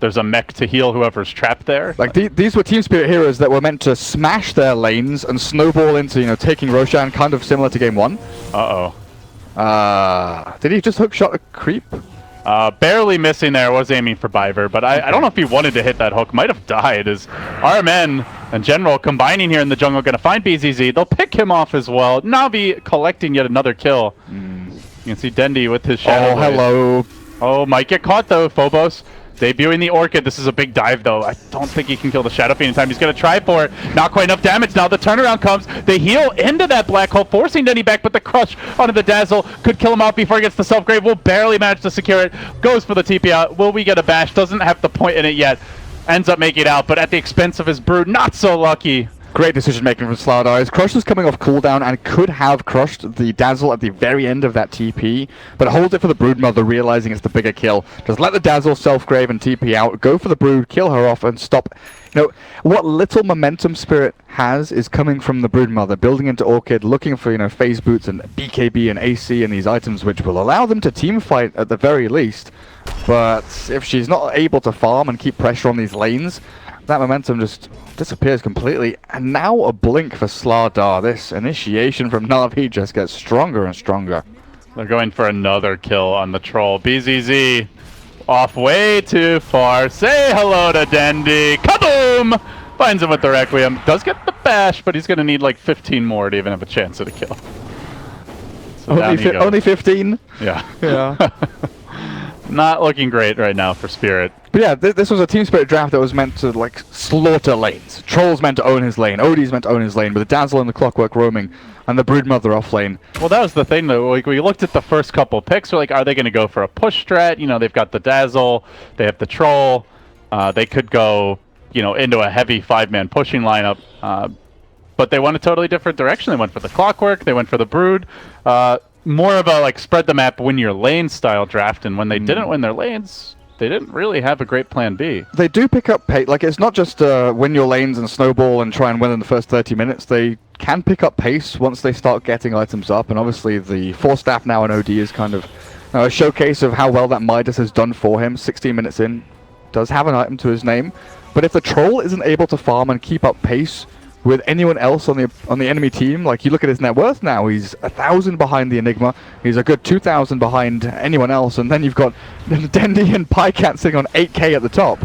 there's a mech to heal whoever's trapped there. Like these were Team Spirit heroes that were meant to smash their lanes and snowball into, taking Roshan, kind of similar to game 1. Did he just hook shot a creep? Barely missing there, was aiming for Biver, but I don't know if he wanted to hit that hook. Might have died as RMN and General combining here in the jungle, going to find BZZ. They'll pick him off as well. Navi collecting yet another kill. You can see Dendi with his shadow. Oh, hello. Oh, might get caught though, Phobos. Debuting the Orchid. This is a big dive, though. I don't think he can kill the Shadow Fiend in time. He's going to try for it. Not quite enough damage. Now the turnaround comes. They heal into that black hole, forcing Denny back, but the crush onto the Dazzle could kill him off before he gets the Self-Grave. Will barely manage to secure it. Goes for the TP out. Will we get a bash? Doesn't have the point in it yet. Ends up making it out, but at the expense of his Brood. Not so lucky. Great decision making from Slardar. His Crush was coming off cooldown and could have crushed the Dazzle at the very end of that TP, but holds it for the Broodmother, realizing it's the bigger kill. Just let the Dazzle self-grave and TP out, go for the Brood, kill her off, and stop. What little momentum Spirit has is coming from the Broodmother, building into Orchid, looking for, phase boots and BKB and AC and these items which will allow them to team fight at the very least. But if she's not able to farm and keep pressure on these lanes, that momentum just disappears completely. And now a blink for Slardar. This initiation from Navi just gets stronger and stronger. They're going for another kill on the troll. BZZ off way too far. Say hello to Dendi. Kaboom! Finds him with the Requiem. Does get the bash, but he's going to need like 15 more to even have a chance at a kill. So only 15? Yeah. Yeah. Not looking great right now for Spirit. But yeah, this was a Team Spirit draft that was meant to slaughter lanes. Troll's meant to own his lane, Odie's meant to own his lane, with the Dazzle and the Clockwork roaming, and the Broodmother off lane. Well, that was the thing though. We looked at the first couple picks. We're like, are they going to go for a push strat? They've got the Dazzle, they have the Troll. They could go, into a heavy 5-man pushing lineup. But they went a totally different direction. They went for the Clockwork. They went for the Brood. More of a spread the map, win your lane style draft, and when they didn't win their lanes, they didn't really have a great plan B. They do pick up pace. It's not just win your lanes and snowball and try and win in the first 30 minutes. They can pick up pace once they start getting items up, and obviously the 4-staff now in OD is kind of a showcase of how well that Midas has done for him. 16 minutes in, does have an item to his name, but if the Troll isn't able to farm and keep up pace with anyone else on the enemy team, you look at his net worth now, he's 1,000 behind the Enigma, he's a good 2,000 behind anyone else, and then you've got Dendi and Pycat sitting on 8k at the top.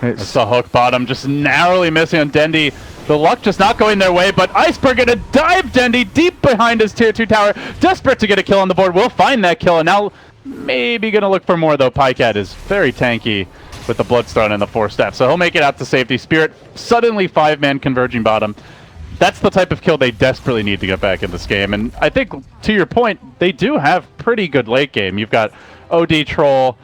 It's the hook bottom, just narrowly missing on Dendi. The luck just not going their way, but Iceberg gonna dive Dendi deep behind his tier 2 tower, desperate to get a kill on the board. Will find that kill, and now maybe gonna look for more though. Pycat is very tanky with the Bloodstone and the 4-staff, so he'll make it out to safety. Spirit suddenly 5-man converging bottom. That's the type of kill they desperately need to get back in this game, and I think, to your point, they do have pretty good late game. You've got OD Troll.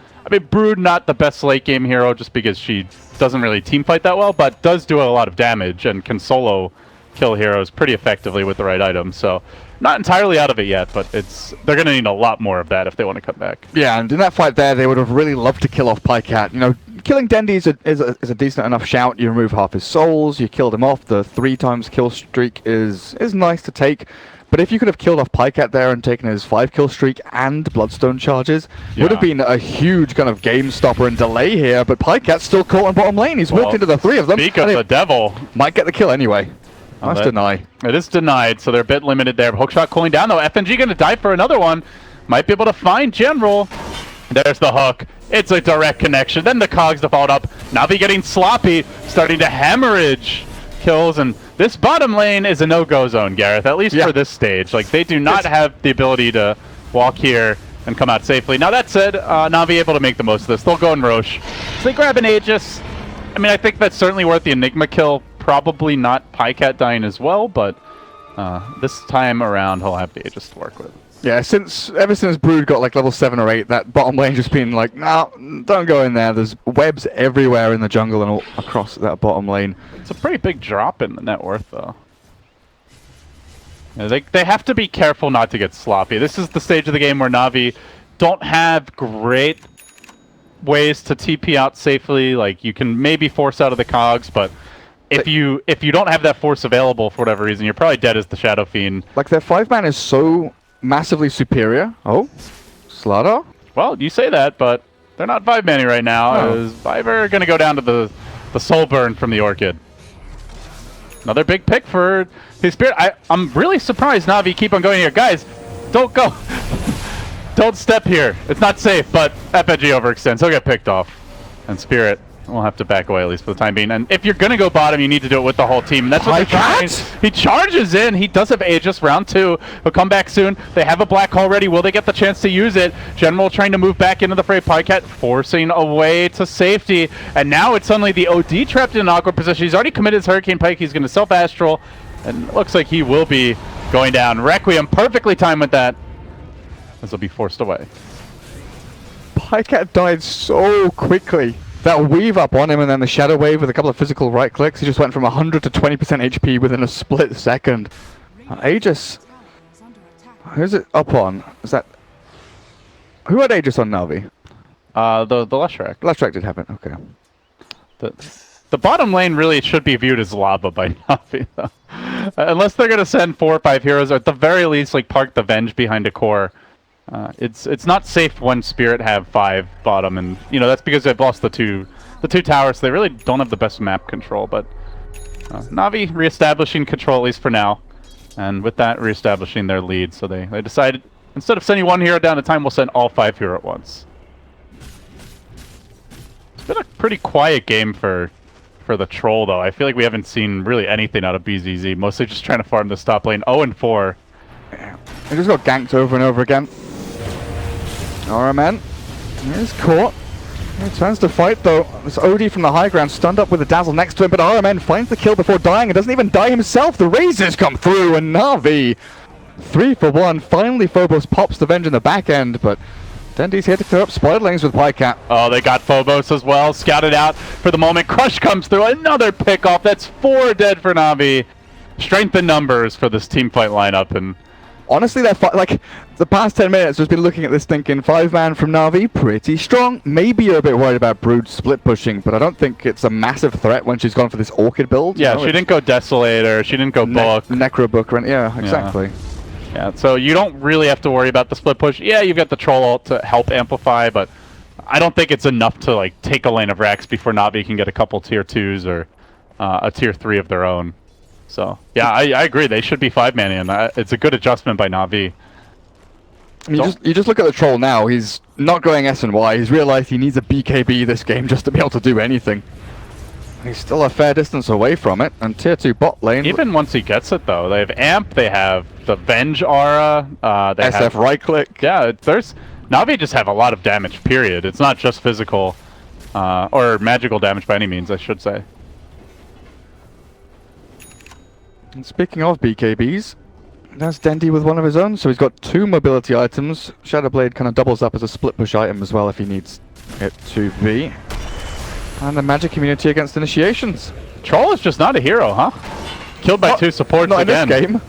Brood not the best late game hero just because she doesn't really team fight that well, but does do a lot of damage and can solo kill heroes pretty effectively with the right items, so not entirely out of it yet, but they're going to need a lot more of that if they want to come back. Yeah, and in that fight there, they would have really loved to kill off Pycat. Killing Dendi is a decent enough shout. You remove half his souls, you killed him off. The 3x kill streak is nice to take. But if you could have killed off Pycat there and taken his 5-kill streak and Bloodstone charges, would have been a huge kind of game stopper and delay here. But Pycat's still caught on bottom lane. He's walked into the 3 of them. Speak of the devil. Might get the kill anyway. Nice deny. It is denied, so they're a bit limited there. Hookshot cooling down though. FNG going to dive for another one. Might be able to find General. There's the hook. It's a direct connection. Then the cogs default up. Navi getting sloppy, starting to hemorrhage kills, and this bottom lane is a no-go zone, Gareth, at least for this stage. They do not have the ability to walk here and come out safely. Now that said, Navi able to make the most of this. They'll go in Roche. So they grab an Aegis. I think that's certainly worth the Enigma kill. Probably not Pycat dying as well, but This time around, he'll have the Aegis to work with. Yeah, ever since Brood got like level 7 or 8, that bottom lane just been like, no, don't go in there. There's webs everywhere in the jungle and all across that bottom lane. It's a pretty big drop in the net worth, though. Yeah, they have to be careful not to get sloppy. This is the stage of the game where Navi don't have great ways to TP out safely. Like, you can maybe force out of the cogs, but if you don't have that force available for whatever reason, you're probably dead as the Shadow Fiend. Like, their 5-man is so massively superior. Oh, Slardar? Well, you say that, but they're not 5-manning right now. Oh. Is Viver going to go down to the soul burn from the Orchid? Another big pick for his Spirit. I'm really surprised Navi keep on going here. Guys, don't go. Don't step here. It's not safe, but FNG overextends. He'll get picked off. And Spirit will have to back away, at least for the time being. And if you're going to go bottom, you need to do it with the whole team. That's what they're trying. He charges in. He does have Aegis round 2. He'll come back soon. They have a black hole ready. Will they get the chance to use it? General trying to move back into the fray. Pycat forcing a way to safety. And now it's suddenly the OD trapped in an awkward position. He's already committed his Hurricane Pike. He's going to self-astral. And it looks like he will be going down. Requiem perfectly timed with that. This will be forced away. Pycat died so quickly. That weave up on him and then the Shadow Wave with a couple of physical right clicks. He just went from 100 to 20% HP within a split second. Aegis. Who's it up on? Is that... Who had Aegis on Navi? The Leshrac. Leshrac did have it, okay. The bottom lane really should be viewed as lava by Navi, though. Unless they're going to send 4 or 5 heroes, or at the very least, like, park the Venge behind a core. It's not safe when Spirit have 5 bottom, and you know that's because they've lost the two towers. So they really don't have the best map control. But Navi reestablishing control at least for now, and with that reestablishing their lead. So they decided instead of sending 1 hero down at a time, we'll send all 5 hero at once. It's been a pretty quiet game for the troll though. I feel like we haven't seen really anything out of BZZ. Mostly just trying to farm the top lane. 0-4. He just got ganked over and over again. RMN is caught. He turns to fight though. This OD from the high ground stunned up with a dazzle next to him, but RMN finds the kill before dying and doesn't even die himself. The razors come through and Navi 3 for 1. Finally Phobos pops the Venge in the back end, but Dendy's here to clear up spider lanes with Pycat. Oh, they got Phobos as well. Scouted out for the moment. Crush comes through. Another pick off. That's 4 dead for Navi. Strength in numbers for this team fight lineup. And honestly, like the past 10 minutes, we've been looking at this thinking 5-man from Navi, pretty strong. Maybe you're a bit worried about Brood split pushing, but I don't think it's a massive threat when she's gone for this Orchid build. Yeah, she didn't go Desolator, she didn't go Book. Necro Book, yeah, exactly. Yeah, so you don't really have to worry about the split push. Yeah, you've got the Troll ult to help amplify, but I don't think it's enough to like take a lane of Rex before Navi can get a couple tier 2s or a tier 3 of their own. So, yeah, I agree. They should be 5-manning, and it's a good adjustment by Navi. You just look at the Troll now. He's not going S and Y. He's realized he needs a BKB this game just to be able to do anything. He's still a fair distance away from it, and tier 2 bot lane. Even once he gets it, though, they have Amp, they have the Venge Aura, they SF have right click. Yeah, Navi just have a lot of damage, period. It's not just physical, or magical damage by any means, I should say. And speaking of BKBs, that's Dendy with one of his own, so he's got 2 mobility items. Shadowblade kind of doubles up as a split push item as well if he needs it to be. And the magic community against initiations. Troll is just not a hero, huh? Killed by 2 supports not again. In this game.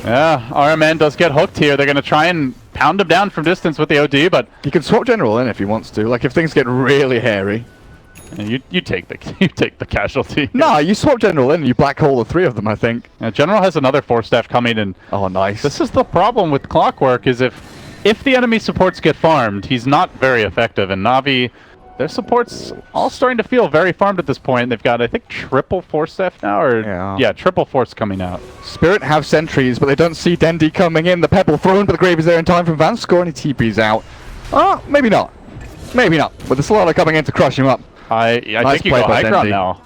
Yeah, RMN does get hooked here. They're going to try and pound him down from distance with the OD, but he can swap General in if he wants to. Like if things get really hairy. You take the casualty. Nah, you swap General in and you black hole the 3 of them, I think. Yeah, General has another 4 staff coming in. Oh, nice. This is the problem with Clockwork, is if the enemy supports get farmed, he's not very effective, and Navi, their supports all starting to feel very farmed at this point. They've got, I think, triple 4 staff now, or yeah, triple force coming out. Spirit have sentries, but they don't see Dendy coming in. The Pebble thrown, but the Grave is there in time from Van Score, and he TP's out. Oh, maybe not. Maybe not. With the Slaughter coming in to crush him up. I think you go high ground now.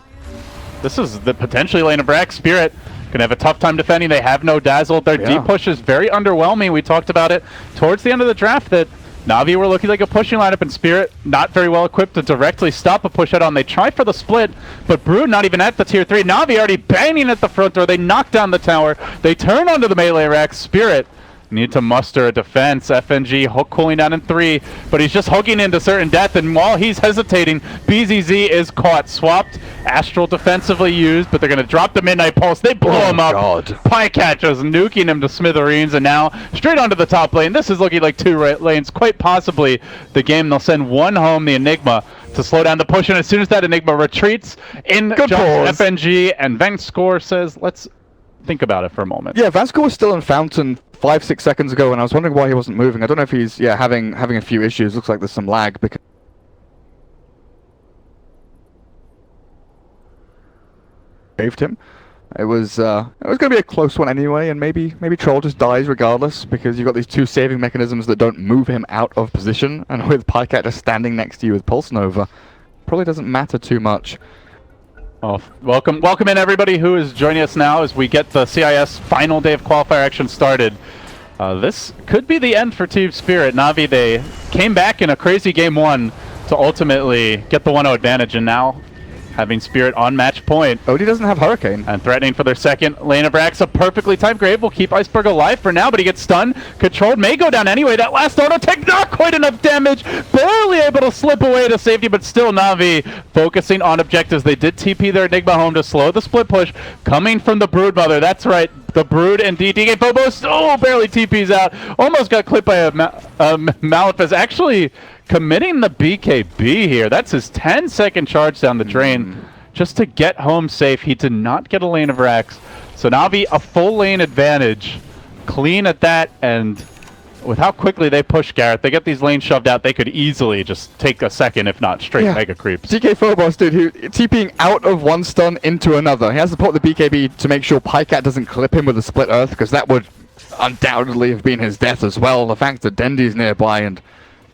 This is the potentially lane of Brack. Spirit gonna have a tough time defending. They have no dazzle. Their deep push is very underwhelming. We talked about it towards the end of the draft that Navi were looking like a pushing lineup, and Spirit not very well equipped to directly stop a push head on. They try for the split, but Brood not even at the tier 3. Navi already banging at the front door. They knock down the tower. They turn onto the melee rack. Spirit need to muster a defense. FNG hook cooling down in 3, but he's just hooking into certain death, and while he's hesitating, BZZ is caught. Swapped, Astral defensively used, but they're going to drop the Midnight Pulse. They blow him up. God. Pycatcher's nuking him to smithereens, and now straight onto the top lane. This is looking like 2 lanes. Quite possibly the game. They'll send one home, the Enigma, to slow down the push, and as soon as that Enigma retreats, in jumps FNG, and Vangscore says, let's think about it for a moment. Yeah, Vanscore was still in Fountain 5-6 seconds ago, and I was wondering why he wasn't moving. I don't know if he's having a few issues. Looks like there's some lag because saved him. It was going to be a close one anyway, and maybe Troll just dies regardless because you've got these 2 saving mechanisms that don't move him out of position, and with Pycat just standing next to you with Pulse Nova, probably doesn't matter too much. Oh, welcome in everybody who is joining us now as we get the CIS final day of qualifier action started. This could be the end for Team Spirit. Navi, they came back in a crazy game 1 to ultimately get the 1-0 advantage, and now having Spirit on match point. Odie doesn't have Hurricane. And threatening for their second lane of racks. A perfectly timed grave will keep Iceberg alive for now, but he gets stunned. Controlled, may go down anyway. That last auto take, not quite enough damage. Barely able to slip away to safety, but still Navi focusing on objectives. They did TP their Enigma home to slow the split push. Coming from the Brood Mother, that's right. The Brood and DK Phobos, barely TPs out. Almost got clipped by a Malefice. Actually committing the BKB here. That's his 10-second charge down the drain just to get home safe. He did not get a lane of racks. So Navi, a full lane advantage. Clean at that, and with how quickly they push Garrett, they get these lanes shoved out, they could easily just take a second, if not straight mega creeps. DK Phobos, dude, who TPing out of one stun into another. He has to put the BKB to make sure Pycat doesn't clip him with a split earth, because that would undoubtedly have been his death as well. The fact that Dendy's nearby, and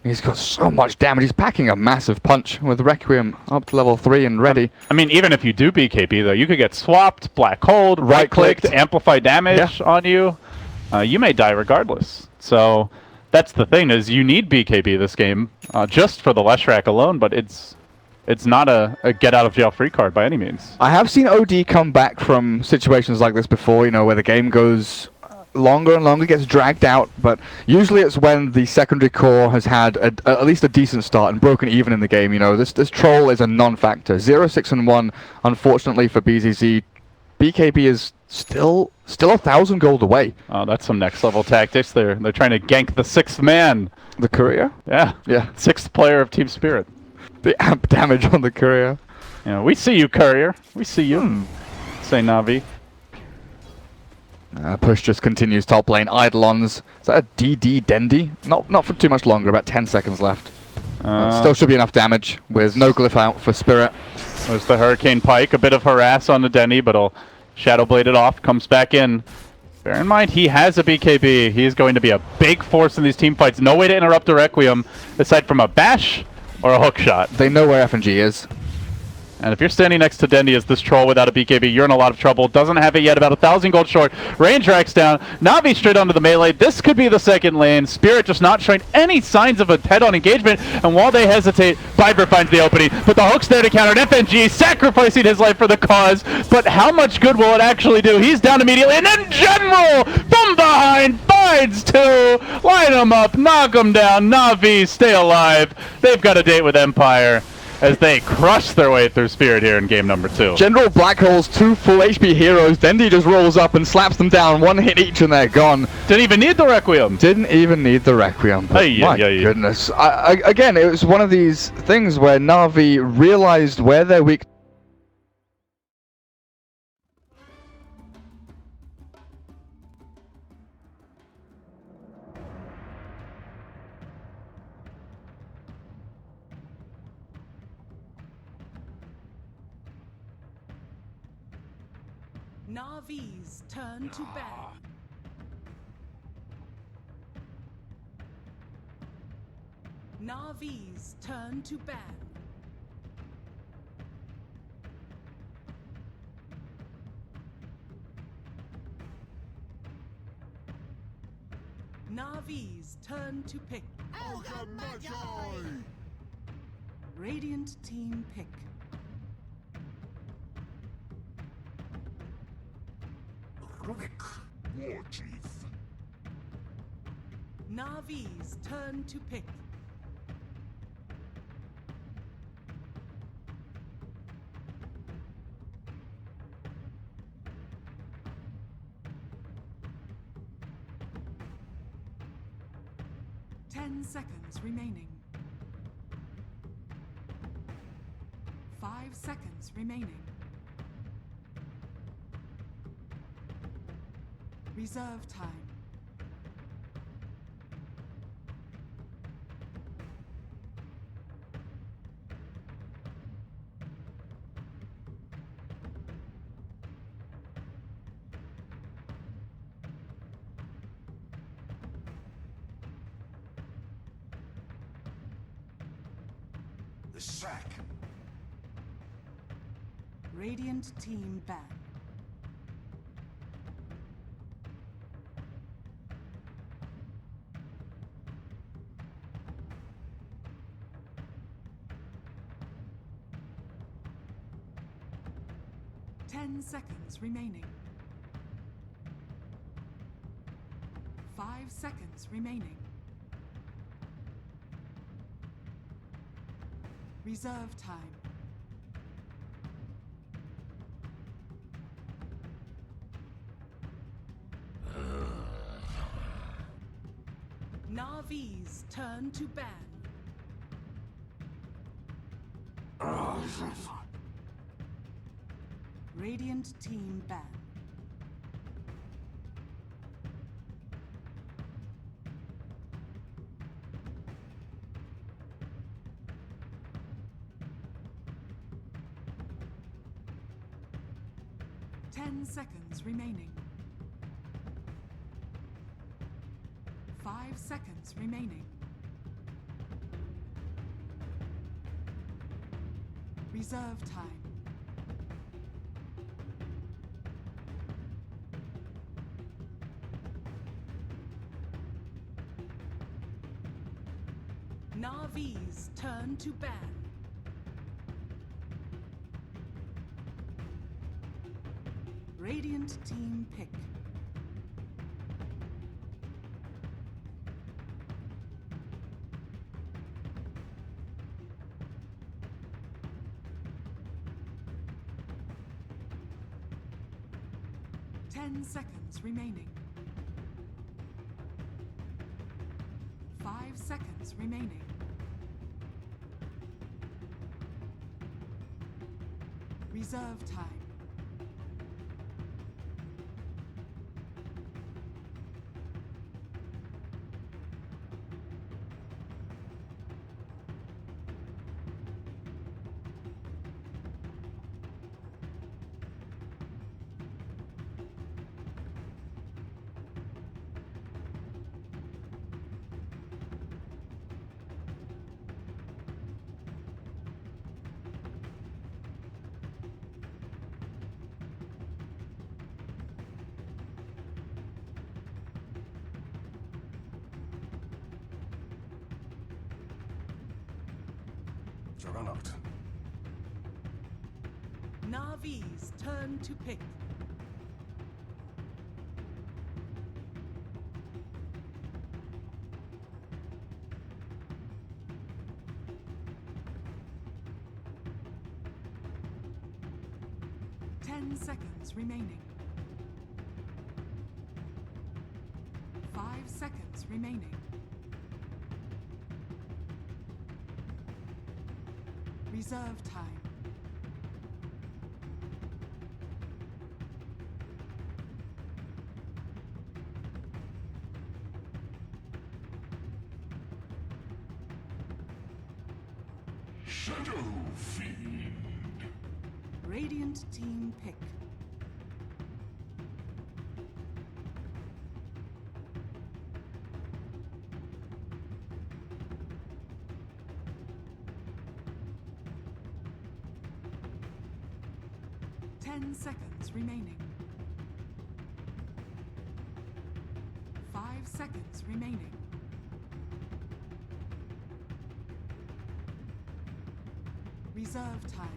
he's got so much damage. He's packing a massive punch with Requiem up to level 3 and ready. I mean, even if you do BKB, though, you could get swapped, black hold, right-clicked, amplify damage on you. You may die regardless. So that's the thing, is you need BKB this game, just for the Leshrac alone, but it's not a get-out-of-jail-free card by any means. I have seen OD come back from situations like this before, you know, where the game goes longer and longer, gets dragged out, but usually it's when the secondary core has had at least a decent start and broken even in the game. You know, this Troll is a non-factor. 0-6-1, unfortunately for BZZ. BKB is still 1,000 gold away. Oh, that's some next level tactics. They're trying to gank the 6th man. The Courier? Yeah. 6th player of Team Spirit. The amp damage on the Courier. You know, we see you, Courier. We see you. Say Navi. Push just continues top lane. Eidolons. Is that a DD Dendy? Not for too much longer. About 10 seconds left. Still should be enough damage with no glyph out for Spirit. There's the Hurricane Pike. A bit of harass on the Dendy, but he'll Shadow Blade it off. Comes back in. Bear in mind, he has a BKB. He is going to be a big force in these team fights. No way to interrupt a Requiem aside from a bash or a hook shot. They know where FNG is. And if you're standing next to Dendy as this troll without a BKB, you're in a lot of trouble. Doesn't have it yet, about 1,000 gold short. Range racks down. Navi straight onto the melee. This could be the second lane. Spirit just not showing any signs of a head-on engagement. And while they hesitate, Viper finds the opening. But the hook's there to counter. And FNG sacrificing his life for the cause. But how much good will it actually do? He's down immediately. And then General from behind finds 2. Line him up. Knock him down. Navi, stay alive. They've got a date with Empire as they crush their way through Spirit here in game number 2. General Black Hole's 2 full HP heroes. Dendy just rolls up and slaps them down. 1 hit each and they're gone. Didn't even need the Requiem. Didn't even need the Requiem. My goodness. Again, it was one of these things where Navi realized where their weak... Navi's turn to ban. Navi's turn to ban. Navi's Navi's turn to pick. Radiant team pick. Quick, War Chief. Navi's turn to pick. Seconds remaining. 5 seconds remaining. Reserve time. The sack. Radiant team ban. Ten seconds remaining. 5 seconds remaining. Reserve time. Navi's turn to ban. Radiant team ban. Ten seconds remaining. 5 seconds remaining. Reserve time. Navi's turn to ban. Radiant team pick. Ten seconds remaining. 5 seconds remaining. Reserve time. Juggernaut. Navi's turn to pick. Ten seconds remaining. 5 seconds remaining. Reserve time. Shadow Fiend. Radiant team pick. Ten seconds remaining. 5 seconds remaining. Reserve time.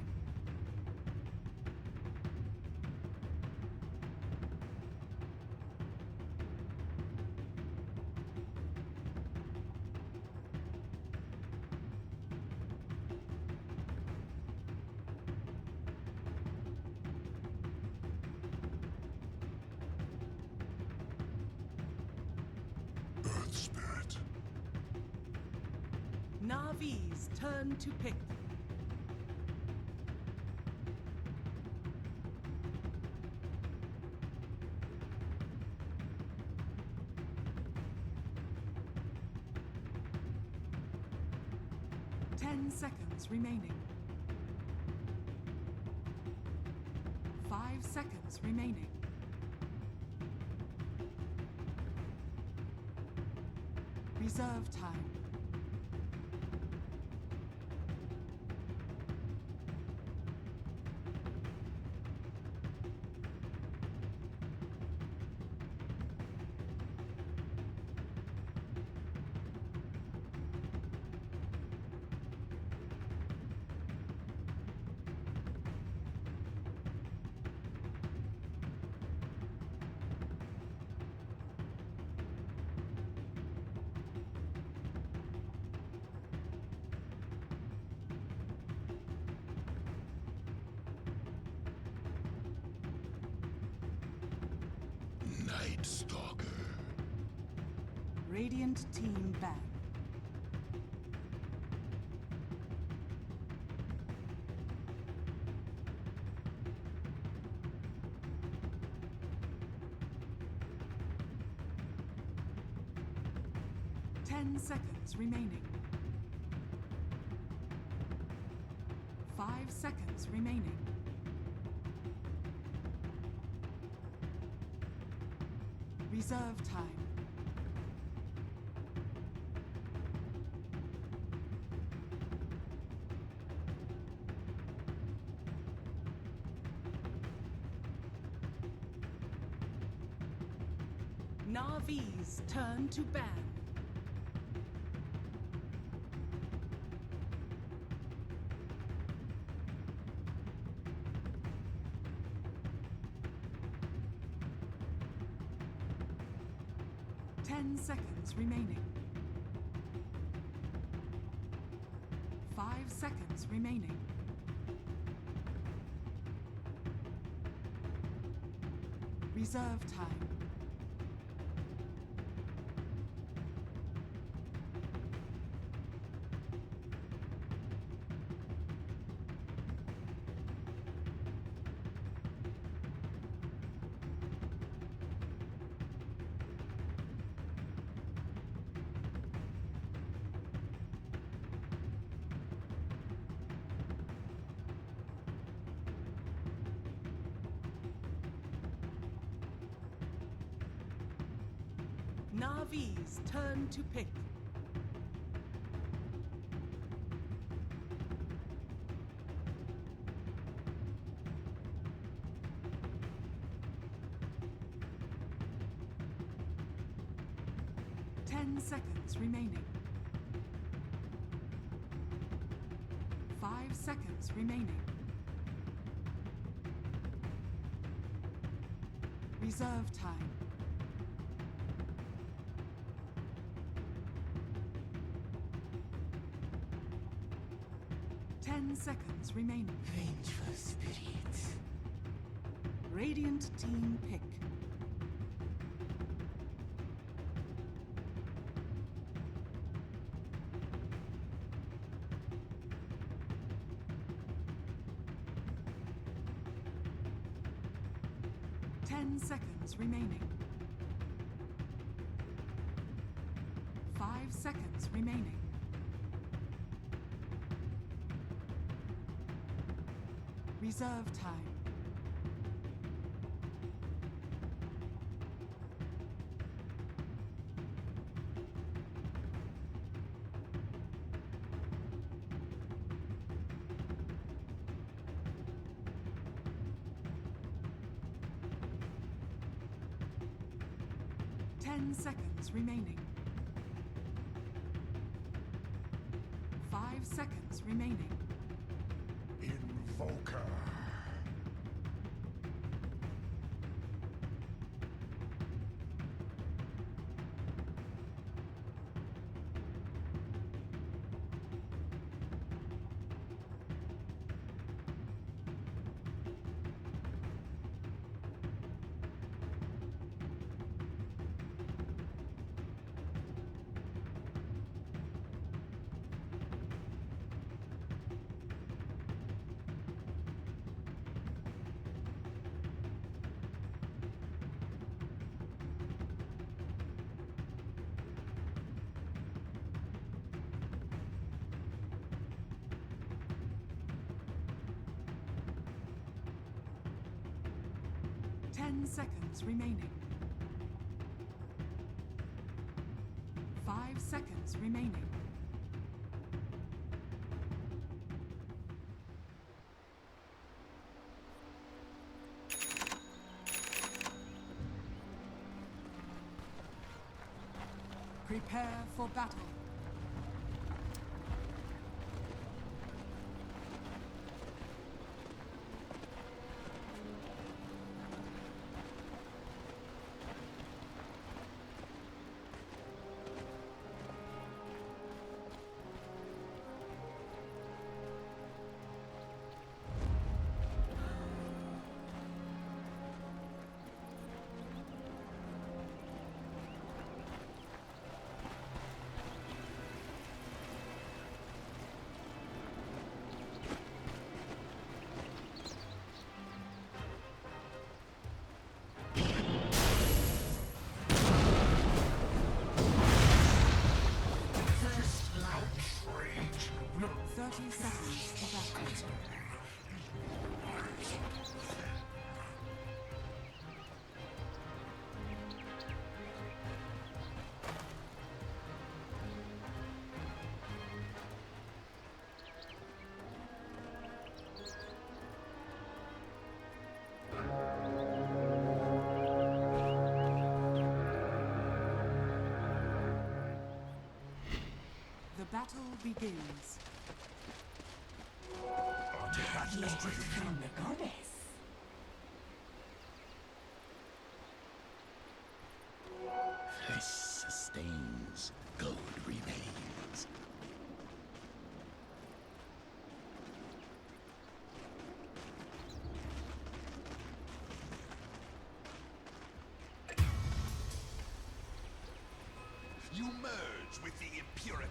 Earth Spirit. Navi's turn to pick. Seconds remaining. 5 seconds remaining. Reserve time. Night Stalker. Radiant team back. Ten seconds remaining. 5 seconds remaining. Reserve time. Navi's turn to ban. Seconds remaining. 5 seconds remaining. Reserve time. Navi's turn to pick. Ten seconds remaining. 5 seconds remaining. Reserve time. Seconds remaining. Vengeful spirit. Radiant team pick. Ten seconds remaining. 5 seconds remaining. Reserve time. Ten seconds remaining. 5 seconds remaining. Evoker. 10 seconds remaining. 5 seconds remaining. Prepare for battle. The battle begins. From the goddess. Flesh sustains, gold remains. You merge with the impurity.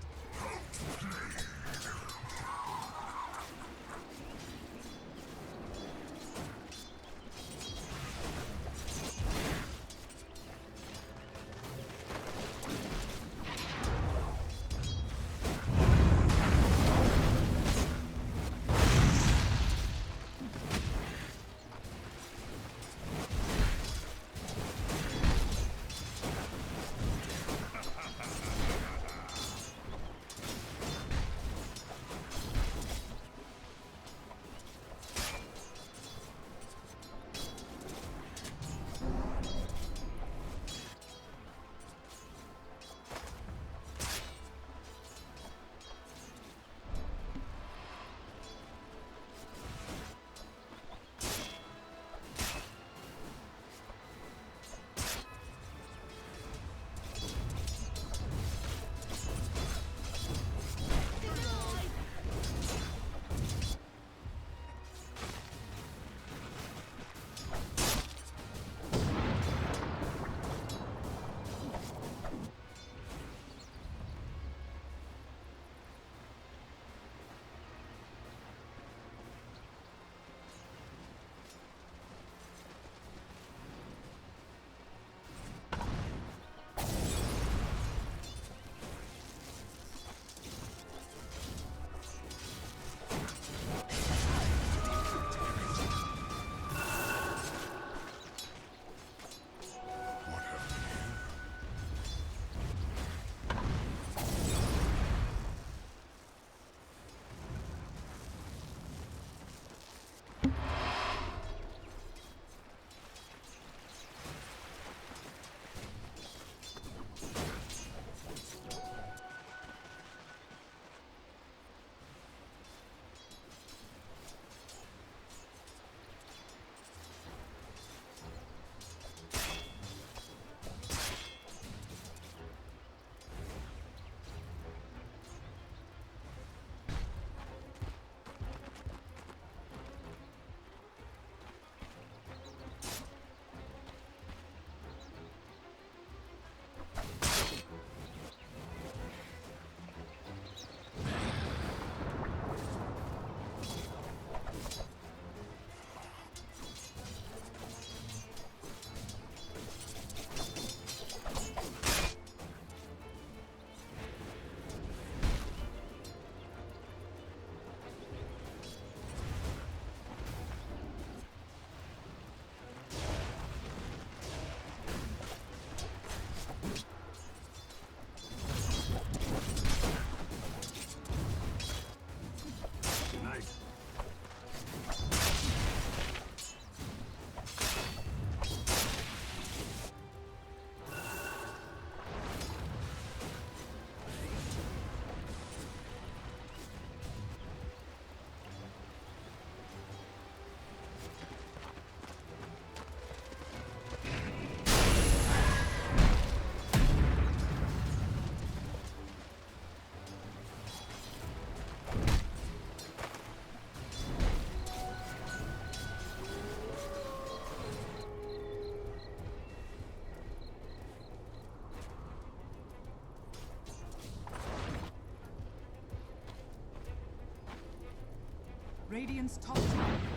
Radiant's top tower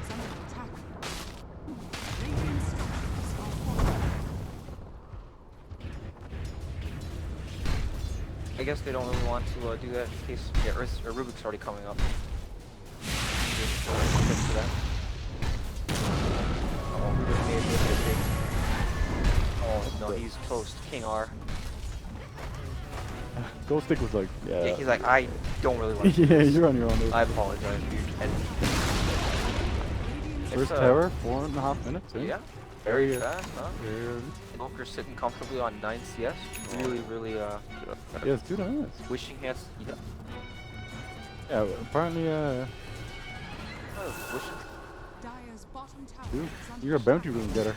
is under attack. Radiant structures are fortified. I guess they don't really want to do that in case. Yeah, or Rubik's already coming up. Just fix for that. Oh, Rubik made a big. Oh no, he's toast. King R. Ghost Stick was like, Yeah, yeah. he's like, I don't really want to. Yeah, you're on your own. Dude. I apologize, dude. And First tower, 4.5 minutes. yeah, Very very fast, huh? Yeah, Invoker's sitting comfortably on 9 CS. Really, really, it's 2 minutes. wishing he has. Yeah. Yeah, apparently, Wishing. Dire's bottom tower dude, is under you're a bounty attack. room getter.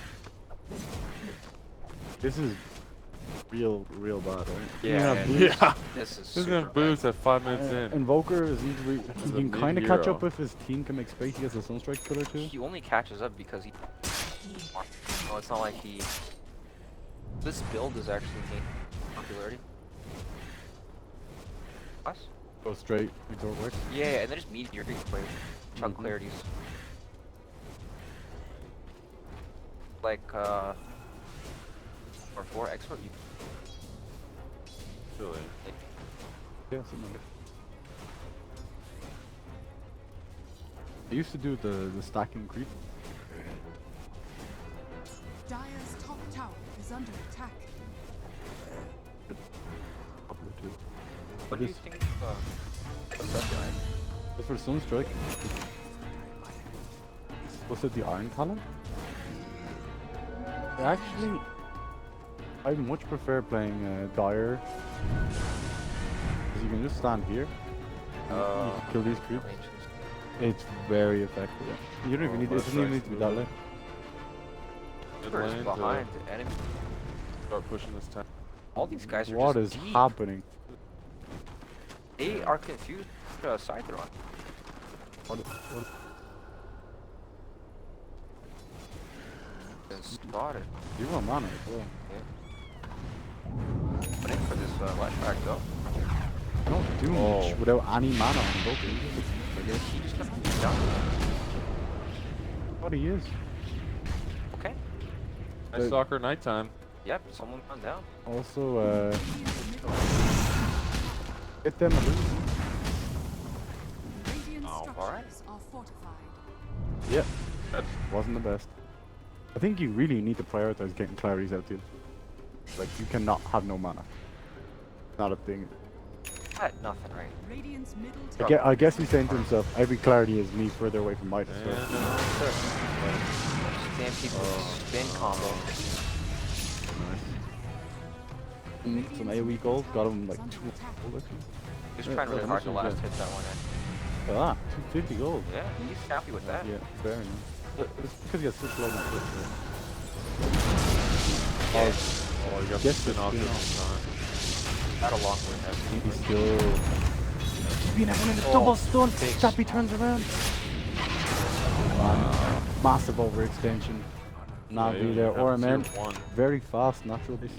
This is real bad, right? Yeah, Yeah. this is He's super gonna bad. boost at 5 minutes in. Invoker is easily, he a can kind of catch mid-hero. up if his team can make space. He gets a Sunstrike killer too. He only catches up because he. No, it's not like he. This build is actually gained popularity. Us? Go straight, exort works. Yeah, and then just meteor play. Chunk clarities. Like, or 4 expert. You Really. Yeah, something like that. I used to do the stacking creep. Dire's top tower is under attack. Couple or two. what do you think? What's that guy? As for Sunstrike, was it the Iron Talon? Actually, I much prefer playing Dire. Because you can just stand here. And you can kill these creeps. It's very effective. You don't even need, it doesn't even need to be that late. Mid First lane behind to the enemy. start pushing this town. All these guys are What just is deep. happening? They are confused. Side they're on. What? Been spotted. You want mana as well. But in for this flashback though. You don't do much without any mana on Invoker. I guess he just got beat down. What he is. Okay. Nice soccer nighttime. Yep, someone went down. Also, get them a loot. Radiant alright. structures are fortified. Yeah, that wasn't the best. I think you really need to prioritize getting clarities out to you. Like, you cannot have no mana. Not a thing. Had nothing right. Radiant's middle tower. I guess he's saying to himself, every clarity is me further away from Midas. So. Spam people spin combo. Some AoE gold, got him like 2 gold actually. He's trying really hard to last hit that one in. Ah, 250 gold. Yeah, he's happy with that. Yeah, fair enough. It's because he has such low net. Oh, you got the Yes, spin off spin this time. Had a long win there. He's still... He's been having a Oh, double stun. big Chappy turns around. Massive overextension. Navi there, or a man. Very fast, natural beast.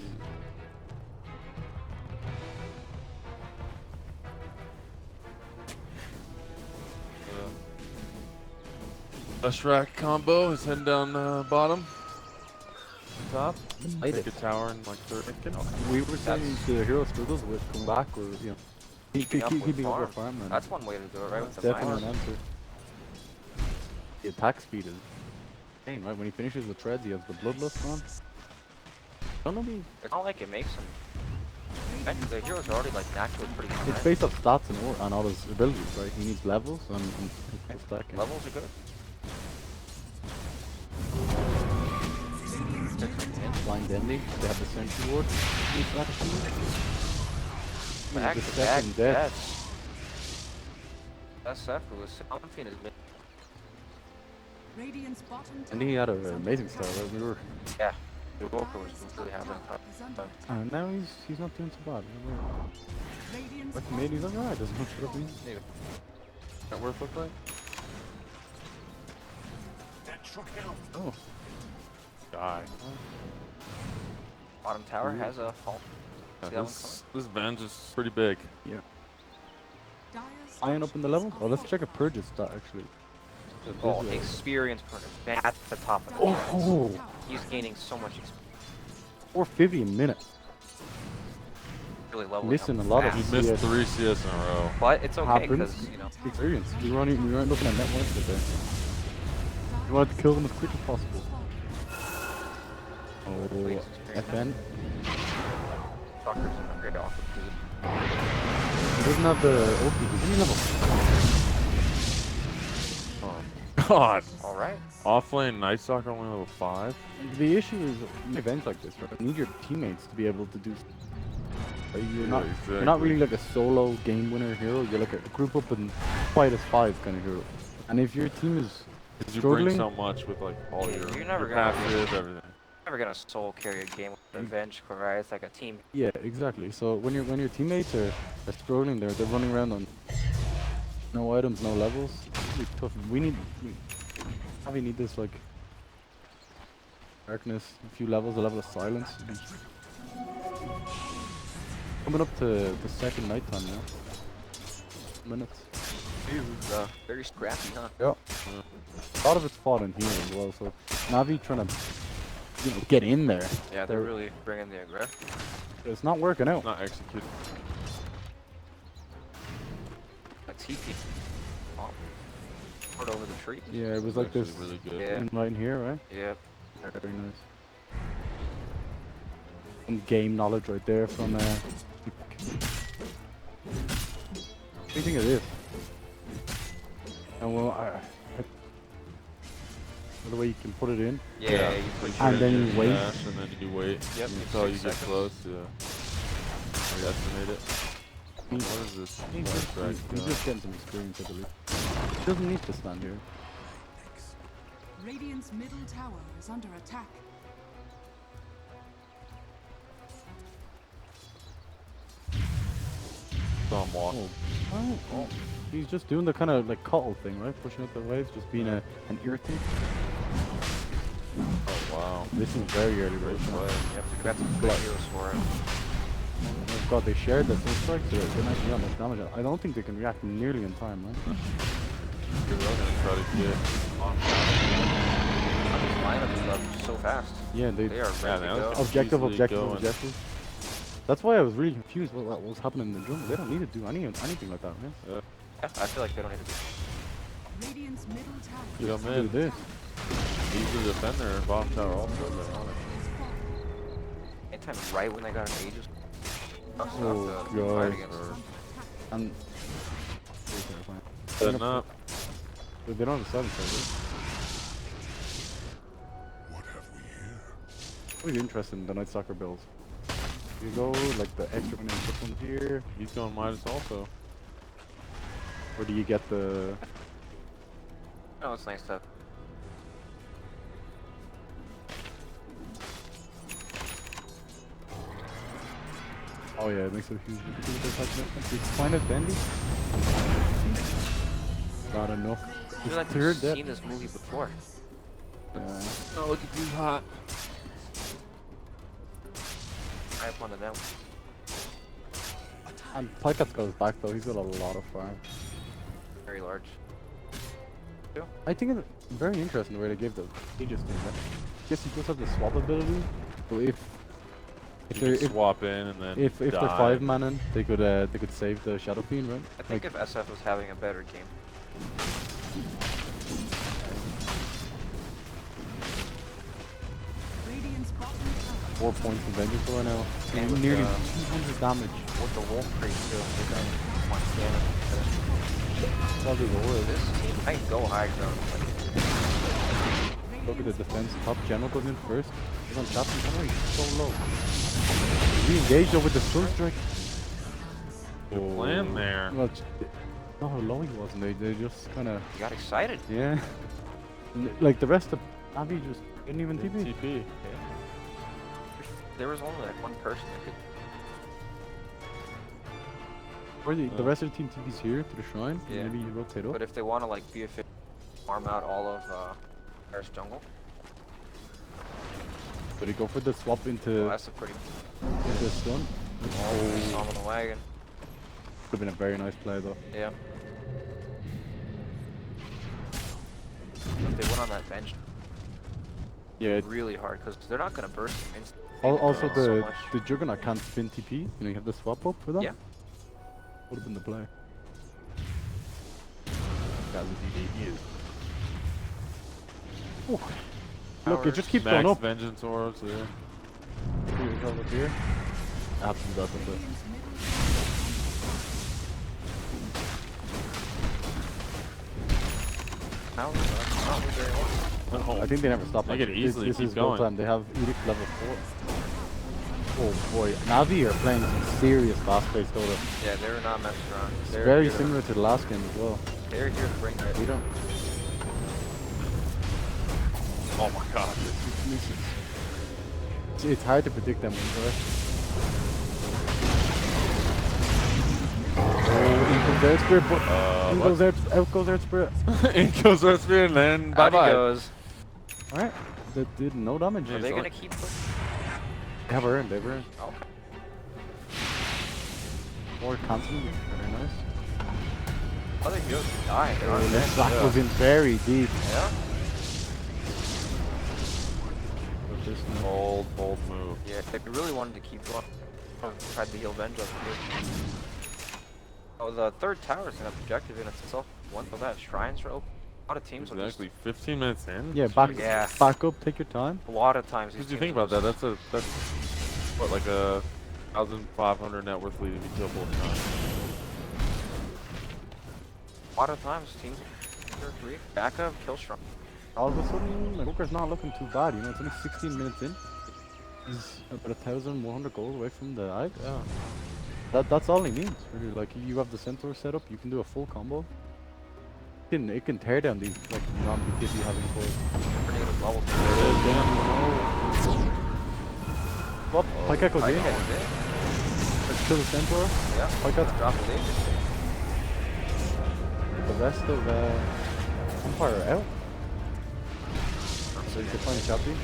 Best rack combo is heading down bottom. Top. Take a tower in like 30 seconds. We were saying the hero struggles with come back or, you know, keeping up with farm. farm. And That's one way to do it, right? With the definitely miners. an answer. The attack speed is insane, right? When he finishes the treads, he has the bloodlust on. Don't know me. It's not like it makes him. The heroes are already like naturally pretty good. It's Right? based off stats and all his abilities, right? He needs levels and his stacking. Levels are good. Blind Ending, they have the Sentry Ward. Back The to back second death. deaths. SF was something is mid. Radiant's bottom tower And he had an is under amazing start, attack. right? We were, Yeah. The Walker was Dire's really top having a tower tough is under time. attack. and now he's not doing so bad. Radiant's Like maybe he's bottom alright, tower doesn't much is for me. Maybe. That worth look like? Oh, Die. Bottom tower has a fault. See that one This Venge is pretty big. yeah. Dire's Iron up in the level? Oh, let's check a Purge's stat actually. Oh, the experience point at the top of the Oh, He's gaining so much experience. 450 a minute. Really leveling Missing up a lot of fast. You missed CS. 3 CS in a row. But it's okay Happens. because, you know, Experience. We weren't looking at net worth with there. We wanted to kill them as quick as possible. Oh, FN. Soccer's in a great offer. He doesn't have the OP. He's only level. God. Alright. Offlane Night Stalker only level 5. The issue is in events like this, right? You need your teammates to be able to do. You're not really like a solo game winner hero. You're like a group up and fight as 5 kind of hero. And if your team is You bring struggling, so much with like all your, You're never your gonna- passive, everything. Never gonna solo carry a game with revenge, right? It's like a team. yeah, exactly. So when your teammates are struggling, they're running around on no items, no levels. It's really tough. We need this like darkness, a few levels, a level of silence. Coming up to the second nighttime now. Minutes. Very scrappy, huh? Yeah. A lot of it's fought in here as well. So Navi trying to, get in there. Yeah, they're really bringing the aggression. It's not working out. Not executed. A TP. Oh. Right over the tree. Yeah, it was like Actually this really good. Yeah. right in here, right? Yep. Very nice. Some game knowledge right there from. What do you think of this? And well, the way you can put it in. Yeah, you put And then you wait. Dash, and then you wait. Yep, Until you 6 get seconds. close. Yeah. We estimate it. What is this? He's just getting some experience, I believe. He doesn't need to stand here. Radiant's middle tower is under attack. Don't walk. Oh. He's just doing the kind of like Cottle thing, right? Pushing up the waves, just being an irritant. Oh wow. This is very early right now. Yep, we got some good heroes for it. Oh god, they shared the full strike, so they're not doing that much damage. I don't think they can react nearly in time, right? We're gonna try to get on. This lineup is up so fast. Yeah, They are ready to go. objective, easily objective, going. objective. That's why I was really confused what was happening in the jungle. They don't need to do anything like that, man. Yeah, I feel like they don't need to do. Radiant's middle tower Get 'em Do in. this. He's the defender and bottom tower also. They're on it. is falling. Anytime right when they got an Aegis. Oh, Fight God. against them. And Setting up. they don't have a 7 side, What have we here? right? Really interested in the Night Soccer builds. You go like the extra one and put one here. He's going Midas also. Or do you get the? No, it's nice stuff. Oh yeah, it makes a huge difference. It's kind of bendy. Not enough. I feel like Third we've death. seen this movie before. Oh, look at you hot. I up on the net. And Pykat's got his back though. He's got a lot of farm. Very large. I think it's very interesting the way they gave the Aegis thing. Yes, he does have the swap ability. So if You they're can swap in and then if they're die. 5 mana, they could save the Shadow Fiend, right? I think if SF was having a better game. Radiant's bottom tower 4 points of Vengeance right now. And with, Nearly 200 uh, damage. With the Wolf Priest too, they got one cannon. Probably lower. This team might go high ground. Look at the defense. Top general goes in first. He's on top. Oh, he's so low. Re-engaged though with the Soul Strike. Good plan there. Well, not how low he was, and they just kind of You got excited. yeah. Like the rest of Navi just didn't even TP. TP. There was only like one person that could. Or the rest of the team TP's here to the shrine. Yeah. Maybe you rotate up. But if they want to like be a fit, farm out all of Paris jungle. But they go for the swap Well, into that's a pretty. the stun. Oh, on the wagon. Could have been a very nice play though. Yeah. they went on that bench Yeah. really hard because they're not gonna burst him instantly. Also, So the much. Juggernaut can't spin TP. You know, you have the swap up for that. Yeah. Would have been the play. Look, it just keeps going Max up. Vengeance Orbs, yeah. Up here. Absolutely, that's it. I think they never stop. They could easily this keep is goal going. time. They have Edict level 4. Oh boy, Navi are playing some serious fast-paced Dota. Yeah, they're not messing around. It's They're very here to- similar to the last game as well. They're here to bring that. We don't. Oh my god. It's hard to predict them. Oh, in goes Earth Spirit, but in goes out goes Earth Spirit. In goes Earth Spirit, and then bye Out he bye. goes. Alright, that did no damage. Are they gonna keep pushing? They have earned, they've earned. Okay. More constant, very nice. Other heroes die. They're on This bench. black was in very deep. Yeah. Bold move. Yeah, they really wanted to keep going. Or tried to heal Venge up here. Oh, the third tower is an objective in itself. One for that. Shrines are open. A lot of teams will just... Exactly 15 minutes in? Yeah, back up, take your time. A lot of times these What do you teams think about will that? That's what, like a 1,500 net worth lead if you kill both times. A lot of times teams are 3 back up, kill Shrine. All of a sudden, like, Booker's not looking too bad, you know, it's only 16 minutes in. He's about 1,100 goals away from the eye. Yeah. That's all he needs, really. Like, you have the Centaur set up, you can do a full combo. It can tear down these, like, non-BKB having for level. What? Pyke goes in. in. Let's kill the Centaur. Yeah. Pyke Drop the lead. the rest of Empire are out. So you can find Chappie.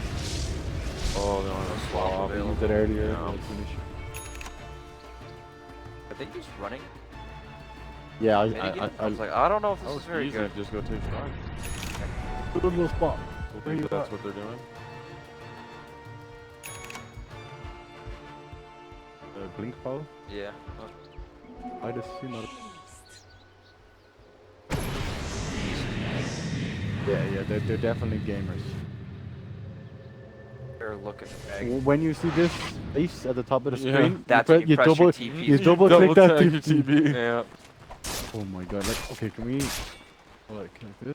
Oh, they don't have a swap. They used it earlier. Yeah. That's an issue. Are they just running? Yeah, I was like, I don't know if this is very easy. good. Just go take Shrine. Good little spot. I think that's what they're doing. Blink power. Yeah. I just see not. Yeah, they're definitely gamers. They're looking big. When you see this face at the top of the Yeah. screen, That's you, when you press your TP. you double click that tap your TP. TP. Yeah. Oh my god! Like, okay, can we? Like this?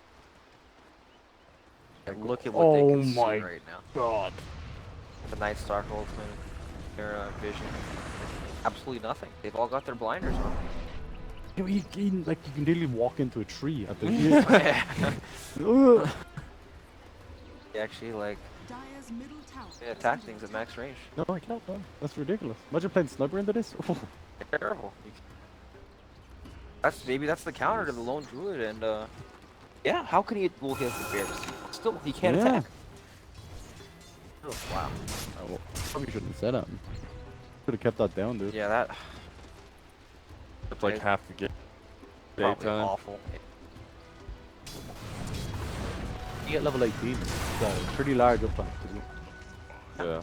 Like, look at what they can see my right now. God! The Night Stalker ultimate, their vision, absolutely nothing. They've all got their blinders on. You know, like you can literally walk into a tree at the. They actually like Dire's middle tower they attack things at max range. No, I can't. Man. That's ridiculous. Imagine playing sniper into this. Oh. Terrible. Maybe that's the counter to the lone druid, and yeah, how can he? Well, he has the bears. Still, he can't attack. Oh, wow. Probably shouldn't have said that. Should have kept that down, dude. Yeah, that. It's like half the game. Probably Daytime. awful. You get level 18. It's a pretty large uptime to do. Yeah.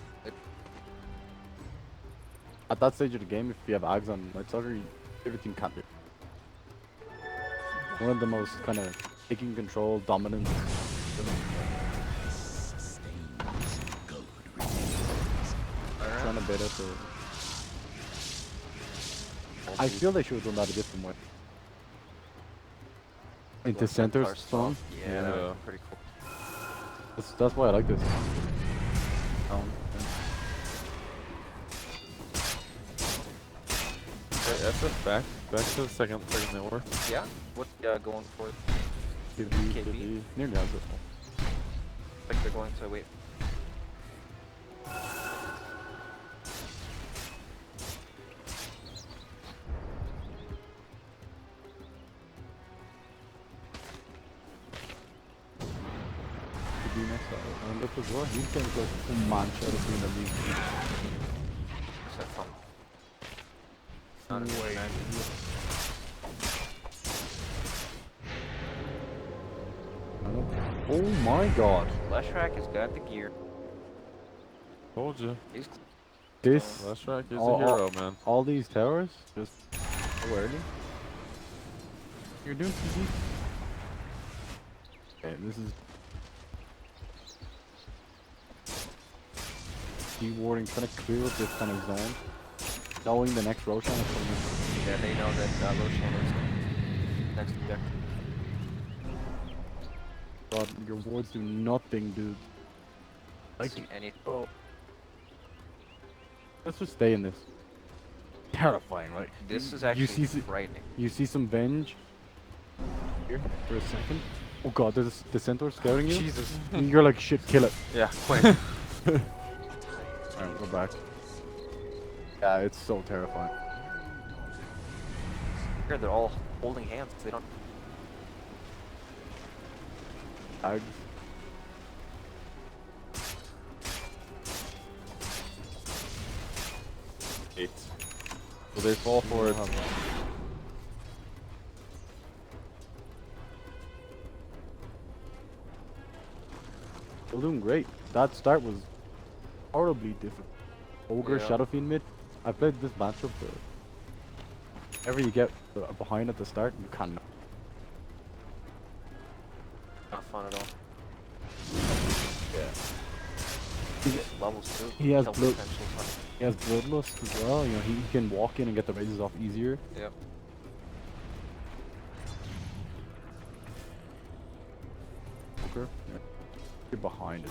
At that stage of the game, if you have Ags on Night Stalker, everything can't do. One of the most kind of taking control, dominant. Trying to beta for. I feel they should have done that a different way. Into centers, spawn. Yeah, that would be pretty cool. That's why I like this. Okay, SF back to the second network. Yeah, what going for? KB. Nearly has it. Like they're going to wait. And look as well, he can go to Mancha in the league. Is that fun? Not a way. I don't Oh my god. Leshrac has got the gear. Told you. He's This. Leshrac is a hero, man. All these towers, just so early. You're doing TG. Okay, this is. Warding, trying to clear up this kind of zone. Knowing the next Roshan is coming. Yeah, they know that Roshan is next objective. God, your wards do nothing, dude. Like, See any. oh. Let's just stay in this. Terrifying, right? This is actually frightening. You see some Venge here for a second. Oh god, there's the centaur scouting you. Jesus. And you're like, shit, kill it. Yeah, quick. Alright, go back. Yeah, it's so terrifying. Here they're all holding hands. They don't. Tags. Eight. So they fall for it. They're doing great. That start was horribly difficult. Ogre, Yeah. Shadow Fiend mid. I played this matchup. Whenever you get behind at the start, you can't. Not fun at all. Yeah. Levels too. He has Kill blood. potential, but- He has Bloodlust as well. You know, he can walk in and get the raises off easier. Yep. Ogre. Yeah. You're behind it.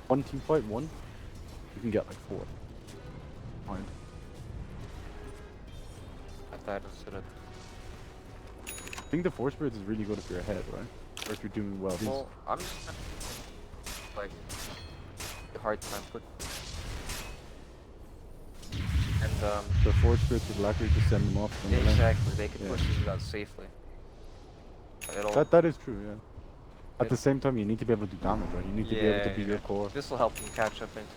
One team fight, one. You can get like 4. Behind. At that instead of. I think the Force Spirits is really good if you're ahead, right? Or if you're doing well. Well, I'm just like a hard time put. And the Force Spirits with Blackberry just send them off. From the lane. exactly, they can Yeah. push these out safely. It'll. That is true, yeah. At the same time, you need to be able to do damage, right? You need to be able to be your core. This will help them catch up into.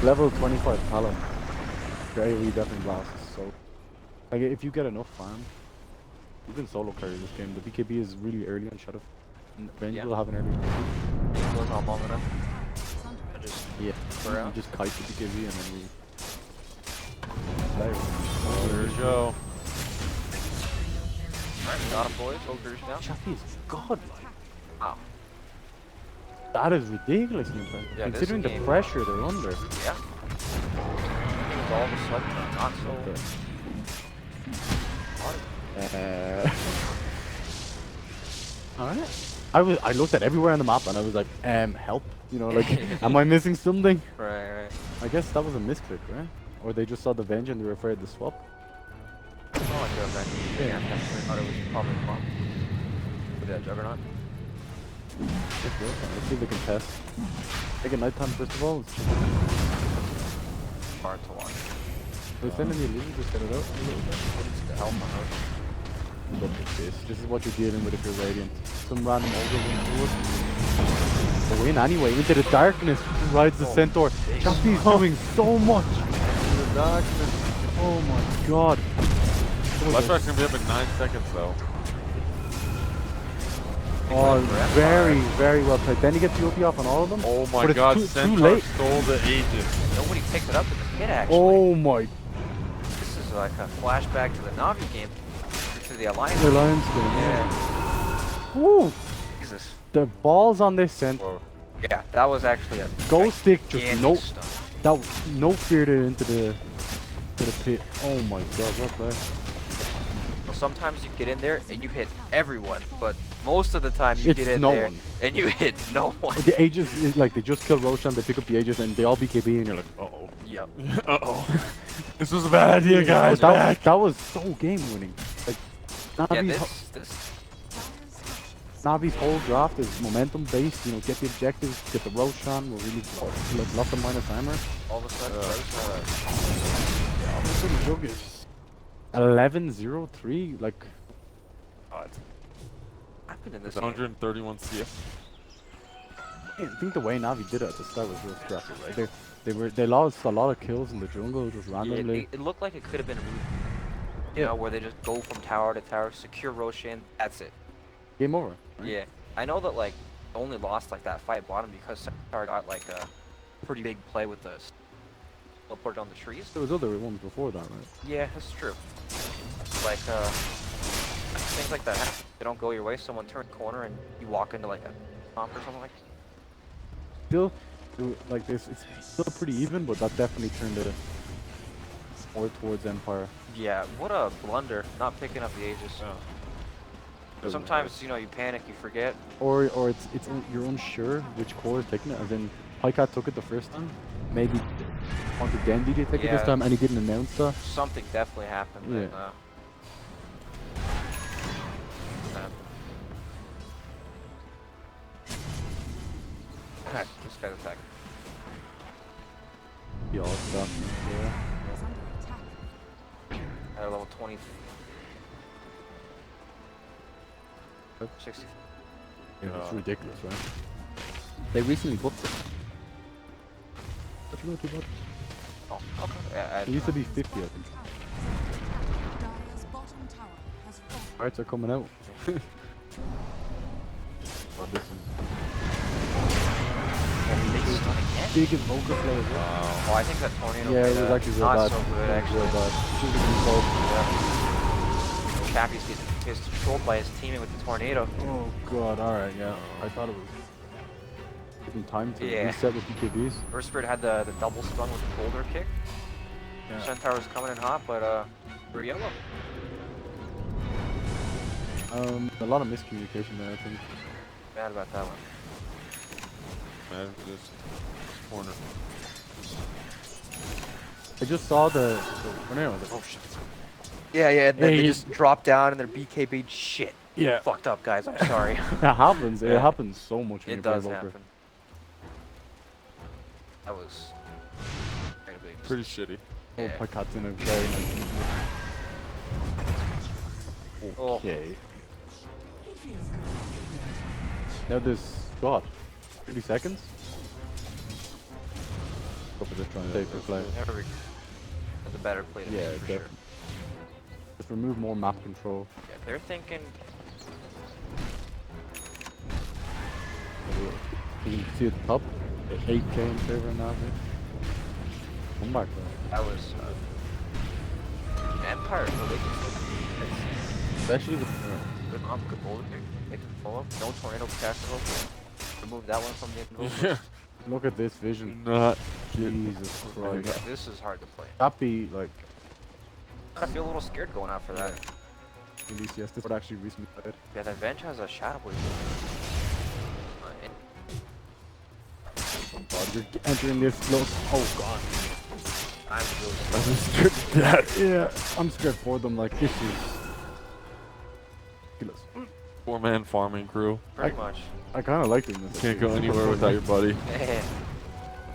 Level 25 Talon. Very definitely blasts. So, like, if you get enough farm, you can solo carry this game. The BKB is really early on Shadow. And Venge will have an early BKB. It goes on long enough. Yeah. For You just kite the BKB and then we. There you go. Alright, got him, boys. Ogres now. Chappie is godlike. Wow. That is ridiculous, in fact. Yeah, this Considering the game- pressure they're under. Yeah. It's all of a sudden not so. Alright. I looked at everywhere on the map and I was like, help. You know, like, am I missing something? Right. I guess that was a misclick, right? Or they just saw the Venge and they were afraid to swap. Oh, I feel that. Yeah, I thought it was probably wrong. With that Juggernaut. Let's see if they can test. Take a nighttime first of all. Hard to watch. They send in the illusion, just get it out a little bit. What's the help on her? Look at this. This is what you're dealing with if you're Radiant. Some random ogre will do it. Go in anyway, into the darkness. Rides the centaur. Chappie's doing so much. In the darkness. Oh my god. Leshrac gonna be up in 9 seconds though. Oh, very, very well played. Then he gets the OP off on all of them. Oh my but it's god, too Centaur late. stole the Aegis. Nobody picked it up in the pit, actually. Oh my. This is like a flashback to the Navi game. To the Alliance. The Lions game, Yeah. Woo! Jesus. The balls on this centaur. Yeah, that was actually a Ghost stick, just gigantic no. stun. That was no fear into the pit. Oh my god, what play? Well, sometimes you get in there and you hit everyone, but most of the time you It's get in no there one. and you hit no one. The Aegis is like they just kill Roshan, they pick up the Aegis, and they all BKB, and you're like, uh oh. Yep. Uh-oh. This was a bad idea, guys. That was so game winning. Like Yeah, Navi's, Navi's whole draft is momentum based. You know, get the objectives, get the Roshan. We're really like lots of minus armor. All of a sudden, All of a sudden, Jug is 11-0-3. Like, God. happened in this It's 131 CS. I think the way Navi did it at the start was real scrappy. Right? They lost a lot of kills in the jungle just randomly. It looked like it could have been a route, you know, where they just go from tower to tower, secure Roshan, that's it. Game over. Right? Yeah, I know that like only lost like that fight bottom because Centaur got like a pretty big play with the teleport down the trees. There was other ones before that, right? Yeah, that's true. Like things like that, they don't go your way. Someone turn a corner and you walk into like a pump or something like that. Still, like this, it's still pretty even, but that definitely turned it more towards Empire. Yeah, what a blunder, not picking up the Aegis. Sometimes, you know, you panic, you forget. Or you're unsure which core is taking it, as in Pycat took it the first time, maybe wanted Dendy to take it this time, and he didn't announce that. Something definitely happened. Yeah. And, this guy's attacking. Yeah, stuff. Yeah. Is under attack. At level 20. 60. Yeah, it's ridiculous, right? They recently booked it. But you know too much. Oh, okay. Yeah, It used to be 50, I think. Dire's bottom tower has fallen. Parts are coming out. Oh, this is Big invoker play as well. Oh, I think that tornado Yeah, it made was a- actually real not bad. so good, It was actually. real bad. It should have been Cappy's gets controlled by his teammate with the tornado. Oh god, alright, yeah. I thought it was giving time to Yeah. reset with BKBs. First Spirit had the double stun with the boulder kick. Yeah. Centaur was coming in hot, but we're yellow. A lot of miscommunication there, I think. Mad about that one. mad for this corner. I just saw the tornado. I was like, oh shit. Yeah, and then Hey, they he- just dropped down and their BKB shit. Yeah. Fucked up, guys. I'm sorry. That happens. It Yeah. happens so much when It you play does Volker. happen. That was very big. Pretty shitty. Oh, Yeah. Pycat's in a very nice. Oh. Okay. Now this, God, 30 seconds? Go for this trying to take the play. There we go. That's a better play to Yeah, make for definitely. sure. Just remove more map control. Yeah, they're thinking. You can see at the top, 8K in favor of Navi. Come back though. That was Empire. So they can Especially the good mom, good boulder kick. They can pull up. No tornado castle. Remove that one from the invoker. Yeah. Look at this vision. Not Jesus Christ. Yeah, this is hard to play. That be like I feel a little scared going out for that. in DCS. This would actually recently played. Yeah, that bench has a shadow blade. Oh God, you're entering this close. Oh God. I'm really I'm scared of that. Yeah, I'm scared for them. Like this is ridiculous. 4-man farming crew. pretty much. I kind of like doing this. Can't go anywhere without your buddy.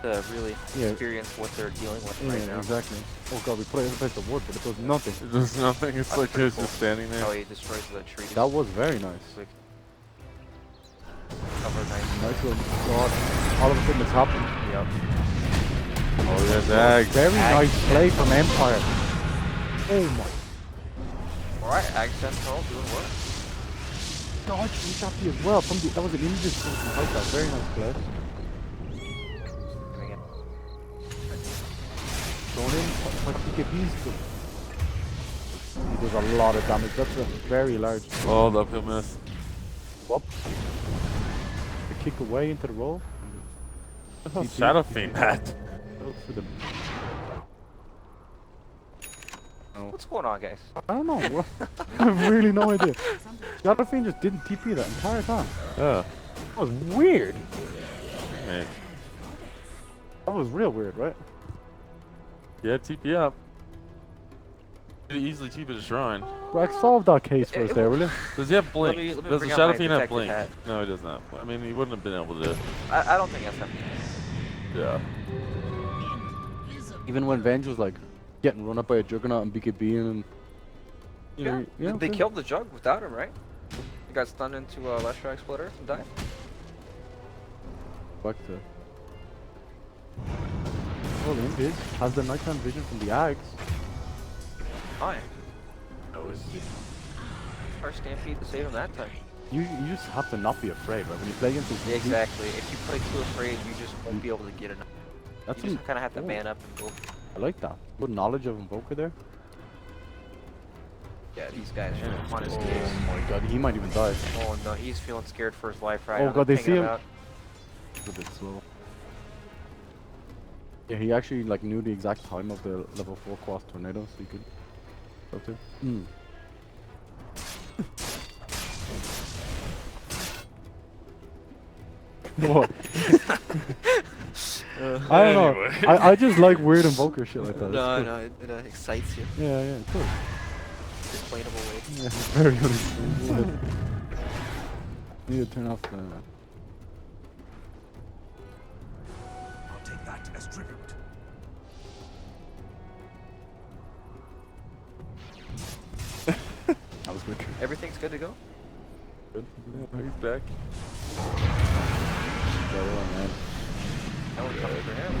To really Yeah. experience what they're dealing with Yeah, right now. exactly. Oh God, we put it in place of wood, but it does nothing. There's nothing. It's That's like pretty it's cool. just standing there. How he destroys the trees. That was very nice. Like, cover nice. Nice little God. All of a sudden it's happened. Yep. Oh, yeah, Zag. Very nice play from Empire. Oh my Alright, Ag Sentinel doing work. God, from Chappie as well. From the, that was an indistinct like that. Very nice play. And again. Going in, but BKB's good. He does a lot of damage. That's a very large. Oh, the uphill miss. Whoop. The kick away into the roll. Oh, Shadow Fiend hat. For the, What's going on, guys? I don't know. I have really no idea. Shadow Fiend just didn't TP that entire time. Yeah. That was weird. Man. That was real weird, right? Yeah, TP up. Could easily TP the shrine. Greg, solve that case for us there, will you? Does he have blink? let me Does the bring out Shadow my Fiend have detective blink? hat. No, he does not. I mean, he wouldn't have been able to. I don't think that's happening. Yeah. Even when Venge was like getting run up by a Juggernaut and BKB and you know, yeah, They okay. killed the Jug without him, right? He got stunned into Leshrac Split Earth and died. Back to well, Invis has the nighttime vision from the Ags. Fine. That was our Stampede to save him that time. You just have to not be afraid, right? When you play against this, Exactly. If you play too afraid, you just won't be able to get enough. That's You just kind of have to man up and go. I like that. Good knowledge of Invoker there. Yeah, these guys are on his Oh case. my god, he might even die. Oh no, he's feeling scared for his life right Oh now. god, they They're see pinging him. out. It's a bit slow. Yeah, he actually like knew the exact time of the level 4 quast tornado, so he could go to. What? I don't know. I just like weird Invoker shit like that. No, It's no, it excites you. cool. Yeah, cool. Explainable way. Yeah, very unexplainable. Need to turn off the. I'll take that as tribute. That was good. Everything's good to go? Good. Yeah, he's back. Yeah, well, man. That was coming for him.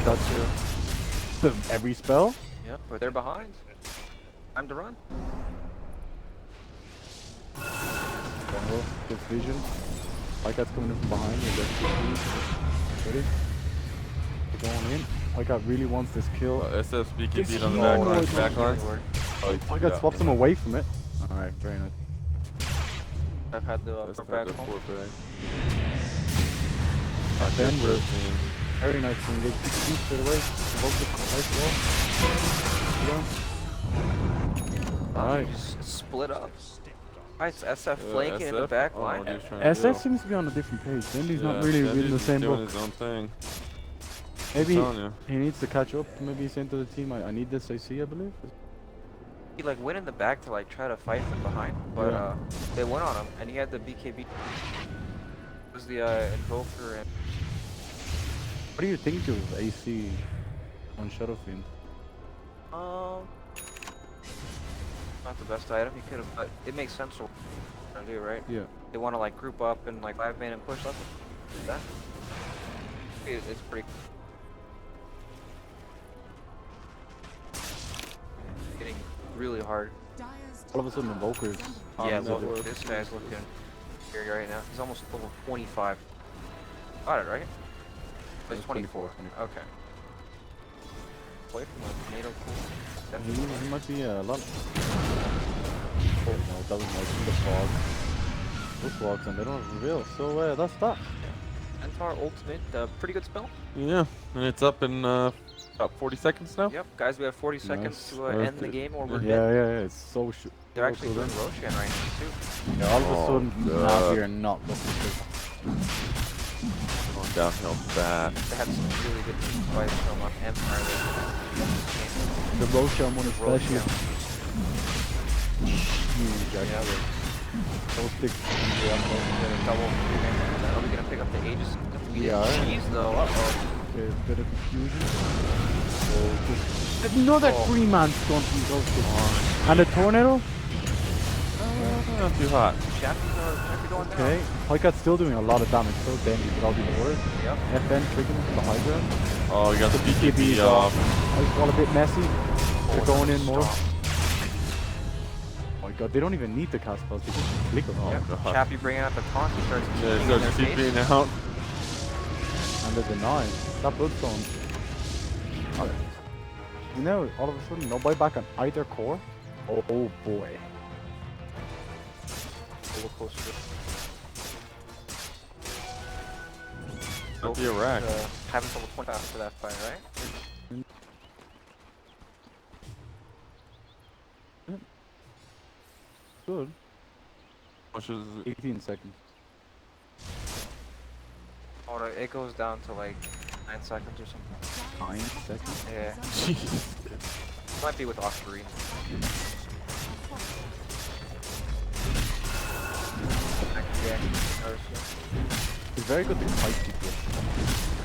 That's every spell? Yep, but they're behind. Time to run. Good vision. Like that's coming in from behind. Ready? They're going in. Like I really wants this kill. SF speaking Yes, beat on the he- back oh, line. it's Back line. Like I swaps him away from it. Alright, very nice. I've had the SF back had the home. foreback. Then we're Team. very nice to engage. Shoot straight away. Invoke the nice wall. Alright. Just split up. Nice SF flanking in the back Oh, line. what he's trying to SF do. seems to be on a different page. Dendy's Yeah, not really Dendy's reading the just same doing book. his own thing. Maybe I'm telling you. he needs to catch up. Maybe he's saying to the team, I need this AC, I believe. He like went in the back to like try to fight from behind, but Yeah. they went on him, and he had the BKB. It was the Invoker and What do you think of AC on Shadowfiend? not the best item. He could have, but it makes sense what they're gonna do, right? Yeah. They want to like group up and like 5-man and push up. That it's pretty. Getting really hard. All of a sudden, Invokers. Yeah, this guy's looking scary right now. He's almost level 25. Got it, right? He's 24. Okay. Away from the tornado pool. He might be a lot. Oh no, it doesn't like the fog. Those fogs and they don't reveal. So that's that. Centaur ultimate, pretty good spell. Yeah, and it's up in about 40 seconds now. Yep, guys, we have 40 seconds to end the game or we're dead. Yeah, it's so shit. They're actually doing Roshan right now too. Yeah, all of a sudden, God. Navi are not looking good. Going downhill fast. They had some really good fights from Empire. The Roshan one especially. Roshan. Huge, actually. Those sticks. Double. Are we gonna pick up the Aegis? We Yeah. didn't cheese though. Okay, bit of confusion. Another 3-man stun from those sticks. And the tornado? Not too hot. Chappie going down. Okay, Pykat's still doing a lot of damage, so then you could all be the worst. Yep. FN triggering from the high ground. Oh, you got the BKB BKB is off. It's all a bit messy. They're going in more. Strong. Oh my god, they don't even need the cast spells, they just click them. Oh, Yep. God. Chappie bringing out the taunt. He starts Yeah, kicking it in starts their face. TPing out. And they're denying. That Bloodstone. Oh. You know, all of a sudden, no buyback on either core. Oh boy. Roller coaster. Not the Iraq. Having level 20 after that fight, right? Good. Which is 18 seconds. Oh, no, it goes down to like 9 seconds or something. 9 seconds? Yeah. Jesus. Might be with Ocarina. Yeah. It's very good to fight people.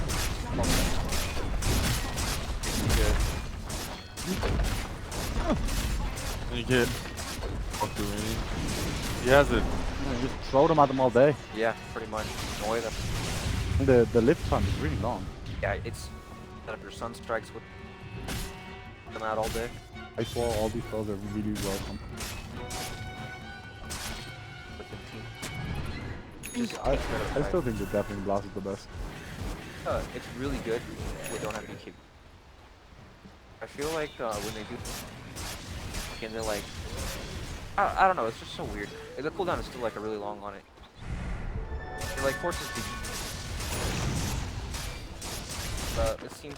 You get Ocarina. He has it. You just throw them at them all day. Yeah, pretty much. Annoy them. And the lift time is really long. Yeah, it's that if your sun strikes with them out all day. Ice wall, all these spells are really welcome. I still think the Deafening Blast is the best. It's really good when they don't have BKB. I feel like when they do, and they're like, I don't know, it's just so weird. The cooldown is still like a really long on it. It like forces the. It seems.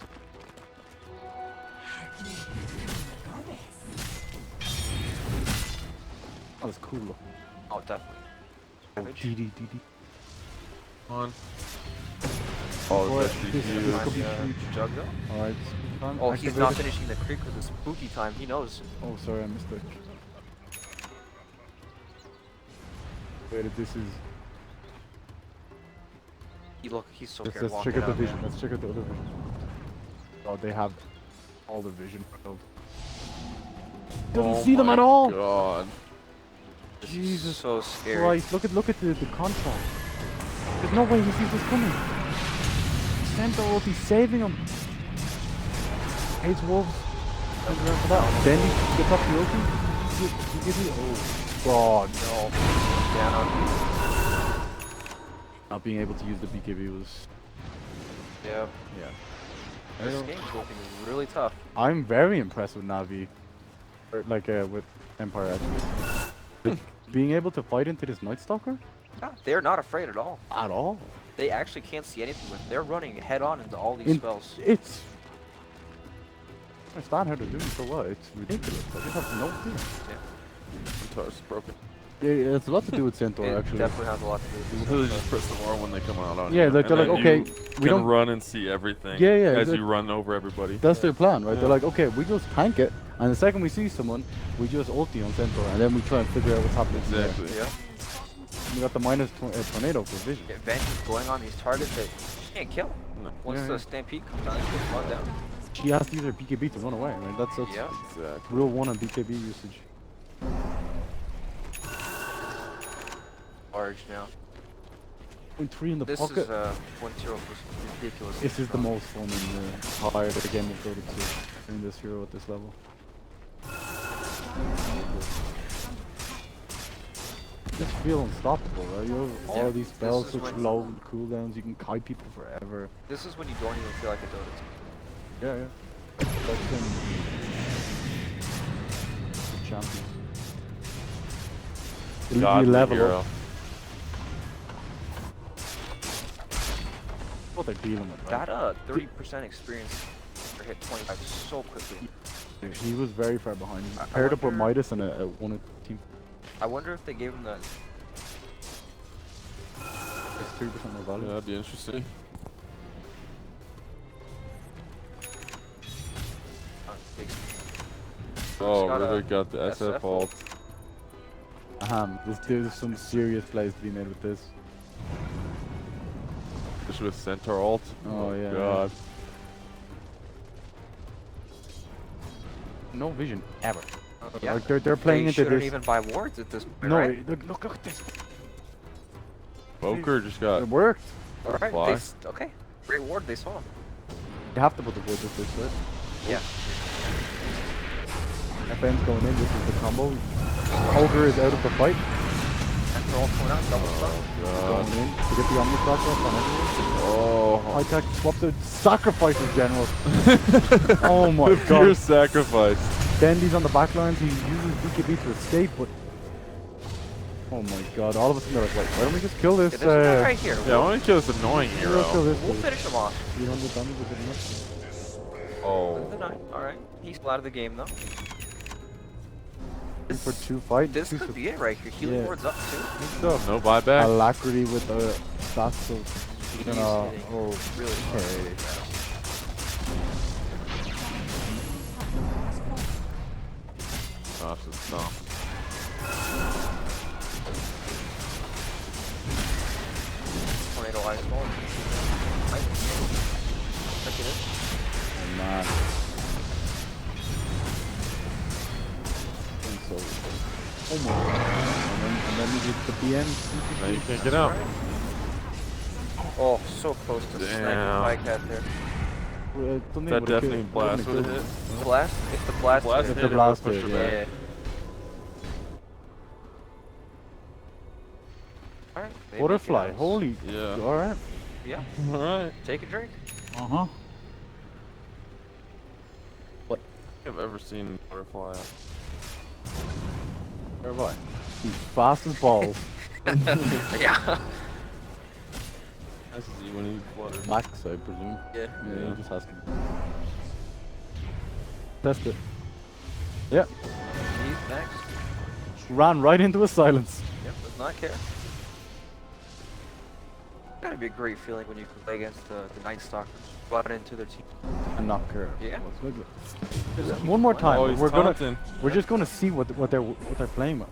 Oh, that's cool looking. Oh, definitely. Oh, DD. On. Oh, that's This could be huge. Jug though? Alright. Oh, he's not finishing the creep with the spooky time. He knows. Oh, sorry, I missed it. Wait, this is. He's so Let's scared. check out the vision. Let's check out the other vision. Oh, they have all the vision filled. Doesn't see them at all. God. Jesus, so scary. Christ, look at the contrast. There's no way he sees this coming. Centaur will be saving him. Hates wolves. Then he gets off the open. Oh God, no. Not being able to use the BKB was. Yeah. This game's looking really tough. I'm very impressed with Navi. Or, like with Empire actually. Being able to fight into this Night Stalker? No, they're not afraid at all. At all. They actually can't see anything with. They're running head on into all these spells. It's. I understand how they're doing so well. It's ridiculous. I just have no fear. Yeah. Centaur's broken. Yeah, it's a lot to do with Centaur It actually. definitely has a lot to do with You this. literally just press the R when they come out on Yeah, you. like, they're And like, then okay, you we can don't run and see everything. Yeah, as that- you run over everybody. That's their plan, right? Yeah. They're like, okay, we just tank it, and the second we see someone, we just ulti on Centaur, and then we try and figure out what's happening from there. Exactly. Yeah. We got the minus tornado for vision. Advantage going on these targets that you can't kill. No. Once Yeah, the yeah. stampede comes down, it's just run down. She has to use her BKB to run away, right? That's Yeah. Exactly. real one on BKB usage. Large now. 0.3 in the This pocket. is 1-0 was ridiculous. This is the most fun in the entire game of Dota 2 in this hero at this level. Just feel unstoppable, right? You have all these spells, is such when- low cooldowns, you can kite people forever. This is when you don't even feel like a Dota team. Yeah. That's them. The champion. God, Elite level hero. up. What they're dealing with, right? That 30% experience for hit 25 so quickly. He was very far behind. Paired up with wonder- Midas and a one team. I wonder if they gave him the. It's 3% more Yeah, value. that'd be interesting. Big Oh, got really a got the SF SF ult. There's some serious plays to be made with this. Especially with Centaur ult. Oh, yeah. God. No vision ever. Yeah. Like they're playing They into shouldn't this. even buy wards at this point, No, right? look at this. Boker just got. It worked. Alright, fly. okay. Great ward, they saw him. You have to put the wood with this, right? Yeah. FN's going in. This is the combo. Ogre is out of the fight. And they're all coming out, double stun. Going in to get the Omni Cross off on everyone. Oh. High tech swaps out. Sacrifices general. Oh my The pure god. sacrifice. Dendy's on the back lines. He uses BKB to escape, but. Oh my god. All of a sudden they're like, wait, why don't we just kill this? Yeah, there's one right here. Yeah, I want to kill this annoying We'll kill hero. this We'll dude. finish him off. 300 damage is good enough. Oh. The 9. Alright. He's still out of the game though. For 2 fights. This could be it right here. Healing Yeah. ward's up too. Stuff. No buyback. Alacrity with the stats of. He's Gonna. hitting Oh, really okay. Oh, it's a stomp. Tornado ice ball. Check it in. Oh man. And so. Oh my god. And then you get the BM. Now you can't get out. Oh, so close to Damn. sniping Pike at there. That deafening blast would have hit. Blast? If the blast, Blast hit, hit, it blast would've pushed hit, her yeah. back. Alright. Butterfly. Holy. Yeah. Alright. Yeah. Alright. Take a drink. Uh-huh. I've ever seen butterfly. Where have I? He's fast as balls. Yeah. That's easy when he flutters. Max, I presume. Yeah. Yeah, he just has to. Test it. Yeah. He's next. Ran right into a silence. Yep, does not care. Gotta be a great feeling when you can play against the Night Stalkers, run into their team. And not care. Yeah. Just one more time. Oh, he's taunting. We're just gonna see what they're playing with.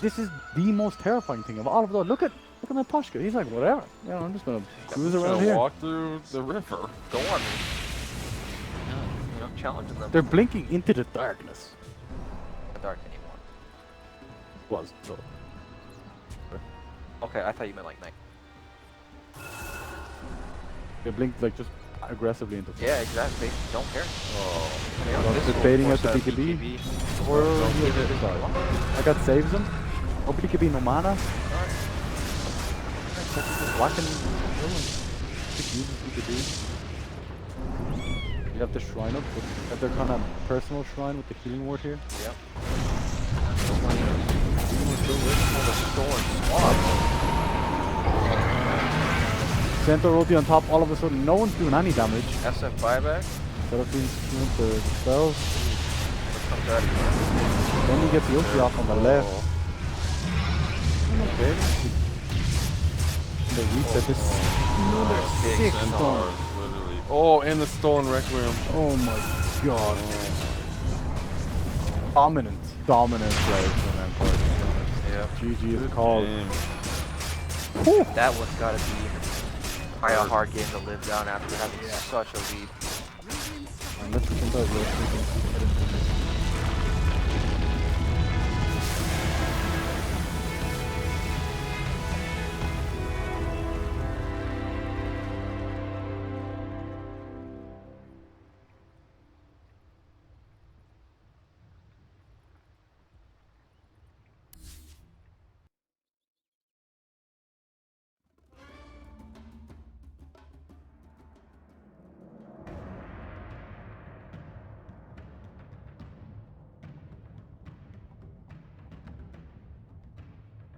This is the most terrifying thing of all of those. Look at my Pashka. He's like, whatever. You know, I'm just gonna cruise Just around gonna here. walk through the river. Go on, man. You know, challenging them. They're blinking into the darkness. Not dark anymore. Was so. Okay, I thought you meant like night. They blink like just aggressively into. Yeah, exactly. Don't care. Oh. Just baiting out the BKB. Or sorry. I got saves him. Or BKB no mana. Whacking. You have the shrine up. Have their kind of personal shrine with the healing ward here. Yep. Centaur ulti on top, all of a sudden no one's doing any damage. SF buyback. Seraphine's doing the spells. Comes out. Then he gets the ulti off on the left. Okay. The reset this. Another Big 6 Centaur. stone. Literally. Oh, and the stolen requiem. Oh my god. Dominant play from Empire. Yeah. GG is called. That one's gotta be quite a hard game to live down after having such a lead. Unless we can play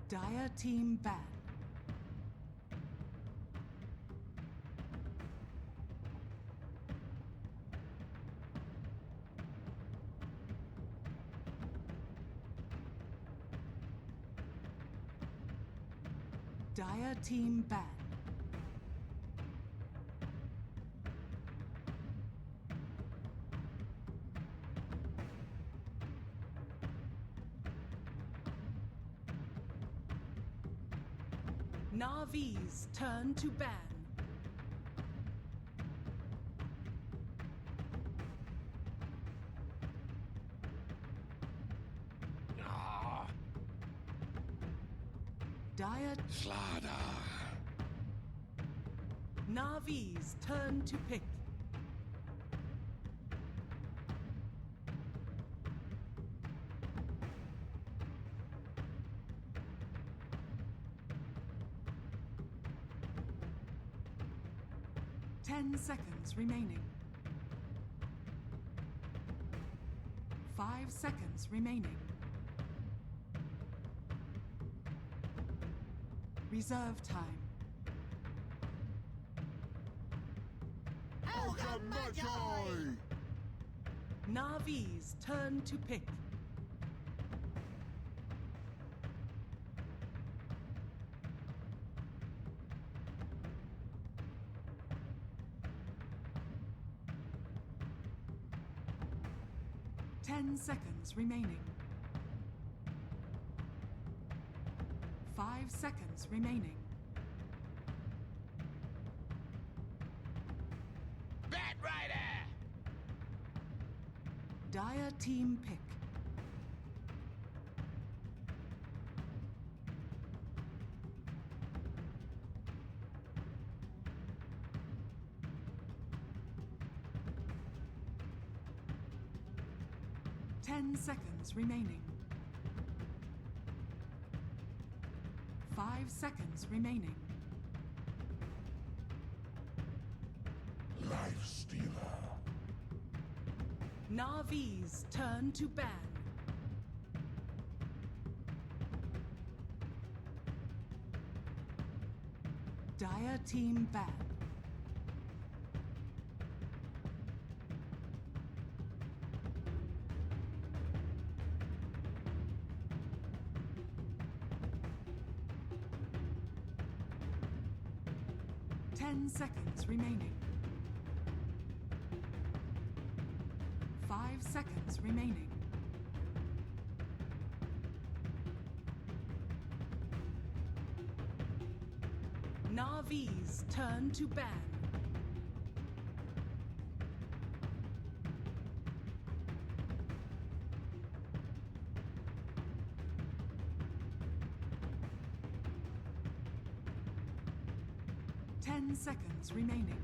Dire team ban. Dire team ban. Navi's turn to ban. Dire Navi's turn to pick. Ten seconds remaining. 5 seconds remaining. Reserve time. Navi's turn to pick. Ten seconds remaining. 5 seconds remaining. Dire team pick. 10 seconds remaining. 5 seconds remaining. Life Stealer. Navi's turn to ban. Dire team ban. Seconds remaining. 5 seconds remaining. Navi's turn to ban. Seconds remaining.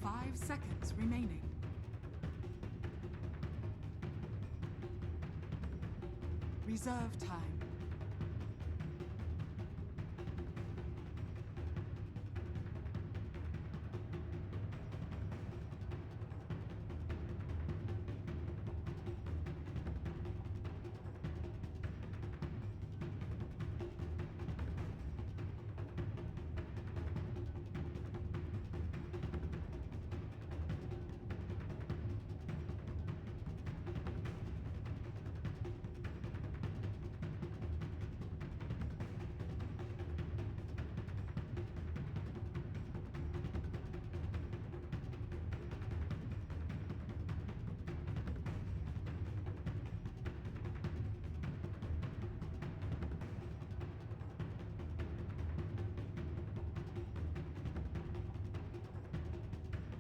5 seconds remaining. Reserve time.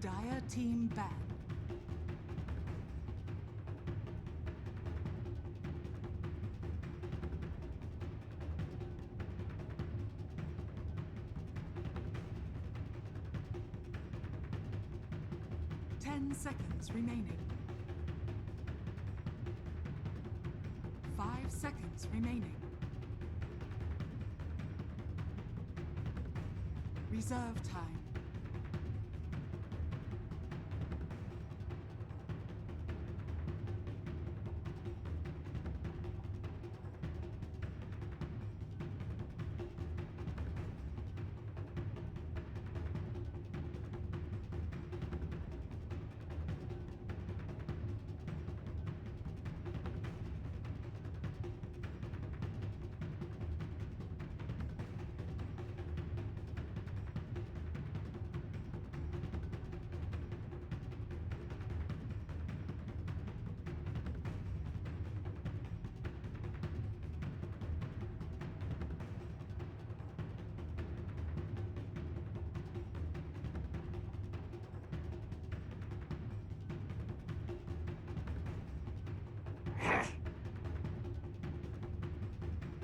Dire team ban. Seconds remaining. 5 seconds remaining. Reserve time.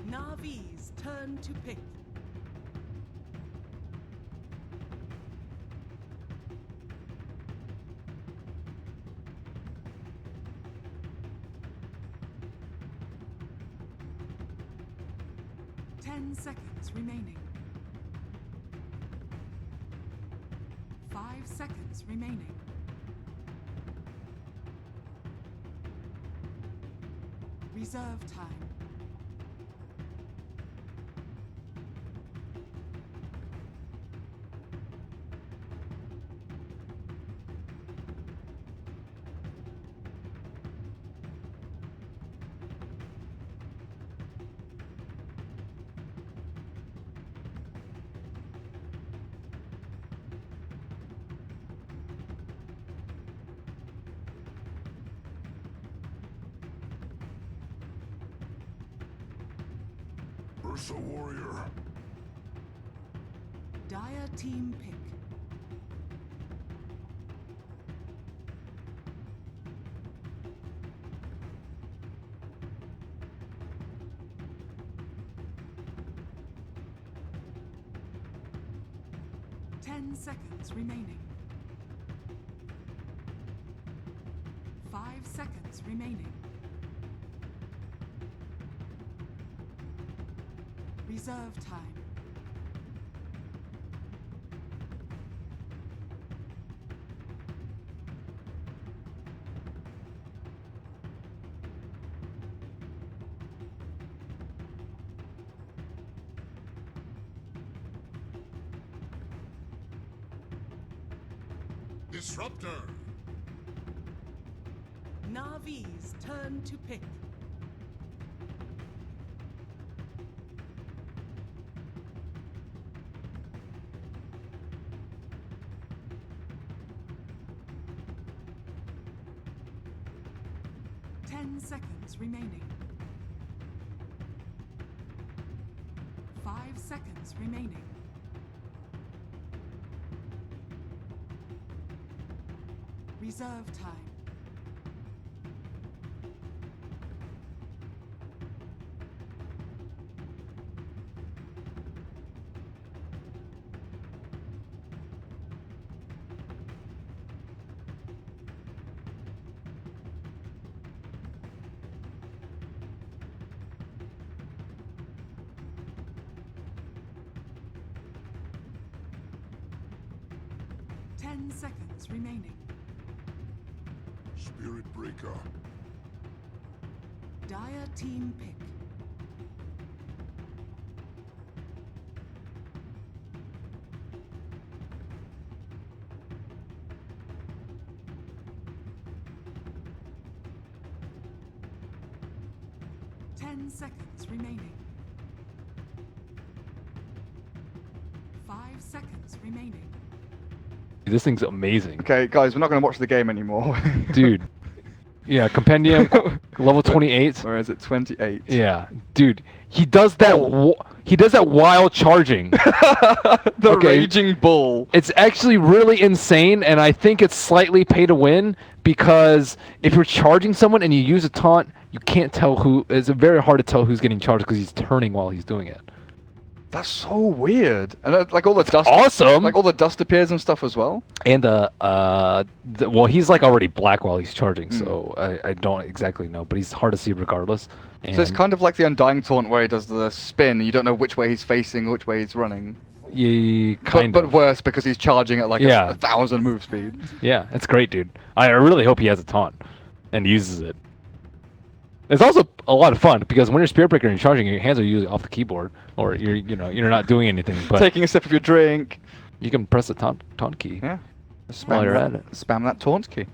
Navi's turn to pick. Seconds remaining. 5 seconds remaining. Reserve time. Ursa Warrior. Dire team pick. Seconds remaining. seconds remaining. Reserve time. Disruptor. Navi's turn to pick. Seconds remaining. 5 seconds remaining. Reserve time. Seconds remaining. Spirit Breaker. Dire team pick. Seconds remaining. 5 seconds remaining. This thing's amazing. Okay, guys, we're not going to watch the game anymore. Dude. Yeah, Compendium, level 28. Where is it? 28. Yeah, dude. He does that he does that while charging. The Raging Bull. It's actually really insane, and I think it's slightly pay to win, because if you're charging someone and you use a taunt, you can't tell who... It's very hard to tell who's getting charged because he's turning while he's doing it. That's so weird. And like all the dust... Awesome! Like all the dust appears and stuff as well. And well, he's like already black while he's charging, so I don't exactly know, but he's hard to see regardless. And so it's kind of like the Undying Taunt where he does the spin, you don't know which way he's facing, which way he's running. Yeah, but worse because he's charging at like Yeah. 1,000 move speed. Yeah, it's great, dude. I really hope he has a taunt and uses it. It's also a lot of fun because when you're Spirit Breaker and you're charging, your hands are usually off the keyboard, or you're not doing anything. But taking a sip of your drink, you can press the taunt key. Yeah, while you're at it. Spam that taunt key.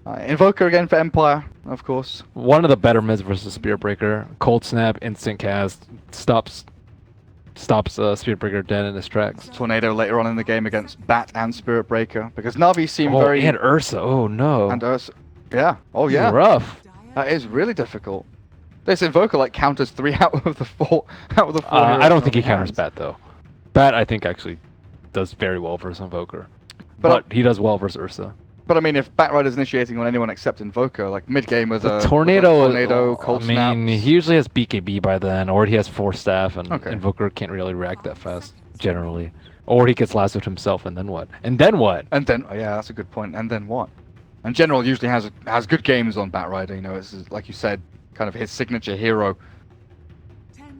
Invoker again for Empire, of course. One of the better mids versus Spirit Breaker. Cold Snap, instant cast, stops Spirit Breaker dead in his tracks. Tornado later on in the game against Bat and Spirit Breaker because Navi seem very... and Ursa, oh no. And Ursa, yeah, oh yeah. Rough. That is really difficult. This Invoker like counters 3 out of the 4. I don't think he counters Bat though. Bat I think actually does very well versus Invoker, but he does well versus Ursa. But I mean, if Batrider's initiating on anyone except Invoker, like mid game with a Tornado, Cold Snap. I mean, he usually has BKB by then, or he has Force Staff, and Invoker can't really react that fast generally. Or he gets lassoed himself, and then what? And then what? And then yeah, that's a good point. And then what? And General usually has good games on Batrider. You know, it's like you said, kind of his signature hero.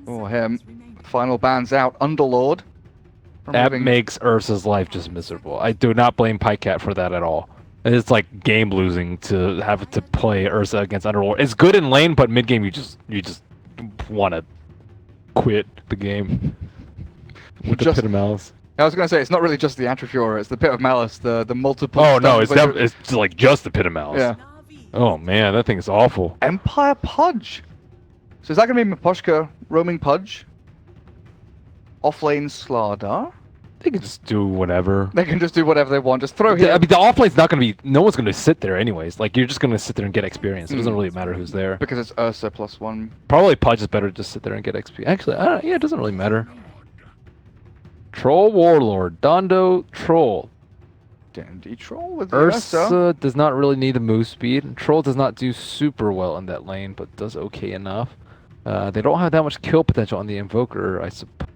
Oh, him. Final ban's out. Underlord. That makes Ursa's life just miserable. I do not blame Pycat for that at all. It's like game losing to have to play Ursa against Underlord. It's good in lane, but mid game you just want to quit the game with the Pit of Malice. I was gonna say it's not really just the Atropure, it's the Pit of Malice, the multiple. Oh no, it's like just the Pit of Malice. Yeah. Oh man, that thing is awful. Empire Pudge. So is that gonna be Miposhka roaming Pudge? Offlane Slardar? They can just do whatever. They can just do whatever they want. Just throw him. I mean, the offlane's not going to be... No one's going to sit there anyways. Like, you're just going to sit there and get experience. It doesn't really matter who's there. Because it's Ursa +1. Probably Pudge is better to just sit there and get XP. Actually, yeah, it doesn't really matter. Troll Warlord. Dondo Troll. Dandy Troll with Ursa does not really need the move speed. Troll does not do super well in that lane, but does okay enough. They don't have that much kill potential on the Invoker, I suppose.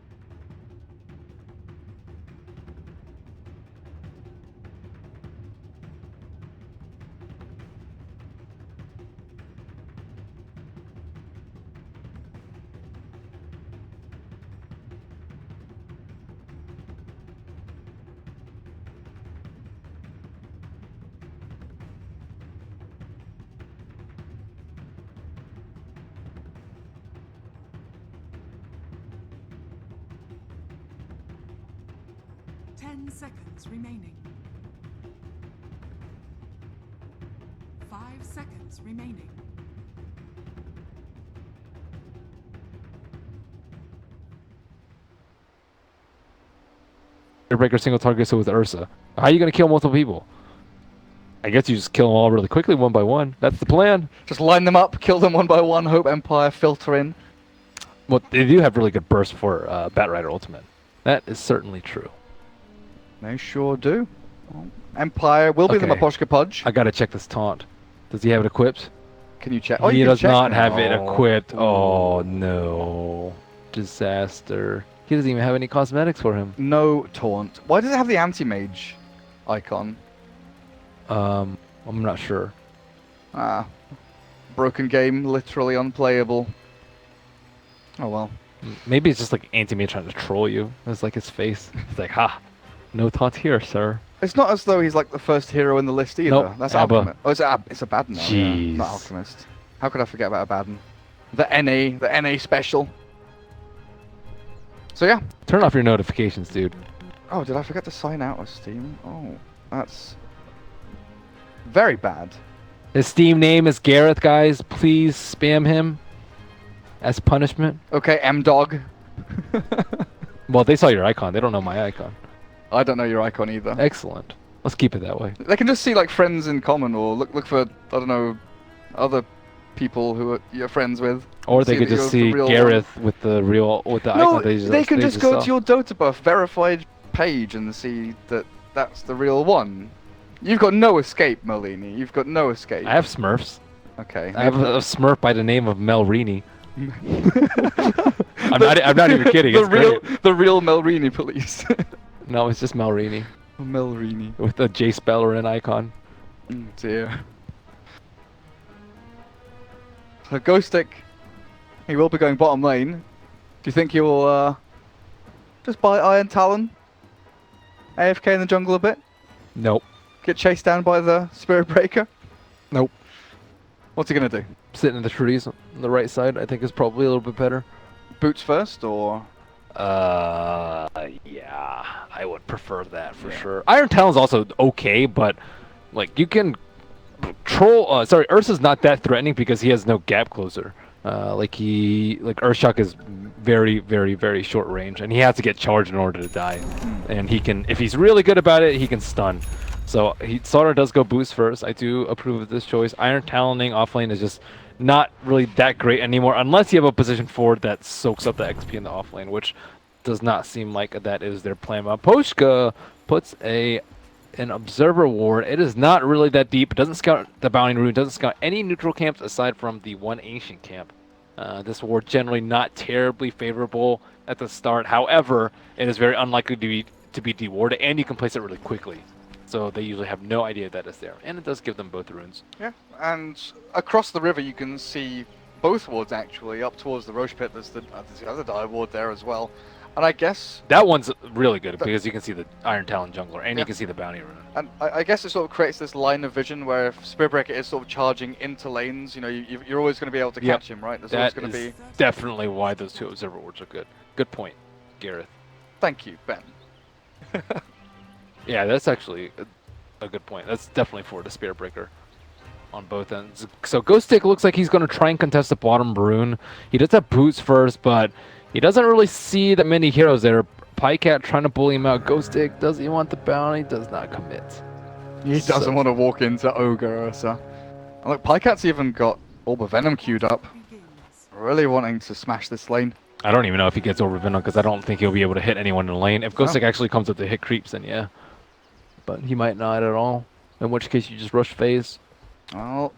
10 seconds remaining. 5 seconds remaining. Breaker single target so with Ursa. How are you going to kill multiple people? I guess you just kill them all really quickly, one by one. That's the plan. Just line them up, kill them one by one, hope Empire filter in. Well, they do have really good burst for Bat Rider Ultimate. That is certainly true. They sure do. Well, Empire will be the Okay. Maposhka Pudge. I gotta check this taunt. Does he have it equipped? Can you check? He you can does check not now. have it Oh. equipped. Oh no. Disaster. He doesn't even have any cosmetics for him. No taunt. Why does it have the anti-mage icon? I'm not sure. Ah. Broken game, literally unplayable. Oh well. Maybe it's just like Anti-Mage trying to troll you. It's like his face. It's like, ha, no taunt here, sir. It's not as though he's like the first hero in the list either. Nope, That's Abba. Alchemist. Oh, it's a Abaddon now. Yeah, Jeez. not Alchemist. How could I forget about Abaddon? The NA special. So yeah. Turn off your notifications, dude. Oh, did I forget to sign out of Steam? Oh, that's very bad. His Steam name is Gareth, guys. Please spam him as punishment. Okay, M-Dog. Well, they saw your icon. They don't know my icon. I don't know your icon either. Excellent. Let's keep it that way. They can just see like friends in common, or look for, I don't know, other people who you're friends with. Or they could that just you're the see real Gareth with the No, icon. they can just go to your Dota buff verified page and see that that's the real one. You've got no escape, Molini. You've got no escape. I have Smurfs. Okay. I have a Smurf by the name of Melrini. I'm not even kidding. It's great. The real Melrini police. No, it's just Melrini Melrini. with the J Spellerin icon. Oh dear. So Ghostic, he will be going bottom lane. Do you think he will just buy Iron Talon? AFK in the jungle a bit? Nope. Get chased down by the Spirit Breaker? Nope. What's he gonna do? Sitting in the trees on the right side, I think is probably a little bit better. Boots first, or? Yeah, I would prefer that for sure. Iron Talon's also okay, but like you can troll. Sorry, Ursa's not that threatening because he has no gap closer. Like Urshak is very, very, very short range, and he has to get charged in order to die. And he can, if he's really good about it, he can stun. So Sauter does go boost first. I do approve of this choice. Iron Taloning offlane is just not really that great anymore, unless you have a position forward that soaks up the XP in the offlane, which does not seem like that is their plan. Maposhka puts an observer ward. It is not really that deep. It doesn't scout the bounty rune. Doesn't scout any neutral camps aside from the one ancient camp. This ward generally not terribly favorable at the start. However, it is very unlikely to be dewarded, and you can place it really quickly. So they usually have no idea that it's there, and it does give them both runes. Yeah, and across the river you can see both wards actually. Up towards the Roche Pit, there's the other dire ward there as well. And I guess that one's really good because you can see the Iron Talon jungler, and you can see the bounty rune. And I guess it sort of creates this line of vision where if Spirit Breaker is sort of charging into lanes, you know, you're always going to be able to catch him, right? There's always going to be. Definitely why those two observer wards are good. Good point, Gareth. Thank you, Ben. Yeah, that's actually a good point. That's definitely for the Spirit Breaker on both ends. So Ghostic looks like he's going to try and contest the bottom rune. He does have boots first, but he doesn't really see that many heroes there. Pycat trying to bully him out. Ghostic, does he want the bounty? Does not commit. He doesn't want to walk into Ogre Ursa. And look, Pycat's even got Orb of Venom queued up. Really wanting to smash this lane. I don't even know if he gets over Venom because I don't think he'll be able to hit anyone in the lane. If Ghostic actually comes up to hit creeps, then yeah. But he might not at all. In which case you just rush phase. Well,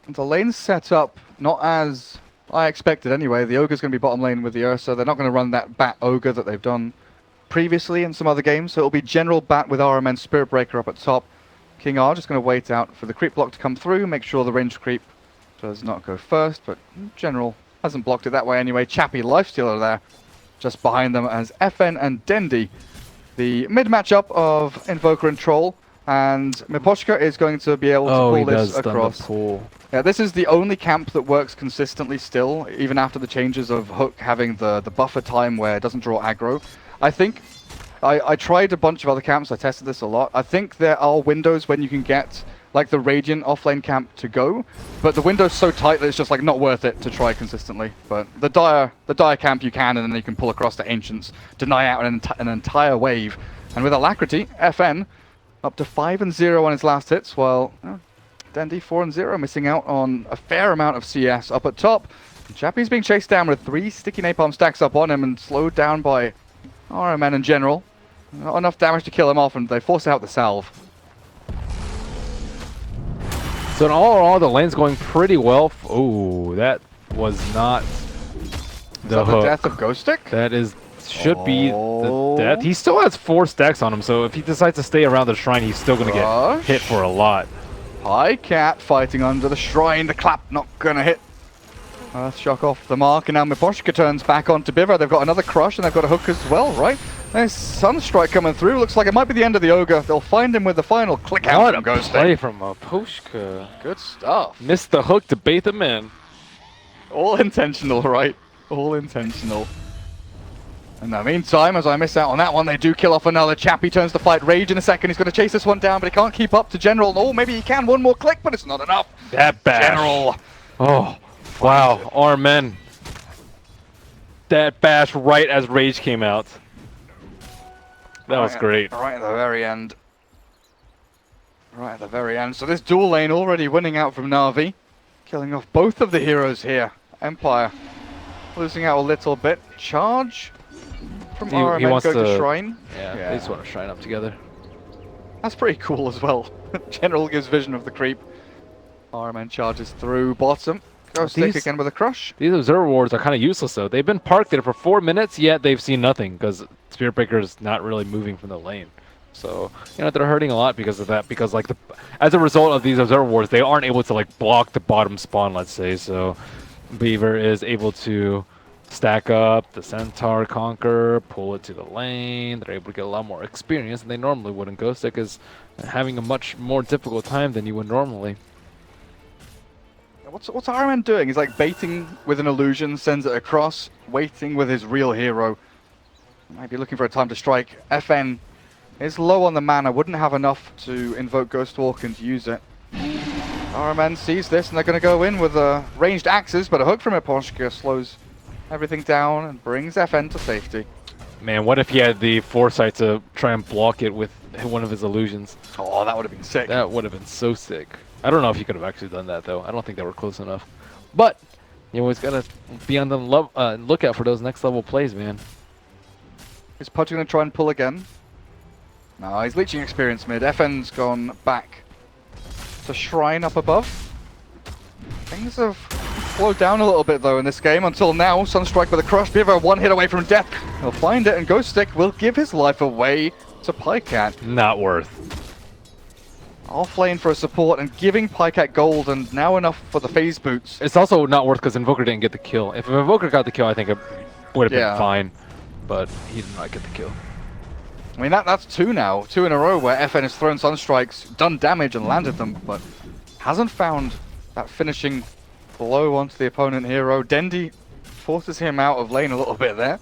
the lane's set up not as I expected anyway. The Ogre's going to be bottom lane with the Ursa. They're not going to run that Bat Ogre that they've done previously in some other games. So it'll be general Bat with RMN Spirit Breaker up at top. King R just going to wait out for the creep block to come through. Make sure the ranged creep does not go first. But general hasn't blocked it that way anyway. Chappie Lifestealer there just behind them as FN and Dendi. The mid matchup of Invoker and Troll. And Miposhka is going to be able to pull this across. Yeah, this is the only camp that works consistently still, even after the changes of Hook having the buffer time where it doesn't draw aggro. I think I tried a bunch of other camps. I tested this a lot. I think there are windows when you can get like the Radiant offlane camp to go, but the window's so tight that it's just like not worth it to try consistently. But the dire camp you can, and then you can pull across the Ancients, deny out an entire wave, and with Alacrity, FN up to 5-0 on his last hits, while Dendy 4-0, missing out on a fair amount of CS up at top. Chappie's being chased down with 3 sticky napalm stacks up on him and slowed down by RMN in general. Not enough damage to kill him off, and they force out the salve. So in all, the lane's going pretty well. Oh, that was not the hook. The death of Ghost Stick? That should be the death. He still has 4 stacks on him, so if he decides to stay around the shrine, he's still going to get hit for a lot. Piecat fighting under the shrine. The clap not going to hit. Earthshock off the mark, and now Miposhka turns back onto Biver. They've got another crush, and they've got a hook as well, right? There's Sunstrike coming through. Looks like it might be the end of the Ogre. They'll find him with the final click out. What a play from Miposhka. Good stuff. Missed the hook to bait them in. All intentional, right? All intentional. In the meantime, as I miss out on that one, they do kill off another Chappie. Turns to fight Rage in a second. He's going to chase this one down, but he can't keep up to General. Oh, maybe he can. One more click, but it's not enough. That bash. General. Oh, wow. Armen. That bash right as Rage came out. That was great. Right at the very end. Right at the very end. So this dual lane already winning out from Navi. Killing off both of the heroes here. Empire losing out a little bit. Charge from RMN. He wants go to Shrine. Yeah, they just want to Shrine up together. That's pretty cool as well. General gives vision of the creep. RMN charges through bottom. Ghost Stick again with a crush. These observer wards are kind of useless though. They've been parked there for 4 minutes, yet they've seen nothing because Spirit Breaker is not really moving from the lane. So they're hurting a lot because of that. Because like as a result of these observer wards, they aren't able to like block the bottom spawn, let's say. So Beaver is able to stack up the Centaur Conqueror, pull it to the lane. They're able to get a lot more experience than they normally would. And Ghost Stick is having a much more difficult time than you would normally. What's RMN doing? He's like baiting with an illusion, sends it across, waiting with his real hero. Might be looking for a time to strike. FN is low on the mana, wouldn't have enough to invoke Ghostwalk and use it. RMN sees this and they're going to go in with ranged axes, but a hook from Miposhka slows everything down and brings FN to safety. Man, what if he had the foresight to try and block it with one of his illusions? Oh, that would have been sick. That would have been so sick. I don't know if he could have actually done that, though. I don't think they were close enough. But you always got to be on the lookout for those next level plays, man. Is Pudge going to try and pull again? No, he's leeching experience mid. FN's gone back to Shrine up above. Things have slowed down a little bit, though, in this game. Until now, Sunstrike with a crush. Biver one hit away from death. He'll find it, and Ghost Stick will give his life away to Piecat. Not worth. Offlane for a support and giving Piecat gold, and now enough for the phase boots. It's also not worth because Invoker didn't get the kill. If Invoker got the kill, I think it would have been fine. But he did not get the kill. I mean, that's 2 now. 2 in a row where FN has thrown Sunstrikes, done damage and landed them, but hasn't found that finishing blow onto the opponent hero. Dendy forces him out of lane a little bit there.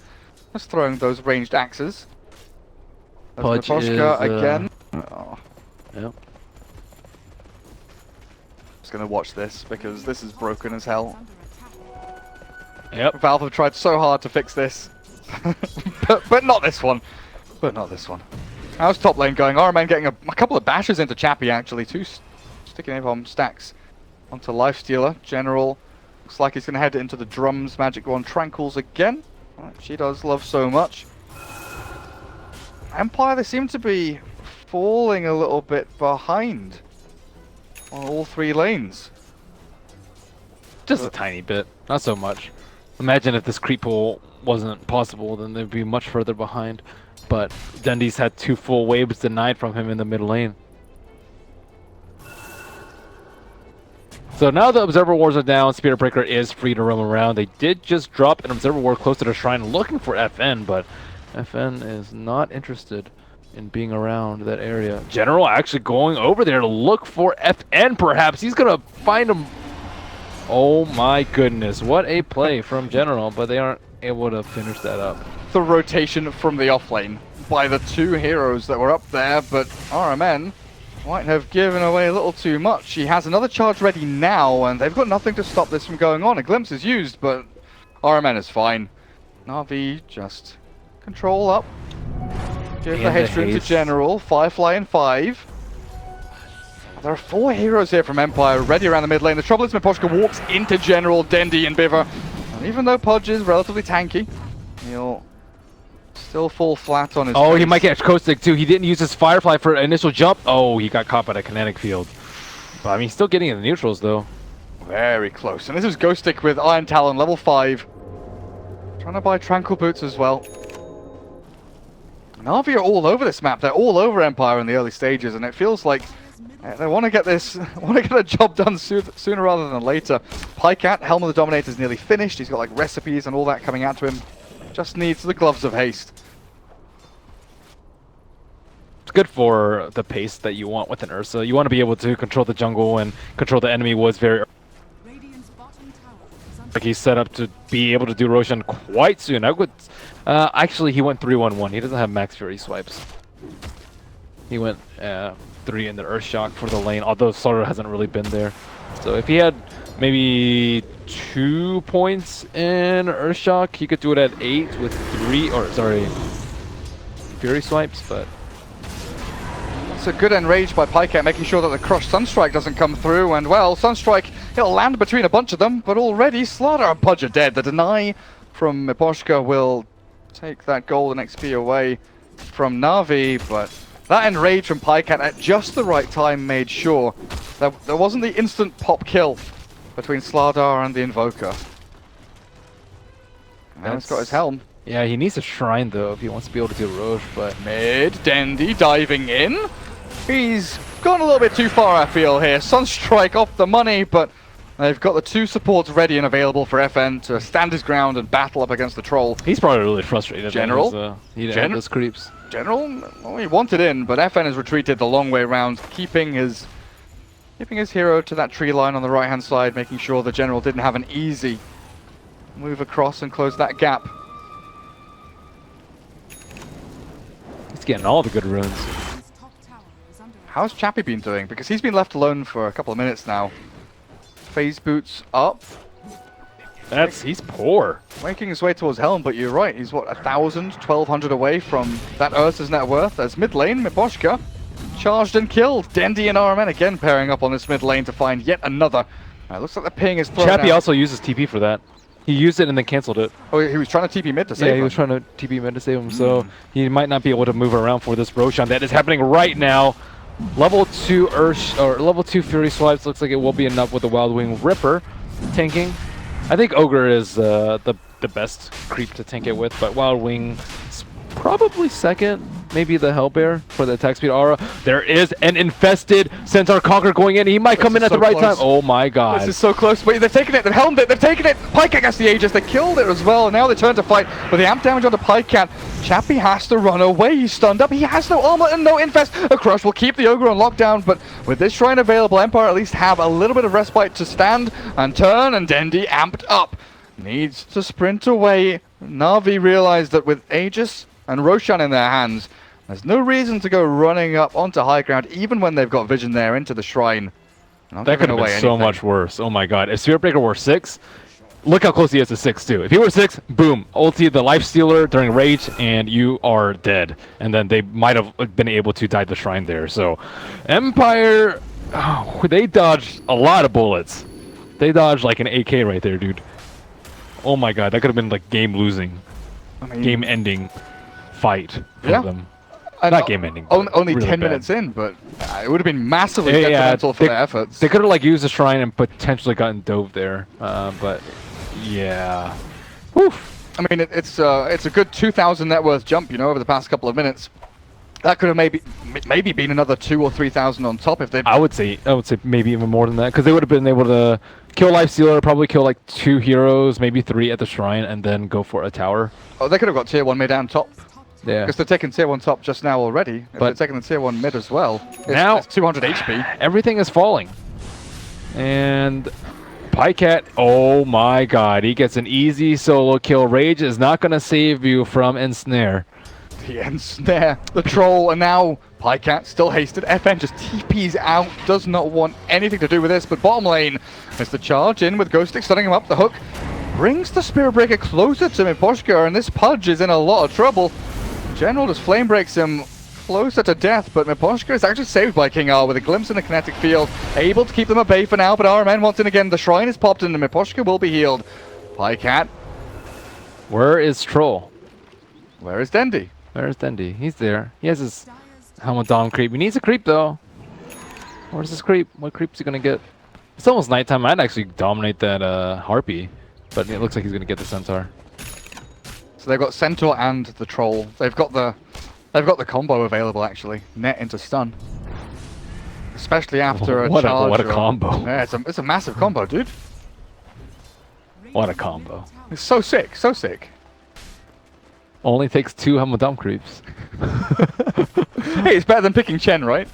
Just throwing those ranged axes. Pudge is, again. Yep. Just gonna watch this because this is broken as hell. Yep. Valve have tried so hard to fix this, but not this one. But not this one. How's top lane going? RMN getting a couple of bashes into Chappie actually. 2 sticky napalm stacks onto Lifestealer. General looks like he's gonna head into the drums. Magic Wand Tranquils again. Right, she does love so much. Empire, they seem to be falling a little bit behind on all 3 lanes. Just a tiny bit, not so much. Imagine if this creep pull wasn't possible, then they'd be much further behind. But Dendy's had 2 full waves denied from him in the mid lane. So now the Observer Wards are down, Spirit Breaker is free to roam around. They did just drop an Observer Ward close to the shrine looking for FN, but FN is not interested in being around that area. General actually going over there to look for FN perhaps. He's going to find him. Oh my goodness, what a play from General, but they aren't able to finish that up. the rotation from the offlane by the two heroes that were up there, but RMN might have given away a little too much. He has another charge ready now, and they've got nothing to stop this from going on. A glimpse is used, but RMN is fine. Navi just control up. Give the haste room to General. Firefly in 5. There are 4 heroes here from Empire ready around the mid lane. The trouble is Miposhka walks into General, Dendi and Biver. And even though Podge is relatively tanky, he'll still fall flat on his face. He might catch Kostik too. He didn't use his Firefly for initial jump. Oh, he got caught by the kinetic field. But I mean, he's still getting in the neutrals though. Very close. And this is Ghostik with Iron Talon, level 5. Trying to buy Tranquil Boots as well. Navi are all over this map. They're all over Empire in the early stages, and it feels like they want to get this, a job done sooner rather than later. Pycat, Helm of the Dominator is nearly finished. He's got like recipes and all that coming out to him. Just needs the gloves of haste. It's good for the pace that you want with an Ursa. You want to be able to control the jungle and control the enemy woods very. Like he's set up to be able to do Roshan quite soon. I would actually he went 3-1-1. He doesn't have max fury swipes. He went 3 in the Earth Shock for the lane, although Slaughter hasn't really been there. So if he had maybe 2 points in Earth Shock, he could do it at 8 with 3 fury swipes, but it's a good enrage by Pycat, making sure that the Crush Sunstrike doesn't come through, and well, Sunstrike, he'll land between a bunch of them, but already Slaughter and Pudge are dead. The deny from Miposhka will take that golden XP away from Navi, but that enrage from Pycat at just the right time made sure that there wasn't the instant pop kill between Slardar and the Invoker. Now he's got his helm. Yeah, he needs a shrine though if he wants to be able to do Roche, but Mid, Dendi diving in. He's gone a little bit too far, I feel, here. Sunstrike off the money, but they've got the 2 supports ready and available for FN to stand his ground and battle up against the troll. He's probably really frustrated. General? He didn't have those creeps. General? Well, he wanted in, but FN has retreated the long way around, keeping his hero to that tree line on the right-hand side, making sure the General didn't have an easy move across and close that gap. He's getting all the good runes. How's Chappie been doing? Because he's been left alone for a couple of minutes now. Phase boots up. He's poor. Making his way towards Helm, but you're right. He's what, 1,000, 1,200 away from that Ursa's net worth. As mid lane, Miposhka charged and killed. Dendi and RMN again pairing up on this mid lane to find yet another. Looks like the ping is thrown Chappie out. also uses TP for that. He used it and then canceled it. Oh, he was trying to TP mid to save him? Yeah, he was trying to TP mid to save him, so he might not be able to move around for this Roshan. That is happening right now. Level 2 level 2 Fury Swipes looks like it will be enough with the Wild Wing Ripper tanking. I think Ogre is the best creep to tank it with, but Wild Wing is probably second. Maybe the Hellbear for the attack speed aura. There is an infested Centaur Conqueror going in. He might come in at the right time. Oh my god. This is so close. Wait, they've taken it. They've helmed it. They've taken it. Pycat gets the Aegis. They killed it as well. Now they turn to fight with the amp damage onto Pycat. Chappie has to run away. He's stunned up. He has no armor and no infest. A Crush will keep the Ogre on lockdown, but with this shrine available, Empire at least have a little bit of respite to stand and turn, and Dendi amped up. Needs to sprint away. Navi realized that with Aegis and Roshan in their hands, there's no reason to go running up onto high ground, even when they've got vision there into the shrine. That could have been so much worse. Oh my god. If Spirit Breaker were 6, look how close he is to 6 too. If he were 6, boom, ulti the Life Stealer during Rage, and you are dead. And then they might have been able to die the shrine there. So Empire, they dodged a lot of bullets. They dodged like an AK right there, dude. Oh my god, that could have been like game-losing, game-ending fight for them. Not game-ending. Only really 10 bad. minutes in, but it would have been massively detrimental for their efforts. They could have like used the shrine and potentially gotten dove there, but yeah. Oof. I mean, it's a good 2,000 net worth jump, you know, over the past couple of minutes. That could have maybe been another 2,000 or 3,000 on top if they. I would say maybe even more than that, because they would have been able to kill Life Stealer, probably kill like 2 heroes, maybe 3 at the shrine, and then go for a tower. Oh, they could have got tier 1 mid and top. Yeah. Because they're taking tier 1 top just now already. If they're taking the tier 1 mid as well. Now it's 200 HP. Everything is falling, and Pycat, oh my god, he gets an easy solo kill. Rage is not going to save you from Ensnare. The Ensnare, the troll, and now Pycat still hasted. FN just TPs out, does not want anything to do with this, but bottom lane is the charge in with Ghost Stick setting him up. The hook brings the Spirit Breaker closer to Miposhka, and this Pudge is in a lot of trouble. General just flame breaks him closer to death, but Miposhka is actually saved by KingCharlie with a glimpse in the kinetic field, able to keep them at bay for now, but RMN wants in again. The shrine is popped and Miposhka will be healed. Pycat. Where is Troll? Where is Dendi? Where's Dendi? He's there. He has his helmet dom creep. He needs a creep though. Where's his creep? What creep's he gonna get? It's almost nighttime. I'd actually dominate that Harpy, but it looks like he's gonna get the Centaur. So they've got Centaur and the Troll. They've got the combo available actually. Net into stun. Especially after a charge. What a combo. Yeah, it's a massive combo, dude. What a combo. It's so sick, so sick. Only takes 2 helmet dom creeps. Hey, it's better than picking Chen, right?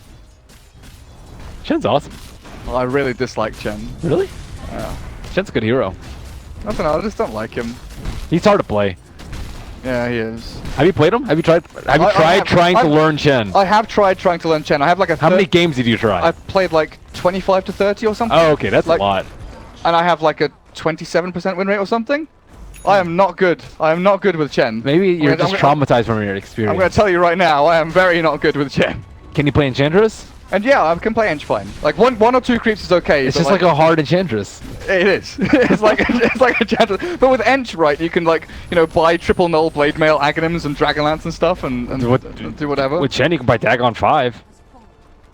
Chen's awesome. Well, I really dislike Chen. Really? Yeah. Chen's a good hero. I don't know, I just don't like him. He's hard to play. Yeah, he is. Have you played him? Have you tried? Have you tried trying to learn Chen? I have tried trying to learn Chen. I have like a. How many games did you try? I've played like 25 to 30 or something. Oh, okay, that's like, a lot. And I have like a 27% win rate or something. I am not good. I am not good with Chen. Maybe you're just traumatized from your experience. I'm going to tell you right now, I am very not good with Chen. Can you play Enchantress? And yeah, I can play Ench fine. Like one or two creeps is okay. It's just like a hard Enchantress. It is. It's like Enchantress. But with Ench, right, you can like buy triple null blade mail Aghanims and Dragonlance and stuff and do whatever. With Chen, you can buy Dagon 5.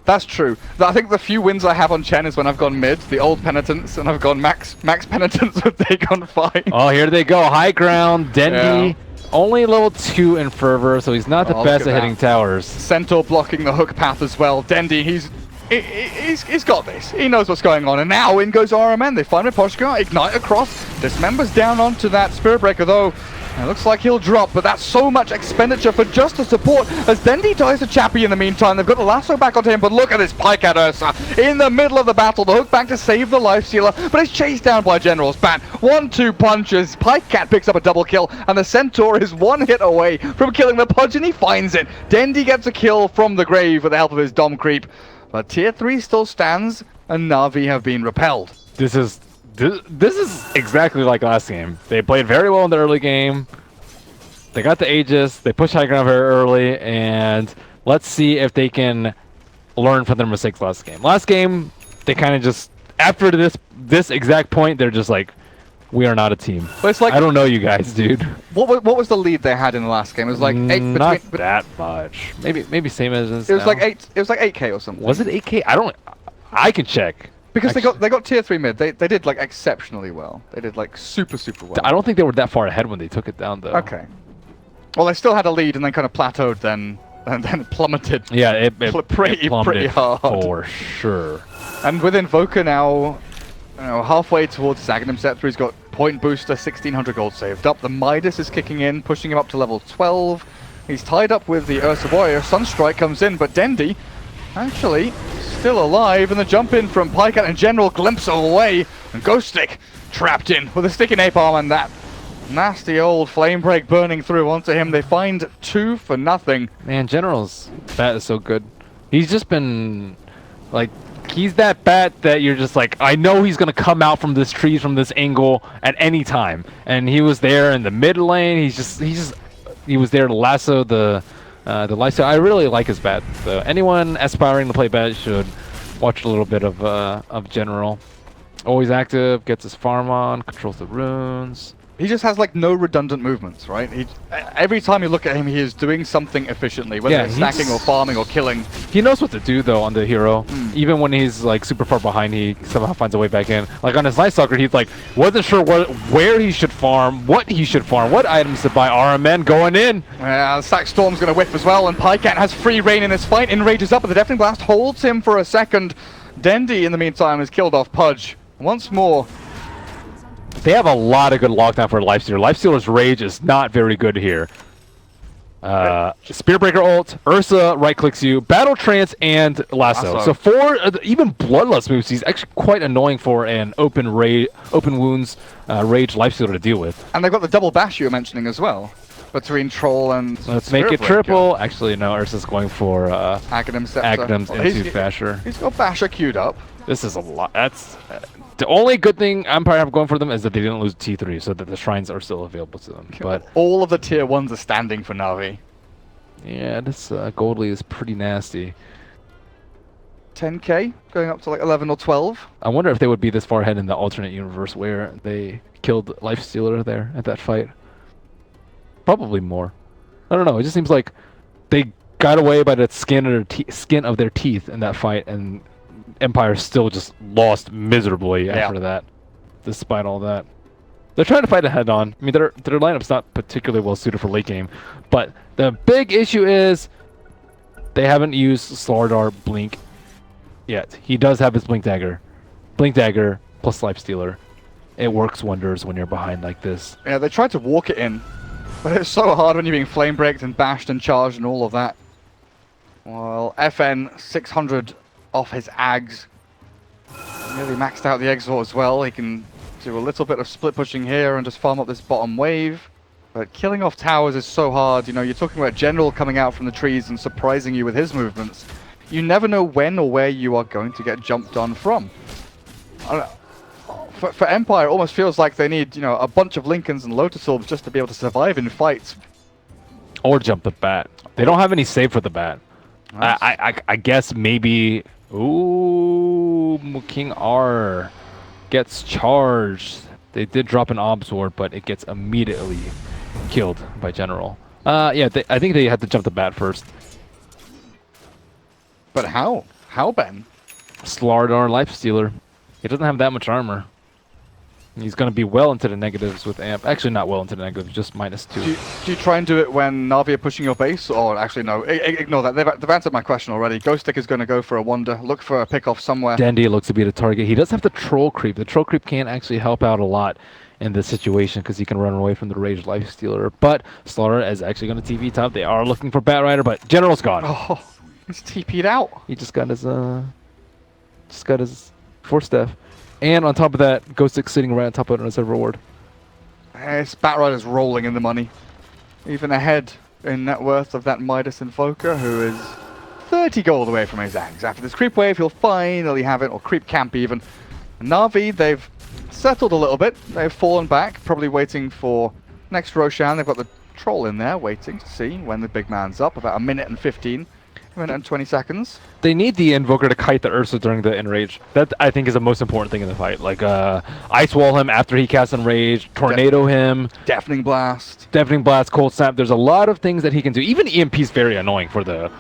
That's true. I think the few wins I have on Chen is when I've gone mid, the old penitence, and I've gone max penitence with Dagon 5. Oh, here they go. High ground, Dendi. Yeah. Only level 2 in Fervor, so he's not the best at hitting towers. Centaur blocking the hook path as well. Dendi, he's got this. He knows what's going on. And now in goes RMN. They find Miposhka, ignite across. Dismembers down onto that Spirit Breaker though. It looks like he'll drop, but that's so much expenditure for just a support as Dendi dies to Chappie in the meantime. They've got the lasso back onto him, but look at this Pycat Ursa in the middle of the battle. The hook back to save the Lifestealer, but it's chased down by General's Bat. 1-2 punches. Pycat picks up a double kill, and the Centaur is one hit away from killing the Pudge, and he finds it. Dendi gets a kill from the grave with the help of his Dom creep, but Tier 3 still stands, and Navi have been repelled. This is exactly like last game. They played very well in the early game. They got the Aegis. They pushed high ground very early, and let's see if they can learn from their mistakes last game. Last game, they kind of just after this exact point, they're just like, we are not a team. But it's like, I don't know you guys, dude. What was the lead they had in the last game? It was like 8. Not that much. Maybe same as it was now. Like 8. It was like 8K or something. Was it 8K? I can check. Because they got tier 3 mid. They did like exceptionally well. They did like super well. I don't think they were that far ahead when they took it down though. Okay. Well, they still had a lead and then kind of plateaued then and then plummeted. Yeah, it pretty hard for sure. And with Invoker now, halfway towards his Aghanim Scepter, he's got point booster, 1600 gold saved up. The Midas is kicking in, pushing him up to level 12. He's tied up with the Ursa Warrior. Sunstrike comes in, but Dendi actually still alive, and the jump in from Pycat and General glimpse away, and Ghost Stick trapped in with a stick in napalm, and that nasty old flame break burning through onto him. They find 2 for nothing. Man, General's bat is so good. He's just been like, he's that bat that you're just like, I know he's gonna come out from this tree from this angle at any time, and he was there in the mid lane. He was there to lasso the lifestyle. I really like his bat. So anyone aspiring to play bat should watch a little bit of General. Always active, gets his farm on, controls the runes. He just has like no redundant movements, right? Every time you look at him, he is doing something efficiently, whether it's stacking or farming or killing. He knows what to do though on the hero. Even when he's like super far behind, he somehow finds a way back in. Like on his Night Stalker, he's like wasn't sure where he should farm, what items to buy. RMN going in. Sack Storm's gonna whiff as well, and Pycat has free reign in this fight. Enrages up, but the Deafening Blast holds him for a second. Dendi, in the meantime, has killed off Pudge once more. They have a lot of good lockdown for Lifestealer. Lifestealer's Rage is not very good here. Spearbreaker ult, Ursa right clicks you, Battle Trance, and Lasso. So 4 even Bloodlust moves. He's actually quite annoying for an open wounds rage lifestealer to deal with. And they've got the double bash you were mentioning as well, between Troll and Let's make it triple. Actually, no, Ursa's going for Aghanim Scepter. Aghanims into Basher. He's got Basher queued up. This is a lot. That's the only good thing I'm probably going for them is that they didn't lose T3, so that the shrines are still available to them. But all of the tier 1s are standing for Navi. Yeah, this Goldly is pretty nasty. 10k, going up to like 11 or 12. I wonder if they would be this far ahead in the alternate universe where they killed Lifestealer there at that fight. Probably more. I don't know. It just seems like they got away by the skin of their teeth in that fight, and Empire still just lost miserably after that, despite all that. They're trying to fight it head on. I mean, their lineup's not particularly well suited for late game, but the big issue is they haven't used Slardar Blink yet. He does have his Blink Dagger. Blink Dagger plus Lifestealer. It works wonders when you're behind like this. Yeah, they tried to walk it in, but it's so hard when you're being flame braked and bashed and charged and all of that. Well, FN 600 off his Ags. Nearly maxed out the Exort as well. He can do a little bit of split pushing here and just farm up this bottom wave. But killing off towers is so hard. You know, you're talking about General coming out from the trees and surprising you with his movements. You never know when or where you are going to get jumped on from. I don't know. For Empire, it almost feels like they need, you know, a bunch of Lincolns and Lotus Orbs just to be able to survive in fights. Or jump the bat. They don't have any save for the bat. I guess maybe... Ooh, King R gets charged. They did drop an Obsword, but it gets immediately killed by General. Yeah, I think they had to jump the bat first. But how? How, Ben? Slardar Lifestealer. He doesn't have that much armor. He's going to be well into the negatives with Amp. Actually, not well into the negatives, just -2. Do you try and do it when Navi are pushing your base? Or actually, no, ignore that. They've answered my question already. Ghostic is going to go for a wander, look for a pick-off somewhere. Dandy looks to be the target. He does have the Troll Creep. The Troll Creep can actually help out a lot in this situation because he can run away from the Rage Lifestealer. But Slaughter is actually going to TP top. They are looking for Bat Rider, but General's gone. Oh, he's TP'd out. He just got his Force Staff. And on top of that, Ghostic sitting right on top of it on his reward. This Bat Rider's rolling in the money. Even ahead in net worth of that Midas Invoker, who is 30 gold away from his Ags. After this creep wave, he'll finally have it, or creep camp even. Na'Vi, they've settled a little bit. They've fallen back, probably waiting for next Roshan. They've got the Troll in there, waiting to see when the big man's up. About 1:15. 20 seconds. They need the Invoker to kite the Ursa during the Enrage. That, I think, is the most important thing in the fight. Like, Ice Wall him after he casts Enrage, Tornado him. Deafening Blast. Deafening Blast, Cold Snap. There's a lot of things that he can do. Even EMP is very annoying for the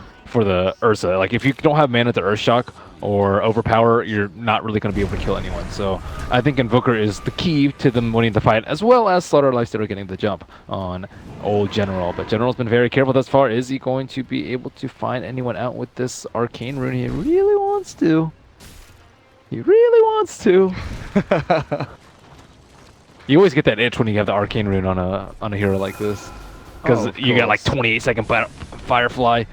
Ursa. Like, if you don't have mana to Earth Shock or Overpower, you're not really going to be able to kill anyone. So I think Invoker is the key to them winning the fight, as well as Slaughter Lifestealer getting the jump on old General. But General's been very careful thus far. Is he going to be able to find anyone out with this Arcane Rune? He really wants to. He really wants to. You always get that itch when you have the Arcane Rune on a hero like this. Because you got like 28-second Firefly.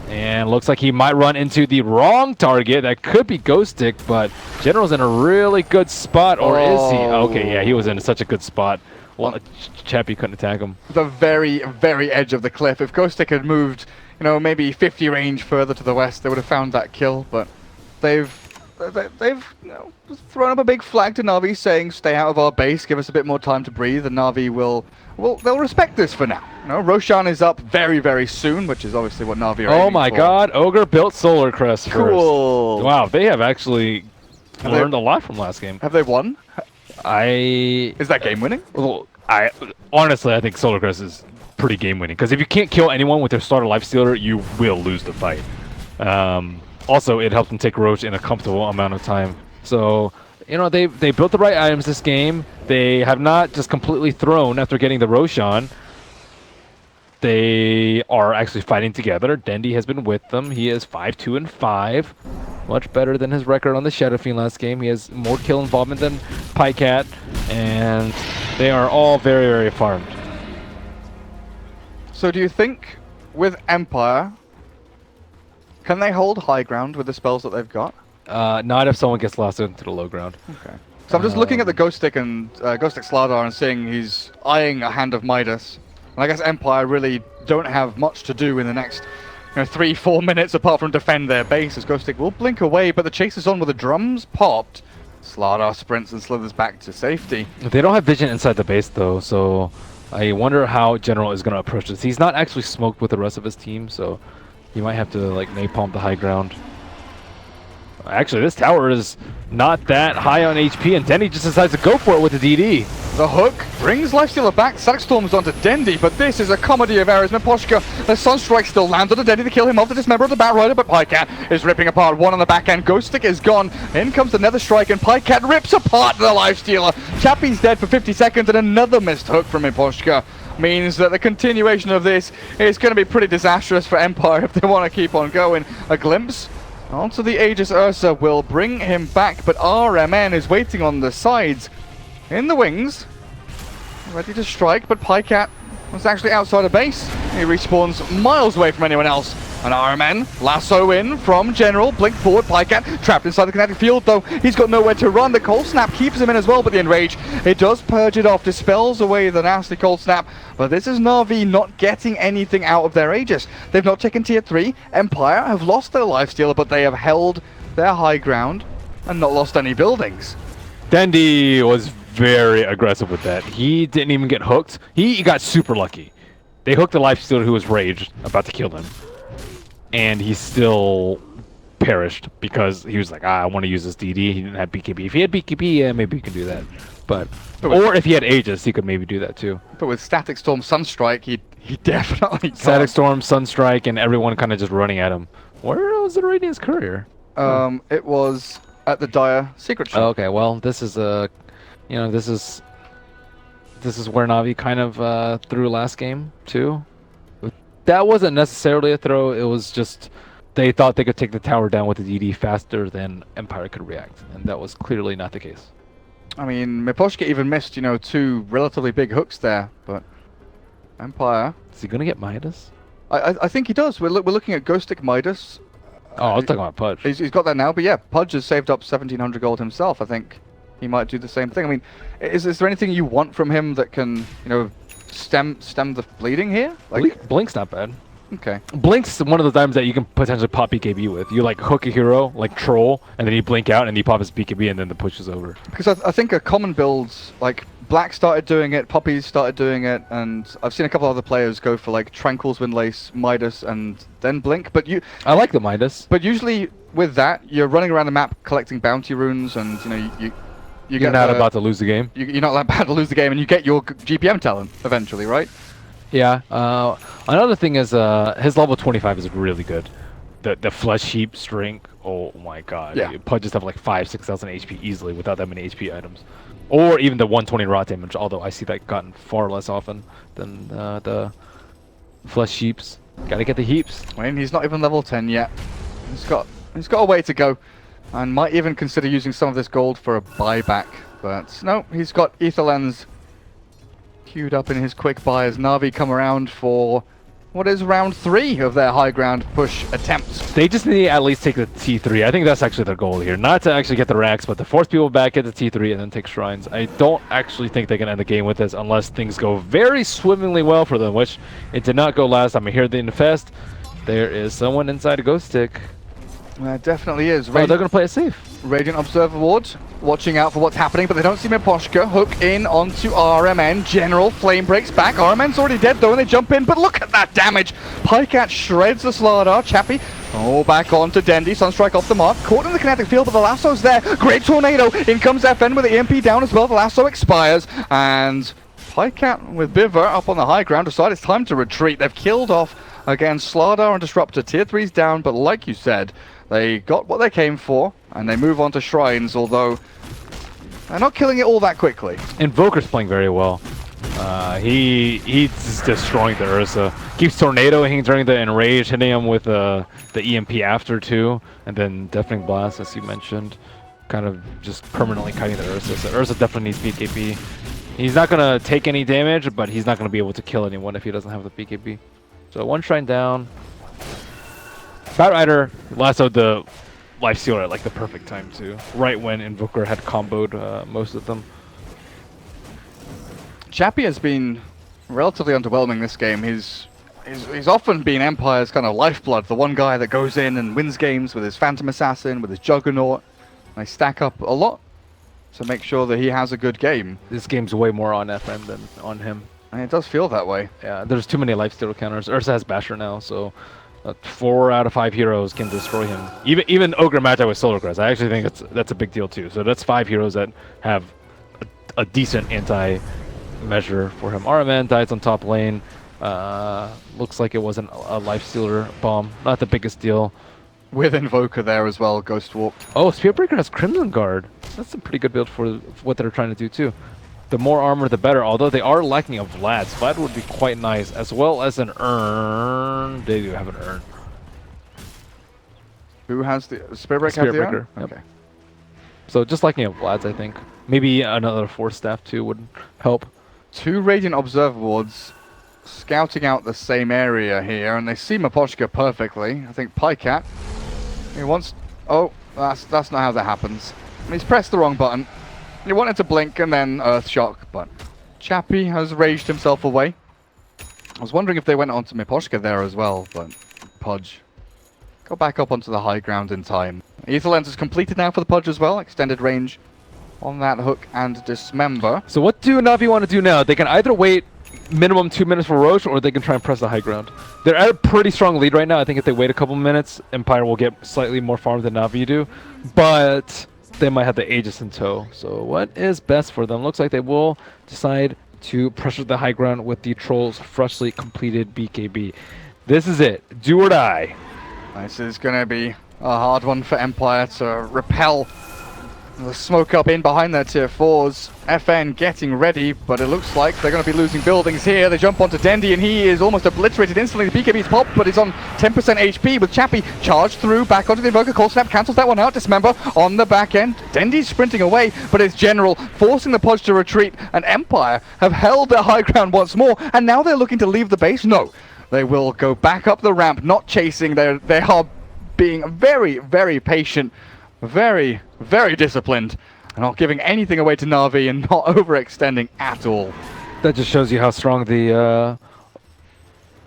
And looks like he might run into the wrong target. That could be Ghostic, but General's in a really good spot. Or is he? Okay, yeah, he was in such a good spot. Well, Chappie couldn't attack him. The very, very edge of the cliff. If Ghostic had moved, you know, maybe 50 range further to the west, they would have found that kill. But they've you know, thrown up a big flag to Navi saying, stay out of our base, give us a bit more time to breathe, and Navi will... Well, they'll respect this for now. You know, Roshan is up very, very soon, which is obviously what Navi are Oh my god, Ogre built Solar Crest Cool. first. Wow, they have actually learned a lot from last game. Have they won? Is that game winning? Well, honestly, I think Solar Crest is pretty game winning. Because if you can't kill anyone with their starter Lifestealer, you will lose the fight. Also, it helped them take Roach in a comfortable amount of time. So... You know, they built the right items this game. They have not just completely thrown after getting the Roshan. They are actually fighting together. Dendy has been with them. He is 5-2-5. Much better than his record on the Shadow Fiend last game. He has more kill involvement than Pycat. And they are all very, very farmed. So do you think with Empire, can they hold high ground with the spells that they've got? Not if someone gets lassoed into the low ground. Okay. So I'm just looking at the Ghost Stick and Ghost Stick Slardar and seeing he's eyeing a hand of Midas. And I guess Empire really don't have much to do in the next 3-4 minutes apart from defend their base, as Ghost Stick will blink away, but the chase is on with the drums popped. Slardar sprints and slithers back to safety. They don't have vision inside the base though, so I wonder how General is going to approach this. He's not actually smoked with the rest of his team, so he might have to like napalm the high ground. Actually, this tower is not that high on HP, and Dendy just decides to go for it with the DD. The hook brings Lifestealer back. Static Storms onto Dendy, but this is a comedy of errors. Miposhka, the Sunstrike still lands on Dendy to kill him off the dismember of the Bat Rider, but Pycat is ripping apart one on the back end. Ghost Stick is gone. In comes the Nether Strike, and Pycat rips apart the Lifestealer. Chappie's dead for 50 seconds, and another missed hook from Miposhka means that the continuation of this is going to be pretty disastrous for Empire if they want to keep on going. A glimpse onto the Aegis Ursa will bring him back, but RMN is waiting on the sides. In the wings, ready to strike, but Pycat was actually outside of base. He respawns miles away from anyone else. And RMN, lasso in from General, blink forward, Pycat trapped inside the kinetic field, though he's got nowhere to run. The Cold Snap keeps him in as well, but the Enrage, it does purge it off, dispels away the nasty Cold Snap. But this is Navi not getting anything out of their Aegis. They've not taken tier 3. Empire have lost their Lifestealer, but they have held their high ground and not lost any buildings. Dendy was very aggressive with that. He didn't even get hooked. He got super lucky. They hooked the Lifestealer who was raged, about to kill him. And he still perished because he was like, I want to use this DD. He didn't have BKB. If he had BKB, yeah, maybe he can do that. But or if he had Aegis, he could maybe do that too. But with Static Storm Sunstrike, he definitely can't. Static Storm, Sunstrike, and everyone kind of just running at him. Where was the Radiant's courier? It was at the Dire Secret Shop. Okay, well, this is a, this is where Navi kind of threw last game too. That wasn't necessarily a throw. It was just they thought they could take the tower down with the DD faster than Empire could react, and that was clearly not the case. I mean, Miposhka even missed, 2 relatively big hooks there, but Empire. Is he gonna get Midas? I think he does. We're looking at Ghost Stick Midas. Oh, I was talking about Pudge. He's got that now, but yeah, Pudge has saved up 1,700 gold himself. I think he might do the same thing. I mean, is there anything you want from him that can, stem the bleeding here? Like, Blink's not bad. Okay. Blink's one of those items that you can potentially pop BKB with. You like hook a hero, like Troll, and then you blink out and you pop his BKB and then the push is over. Because I think a common builds, like Black started doing it, Poppies started doing it, and I've seen a couple other players go for like Tranquil's Windlace, Midas, and then Blink. But I like the Midas. But usually with that, you're running around the map collecting bounty runes, and you're not about to lose the game. You're not about to lose the game, and you get your GPM talent eventually, right? Yeah. Another thing is his level 25 is really good. The flesh heap strength. Oh my god. Yeah. Pudge just have like 5,000-6,000 HP easily without that many HP items, or even the 120 rot damage. Although I see that gotten far less often than the flesh heaps. Gotta get the heaps. I mean, he's not even level 10 yet. He's got a way to go, and might even consider using some of this gold for a buyback. But no, he's got Ether Lens queued up in his quick buy as Navi come around for what is round 3 of their high ground push attempts. They just need to at least take the T3. I think that's actually their goal here. Not to actually get the racks, but to force people back at the T3 and then take shrines. I don't actually think they can end the game with this unless things go very swimmingly well for them, which it did not go last time. I hear the infest. There is someone inside a Ghost Stick. There definitely is. Oh, they're going to play it safe. Radiant Observer Ward watching out for what's happening, but they don't see Miposhka. Hook in onto RMN. General Flame breaks back. RMN's already dead though, and they jump in, but look at that damage. Pycat shreds the Slardar. Chappie, back onto Dendy. Sunstrike off the mark. Caught in the kinetic field, but the lasso's there. Great tornado. In comes FN with the EMP down as well. The lasso expires, and Pycat with Biver up on the high ground decide it's time to retreat. They've killed off against Slardar and Disruptor. Tier 3's down, but like you said, they got what they came for, and they move on to shrines, although they're not killing it all that quickly. Invoker's playing very well. He's destroying the Ursa. Keeps tornadoing during the enrage, hitting him with the EMP after too, and then Deafening Blast, as you mentioned, kind of just permanently kiting the Ursa. So Ursa definitely needs BKB. He's not gonna take any damage, but he's not gonna be able to kill anyone if he doesn't have the BKB. So 1 shrine down. Batrider lassoed the lifestealer at like the perfect time too. Right when Invoker had comboed most of them. Chappie has been relatively underwhelming this game. He's often been Empire's kind of lifeblood, the one guy that goes in and wins games with his Phantom Assassin, with his Juggernaut. They stack up a lot to make sure that he has a good game. This game's way more on FM than on him. And it does feel that way. Yeah, there's too many lifesteal counters. Ursa has Basher now, so 4 out of 5 heroes can destroy him. Even Ogre Magi with Solar Crest. I actually think that's a big deal too. So that's 5 heroes that have a decent anti-measure for him. RMN dies on top lane. Looks like it wasn't a lifestealer bomb. Not the biggest deal. With Invoker there as well, Ghost Warp. Oh, Spearbreaker has Crimson Guard. That's a pretty good build for what they're trying to do too. The more armor, the better. Although they are lacking of Vlad. Vlad would be quite nice, as well as an urn. They do have an urn. Who has the Spearbreaker? Have the urn? Yep. Okay. So just lacking of Vlad's, I think. Maybe another Force Staff too would help. 2 Radiant Observer Wards scouting out the same area here, and they see Miposhka perfectly. I think Pycat. He wants. Oh, that's not how that happens. He's pressed the wrong button. He wanted to blink and then Earth Shock, but Chappie has raged himself away. I was wondering if they went onto Miposhka there as well, but Pudge got back up onto the high ground in time. Ether Lens is completed now for the Pudge as well. Extended range on that hook and Dismember. So what do Navi want to do now? They can either wait minimum 2 minutes for Roche, or they can try and press the high ground. They're at a pretty strong lead right now. I think if they wait a couple minutes, Empire will get slightly more farm than Navi do, but they might have the Aegis in tow. So what is best for them? Looks like they will decide to pressure the high ground with the Troll's freshly completed BKB. This is it. Do or die. This is going to be a hard one for Empire to repel the smoke up in behind their tier 4s. FN getting ready, but it looks like they're going to be losing buildings here. They jump onto Dendy, and he is almost obliterated instantly. The BKB's popped, but he's on 10% HP with Chappie charged through, back onto the Invoker. Cold Snap cancels that one out. Dismember on the back end. Dendy's sprinting away, but it's General forcing the Pudge to retreat, and Empire have held their high ground once more, and now they're looking to leave the base. No, they will go back up the ramp, not chasing. They are being very, very patient, very, very disciplined, and not giving anything away to Navi and not overextending at all. That just shows you how strong the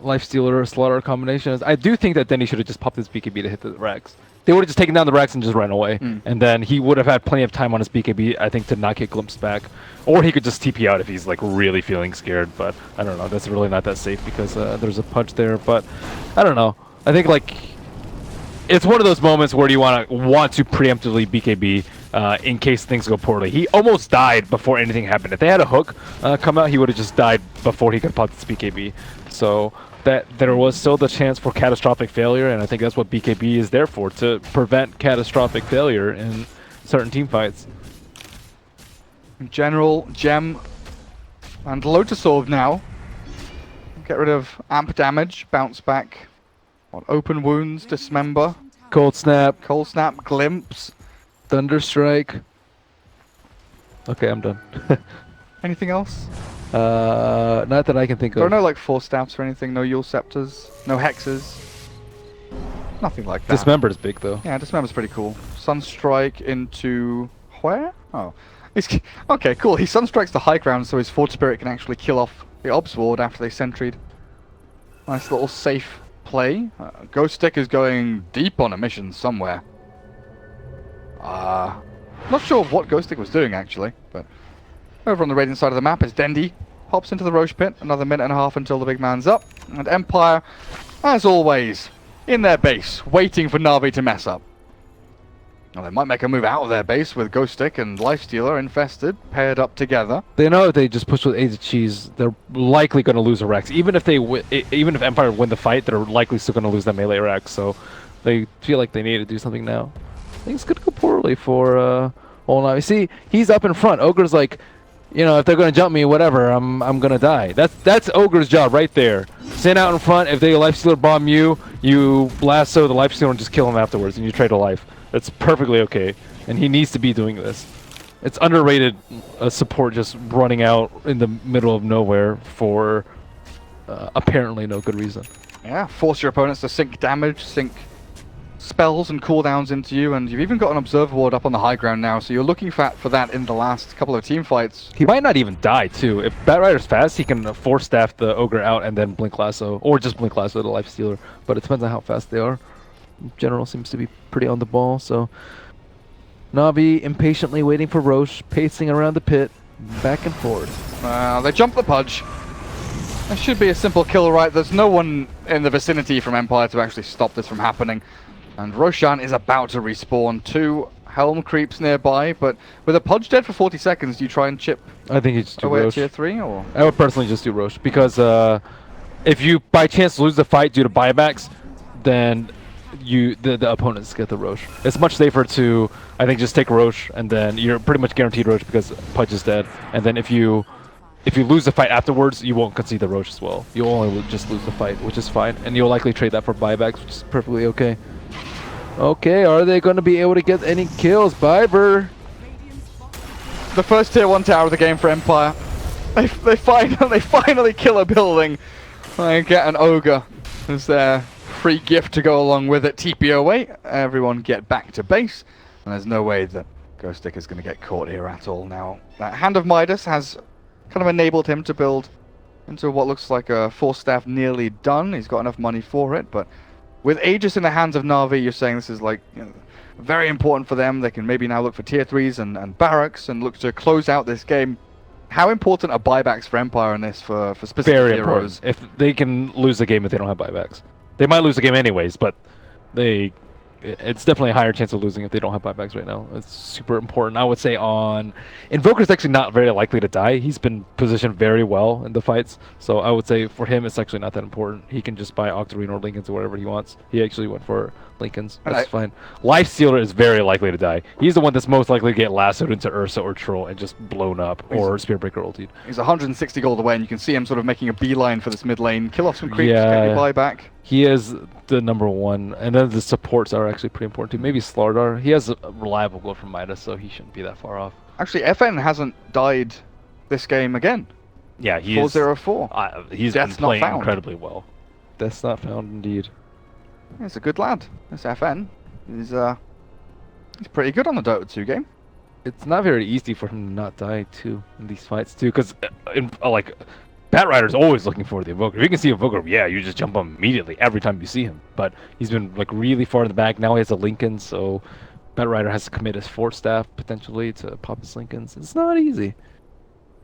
Lifestealer Slaughter combination is. I do think that Denny should have just popped his BKB to hit the Rex. They would have just taken down the Rex and just ran away. And then he would have had plenty of time on his BKB, I think, to not get glimpsed back. Or he could just TP out if he's like really feeling scared, but I don't know. That's really not that safe because there's a Pudge there, but I don't know. I think like it's one of those moments where you want to preemptively BKB in case things go poorly. He almost died before anything happened. If they had a hook come out, he would have just died before he could pop his BKB. So that there was still the chance for catastrophic failure, and I think that's what BKB is there for, to prevent catastrophic failure in certain team fights. General, Gem, and Lotus Orb now. Get rid of amp damage, bounce back. On open wounds, Dismember. Cold Snap. Cold Snap, Glimpse. Thunderstrike. Okay, I'm done. Anything else? Not that I can think of. There are no like Force Staffs or anything, no Yule Scepters, no Hexes. Nothing like that. Dismember's big though. Yeah, Dismember's pretty cool. Sunstrike into where? Oh. Okay, cool. He Sunstrikes the high ground so his Forge Spirit can actually kill off the Obs Ward after they sentried. Nice little safe play. Ghost Stick is going deep on a mission somewhere. Not sure what Ghost Stick was doing actually, but over on the Radiant side of the map is Dendy. Pops into the Roche Pit, another minute and a half until the big man's up. And Empire, as always, in their base, waiting for Navi to mess up. Now they might make a move out of their base with Ghost Stick and Lifestealer infested, paired up together. They know if they just push with Ace of Cheese, they're likely going to lose a Rex. Even if if Empire win the fight, they're likely still going to lose that melee Rex. So they feel like they need to do something now. Things could go poorly for Old Navi. See, he's up in front. Ogre's like, you know, if they're going to jump me, whatever, I'm going to die. That's Ogre's job right there. Stand out in front. If they Lifestealer bomb you, you lasso the Lifestealer and just kill him afterwards, and you trade a life. That's perfectly okay, and he needs to be doing this. It's underrated support just running out in the middle of nowhere for apparently no good reason. Yeah, force your opponents to sink damage, sink spells and cooldowns into you, and you've even got an Observer Ward up on the high ground now, so you're looking for that in the last couple of team fights. He might not even die, too. If Batrider's fast, he can Force Staff the Ogre out and then Blink Lasso, or just Blink Lasso the Lifestealer, but it depends on how fast they are. General seems to be pretty on the ball, so Navi impatiently waiting for Roche, pacing around the pit, back and forth. They jump the Pudge. That should be a simple kill, right? There's no one in the vicinity from Empire to actually stop this from happening. And Roshan is about to respawn. 2 Helm creeps nearby, but with a Pudge dead for 40 seconds, do you try and chip I think you just do away Roche. at tier 3? Or? I would personally just do Roche, because if you by chance lose the fight due to buybacks, then the opponents get the Roche. It's much safer to, I think, just take Roche, and then you're pretty much guaranteed Roche because Pudge is dead. And then if you lose the fight afterwards, you won't concede the Roche as well. You'll only just lose the fight, which is fine. And you'll likely trade that for buybacks, which is perfectly okay. Okay, are they going to be able to get any kills? Biber! The first tier 1 tower of the game for Empire. They finally kill a building. They get an Ogre as their free gift to go along with it. TP away, everyone get back to base. And there's no way that Ghost Stick is going to get caught here at all now. That Hand of Midas has kind of enabled him to build into what looks like a Force Staff nearly done. He's got enough money for it, but with Aegis in the hands of Navi, you're saying this is like, you know, very important for them. They can maybe now look for tier 3s and barracks and look to close out this game. How important are buybacks for Empire in this for specific Very heroes? important. If they can lose the game if they don't have buybacks. They might lose the game anyways, but it's definitely a higher chance of losing if they don't have buybacks right now. It's super important. I would say Invoker's actually not very likely to die. He's been positioned very well in the fights, so I would say for him it's actually not that important. He can just buy Octarine or Lincolns or whatever he wants. He actually went for Lincolns. That's fine. Lifestealer is very likely to die. He's the one that's most likely to get lassoed into Ursa or Troll and just blown up, or Spearbreaker ultied. He's 160 gold away, and you can see him sort of making a beeline for this mid lane. Kill off some creeps, get your buyback. He is the #1, and then the supports are actually pretty important too. Maybe Slardar. He has a reliable goal from Midas, so he shouldn't be that far off. Actually, FN hasn't died this game again. Yeah, he 4-0-4. He's been playing incredibly well. Death's not found, indeed. He's a good lad. This FN. He's pretty good on the Dota 2 game. It's not very easy for him to not die too in these fights too, because like Batrider's always looking for the Invoker. If you can see Invoker, yeah, you just jump on him immediately every time you see him. But he's been like really far in the back. Now he has a Lincoln, so Batrider has to commit his Force Staff potentially to pop his Lincolns. It's not easy.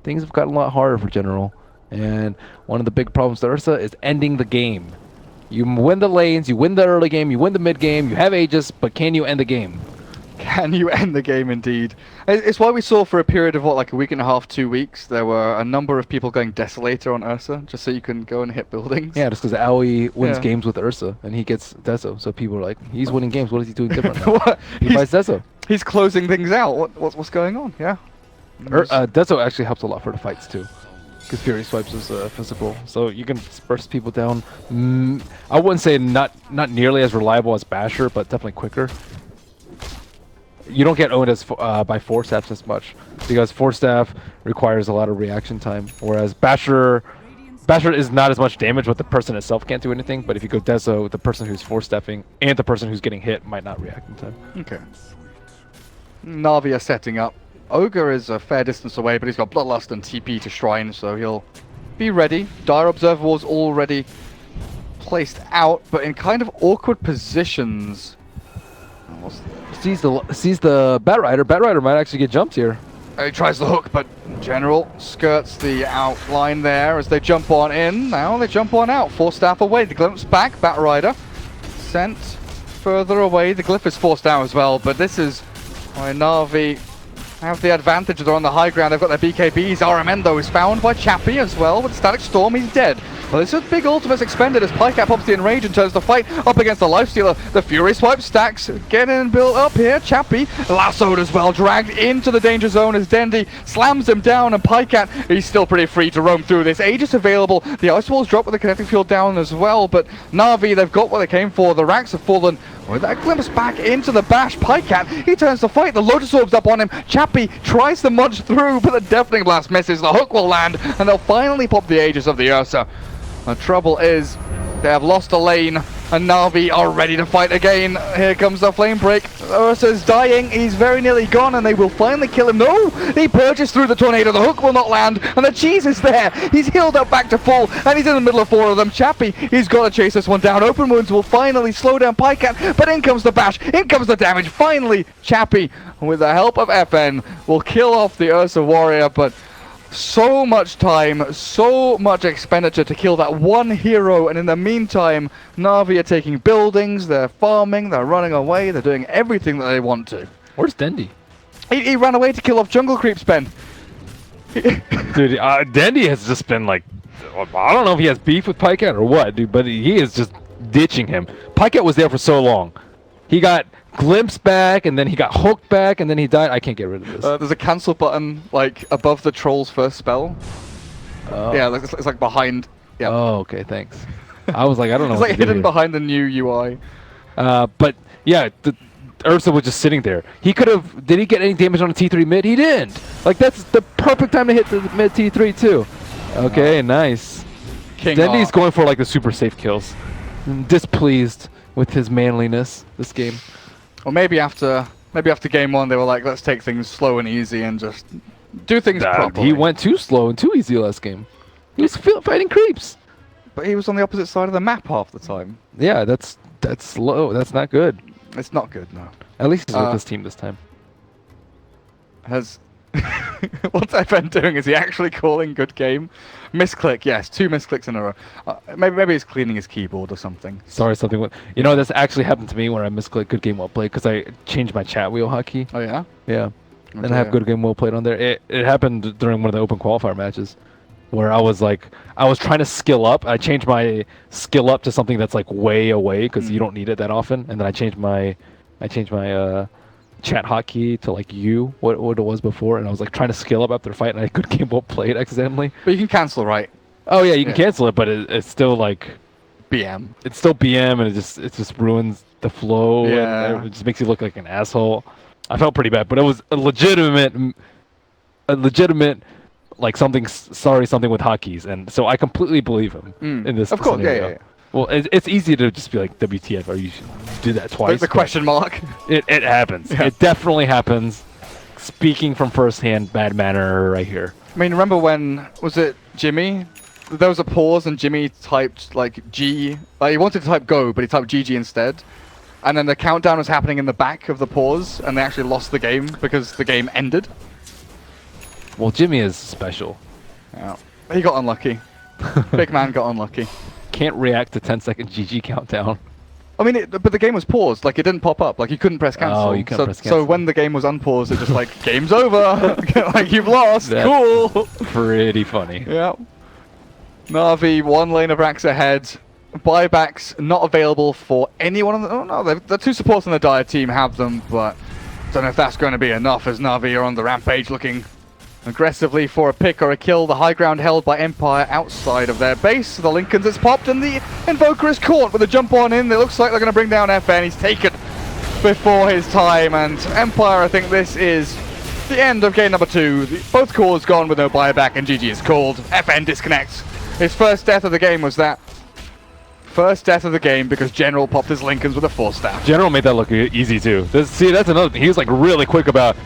Things have gotten a lot harder for General, and one of the big problems to Ursa is ending the game. You win the lanes, you win the early game, you win the mid game, you have Aegis, but can you end the game? Can you end the game, indeed? It's why we saw for a period of, what, like a week and a half, 2 weeks, there were a number of people going Desolator on Ursa, just so you can go and hit buildings. Yeah, just because Aoi wins games with Ursa, and he gets Deso, so people are like, he's winning games, what is he doing different now? He buys Deso. He's closing things out. What's going on? Yeah. Deso actually helps a lot for the fights, too. Because Fury Swipes is physical, so you can burst people down. I wouldn't say not nearly as reliable as Basher, but definitely quicker. You don't get owned as by Force Staffs as much, because Force Staff requires a lot of reaction time, whereas Basher is not as much damage, but the person itself can't do anything. But if you go Deso, the person who's Force Staffing and the person who's getting hit might not react in time. Okay. Navi are setting up. Ogre is a fair distance away, but he's got Bloodlust and TP to Shrine, so he'll be ready. Dire Observer Wall's already placed out, but in kind of awkward positions. Sees the Batrider. Batrider might actually get jumped here. He tries the hook, but General skirts the outline there as they jump on in. Now they jump on out. Force Staff away. The glimpse back. Batrider sent further away. The glyph is forced out as well, but this is why Navi have the advantage. They're on the high ground. They've got their BKBs. Aramendo is found by Chappie as well, but Static Storm, he's dead. Well, this is big ultimates expended as Pycat pops the Enrage and turns the fight up against the Lifestealer. The Fury Swipe stacks, getting built up here. Chappie lassoed as well, dragged into the danger zone as Dendi slams him down, and Pycat, he's still pretty free to roam through this. Aegis available. The Ice Walls drop with the Kinetic Field down as well, but Navi, they've got what they came for. The racks have fallen. With that glimpse back into the bash, Pycat, he turns the fight. The Lotus Orb's up on him. Chappie tries to munch through, but the Deafening Blast misses. The hook will land, and they'll finally pop the Aegis of the Ursa. The trouble is, They have lost a lane, and Navi are ready to fight again. Here comes the flame break. Ursa's dying. He's very nearly gone, and they will finally kill him. No! He purges through the tornado. The hook will not land, and the cheese is there. He's healed up back to full, and he's in the middle of 4 of them. Chappie, he's got to chase this one down. Open wounds will finally slow down Pycat, but in comes the bash. In comes the damage. Finally, Chappie, with the help of FN, will kill off the Ursa warrior, but so much time, so much expenditure to kill that one hero, and in the meantime, Navi are taking buildings, they're farming, they're running away, they're doing everything that they want to. Where's Dendi? He ran away to kill off jungle creeps, Ben. Dude, Dendi has just been like, I don't know if he has beef with Pycat or what, dude, but he is just ditching him. Pycat was there for so long. He got glimpsed back, and then he got hooked back, and then he died. I can't get rid of this. There's a cancel button, like, above the troll's first spell. Oh. Yeah, it's like behind. Yeah. Oh, okay, thanks. I was like, I don't know. It's what like to do hidden here. behind the new UI. But yeah, Ursa was just sitting there. He could have. Did he get any damage on a T3 mid? He didn't. Like, that's the perfect time to hit the mid T3 too. Okay, nice. Dendi's going for like the super safe kills. I'm displeased with his manliness this game. Or maybe after game 1 they were like, let's take things slow and easy and just do things properly. He went too slow and too easy last game. He was fighting creeps. But he was on the opposite side of the map half the time. Yeah, that's slow. That's not good. It's not good, no. At least he's with this team this time. What's FN doing? Is he actually calling good game? Misclick, yes, 2 misclicks in a row. Maybe he's cleaning his keyboard or something. Sorry, something went. You know, this actually happened to me when I misclicked good game well played because I changed my chat wheel hotkey. Oh yeah? Yeah. And I have good game well played on there. It happened during one of the open qualifier matches where I was trying to skill up. I changed my skill up to something that's like way away because you don't need it that often. And then I changed my chat hotkey to like what it was before, and I was like trying to skill up after the fight, and I good game well played accidentally. But you can cancel, right? Oh yeah, you can cancel it, but it's still like BM. It's still BM, and it just ruins the flow. Yeah. And it just makes you look like an asshole. I felt pretty bad, but it was a legitimate like something with hotkeys, and so I completely believe him in this. Of course, scenario. yeah. Well, it's easy to just be like, WTF, are you did that twice? Like the question mark. It happens. Yeah. It definitely happens. Speaking from firsthand, bad manner right here. I mean, remember when, was it Jimmy? There was a pause and Jimmy typed like G. He wanted to type go, but he typed GG instead. And then the countdown was happening in the back of the pause, and they actually lost the game because the game ended. Well, Jimmy is special. Yeah. He got unlucky. Big man got unlucky. Can't react to 10-second GG countdown. I mean, but the game was paused. Like, it didn't pop up. Like, you couldn't press cancel. Oh, you couldn't press cancel. So when the game was unpaused, it just like, game's over. Like, you've lost. That's cool. Pretty funny. Yeah. Navi, 1 lane of racks ahead. Buybacks not available for anyone on the... Oh, no, the 2 supports on the Dire team have them, but don't know if that's going to be enough as Navi are on the rampage looking aggressively for a pick or a kill. The high ground held by Empire outside of their base. The Lincolns is popped and the Invoker is caught with a jump on in. It looks like they're going to bring down FN. He's taken before his time, and Empire, I think this is the end of game number 2. Both cores gone with no buyback, and GG is called. FN disconnects. His first death of the game was that. First death of the game because General popped his Lincolns with a 4-staff. General made that look easy too. See, that's another thing. He was like really quick about...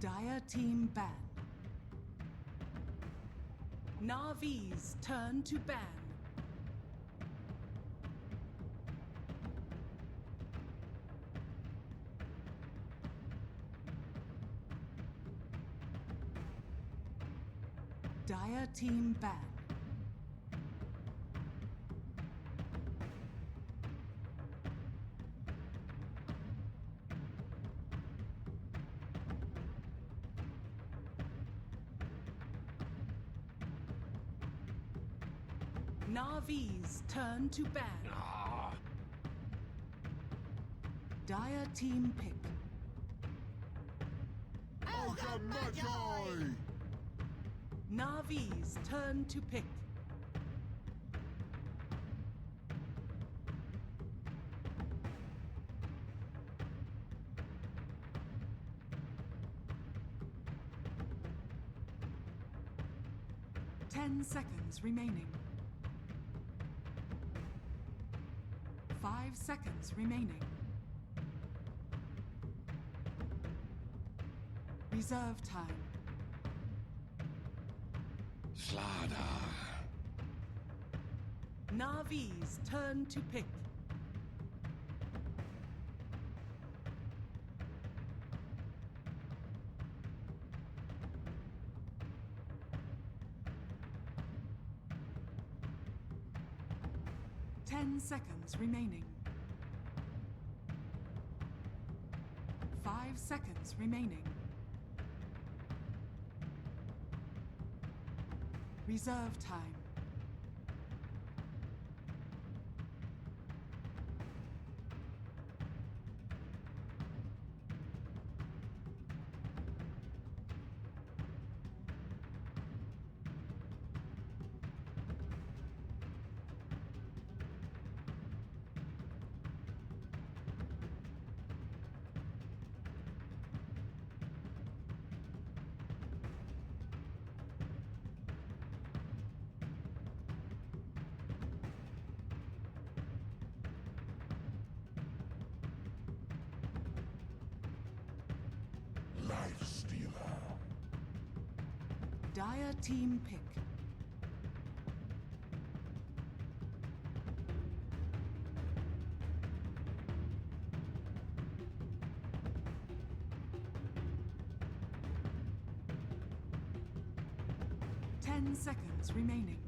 Dire team banned. Navi's turn to ban. Dire team ban. Navi's turn to ban. Dire team pick. Navi's turn to pick. Ten seconds remaining. 5 seconds remaining. Reserve time. Slada. Navi's turn to pick. Ten seconds remaining. 5 seconds remaining. Reserve time. Life stealer. Dire team pick. Ten seconds remaining.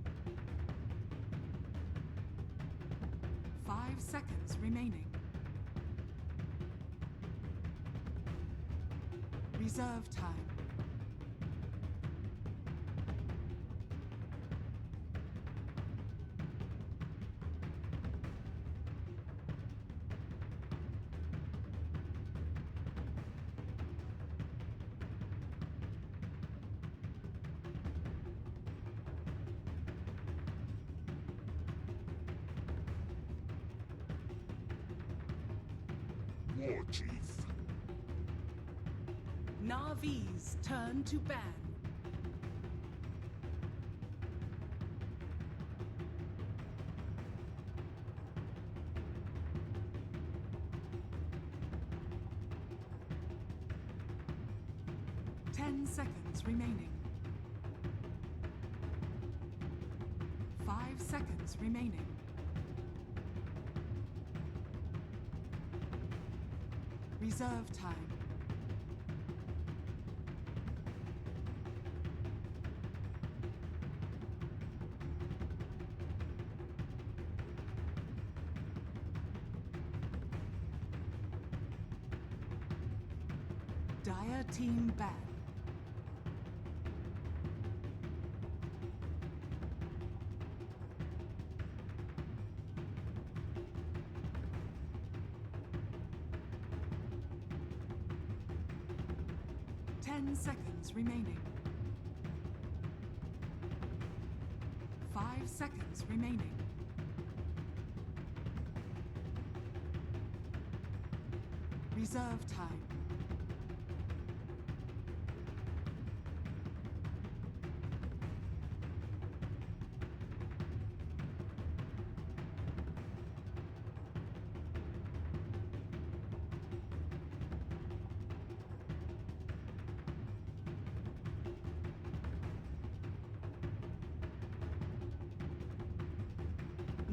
5 seconds remaining. Reserve time. War Chief. Navi's turn to ban. Ten seconds remaining. 5 seconds remaining. Reserve time. Dire team ban. Ten seconds remaining. 5 seconds remaining. Reserve time.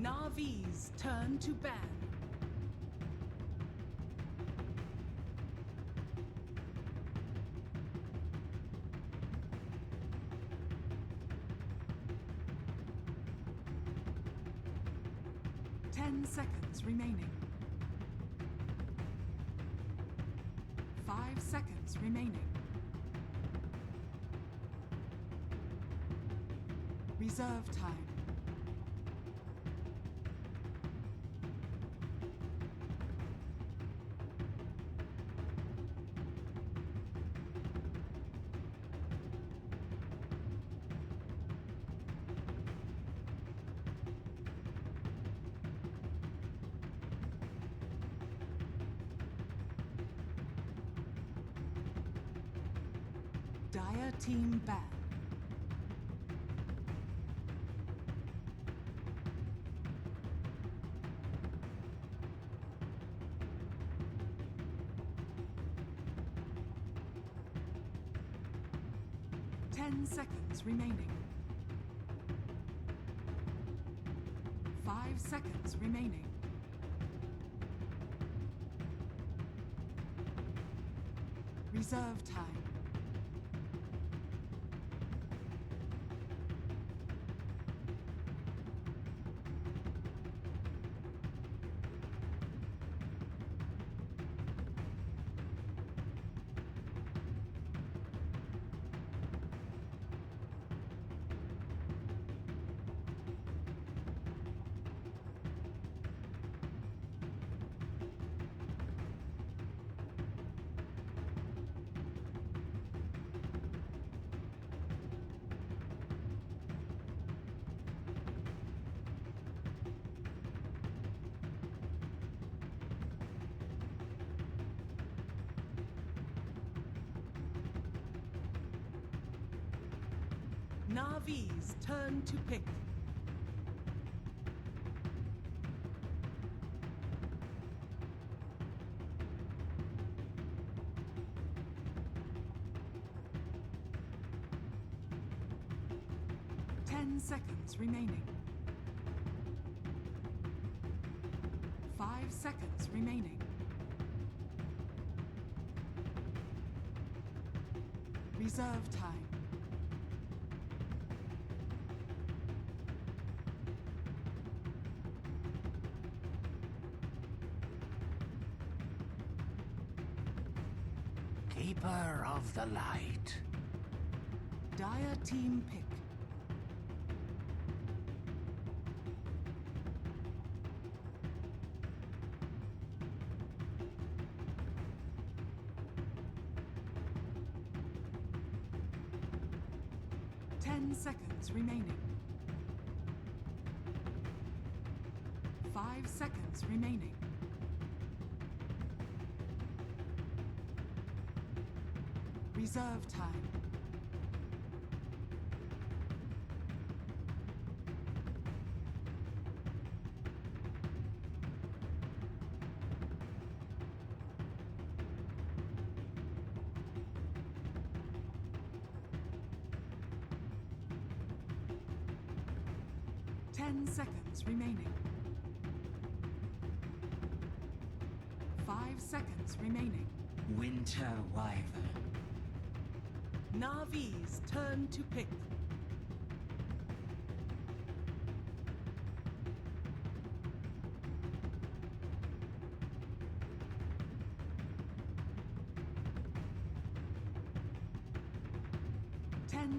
Navi's turn to ban. Seconds remaining. 5 seconds remaining. Reserve time. Dire team ban. Seconds remaining. 5 seconds remaining. Reserve time. Navi's turn to pick. Seconds remaining. 5 seconds remaining. Reserve time. Keeper of the light. Dire team pick. Seconds remaining. 5 seconds remaining. Reserve time. Seconds remaining. 5 seconds remaining. Winter Wyvern. Navi's turn to pick.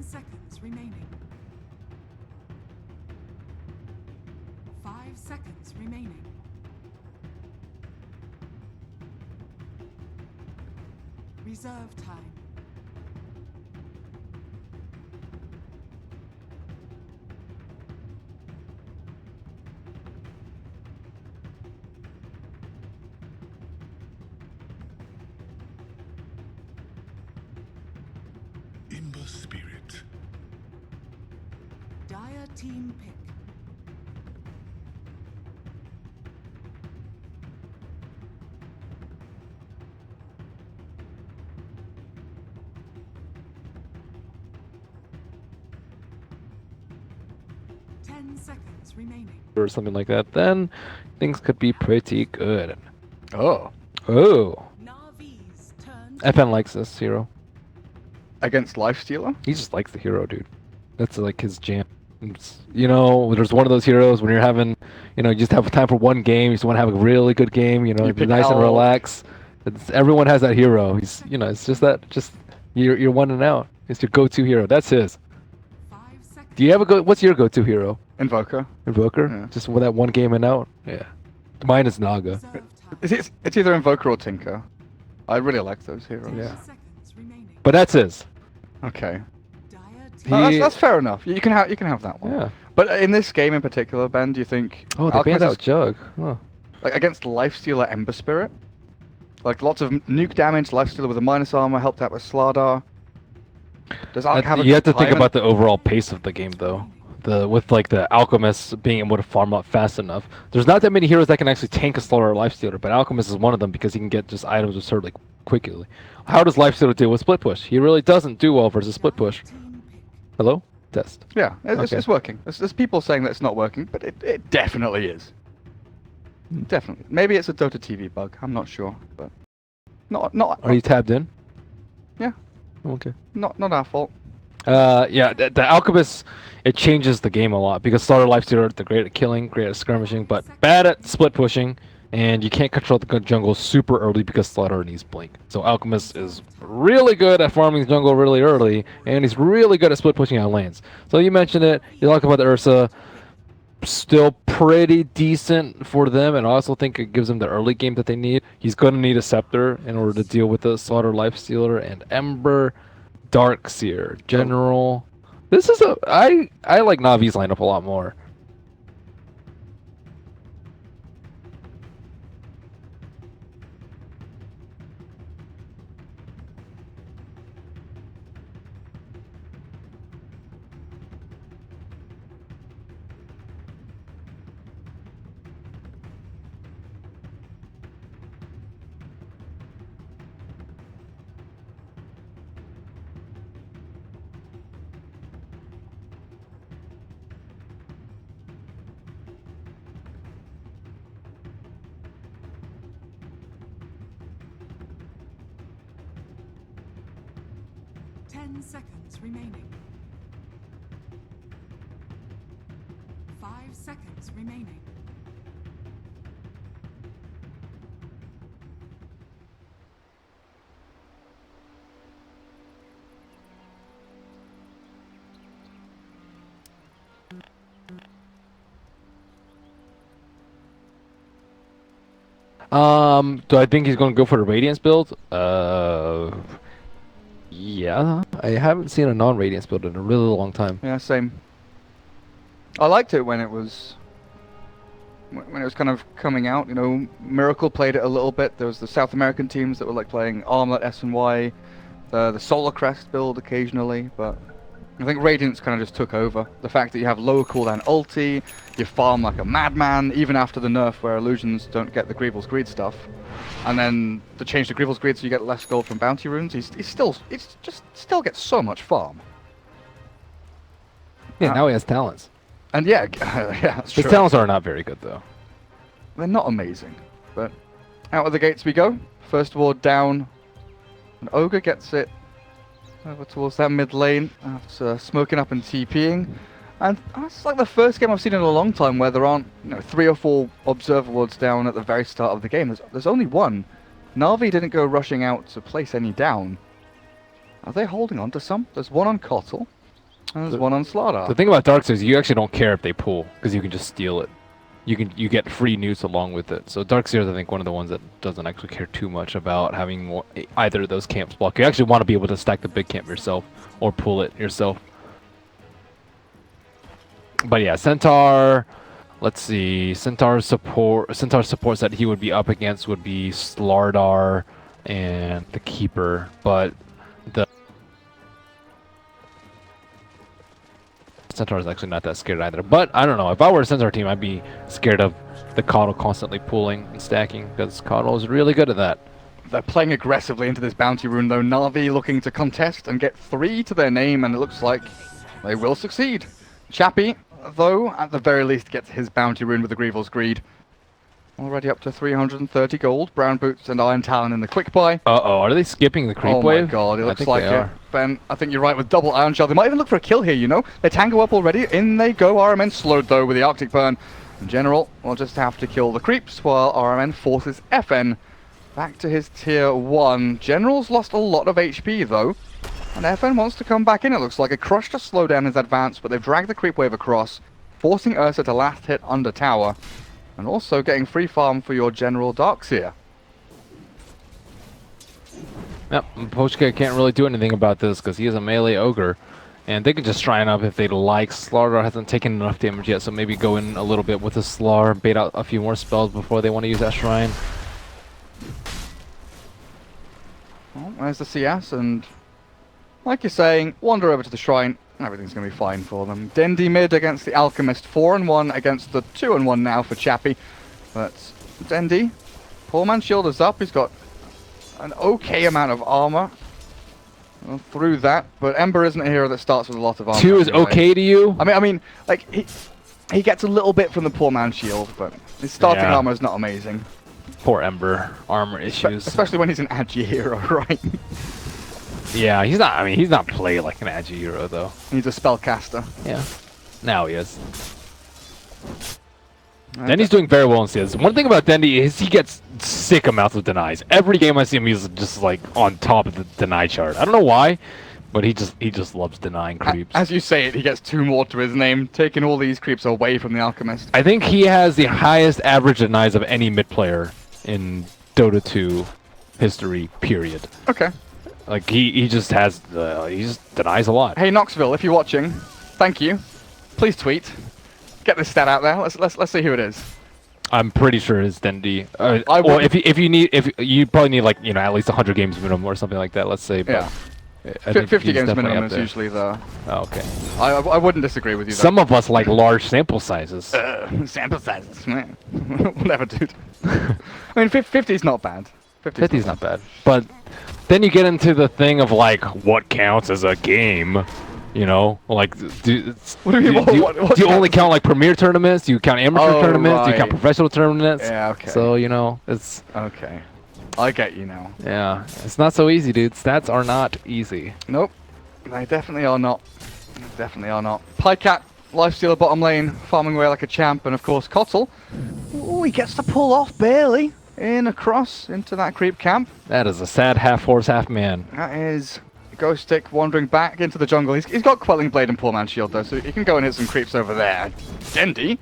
Seconds remaining. 5 seconds remaining. Reserve time. Ember Spirit. Dire team pick. 10 seconds remaining. or something like that, then things could be pretty good. Oh. Oh. Navi's turn. FN likes this hero. Against Lifestealer? He just likes the hero, dude. That's like his jam. You know, there's one of those heroes when you're having, you know, you just have time for one game. You just want to have a really good game. You know, You be pick nice and Al. relax. Everyone has that hero. He's, you know, it's just that, you're one and out. It's your go-to hero. That's his. 5 seconds. Do you have a what's your go-to hero? Invoker. Invoker? Yeah. Just with that one game and out? Yeah. Mine is Naga. Reserve time. It's either Invoker or Tinker. I really like those heroes. 10 Yeah. seconds remaining. But that's his. Okay. Dire No, He- that's fair enough. You can have that one. Yeah. But in this game in particular, Ben, do you think Oh, they banned Alchemist out is- Jug. Huh. like against Lifestealer Ember Spirit? Like lots of nuke damage, Lifestealer with a minus armor, helped out with Slardar. Does Alch have a You have to good think time about the overall pace of the game, though. With like the Alchemist being able to farm up fast enough. There's not that many heroes that can actually tank a Slaughter or Lifestealer, but Alchemist is one of them because he can get just items absurdly quickly. How does Lifestealer deal with split push? He really doesn't do well versus split push. team pick. Hello? Test. Yeah, Okay. it's working. There's people saying that it's not working, but it definitely is. Definitely. Maybe it's a Dota TV bug. I'm not sure, but not Are you tabbed in? Yeah. Okay. not our fault. Yeah, the Alchemist, it changes the game a lot because Slaughter Lifestealer, they're great at killing, great at skirmishing, but bad at split pushing, and you can't control the jungle super early because Slaughter needs blink. So Alchemist is really good at farming jungle really early, and he's really good at split pushing out lanes. So you mentioned it, you talk about the Ursa, still pretty decent for them, and I also think it gives them the early game that they need. He's going to need a Scepter in order to deal with the Slaughter Lifestealer and Ember. Darkseer, General. This is I like Navi's lineup a lot more. Seconds remaining. 5 seconds remaining. Do I think he's going to go for the Radiance build? Yeah. I haven't seen a non-Radiance build in a really long time. Yeah, same. I liked it when it was kind of coming out. You know, Miracle played it a little bit. There was the South American teams that were like playing Armlet S and Y, the Solar Crest build occasionally, but I think Radiance kind of just took over. The fact that you have lower cooldown ulti, you farm like a madman, even after the nerf where illusions don't get the Greevil's Greed stuff. And then to change the Greevil's Greed so you get less gold from bounty runes, he still gets so much farm. Yeah, now he has talents. And yeah, yeah, that's His true. talents are not very good, though. They're not amazing, but out of the gates we go. First ward down, and Ogre gets it over towards that mid lane after smoking up and TPing. And that's like the first game I've seen in a long time where there aren't 3 or 4 observer wards down at the very start of the game. There's only one. Navi didn't go rushing out to place any down. Are they holding on to some? There's one on Kotl, and there's one on Slardar. The thing about Darkseer is you actually don't care if they pull because you can just steal it. You get free newts along with it. So Darkseer is, I think, one of the ones that doesn't actually care too much about having either of those camps block. You actually want to be able to stack the big camp yourself or pull it yourself. But yeah, Centaur. Let's see. Centaur's supports that he would be up against would be Slardar and the Keeper, but the Centaur is actually not that scared either. But I don't know. If I were a Centaur team, I'd be scared of the Kotl constantly pulling and stacking because Kotl is really good at that. They're playing aggressively into this bounty rune though. Navi looking to contest and get 3 to their name, and it looks like they will succeed. Chappie though, at the very least, gets his bounty rune with the Grievel's Greed. Already up to 330 gold. Brown Boots and Iron Talon in the quick buy. Uh-oh, are they skipping the creep wave? Oh my god, it I looks think like they it. are. Ben, I think you're right with double Iron Shell. They might even look for a kill here, you know? They tango up already. In they go. RMN slowed, though, with the Arctic Burn. In general, we'll just have to kill the creeps while RMN forces FN back to his tier 1. General's lost a lot of HP, though. And FN wants to come back in, it looks like. A crush to slow down his advance, but they've dragged the creep wave across, forcing Ursa to last hit under tower. And also getting free farm for your General Darkseer. Yep, Pochka can't really do anything about this because he is a melee ogre. And they can just try up if they'd like. Slardar hasn't taken enough damage yet, so maybe go in a little bit with the Slar, bait out a few more spells before they want to use that shrine. Well, there's the CS, and like you're saying, wander over to the shrine, and everything's going to be fine for them. Dendi mid against the Alchemist, 4-1 against the 2-1 now for Chappie. But Dendi, poor man's shield is up, he's got an okay amount of armor through that, but Ember isn't a hero that starts with a lot of armor. 2 is anyway. okay to you? I mean, like, he gets a little bit from the poor man's shield, but his starting Yeah. armor is not amazing. Poor Ember, armor issues. Especially when he's an agi hero, right? Yeah, he's not. I mean, he's not played like an agi hero though. He's a spellcaster. Yeah, now he is. Dendi's doing very well in CS. One thing about Dendi is he gets sick amounts of denies. Every game I see him, he's just like on top of the deny chart. I don't know why, but he just loves denying creeps. As you say it, he gets 2 more to his name, taking all these creeps away from the Alchemist. I think he has the highest average denies of any mid player in Dota 2 history, period. Okay. Like, he just has, he just denies a lot. Hey, Knoxville, if you're watching, thank you. Please tweet. Get this stat out there. Let's see who it is. I'm pretty sure it's Dendi. Well, if you probably need, like, you know, at least 100 games minimum or something like that, let's say. But yeah. I think 50 he's games definitely minimum up is there. usually the... Oh, okay. I wouldn't disagree with you, though. Some of us like large sample sizes. Sample sizes, man. Whatever, dude. I mean, 50 is not bad. 50 is not bad. But then you get into the thing of, like, what counts as a game? You know, like, do you only count like premier tournaments? Do you count amateur tournaments? Right. Do you count professional tournaments? Yeah, okay. So, you know, it's... Okay. I get you now. Yeah, it's not so easy, dude. Stats are not easy. Nope. They definitely are not. Definitely are not. Pycat, Lifestealer bottom lane, farming away like a champ, and of course Kotl. Ooh, he gets to pull off barely in across into that creep camp. That is a sad half horse, half man. That is Ghost Stick wandering back into the jungle. He's got Quelling Blade and Poor Man's Shield though, so he can go and hit some creeps over there. Dendi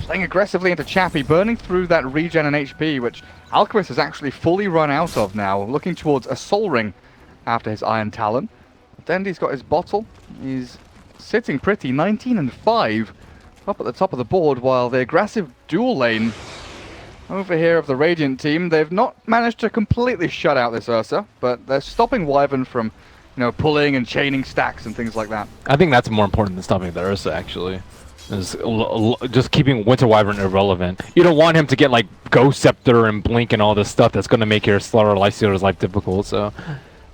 playing aggressively into Chappie, burning through that regen and HP, which Alchemist has actually fully run out of now, looking towards a Soul Ring after his Iron Talon. Dendi's got his bottle. He's sitting pretty, 19-5, up at the top of the board, while the aggressive dual lane over here of the Radiant team, they've not managed to completely shut out this Ursa, but they're stopping Wyvern from, you know, pulling and chaining stacks and things like that. I think that's more important than stopping the Ursa, actually. Is just keeping Winter Wyvern irrelevant. You don't want him to get, like, Ghost Scepter and Blink and all this stuff that's going to make your Slaughter Lifestealer's life difficult, so...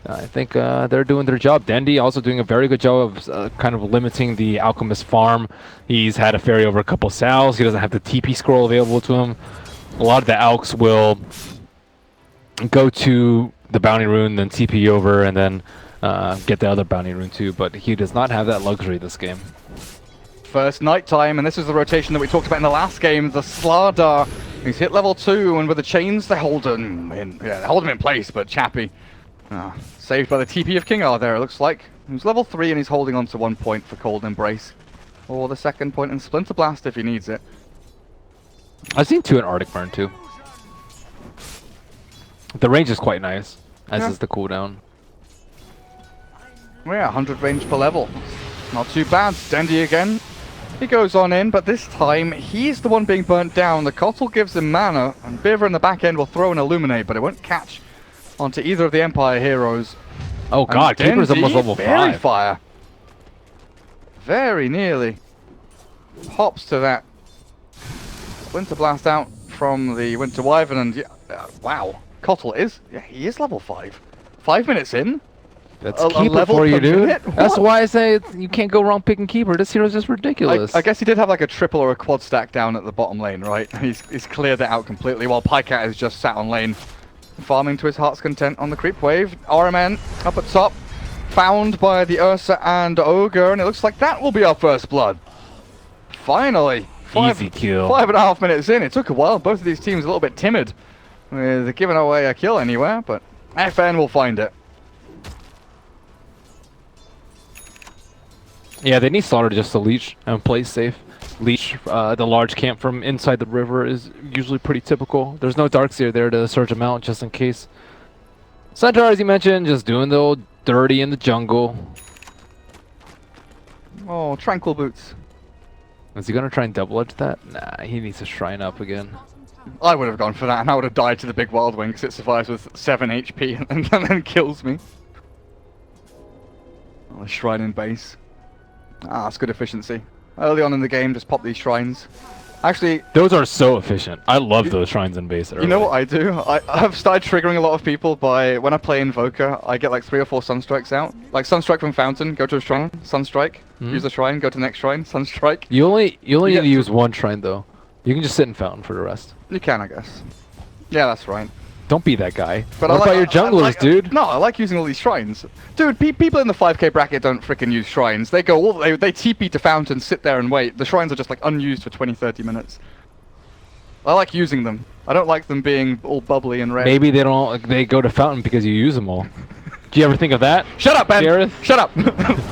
I think they're doing their job. Dendi also doing a very good job of kind of limiting the Alchemist farm. He's had a ferry over a couple Sal's. He doesn't have the TP scroll available to him. A lot of the Alks will go to the Bounty Rune, then TP over, and then get the other Bounty Rune too, but he does not have that luxury this game. First nighttime, and this is the rotation that we talked about in the last game. The Slardar, he's hit level 2, and with the chains, they hold him in, they hold him in place, but Chappie saved by the TP of Kingar there, it looks like. He's level 3, and he's holding on to 1 point for Cold Embrace. Or the second point in Splinter Blast if he needs it. I've seen 2 in Arctic Burn too. The range is quite nice, as is the cooldown. Well, yeah, 100 range per level. Not too bad. Dendi again. He goes on in, but this time he's the one being burnt down. The Kotl gives him mana, and Biver in the back end will throw an Illuminate, but it won't catch onto either of the Empire heroes. Oh god, Keeper's almost level 5. Fire. Very nearly. Hops to that. Winter Blast out from the Winter Wyvern, and wow, Kotl is, he is level 5. 5 minutes in. That's a keeper level for you, per dude. minute? That's What? why I say you can't go wrong picking keeper. This hero's just ridiculous. I guess he did have like a triple or a quad stack down at the bottom lane, right? He's cleared that out completely, while Pycat is just sat on lane, farming to his heart's content on the creep wave. RMN up at top, found by the Ursa and Ogre, and it looks like that will be our first blood. Finally. Easy kill. 5.5 minutes in. It took a while. Both of these teams a little bit timid with giving away a kill anywhere, but FN will find it. Yeah, they need Slaughter just to leech and play safe. Leech, the large camp from inside the river is usually pretty typical. There's no Darkseer there to surge him out just in case. Centaur, as you mentioned, just doing the old dirty in the jungle. Oh, Tranquil Boots. Is he gonna try and double edge that? Nah, he needs to shrine up again. I would have gone for that, and I would have died to the big wild wing because it survives with 7 HP and then kills me. Oh, the shrine in base. Ah, that's good efficiency. Early on in the game, just pop these shrines. Actually, those are so efficient. I love those shrines in base. You know what I do? I've started triggering a lot of people by, when I play Invoker, I get like 3 or 4 Sunstrikes out. Like Sunstrike from Fountain, go to a shrine, Sunstrike, use a shrine, go to the next shrine, Sunstrike. You only need to use one shrine though. You can just sit in Fountain for the rest. You can, I guess. Yeah, that's right. Don't be that guy. But what about your junglers, dude? No, I like using all these shrines. Dude, people in the 5k bracket don't freaking use shrines. They go, they TP to Fountain, sit there and wait. The shrines are just like unused for 20-30 minutes. I like using them. I don't like them being all bubbly and red. Maybe they don't. They go to Fountain because you use them all. Do you ever think of that? Shut up, Ben! Gareth? Shut up!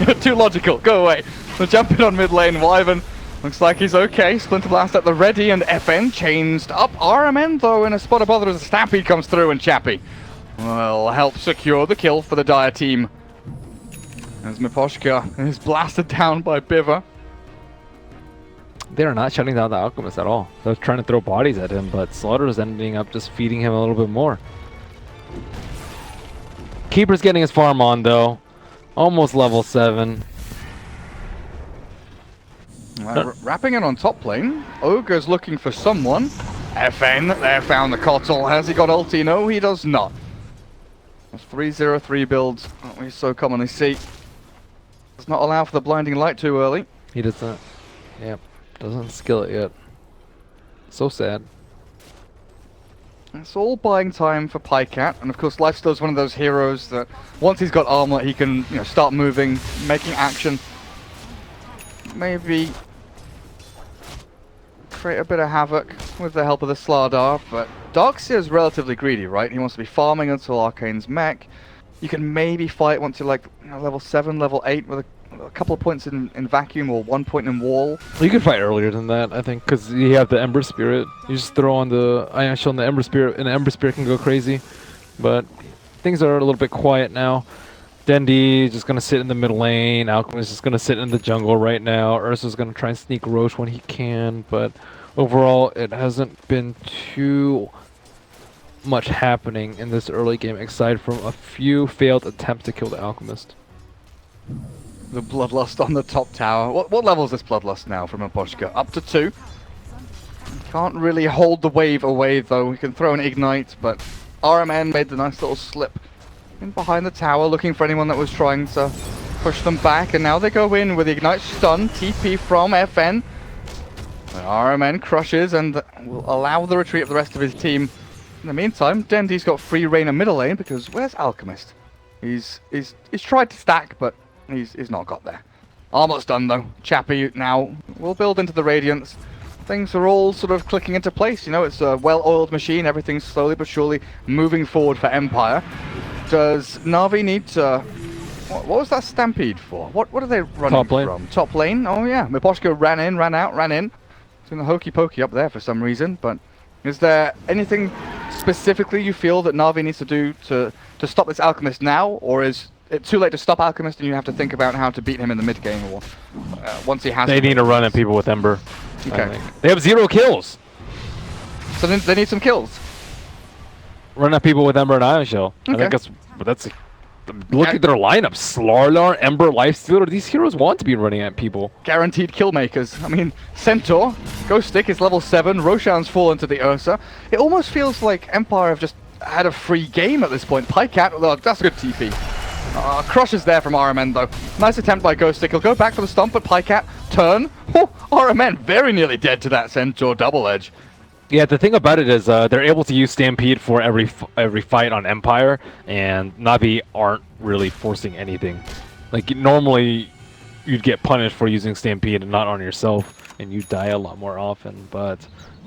You're too logical. Go away. We're jumping on mid lane. Wyvern looks like he's okay. Splinter Blast at the ready, and FN changed up. RMN, though, in a spot of bother as a Stampede comes through, and Chappie will help secure the kill for the Dire team. As Miposhka is blasted down by Biver. They are not shutting down the Alchemist at all. They're trying to throw bodies at him, but Slaughter is ending up just feeding him a little bit more. Keeper's getting his farm on, though. Almost level 7. Wrapping it on top lane. Ogre's looking for someone. FN there found the Kotl. Has he got ulti? No, he does not. 3-0-3 builds that we so commonly see. Does not allow for the blinding light too early. He doesn't. Yep. Doesn't skill it yet. So sad. It's all buying time for Pycat, and of course Lifesteal's one of those heroes that once he's got armor he can, you know, start moving, making action. Maybe create a bit of havoc with the help of the Slardar, but Darkseer is relatively greedy, right? He wants to be farming until Arcane's mech. You can maybe fight once you're like, you know, level 7, level 8 with a couple of points in vacuum or 1 point in wall. You can fight earlier than that, I think, because you have the Ember Spirit. You just throw on the Ion Shield and the Ember Spirit, and the Ember Spirit can go crazy. But things are a little bit quiet now. Dendi is just going to sit in the middle lane. Alchemist is going to sit in the jungle right now. Ursa's going to try and sneak Roche when he can. But overall, it hasn't been too much happening in this early game, aside from a few failed attempts to kill the Alchemist. The Bloodlust on the top tower. What level is this Bloodlust now from Miposhka? Up to 2. Can't really hold the wave away though. We can throw an Ignite, but RMN made the nice little slip in behind the tower, looking for anyone that was trying to push them back, and now they go in with the Ignite stun. TP from FN. RMN crushes and will allow the retreat of the rest of his team. In the meantime, Dendi's got free reign in middle lane because where's Alchemist? He's tried to stack, but he's not got there. Almost done though. Chappie now will build into the Radiance. Things are all sort of clicking into place. You know, it's a well-oiled machine. Everything's slowly but surely moving forward for Empire. Does Navi need to... What was that Stampede for? What are they running from? Top lane? Oh yeah. Miposhka ran in, ran out, ran in. It's in the hokey pokey up there for some reason, but is there anything specifically you feel that Navi needs to do to stop this Alchemist now, or is it too late to stop Alchemist and you have to think about how to beat him in the mid game, or once he has... They need to run at people with Ember. Okay. They have 0 kills. So then they need some kills. Run at people with Ember and Ion Shell. Okay. I think that's look at their lineup. Slarlar, Ember, Lifestealer. These heroes want to be running at people. Guaranteed kill makers. I mean, Centaur, Ghost Stick is level 7. Roshan's fallen to the Ursa. It almost feels like Empire have just had a free game at this point. Pycat, oh, that's a good TP. Crushes there from RMN though. Nice attempt by Ghostic. He'll go back for the stomp, but Pycat turn. Oh, RMN very nearly dead to that Centaur double edge. Yeah, the thing about it is they're able to use Stampede for every fight on Empire, and Navi aren't really forcing anything. Like normally, you'd get punished for using Stampede and not on yourself, and you die a lot more often. But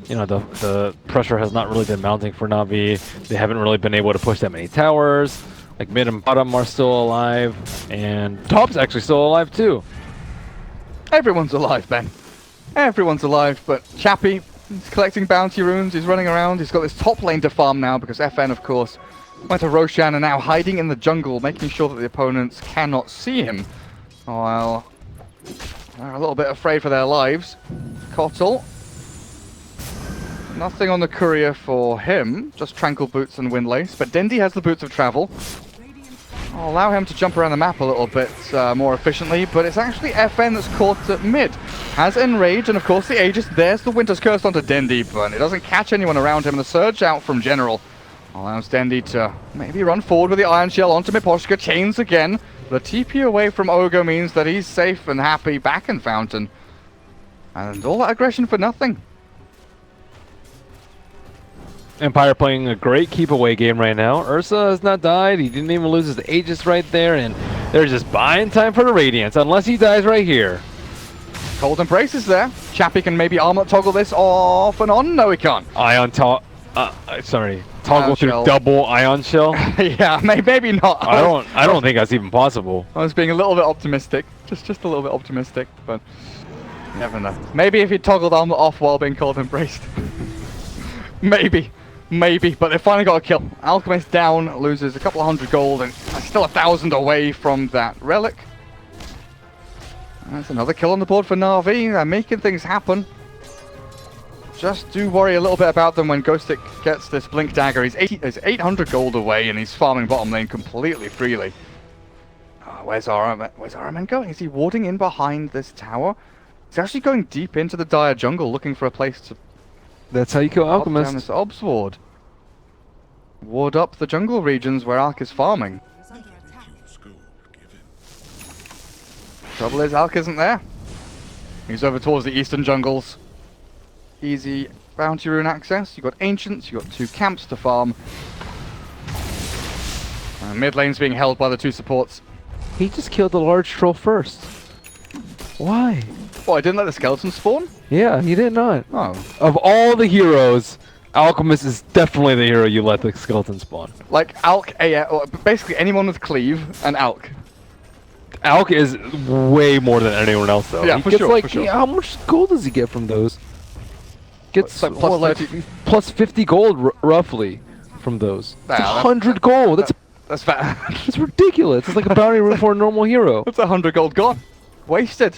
you know the pressure has not really been mounting for Navi. They haven't really been able to push that many towers. Like mid and bottom are still alive, and top's actually still alive too. Everyone's alive, Ben. Everyone's alive, but Chappie, he's collecting bounty runes, he's running around, he's got this top lane to farm now because FN, of course, went to Roshan and now hiding in the jungle, making sure that the opponents cannot see him. While they're a little bit afraid for their lives. Kotl. Nothing on the courier for him, just Tranquil Boots and Windlace, but Dendi has the Boots of Travel. I'll allow him to jump around the map a little bit more efficiently, but it's actually FN that's caught at mid. Has Enrage, and of course the Aegis. There's the Winter's Curse onto Dendi, but it doesn't catch anyone around him, and the Surge out from General allows Dendi to maybe run forward with the Iron Shell onto Miposhka. Chains again. The TP away from Ogre means that he's safe and happy back in Fountain. And all that aggression for nothing. Empire playing a great keep away game right now. Ursa has not died. He didn't even lose his Aegis right there, and they're just buying time for the Radiance unless he dies right here. Cold Embrace is there. Chappie can maybe armor toggle this off and on. No, he can't. Toggle Ion through shell. double Ion Shell. Yeah, maybe not. I don't think that's even possible. I was being a little bit optimistic, just a little bit optimistic, but you never know. Maybe if he toggled armor off while being Cold Embraced. Maybe, but they finally got a kill. Alchemist down, loses a couple of 100 gold, and still 1,000 away from that relic. That's another kill on the board for Navi. They're making things happen. Just do worry a little bit about them when Ghostic gets this Blink Dagger. He's 800 gold away, and he's farming bottom lane completely freely. Where's Araman going? Is he warding in behind this tower? He's actually going deep into the dire jungle, looking for a place to... That's how you kill Alchemist. Down this Obs ward. Ward up the jungle regions where Alk is farming. Trouble is, Alk isn't there. He's over towards the eastern jungles. Easy bounty rune access. You've got Ancients, you've got 2 camps to farm. Mid lane's being held by the 2 supports. He just killed the large troll first. Why? Oh, I didn't let the skeleton spawn? Yeah, he did not. Oh. Of all the heroes, Alchemist is definitely the hero you let the skeleton spawn. Like Alk, basically anyone with cleave and Alk. Alk is way more than anyone else, though. Yeah, he for gets sure, like, for sure. Yeah, how much gold does he get from those? Gets like plus like 30. plus 50 gold roughly from those. That's 100 gold. That's fat. That's ridiculous. It's like a bounty rune for a normal hero. That's 100 gold gone. Wasted.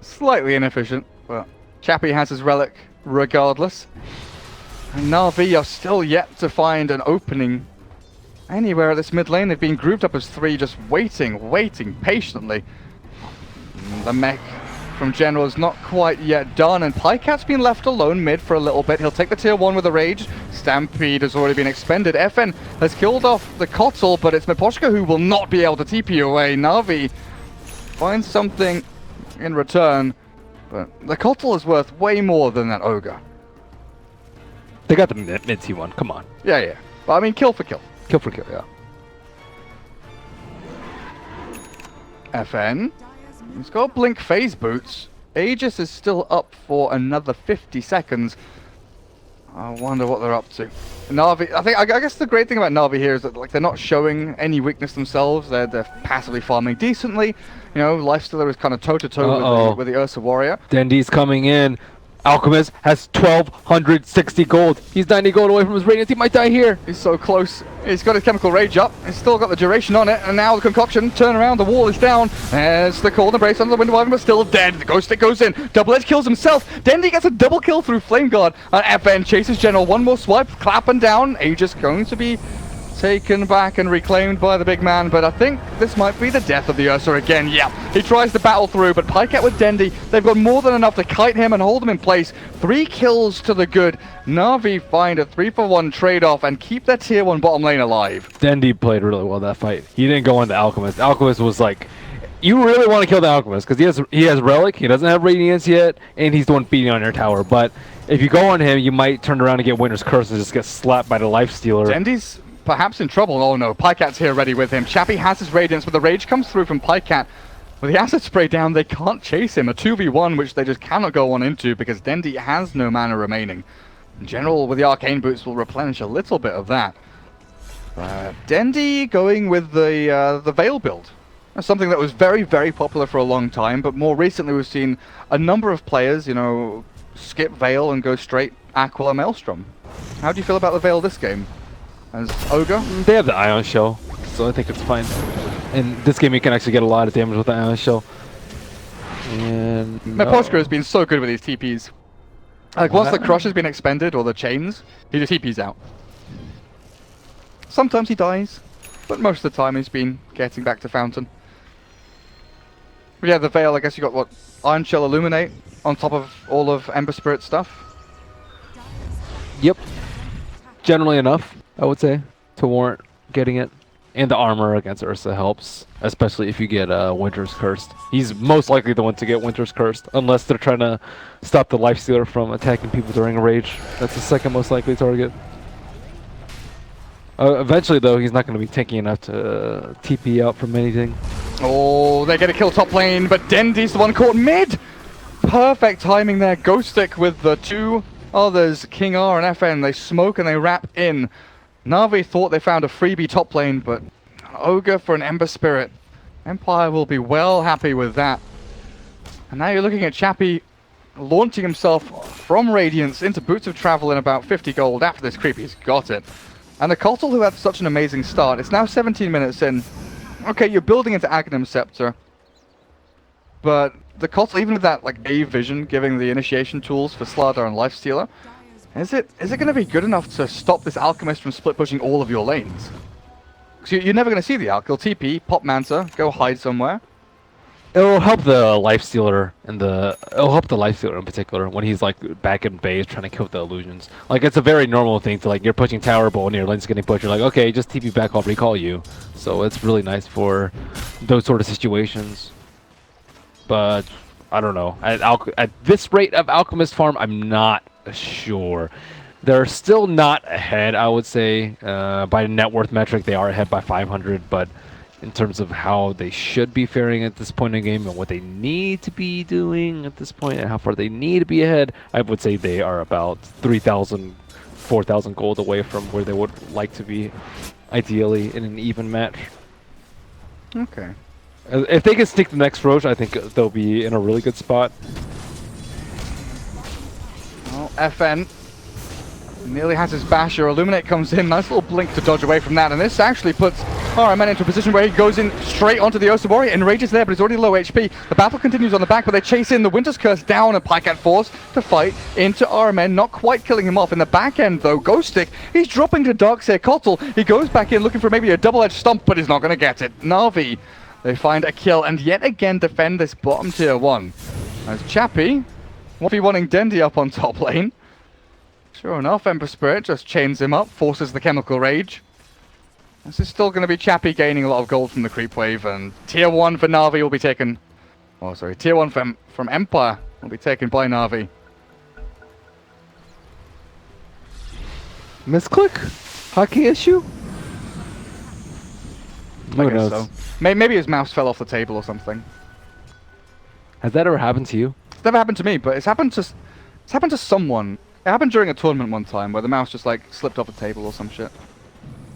Slightly inefficient, but Chappie has his relic regardless. And Navi are still yet to find an opening anywhere at this mid lane. They've been grouped up as 3, just waiting patiently. The mech from General is not quite yet done, and Pycat's been left alone mid for a little bit. He'll take the tier 1 with a rage. Stampede has already been expended. FN has killed off the Kotl, but it's Miposhka who will not be able to TP away. Navi finds something in return, but the Kotl is worth way more than that Ogre. They got the mid T1. Come on. Yeah. But I mean, kill for kill. Kill for kill, yeah. FN. He's got Blink Phase Boots. Aegis is still up for another 50 seconds. I wonder what they're up to. Navi, I guess the great thing about Navi here is that they're not showing any weakness themselves. They're passively farming decently. You know, Lifestealer is kind of toe-to-toe with the Ursa Warrior. Dendi's coming in. Alchemist has 1,260 gold. He's 90 gold away from his Radiance. He might die here. He's so close. He's got his Chemical Rage up. He's still got the duration on it. And now the Concoction. Turn around. The wall is down. There's the Cold Embrace under the Wind Wyvern, but still dead. The Ghost Stick goes in. Double Edge kills himself. Dendi gets a double kill through Flame Guard. And FN chases General. One more swipe. Clapping down. Aegis going to be taken back and reclaimed by the big man, but I think this might be the death of the Ursa again. Yeah, he tries to battle through, but Pycat with Dendi, they've got more than enough to kite him and hold him in place. 3 kills to the good. Navi find a 3-for-1 trade-off and keep their tier 1 bottom lane alive. Dendi played really well that fight. He didn't go on the Alchemist. Alchemist was like, you really want to kill the Alchemist because he has Relic, he doesn't have Radiance yet, and he's the one beating on your tower. But if you go on him, you might turn around and get Winter's Curse and just get slapped by the Lifestealer. Dendi's perhaps in trouble. Oh no, Pycat's here ready with him. Chappie has his Radiance, but the rage comes through from Pycat. With the Acid Spray down, they can't chase him. A 2v1, which they just cannot go on into because Dendi has no mana remaining. In general, with the Arcane Boots, will replenish a little bit of that. Dendi going with the Veil build. That's something that was very, very popular for a long time, but more recently we've seen a number of players, you know, skip Veil and go straight Aquila Maelstrom. How do you feel about the Veil this game? As Ogre? They have the Ion Shell, so I think it's fine. In this game you can actually get a lot of damage with the Ion Shell. And Meposhka has been so good with these TPs. Like once the crush has been expended, or the chains, he just TPs out. Sometimes he dies, but most of the time he's been getting back to Fountain. But yeah, the Veil, I guess you got what? Iron Shell Illuminate on top of all of Ember Spirit stuff? Yep. Generally enough, I would say, to warrant getting it. And the armor against Ursa helps, especially if you get Winter's Cursed. He's most likely the one to get Winter's Cursed, unless they're trying to stop the Lifestealer from attacking people during a rage. That's the second most likely target. Eventually, though, he's not going to be tanky enough to TP out from anything. Oh, they get a kill top lane, but Dendi's the one caught mid! Perfect timing there. Ghost Stick with the 2 others, King R and FN. They smoke and they wrap in. Navi thought they found a freebie top lane, but Ogre for an Ember Spirit. Empire will be well happy with that. And now you're looking at Chappie launching himself from Radiance into Boots of Travel in about 50 gold. After this creep, he's got it. And the Kotal, who had such an amazing start, it's now 17 minutes in. Okay, you're building into Aghanim Scepter. But the Kotal, even with that like A vision, giving the initiation tools for Slardar and Lifestealer, is it going to be good enough to stop this Alchemist from split pushing all of your lanes? Because you're never going to see the Alch. He'll TP, pop Manta, go hide somewhere. It'll help the Lifestealer it'll help the Lifestealer in particular when he's like back in base trying to kill the illusions. Like it's a very normal thing to like you're pushing tower, but when your lane's getting pushed, you're like, okay, just TP back, I'll recall you. So it's really nice for those sort of situations. But I don't know. At this rate of Alchemist farm, I'm not sure. They're still not ahead, I would say. By net worth metric, they are ahead by 500, but in terms of how they should be faring at this point in the game and what they need to be doing at this point and how far they need to be ahead, I would say they are about 3,000, 4,000 gold away from where they would like to be, ideally, in an even match. Okay. If they can stick the next Roche, I think they'll be in a really good spot. Well, FN nearly has his Basher. Illuminate comes in. Nice little blink to dodge away from that. And this actually puts RMN into a position where he goes in straight onto the Ursa Warrior. Enrages there, but he's already low HP. The battle continues on the back, but they chase in the Winter's Curse down and Pycat forced to fight into RMN. Not quite killing him off. In the back end, though, Ghost Stick, he's dropping to Darkseer Kotal. He goes back in looking for maybe a double-edged stump, but he's not going to get it. Navi, they find a kill and yet again defend this bottom tier 1. As Chappie, 1v1ing Dendi up on top lane. Sure enough, Ember Spirit just chains him up, forces the Chemical Rage. This is still going to be Chappie gaining a lot of gold from the creep wave, and tier 1 for Navi will be taken... Oh, sorry, tier 1 from Empire will be taken by Navi. Misclick? Hockey issue? I guess so. Maybe his mouse fell off the table or something. Has that ever happened to you? It's never happened to me, but it's happened to someone. It happened during a tournament one time where the mouse just like slipped off a table or some shit.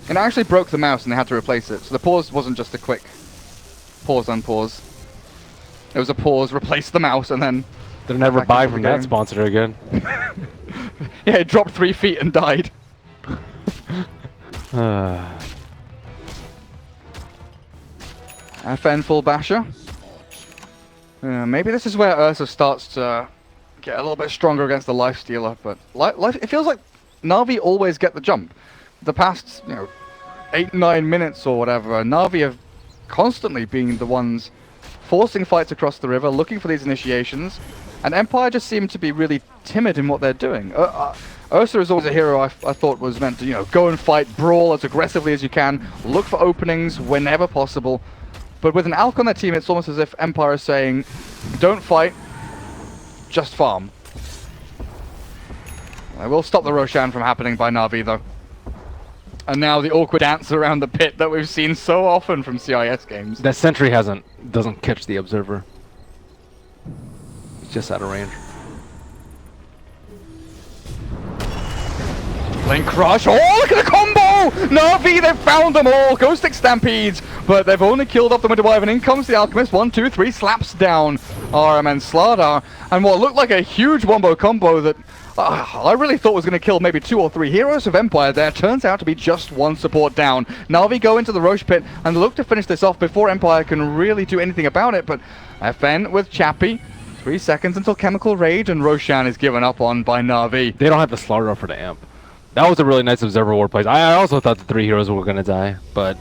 And it actually broke the mouse and they had to replace it. So the pause wasn't just a quick pause, unpause. It was a pause, replace the mouse, and then... They'll never buy from that sponsor again. Yeah, it dropped 3 feet and died. FN full Basher. Maybe this is where Ursa starts to get a little bit stronger against the Lifestealer, but it feels like Navi always get the jump. The past, 8-9 minutes or whatever, Navi have constantly been the ones forcing fights across the river, looking for these initiations, and Empire just seem to be really timid in what they're doing. Ursa is always a hero I thought was meant to, you know, go and fight, brawl as aggressively as you can, look for openings whenever possible. But with an Alc on their team, it's almost as if Empire is saying, don't fight, just farm. I will stop the Roshan from happening by Navi, though. And now the awkward dance around the pit that we've seen so often from CIS games. That sentry doesn't catch the observer. It's just out of range. Lane Crush. Oh, look at the combo! Navi, they've found them all! Ghost Stick Stampedes, but they've only killed off the Winter Wyvern. In comes the Alchemist. 1, 2, 3 slaps down RM and Slardar. And what looked like a huge wombo combo that I really thought was going to kill maybe 2 or 3 heroes of Empire there. Turns out to be just 1 support down. Navi go into the Roche pit and look to finish this off before Empire can really do anything about it. But FN with Chappie. 3 seconds until Chemical Rage, and Roshan is given up on by Navi. They don't have the Slardar for the amp. That was a really nice observer ward place. I also thought the 3 heroes were going to die, but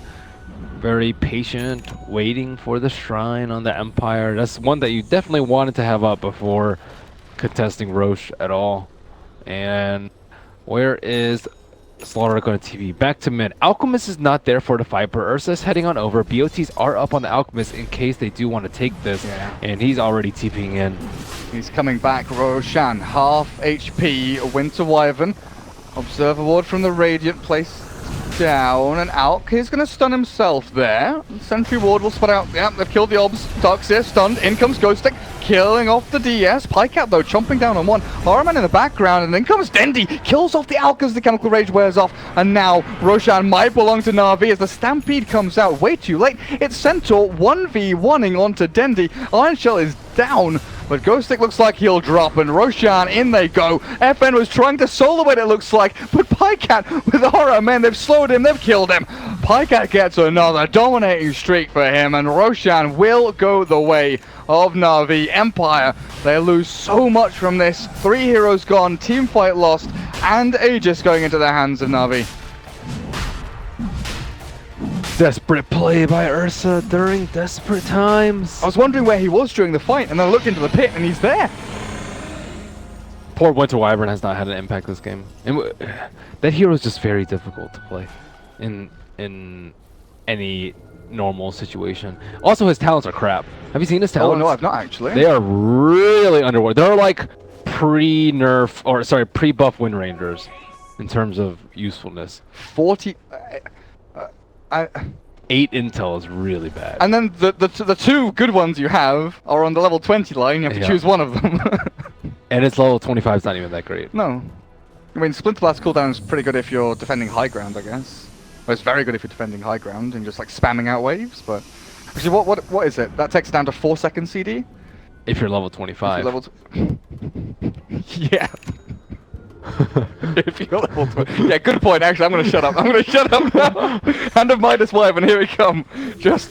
very patient, waiting for the shrine on the Empire. That's one that you definitely wanted to have up before contesting Roche at all. And where is Slaughter going to TV? Back to mid. Alchemist is not there for the fight, but Ursa is heading on over. BOTs are up on the Alchemist in case they do want to take this, and he's already TPing in. He's coming back. Roshan, half HP. Winter Wyvern. Observer ward from the Radiant placed down, and Alk is going to stun himself there. Sentry ward will spot out. Yeah, they've killed the obs. Darkseer stunned. In comes Ghost Stick, killing off the DS. Pycat though, chomping down on one. Horrorman in the background, and then comes Dendi. Kills off the Alk as the Chemical Rage wears off. And now Roshan might belong to Navi as the Stampede comes out way too late. It's Centaur 1v1ing onto Dendi. Iron Shell is down. But Ghost Stick looks like he'll drop, and Roshan, in they go. FN was trying to solo it looks like, but Pycat with the Horror, man, they've slowed him, they've killed him. Pycat gets another dominating streak for him, and Roshan will go the way of Navi. Empire, they lose so much from this. 3 heroes gone, team fight lost, and Aegis going into the hands of Navi. Desperate play by Ursa during desperate times. I was wondering where he was during the fight, and then I looked into the pit, and he's there. Poor Winter Wyvern has not had an impact this game. And that hero is just very difficult to play in any normal situation. Also, his talents are crap. Have you seen his talents? Oh no, I've not actually. They are really underwater. They're like pre-nerf, or sorry, pre-buff Wind Rangers in terms of usefulness. 8 intel is really bad. And then the 2 good ones you have are on the level 20 line. You have to choose one of them. And its level 25 is not even that great. No. I mean, Splinter Blast cooldown is pretty good if you're defending high ground, I guess. Well, it's very good if you're defending high ground and just like spamming out waves, but... Actually, what is it? That takes it down to 4 second CD? If you're level 25. If you're level yeah. If you're level 20. Yeah, good point. Actually, I'm going to shut up. I'm going to shut up now. Hand of Midas Wyvern, here we come. Just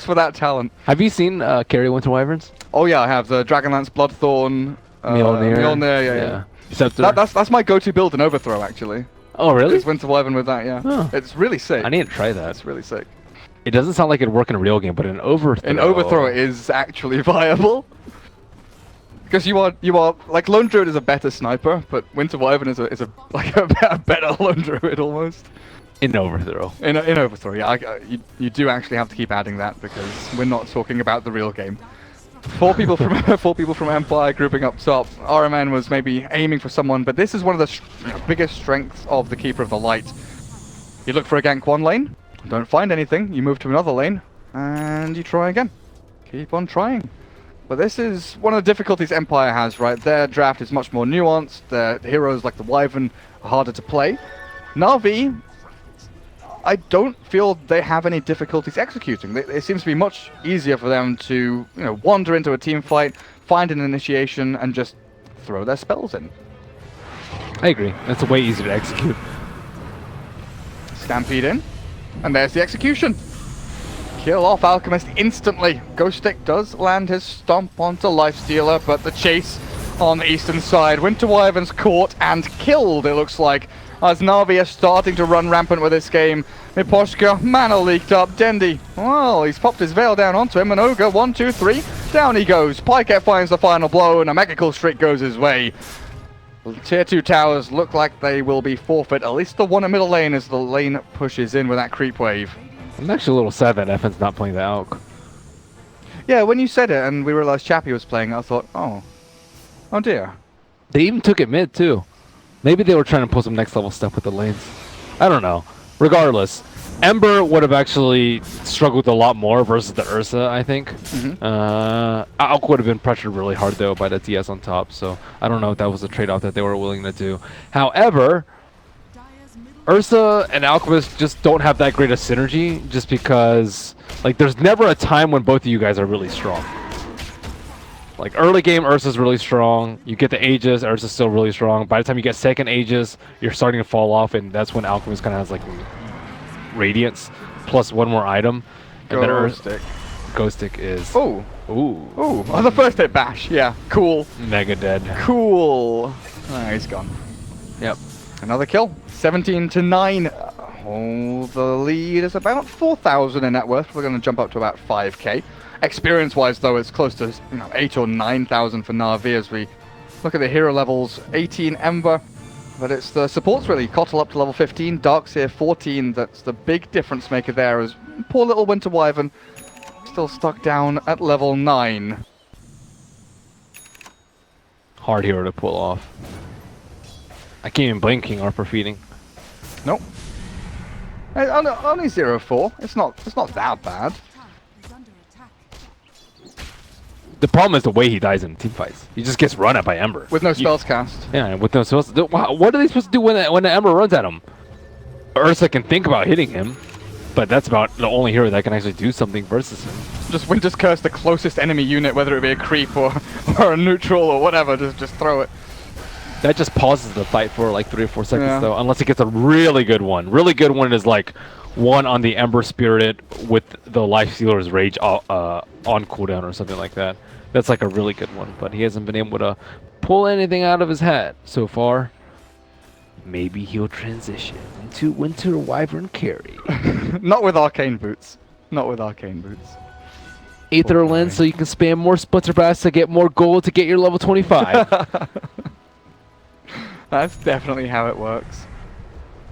for that talent. Have you seen carry Winter Wyverns? Oh yeah, I have. The Dragonlance, Bloodthorn, Mjolnir, yeah. That's my go-to build in Overthrow, actually. Oh, really? It's Winter Wyvern with that, yeah. Oh. It's really sick. I need to try that. It's really sick. It doesn't sound like it'd work in a real game, but in Overthrow... In Overthrow, it is actually viable. Because you are like Lone Druid is a better sniper, but Winter Wyvern is a better Lone Druid almost. In Overthrow. In Overthrow, yeah. You do actually have to keep adding that because we're not talking about the real game. 4 people from Empire grouping up top. RMN was maybe aiming for someone, but this is one of the biggest strengths of the Keeper of the Light. You look for a gank 1 lane, don't find anything. You move to another lane, and you try again. Keep on trying. But this is one of the difficulties Empire has, right? Their draft is much more nuanced. Their heroes like the Wyvern are harder to play. Navi, I don't feel they have any difficulties executing. It seems to be much easier for them to, wander into a team fight, find an initiation, and just throw their spells in. I agree. That's way easier to execute. Stampede in, and there's the execution. Kill off Alchemist instantly. Ghost Stick does land his stomp onto Lifestealer, but the chase on the eastern side. Winter Wyvern's caught and killed, it looks like. as Navi are starting to run rampant with this game. Miposhka, mana leaked up. Dendi, well, he's popped his veil down onto him, and Ogre, 1, 2, 3, down he goes. Pyket finds the final blow, and a magical streak goes his way. Tier 2 towers look like they will be forfeit, at least the one at middle lane as the lane pushes in with that creep wave. I'm actually a little sad that FN's not playing the Alk. Yeah, when you said it and we realized Chappie was playing, I thought, oh dear. They even took it mid too. Maybe they were trying to pull some next level stuff with the lanes. I don't know. Regardless, Ember would have actually struggled a lot more versus the Ursa, I think. Alk would have been pressured really hard though by the DS on top, so I don't know if that was a trade-off that they were willing to do. However, Ursa and Alchemist just don't have that great a synergy just because like there's never a time when both of you guys are really strong. Like early game Ursa's really strong, you get the Aegis, Ursa's still really strong. By the time you get second Aegis, you're starting to fall off, and that's when Alchemist kind of has like Radiance plus one more item. And then Ghost Stick is Oh, the first hit bash, yeah, cool. Mega dead. Cool. He's gone. Yep. Another kill. 17 to 9. Oh, the lead is about 4,000 in net worth. We're going to jump up to about 5k. Experience-wise, though, it's close to 8 or 9,000 for Navi as we look at the hero levels. 18 Ember, but it's the supports really. Kotl up to level 15, Darkseer 14. That's the big difference maker there. As poor little Winter Wyvern still stuck down at level 9. Hard hero to pull off. I can't even blame King Arthur feeding. Nope. Only 0-4. It's not that bad. The problem is the way he dies in team fights. He just gets run at by Ember. With no spells cast. Yeah, with no spells. What are they supposed to do when the Ember runs at him? Ursa can think about hitting him, but that's about the only hero that can actually do something versus him. Just Winter's Curse the closest enemy unit, whether it be a creep or a neutral or whatever, just throw it. That just pauses the fight for like 3 or 4 seconds though, unless it gets a really good one. Really good one is like one on the Ember Spirit with the Lifestealer's Rage on cooldown or something like that. That's like a really good one, but he hasn't been able to pull anything out of his hat so far. Maybe he'll transition into Winter Wyvern carry. Not with Arcane Boots. Not with Arcane Boots. Aether Lens so you can spam more Splitter Bass to get more gold to get your level 25. That's definitely how it works.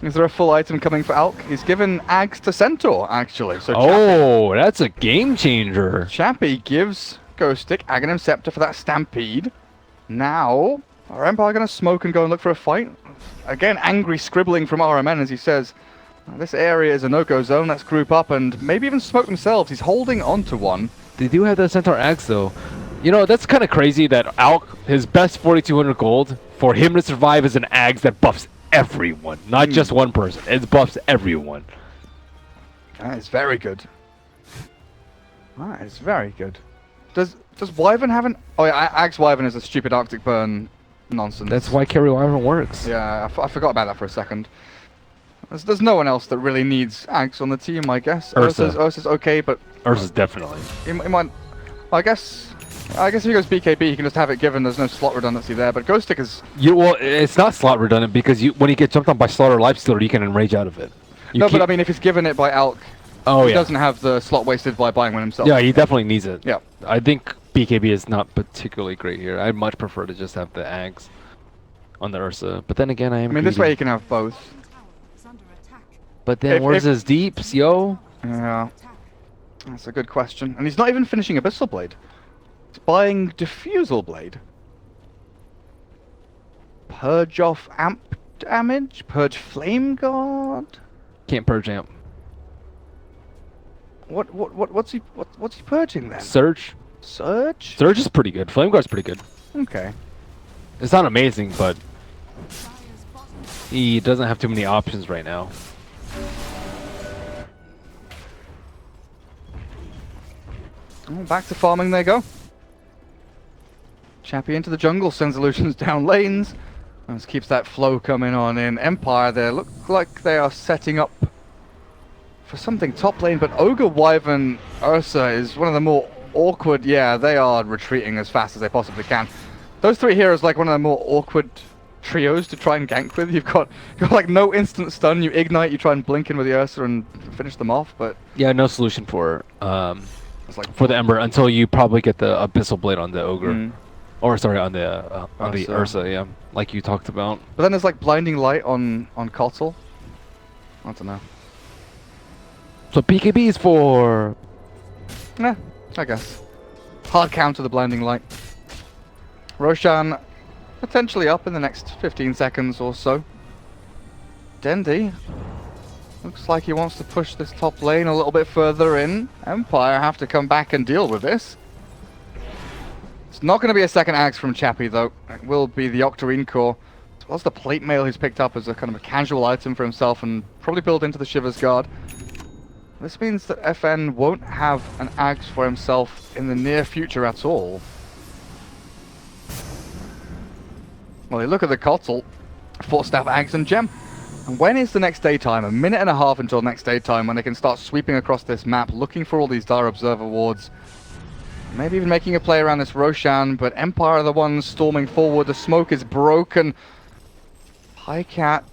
Is there a full item coming for Alk? He's given Ags to Centaur, actually. So oh, that's a game changer. Chappie gives Ghost Stick Aghanim Scepter for that Stampede. Now, are Empire going to smoke and go and look for a fight? Again, angry scribbling from RMN as he says, this area is a no-go zone, let's group up and maybe even smoke themselves. He's holding on to one. They do have the Centaur Axe though. You know, that's kind of crazy that Alk, his best 4,200 gold, for him to survive is an Axe that buffs everyone, not just one person. It buffs everyone. That is very good. That is very good. Does Wyvern have an... Oh yeah, Axe Wyvern is a stupid Arctic Burn nonsense. That's why Carry Wyvern works. Yeah, I forgot about that for a second. There's no one else that really needs Axe on the team, I guess. Ursa's okay, but... Ursa's definitely. He might... I guess if he goes BKB, he can just have it given. There's no slot redundancy there. But Ghost Stick is... Well, it's not slot redundant because when you get jumped on by Slaughter Lifestealer, you can enrage out of it. But I mean, if he's given it by Alk, he doesn't have the slot wasted by buying one himself. Yeah, he definitely needs it. Yeah. I think BKB is not particularly great here. I'd much prefer to just have the Ags on the Ursa. But then again, I mean, this way he can have both. But then where's his deeps, yo? Yeah. That's a good question. And he's not even finishing Abyssal Blade. He's buying Diffusal Blade. Purge off amp damage? Purge Flame Guard? Can't purge amp. What's he purging then? Surge. Surge? Surge is pretty good. Flame Guard's pretty good. Okay. It's not amazing, but he doesn't have too many options right now. Oh, back to farming they go. Chappie into the jungle, sends illusions down lanes. And keeps that flow coming on in. Empire there look like they are setting up for something top lane, but Ogre, Wyvern, Ursa is one of the more awkward. Yeah, they are retreating as fast as they possibly can. Those three heroes like one of the more awkward trios to try and gank with. You've got like no instant stun. You ignite. You try and blink in with the Ursa and finish them off. But yeah, no solution for it's like for the Ember until you probably get the Abyssal Blade on the Ogre. Mm. Or sorry, on the Ursa. Ursa, yeah, like you talked about. But then there's like blinding light on Kotal. I don't know. So BKB is for. Nah, I guess. Hard counter the blinding light. Roshan potentially up in the next 15 seconds or so. Dendi looks like he wants to push this top lane a little bit further in. Empire have to come back and deal with this. It's not going to be a second axe from Chappie though. It will be the Octarine Core. As well as the plate mail he's picked up as a kind of a casual item for himself and probably built into the Shiver's Guard. This means that FN won't have an axe for himself in the near future at all. Well, you look at the Kotal, 4-staff axe and gem. And when is the next daytime? A minute and a half until next daytime when they can start sweeping across this map, looking for all these Dire Observer wards. Maybe even making a play around this Roshan, but Empire are the ones storming forward. The smoke is broken. Pycat,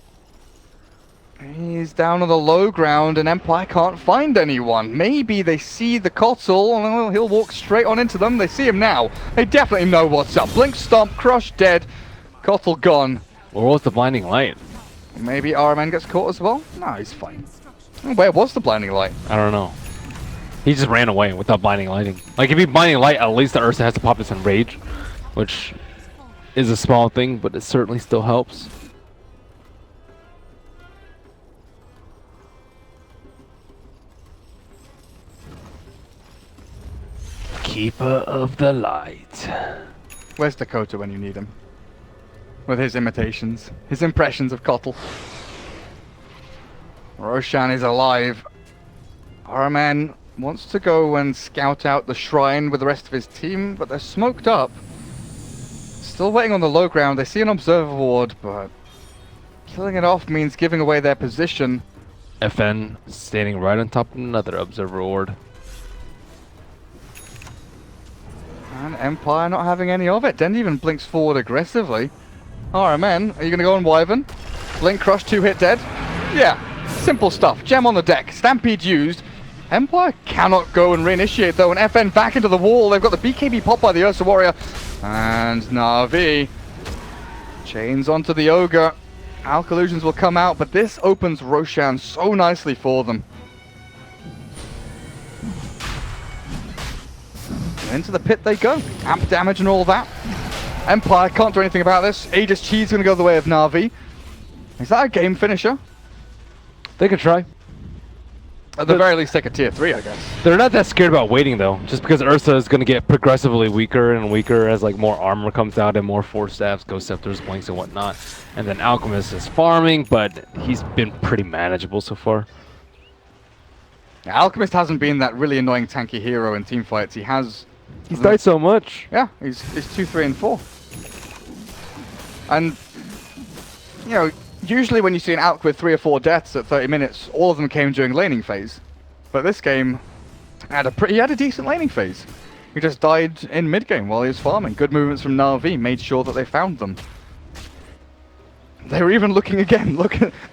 he's down on the low ground and Empire can't find anyone. Maybe they see the Kotal and he'll walk straight on into them. They see him now. They definitely know what's up. Blink, stomp, crush, dead. Kotal gone. Or was the blinding light? Maybe RMN gets caught as well? No, he's fine. Where was the blinding light? I don't know. He just ran away without blinding lighting. Like if he blinding light, at least the Ursa has to pop this in rage, which is a small thing, but it certainly still helps. Keeper of the light. Where's Dakota when you need him? With his imitations, his impressions of Kotal. Roshan is alive. RMN wants to go and scout out the shrine with the rest of his team, but they're smoked up. Still waiting on the low ground. They see an observer ward, but killing it off means giving away their position. FN standing right on top of another observer ward. And Empire not having any of it. Dendi even blinks forward aggressively. RMN, are you going to go on Wyvern? Blink, crush, 2-hit dead? Yeah, simple stuff. Gem on the deck. Stampede used. Empire cannot go and reinitiate though, and FN back into the wall. They've got the BKB pop by the Ursa Warrior. And Navi chains onto the Ogre. Alkalusions will come out, but this opens Roshan so nicely for them. Into the pit they go. Amp damage and all that. Empire can't do anything about this. Aegis Chi's going to go the way of Navi. Is that a game finisher? They could try. At the very least, take a tier 3, I guess. They're not that scared about waiting though, just because Ursa is going to get progressively weaker and weaker as like more armor comes out and more 4-staffs, Ghost Scepters, Blinks and whatnot. And then Alchemist is farming, but he's been pretty manageable so far. Yeah, Alchemist hasn't been that really annoying tanky hero in teamfights. He's died so much. Yeah, he's 2, 3, and 4. And, you know, usually when you see an Alch with 3 or 4 deaths at 30 minutes, all of them came during laning phase. But this game he had a decent laning phase. He just died in mid-game while he was farming. Good movements from Navi made sure that they found them. They were even looking again.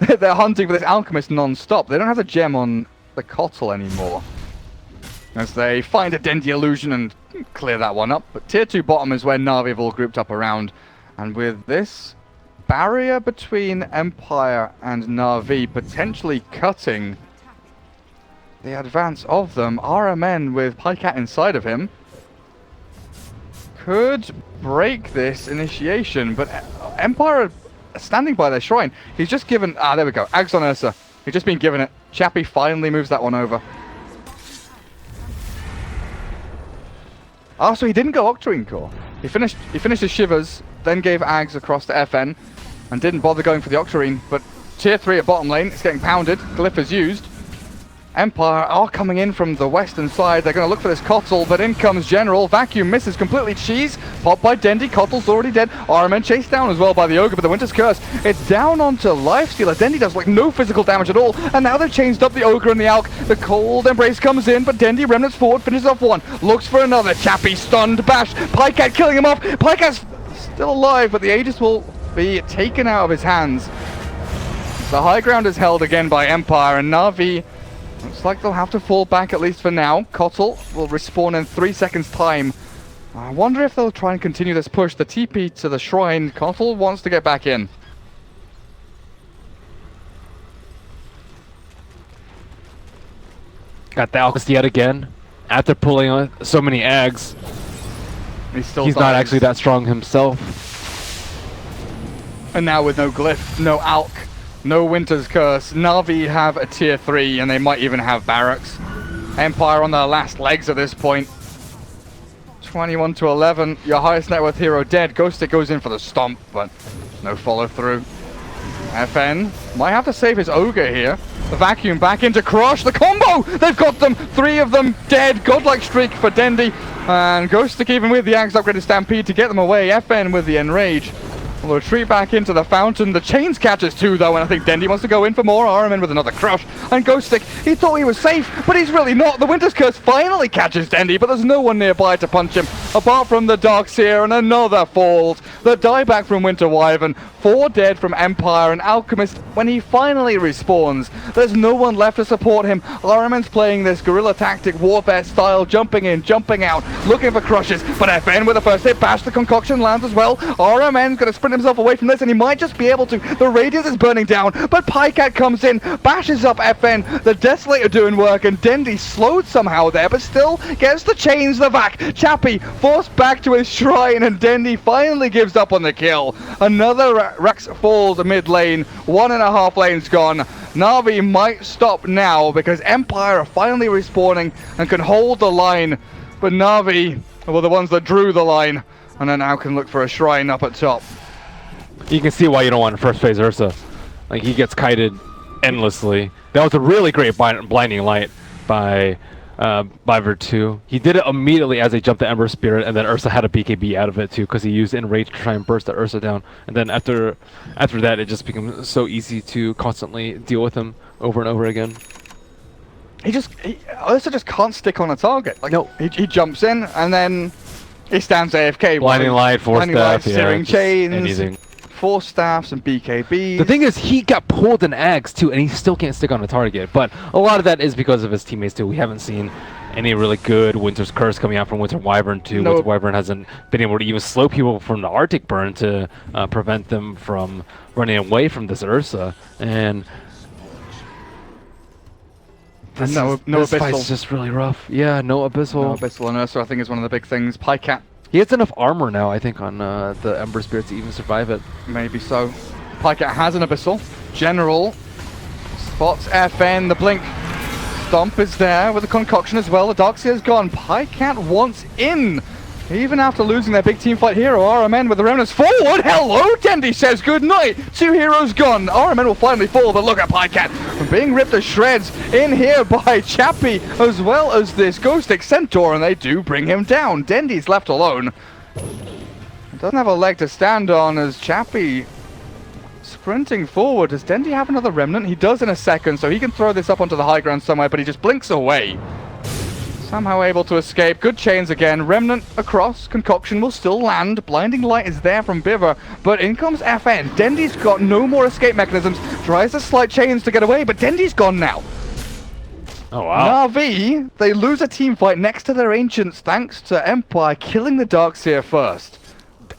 They're hunting for this Alchemist non-stop. They don't have the gem on the Kotal anymore. As they find a Dendi illusion and clear that one up. But tier 2 bottom is where Navi have all grouped up around. And with this barrier between Empire and Navi potentially cutting the advance of them, RMN with Pycat inside of him could break this initiation. But Empire are standing by their shrine. He's just given... there we go. Ags on Ursa. He's just been given it. Chappie finally moves that one over. So he didn't go Octarine Core. He finished his Shivers, then gave Ags across to FN, and didn't bother going for the Octarine. But tier 3 at bottom lane, it's getting pounded. Glyph is used. Empire are coming in from the western side. They're going to look for this Kotal, but in comes General. Vacuum misses completely. Cheese popped by Dendi. Kotal's already dead. RMN chased down as well by the Ogre, but the Winter's Curse. It's down onto Lifestealer. Dendi does like no physical damage at all, and now they've changed up the Ogre and the Alch. The Cold Embrace comes in, but Dendi remnants forward, finishes off one. Looks for another. Chappie stunned. Bash. Pycat killing him off. Pycat's still alive, but the Aegis will be taken out of his hands. The high ground is held again by Empire, and Navi looks like they'll have to fall back at least for now. Kotl will respawn in 3 seconds time. I wonder if they'll try and continue this push. The TP to the shrine, Kotl wants to get back in. Got the Alchemist yet again. After pulling on so many eggs, he's not actually that strong himself. And now with no Glyph, no Alk, no Winter's Curse, Navi have a tier 3 and they might even have Barracks. Empire on their last legs at this point. 21 to 11, your highest net worth hero dead. Ghostic goes in for the stomp, but no follow through. FN might have to save his Ogre here. The vacuum back into Crush, the combo! They've got them! 3 of them dead, godlike streak for Dendi. And Ghostic even with the Axe upgraded Stampede to get them away. FN with the Enrage. Will retreat back into the fountain. The chains catches too though, and I think Dendi wants to go in for more. RMN with another Crush. And Ghostic, he thought he was safe, but he's really not. The Winter's Curse finally catches Dendi, but there's no one nearby to punch him, apart from the Darkseer, and another falls. The dieback from Winter Wyvern. 4 dead from Empire, and Alchemist, when he finally respawns, there's no one left to support him. RMN's playing this guerrilla tactic warfare style, jumping in, jumping out, looking for crushes, but FN with the first hit, bash the concoction lands as well. RMN's gonna sprint himself away from this, and he might just be able to. The radius is burning down, but Pycat comes in, bashes up FN, the Desolator doing work, and Dendi slowed somehow there, but still gets the chains, the vac. Chappie forced back to his shrine, and Dendi finally gives up on the kill. Another Rex falls mid lane, 1.5 lanes gone. Navi might stop now because Empire are finally respawning and can hold the line, but Navi were the ones that drew the line, and then now can look for a shrine up at top. You can see why you don't want first phase Ursa. Like, he gets kited endlessly. That was a really great blinding light by Virtu. He did it immediately as they jumped the Ember Spirit, and then Ursa had a BKB out of it too, because he used Enrage to try and burst the Ursa down. And then after that, it just becomes so easy to constantly deal with him over and over again. Ursa just can't stick on a target. Like, no, he jumps in and then he stands AFK. Blinding light, force staff, searing chains, anything. Force staffs and BKBs. The thing is, he got pulled in Ags too, and he still can't stick on a target. But a lot of that is because of his teammates too. We haven't seen any really good Winter's Curse coming out from Winter Wyvern too. Winter Wyvern hasn't been able to even slow people from the Arctic Burn to prevent them from running away from this Ursa. And this fight's just really rough. Yeah, no Abyssal. No Abyssal and Ursa, I think, is one of the big things. Pycat. He has enough armor now, I think, on the Ember Spirit to even survive it. Maybe so. Pycat has an Abyssal. General spots FN. The Blink Stomp is there with the Concoction as well. The Darkseer's gone. Pycat wants in. Even after losing their big team fight hero, RMN with the Remnants forward. Hello, Dendi says good night. 2 heroes gone. RMN will finally fall, but look at Pycat being ripped to shreds in here by Chappie, as well as this Ghostic Centaur, and they do bring him down. Dendi's left alone. Doesn't have a leg to stand on as Chappie sprinting forward. Does Dendi have another Remnant? He does in a second, so he can throw this up onto the high ground somewhere, but he just blinks away. Somehow able to escape. Good chains again. Remnant across. Concoction will still land. Blinding light is there from Biver, but in comes FN. Dendi's got no more escape mechanisms. Tries to slide chains to get away, but Dendi's gone now. Oh wow. Navi, they lose a team fight next to their Ancients thanks to Empire killing the Darkseer first.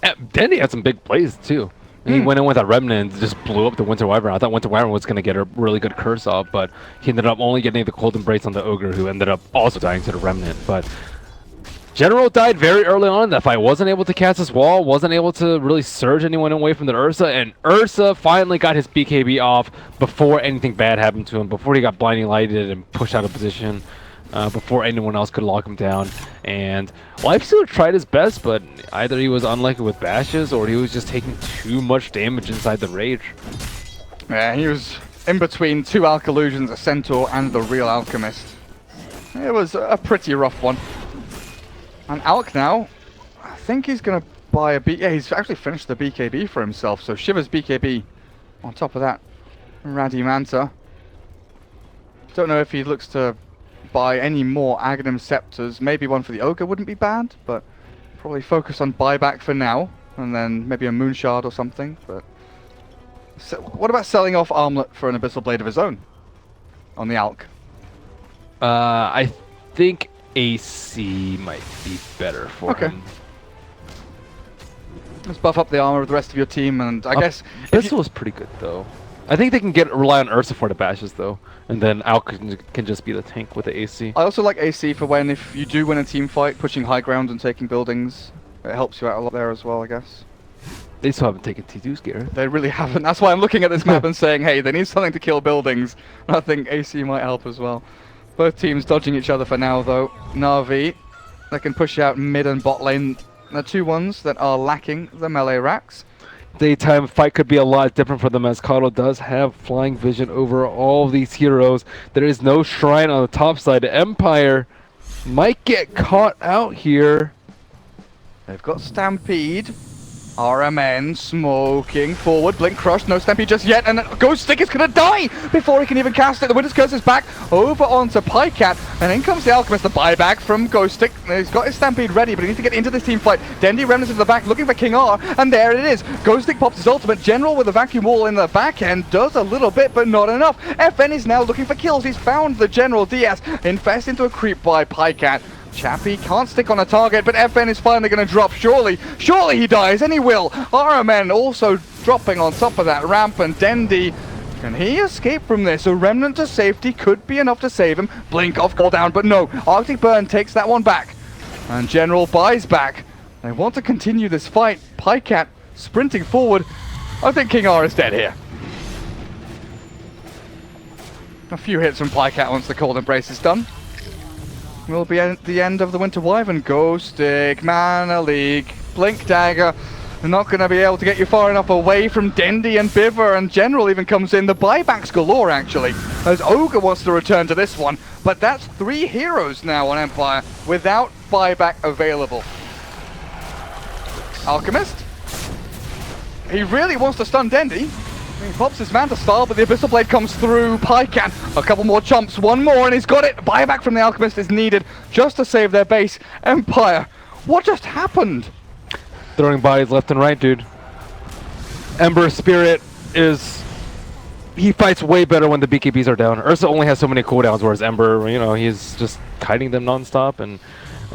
Dendi had some big plays too. He went in with that Remnant and just blew up the Winter Wyvern. I thought Winter Wyvern was going to get a really good curse off, but he ended up only getting the Cold Embrace on the Ogre, who ended up also dying to the Remnant. But General died very early on in that fight. Wasn't able to cast his wall, wasn't able to really surge anyone away from the Ursa, and Ursa finally got his BKB off before anything bad happened to him, before he got blinding lighted and pushed out of position. Before anyone else could lock him down. And Lifestealer tried his best, but either he was unlucky with bashes or he was just taking too much damage inside the rage. Yeah, he was in between 2 Alkallusions, a Centaur, and the real Alchemist. It was a pretty rough one. And Alk now, I think he's going to buy a yeah, he's actually finished the BKB for himself, so Shiver's BKB on top of that. Radimanta. Don't know if he looks to buy any more Aghanim Scepters. Maybe one for the Ogre wouldn't be bad, but probably focus on buyback for now. and then maybe a Moonshard or something. But what about selling off Armlet for an Abyssal Blade of his own on the Alk? I think AC might be better for him. Let's buff up the armor of the rest of your team, and I guess Abyssal is pretty good though. I think they can rely on Ursa for the bashes though, and then Al can just be the tank with the AC. I also like AC for when if you do win a team fight, pushing high ground and taking buildings. It helps you out a lot there as well, I guess. They still haven't taken T2's gear. They really haven't. That's why I'm looking at this map and saying, hey, they need something to kill buildings. I think AC might help as well. Both teams dodging each other for now, though. Navi, they can push out mid and bot lane. The two ones that are lacking the melee racks. Daytime fight could be a lot different for them, as Kato does have flying vision over all of these heroes. There is no shrine on the top side. Empire might get caught out here. They've got Stampede. RMN smoking forward, Blink Crush, no Stampede just yet, and Ghost Stick is gonna die before he can even cast it. The Winter's Curse is back over onto Pycat, and in comes the Alchemist, the buyback from Ghost Stick. He's got his Stampede ready, but he needs to get into this team fight. Dendi remnants in the back, looking for King R, and there it is. Ghost Stick pops his ultimate. General with a vacuum wall in the back end does a little bit, but not enough. FN is now looking for kills. He's found the General Diaz, infest into a creep by Pycat. Chappie can't stick on a target, but FN is finally going to drop. Surely he dies, and he will. RMN also dropping on top of that ramp, and Dendi, can he escape from this? A remnant to safety could be enough to save him. Blink off, call down, but no. Arctic Burn takes that one back, and General buys back. They want to continue this fight. Pycat sprinting forward. I think King R is dead here. A few hits from Pycat once the cold embrace is done. Will be at the end of the Winter Wyvern. Ghost Stick, Mana Leak, Blink Dagger. They're not going to be able to get you far enough away from Dendi and Biver, and General even comes in. The buybacks galore, actually, as Ogre wants to return to this one. But that's 3 heroes now on Empire without buyback available. Alchemist. He really wants to stun Dendi. He pops his Manta Style, but the Abyssal Blade comes through. Pycat, a couple more chomps, one more, and he's got it. Buyback from the Alchemist is needed just to save their base. Empire, what just happened? Throwing bodies left and right, dude. Ember Spirit is... He fights way better when the BKBs are down. Ursa only has so many cooldowns, whereas Ember, you know, he's just kiting them non-stop and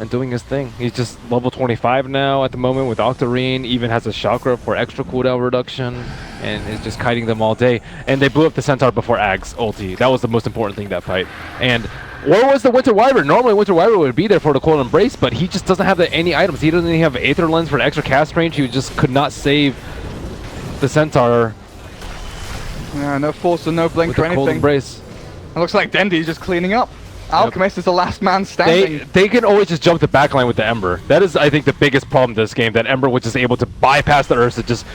doing his thing. He's just level 25 now at the moment with Octarine, even has a chakra for extra cooldown reduction, and is just kiting them all day. And they blew up the Centaur before Ag's ulti. That was the most important thing that fight. And where was the Winter Wyvern? Normally Winter Wyvern would be there for the cold embrace, but he just doesn't have any items. He doesn't even have Aether Lens for the extra cast range. He just could not save the Centaur. Yeah, no force and no blink or anything. Cold embrace. It looks like Dendi's just cleaning up. Alchemist is the last man standing. They can always just jump the backline with the Ember. That is, I think, the biggest problem in this game, that Ember was just able to bypass the Ursa, just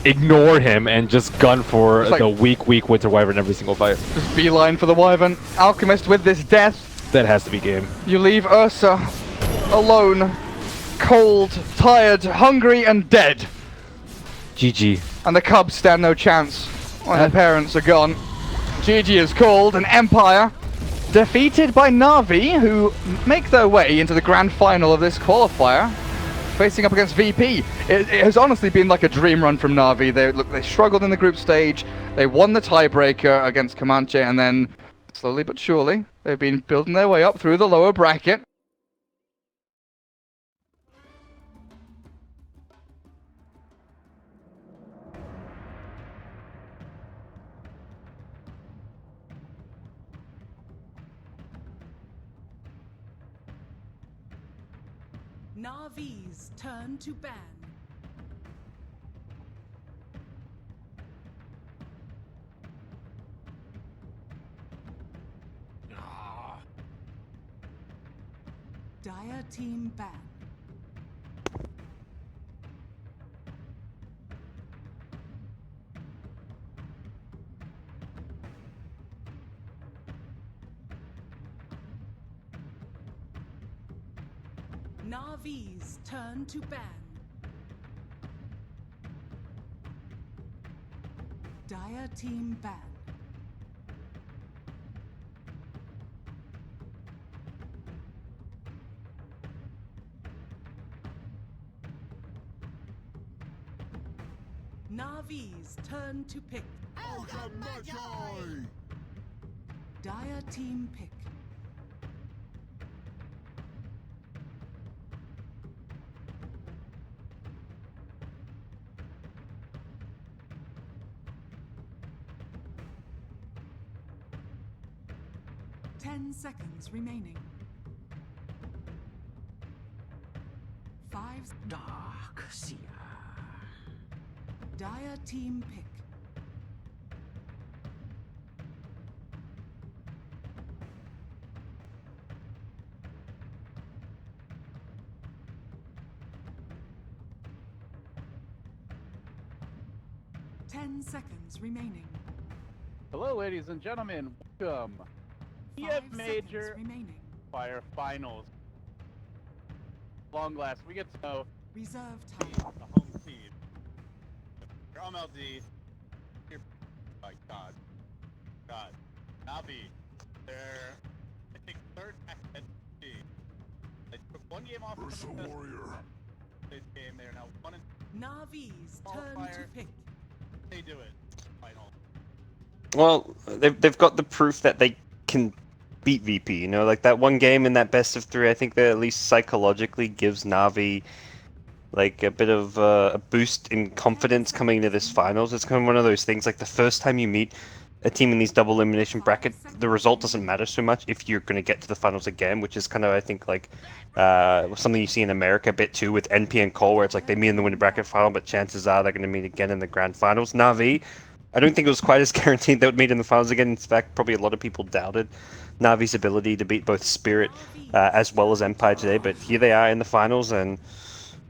ignore him, and just gun for the weak Winter Wyvern every single fight. Just beeline for the Wyvern. Alchemist with this death. That has to be game. You leave Ursa alone, cold, tired, hungry, and dead. GG. And the Cubs stand no chance when their parents are gone. GG is called, and Empire defeated by Navi, who make their way into the grand final of this qualifier, facing up against VP. It has honestly been like a dream run from Navi. They struggled in the group stage, they won the tiebreaker against Comanche, and then slowly but surely they've been building their way up through the lower bracket. Navi's turn to ban. Dire team ban. Navi's turn to ban. Dire team ban. Navi's turn to pick. Magi! Dire team pick. Ten seconds remaining. 5. Dark Seer. Dire team pick. Ten seconds remaining. Hello, ladies and gentlemen. Welcome. Kiev 5 Major seconds remaining. Fire Finals. Long last, we get to know Reserve time. the home team. Your MLD. Your, my God. Navi. They're, I think, third at NC. They took one game off Ursa of the Warrior. this game. They're now 1 and Navi's turn Qualifier. to pick. they do it. Final. Well, they've got the proof that they can beat VP. You know, like that one game in that best of 3. I think that at least psychologically gives Navi like a bit of a boost in confidence coming into this finals. It's kind of one of those things. Like the first time you meet a team in these double elimination bracket, the result doesn't matter so much if you're going to get to the finals again, which is kind of, I think, like something you see in America a bit too with NP and Cole, where it's like they meet in the winter bracket final, but chances are they're going to meet again in the grand finals. Navi, I don't think it was quite as guaranteed they would meet in the finals again. In fact, probably a lot of people doubted Navi's ability to beat both Spirit as well as Empire today, but here they are in the finals, and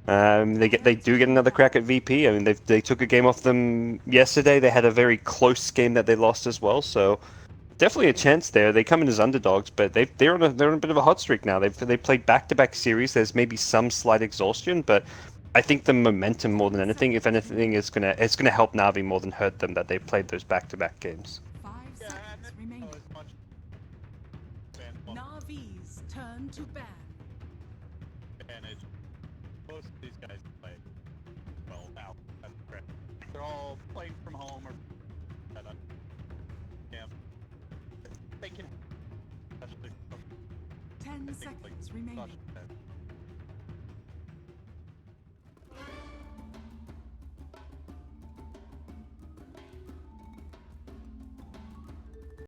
they do get another crack at VP. I mean, they took a game off them yesterday. They had a very close game that they lost as well, so definitely a chance there. They come in as underdogs, but they're on a bit of a hot streak now. They played back-to-back series. There's maybe some slight exhaustion, but I think the momentum more than anything, if anything, it's gonna help Navi more than hurt them that they've played those back-to-back games. 5 seconds remaining. Navi's turn to ban. Advantage. Most of these guys play well now. That's correct. They're all playing from home or at a camp. They can, especially 10 I think, seconds like, remaining.